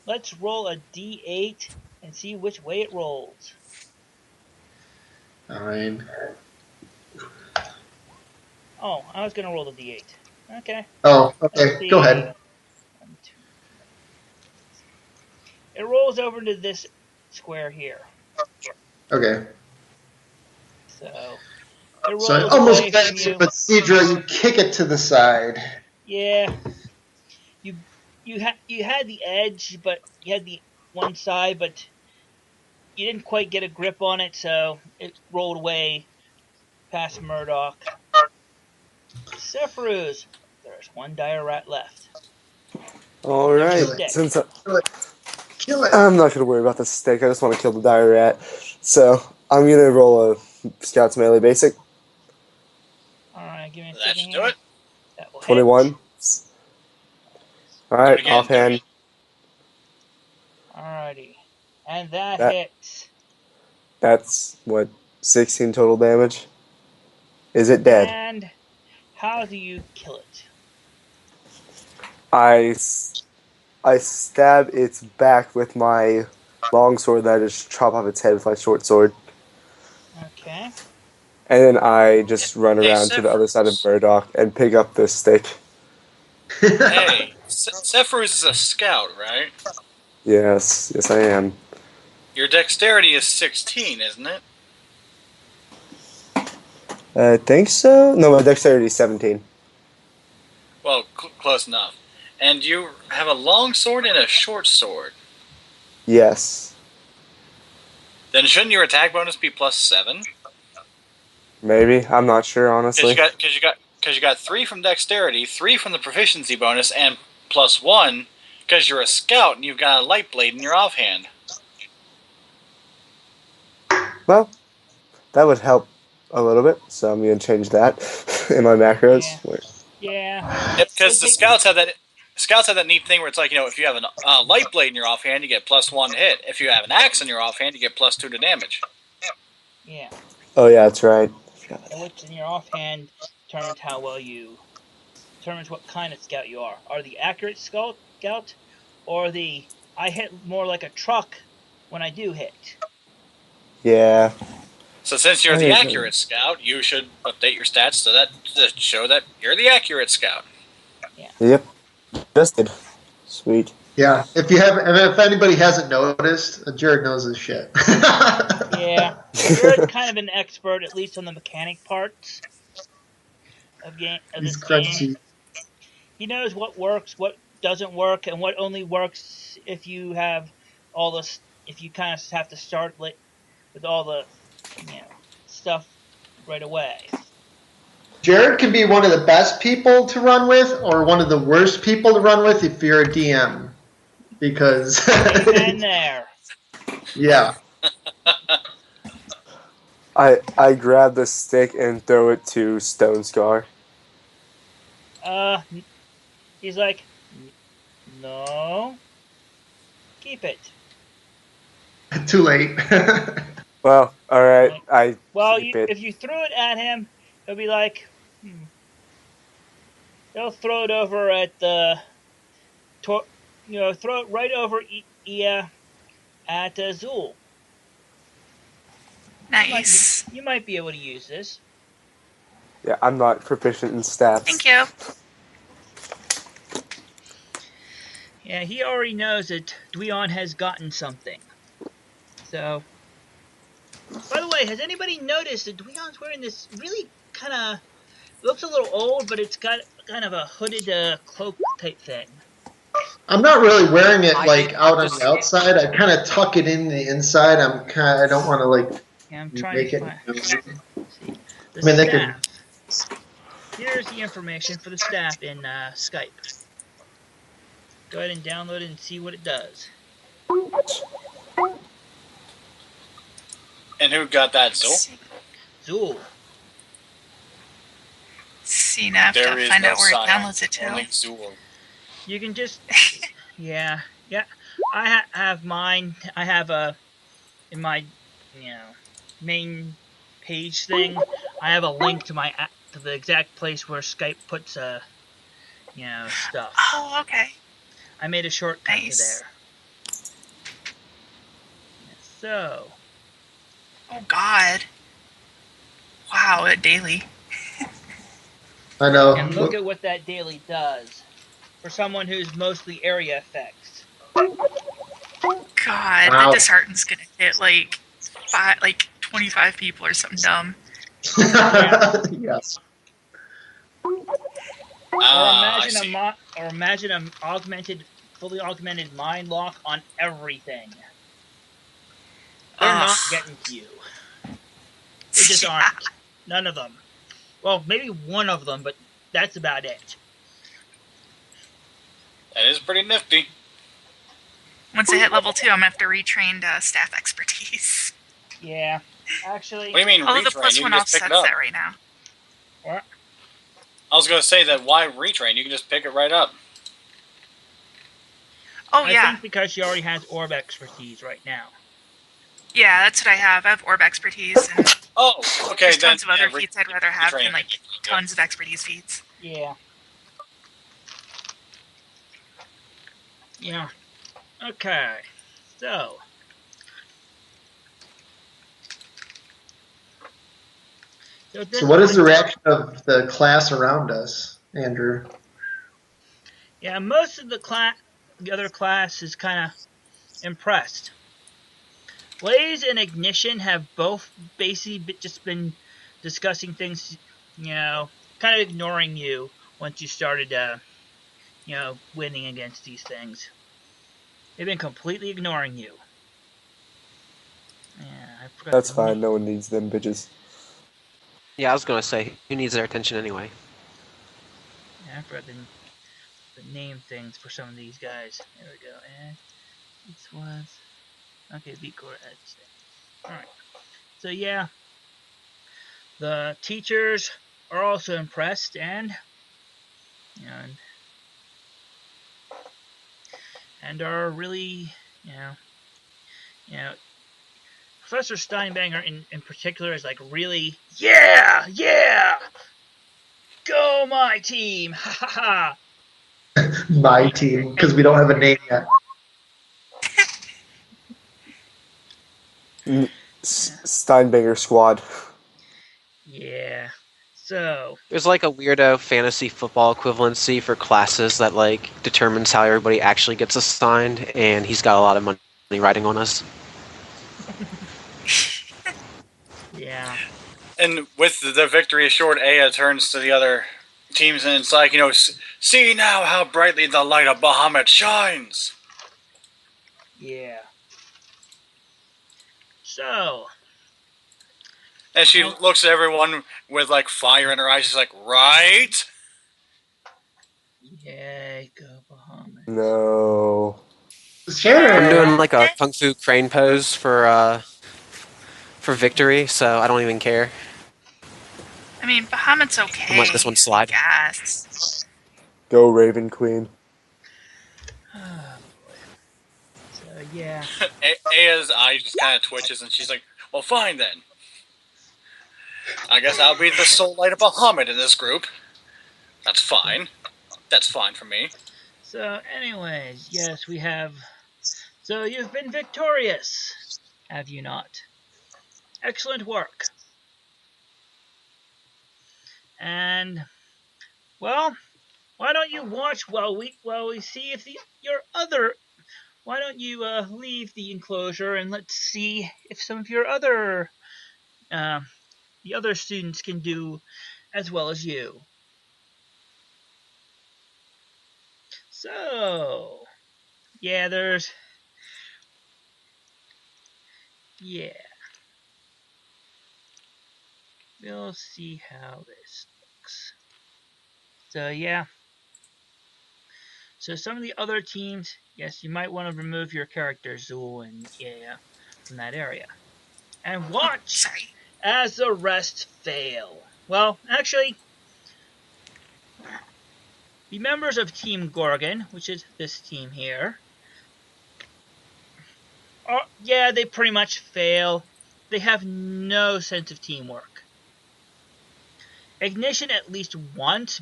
Speaker 1: Let's roll a d8 and see which way it rolls.
Speaker 4: All right.
Speaker 1: Oh, I was gonna roll the d8. Okay.
Speaker 4: Oh,
Speaker 1: Let's
Speaker 4: okay. Go
Speaker 1: see.
Speaker 4: ahead.
Speaker 1: 1, 2, 3. It rolls over to this square here.
Speaker 4: Okay.
Speaker 1: So it
Speaker 4: So I
Speaker 1: rolls
Speaker 4: almost
Speaker 1: away from
Speaker 4: grabbed it,
Speaker 1: you.
Speaker 4: but Cedra, you kick it to the side.
Speaker 1: Yeah, you you had the edge, but you had the one side, but you didn't quite get a grip on it, so it rolled away past Murdoch. Sephiroth, there's one dire rat left.
Speaker 6: All
Speaker 1: There's a
Speaker 6: right.
Speaker 4: Kill it.
Speaker 1: stick.
Speaker 6: Since
Speaker 4: Kill it. Kill it.
Speaker 6: I'm not gonna worry about the stick, I just want to kill the dire rat. So I'm gonna roll a Scouts melee basic.
Speaker 1: Alright, give me a
Speaker 2: That
Speaker 1: second
Speaker 2: should do
Speaker 1: here.
Speaker 2: it.
Speaker 1: That will hit.
Speaker 6: 21. All
Speaker 2: Do it
Speaker 6: right,
Speaker 2: again.
Speaker 6: offhand.
Speaker 1: Alrighty. And that
Speaker 6: That
Speaker 1: hits.
Speaker 6: that's what 16 total damage. Is it dead?
Speaker 1: And how do you kill it?
Speaker 6: I stab its back with my long sword that I just chop off its head with my short sword.
Speaker 1: Okay.
Speaker 6: And then I just run
Speaker 2: Hey,
Speaker 6: around to the other side of
Speaker 2: Sephiroth.
Speaker 6: Murdoch and pick up the stick.
Speaker 2: Hey, Sephiroth is a scout, right?
Speaker 6: Yes, I am.
Speaker 2: Your dexterity is 16, isn't it?
Speaker 6: I think so. No, my dexterity is 17.
Speaker 2: Well, close enough. And you have a long sword and a short sword.
Speaker 6: Yes,
Speaker 2: Then shouldn't your attack bonus be +7?
Speaker 6: maybe. I'm not sure,
Speaker 2: Because
Speaker 6: honestly.
Speaker 2: you got 3 from dexterity, 3 from the proficiency bonus, and +1 because you're a scout and you've got a light blade in your offhand.
Speaker 6: Well, that would help a little bit, so I'm gonna change that in my macros.
Speaker 1: Yeah.
Speaker 2: Yep, because
Speaker 1: It'll
Speaker 2: the
Speaker 1: take-
Speaker 2: scouts have that neat thing where it's like, if you have a light blade in your offhand, you get +1 to hit. If you have an axe in your offhand, you get +2 to damage.
Speaker 1: Yeah.
Speaker 6: Oh yeah, that's right.
Speaker 1: And which in your offhand determines how well you determines what kind of scout you are. Are the accurate scout or the I hit more like a truck when I do hit?
Speaker 6: Yeah.
Speaker 2: So since you're
Speaker 6: I
Speaker 2: the
Speaker 6: think-
Speaker 2: accurate scout, you should update your stats to show that you're the accurate scout.
Speaker 6: Yep. Just did. Sweet.
Speaker 4: Yeah. If anybody hasn't noticed, Jared knows his shit.
Speaker 1: Yeah. Jared's kind of an expert, at least on the mechanic parts of
Speaker 4: He's
Speaker 1: this game.
Speaker 4: crunchy.
Speaker 1: He knows what works, what doesn't work, and what only works if you have all this. If you kind of have to start with all the stuff right away.
Speaker 4: Jared can be one of the best people to run with, or one of the worst people to run with if you're a DM, because
Speaker 1: Amen there.
Speaker 4: yeah.
Speaker 6: I grab the stick and throw it to Stone Scar.
Speaker 1: He's like, no, keep it.
Speaker 4: Too late.
Speaker 6: Well, all right.
Speaker 1: Like,
Speaker 6: I
Speaker 1: well,
Speaker 6: keep it.
Speaker 1: if you threw it at him, he'll be like, he'll throw it over at the, throw it right over at Azul.
Speaker 5: Nice.
Speaker 1: You might be able to use this.
Speaker 6: Yeah, I'm not proficient in stats.
Speaker 5: Thank you.
Speaker 1: Yeah, he already knows that Dweon has gotten something. So, by the way, has anybody noticed that Dweon's wearing this really kind of looks a little old, but it's got kind of a hooded cloak type thing.
Speaker 4: I'm not really wearing it
Speaker 3: I
Speaker 4: like
Speaker 3: did-
Speaker 4: out
Speaker 3: I'm
Speaker 4: on
Speaker 3: just-
Speaker 4: the outside. I kind of tuck it in the inside. I don't want to like
Speaker 1: Yeah, I'm trying
Speaker 4: make
Speaker 1: to
Speaker 4: it.
Speaker 1: find. See, the
Speaker 4: I mean, they could.
Speaker 1: staff. Here's the information for the staff in Skype. Go ahead and download it and see what it does.
Speaker 2: And who got that, Zul?
Speaker 1: Zool.
Speaker 5: See, now I have
Speaker 2: There
Speaker 5: to
Speaker 2: is
Speaker 5: find
Speaker 2: no
Speaker 5: out where it
Speaker 2: Scion,
Speaker 5: downloads it to.
Speaker 2: only Zool.
Speaker 1: You can just, yeah. I have mine. I have in my, main page thing. I have a link to to the exact place where Skype puts stuff.
Speaker 5: Oh, okay.
Speaker 1: I made a shortcut to
Speaker 5: Nice.
Speaker 1: there. So.
Speaker 5: Oh, God. Wow, a daily.
Speaker 4: I know.
Speaker 1: And look at what that daily does for someone who's mostly area effects.
Speaker 5: God, that
Speaker 4: Wow.
Speaker 5: dishearten's gonna hit like 25 people or something dumb.
Speaker 4: Yes.
Speaker 2: I see.
Speaker 1: Or imagine an fully augmented mind lock on everything. They're not getting to you. They just
Speaker 5: Yeah.
Speaker 1: aren't. None of them. Well, maybe one of them, but that's about it.
Speaker 2: That is pretty nifty.
Speaker 5: Once I hit level 2, I'm gonna have to retrain staff expertise.
Speaker 1: Yeah, actually.
Speaker 2: What do you mean
Speaker 5: Although the
Speaker 2: retrain?
Speaker 5: plus
Speaker 2: You can
Speaker 5: one
Speaker 2: just pick it
Speaker 5: offsets
Speaker 2: up.
Speaker 5: that right now.
Speaker 1: What?
Speaker 2: I was going to say that why retrain? You can just pick it right up.
Speaker 5: Oh,
Speaker 1: I
Speaker 5: yeah.
Speaker 1: think because she already has orb expertise right now.
Speaker 5: Yeah, that's what I have. I have orb expertise, and
Speaker 2: Oh, okay.
Speaker 5: there's
Speaker 2: Then
Speaker 5: tons of other feats I'd rather have
Speaker 2: retrain.
Speaker 5: than like tons of expertise feats.
Speaker 1: Yeah. Yeah. Okay. So.
Speaker 4: So, what is the reaction of the class around us, Andrew?
Speaker 1: Yeah, most of the other class is kind of impressed. Blaze and Ignition have both basically just been discussing things, kind of ignoring you once you started, winning against these things. They've been completely ignoring you. Yeah, I forgot
Speaker 6: That's
Speaker 1: the
Speaker 6: fine. No one needs them bitches.
Speaker 3: Yeah, I was gonna say, who needs their attention anyway?
Speaker 1: Yeah, I forgot the name things for some of these guys. There we go. And this was okay. V-Core Edge. All right. So yeah, the teachers are also impressed and are really, Professor Steinbanger in particular is like really, yeah, go my team, ha ha ha.
Speaker 4: My team, because we don't have a name yet.
Speaker 6: Steinbanger squad.
Speaker 1: Yeah. So
Speaker 3: There's like a weirdo fantasy football equivalency for classes that like determines how everybody actually gets assigned, and he's got a lot of money riding on us.
Speaker 1: yeah,
Speaker 2: And with the victory assured, Aya turns to the other teams and it's like, see now how brightly the light of Bahamut shines.
Speaker 1: yeah. So
Speaker 2: And she looks at everyone with like fire in her eyes. She's like, right?
Speaker 1: yay, go Bahamas.
Speaker 6: No.
Speaker 3: I'm doing
Speaker 4: Sure.
Speaker 3: like a kung fu crane pose for victory, so I don't even care.
Speaker 5: I mean, Bahamut's okay.
Speaker 3: I'm let this one slide.
Speaker 5: Yes.
Speaker 6: Go Raven Queen.
Speaker 1: Oh boy. So yeah.
Speaker 2: Aya's eye just kind of twitches and she's like, well, fine then. I guess I'll be the sole light of Bahamut in this group. That's fine. That's fine for me.
Speaker 1: So anyways, yes, we have. So you've been victorious, have you not? Excellent work. And well, why don't you watch while we see if your other. Why don't you leave the enclosure and let's see if some of your other the other students can do as well as you. So yeah, yeah. We'll see how this looks. So yeah. So some of the other teams, yes, you might want to remove your character Zool and yeah from that area. And
Speaker 5: Oh,
Speaker 1: watch
Speaker 5: sorry.
Speaker 1: as the rest fail. Well, actually, The members of Team Gorgon, which is this team here, they pretty much fail. They have no sense of teamwork. Ignition at least once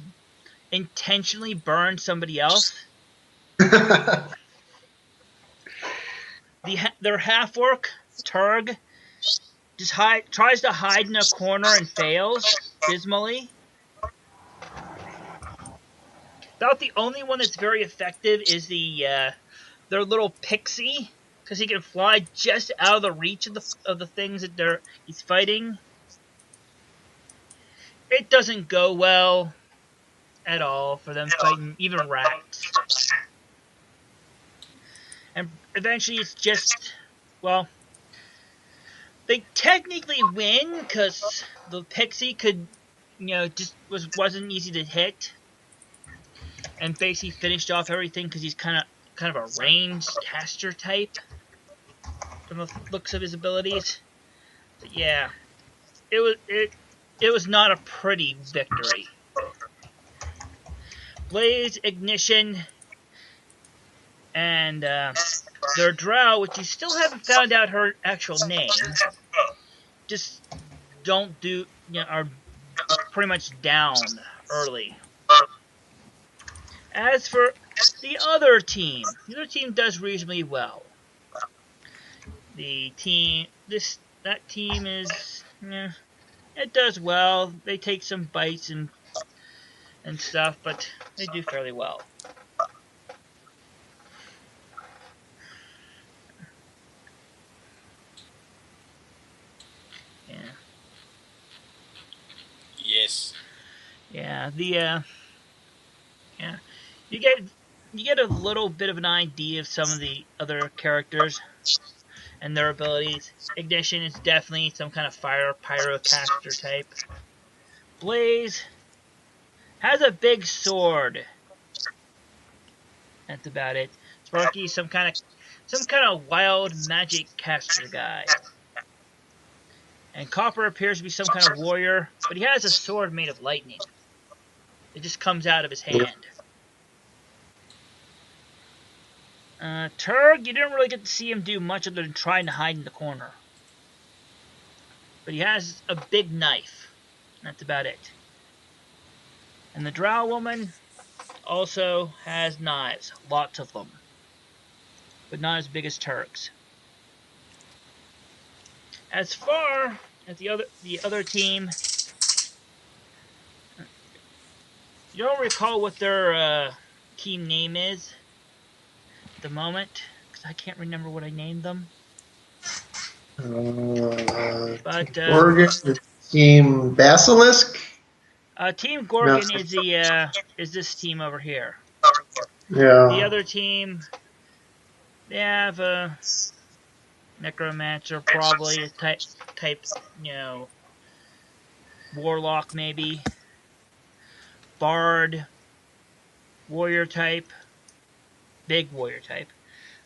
Speaker 1: intentionally burned somebody else. Their half-orc, Turg, just tries to hide in a corner and fails dismally. About the only one that's very effective is their little pixie, because he can fly just out of the reach of the things that he's fighting. It doesn't go well at all for them fighting even rats. And eventually it's just, well, they technically win because the pixie could, just wasn't easy to hit, and basically finished off everything because he's kind of a ranged caster type from the looks of his abilities. But yeah, it was not a pretty victory. Blaze, Ignition, and their drow, which you still haven't found out her actual name, just are pretty much down early. As for the other team does reasonably well. That team is, it does well. They take some bites and stuff, but they do fairly well. Yeah.
Speaker 2: Yes.
Speaker 1: Yeah. Yeah. You get a little bit of an idea of some of the other characters and their abilities. Ignition is definitely some kind of fire pyrocaster type. Blaze has a big sword. That's about it. Sparky, some kind of wild magic caster guy. And Copper appears to be some kind of warrior, but he has a sword made of lightning. It just comes out of his hand. Turg, you didn't really get to see him do much other than trying to hide in the corner. But he has a big knife. That's about it. And the drow woman also has knives. Lots of them. But not as big as Turg's. As far as the other team, you don't recall what their team name is at the moment, because I can't remember what I named them. But
Speaker 4: Oregon Team Basilisk.
Speaker 1: Team Gorgon is this team over here.
Speaker 4: Yeah.
Speaker 1: The other team, they have a necromancer, probably a type, warlock maybe, bard, warrior type, big warrior type,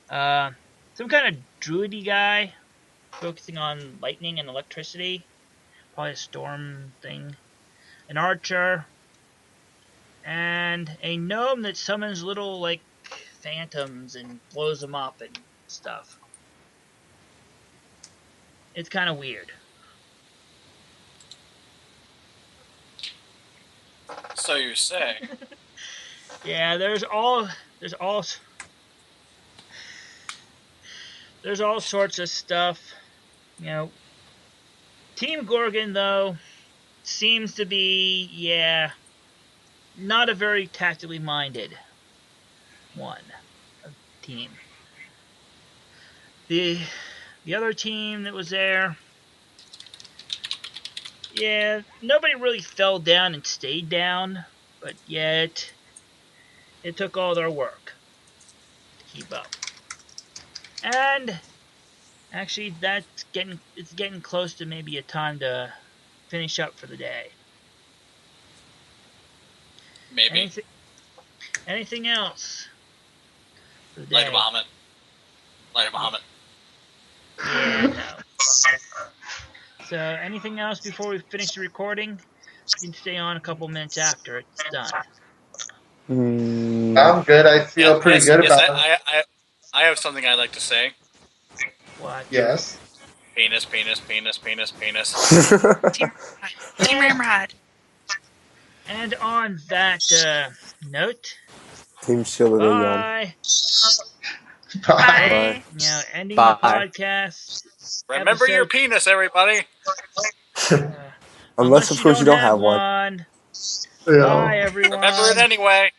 Speaker 1: some kind of druidy guy, focusing on lightning and electricity, probably a storm thing, an archer, and a gnome that summons little phantoms and blows them up and stuff. It's kind of weird.
Speaker 2: So you say.
Speaker 1: Yeah, there's all sorts of stuff. Team Gorgon though seems to be not a very tactically minded team. The other team that was there, nobody really fell down and stayed down, but yet it took all their work to keep up. And actually, it's getting close to maybe a time to finish up for the day.
Speaker 2: Maybe.
Speaker 1: Anything else for the day?
Speaker 2: Later, Muhammad.
Speaker 1: Yeah, no. So, anything else before we finish the recording? You can stay on a couple minutes after it's done.
Speaker 4: I'm good. I feel pretty
Speaker 2: yes,
Speaker 4: good
Speaker 2: yes.
Speaker 4: about it.
Speaker 2: I have something I'd like to say.
Speaker 1: What?
Speaker 4: Yes.
Speaker 2: Penis, penis, penis, penis, penis.
Speaker 5: Team Team Ramrod.
Speaker 1: And on that note,
Speaker 6: Team Shield of Aeon.
Speaker 1: bye.
Speaker 4: Bye.
Speaker 5: Bye.
Speaker 1: Now, ending the
Speaker 3: Bye.
Speaker 1: podcast
Speaker 2: Remember your
Speaker 1: episode.
Speaker 2: penis, everybody.
Speaker 6: Unless, of
Speaker 1: You
Speaker 6: course,
Speaker 1: don't
Speaker 6: you don't
Speaker 1: have
Speaker 6: have one.
Speaker 1: one.
Speaker 4: Yeah.
Speaker 1: Bye, everyone.
Speaker 2: Remember it anyway.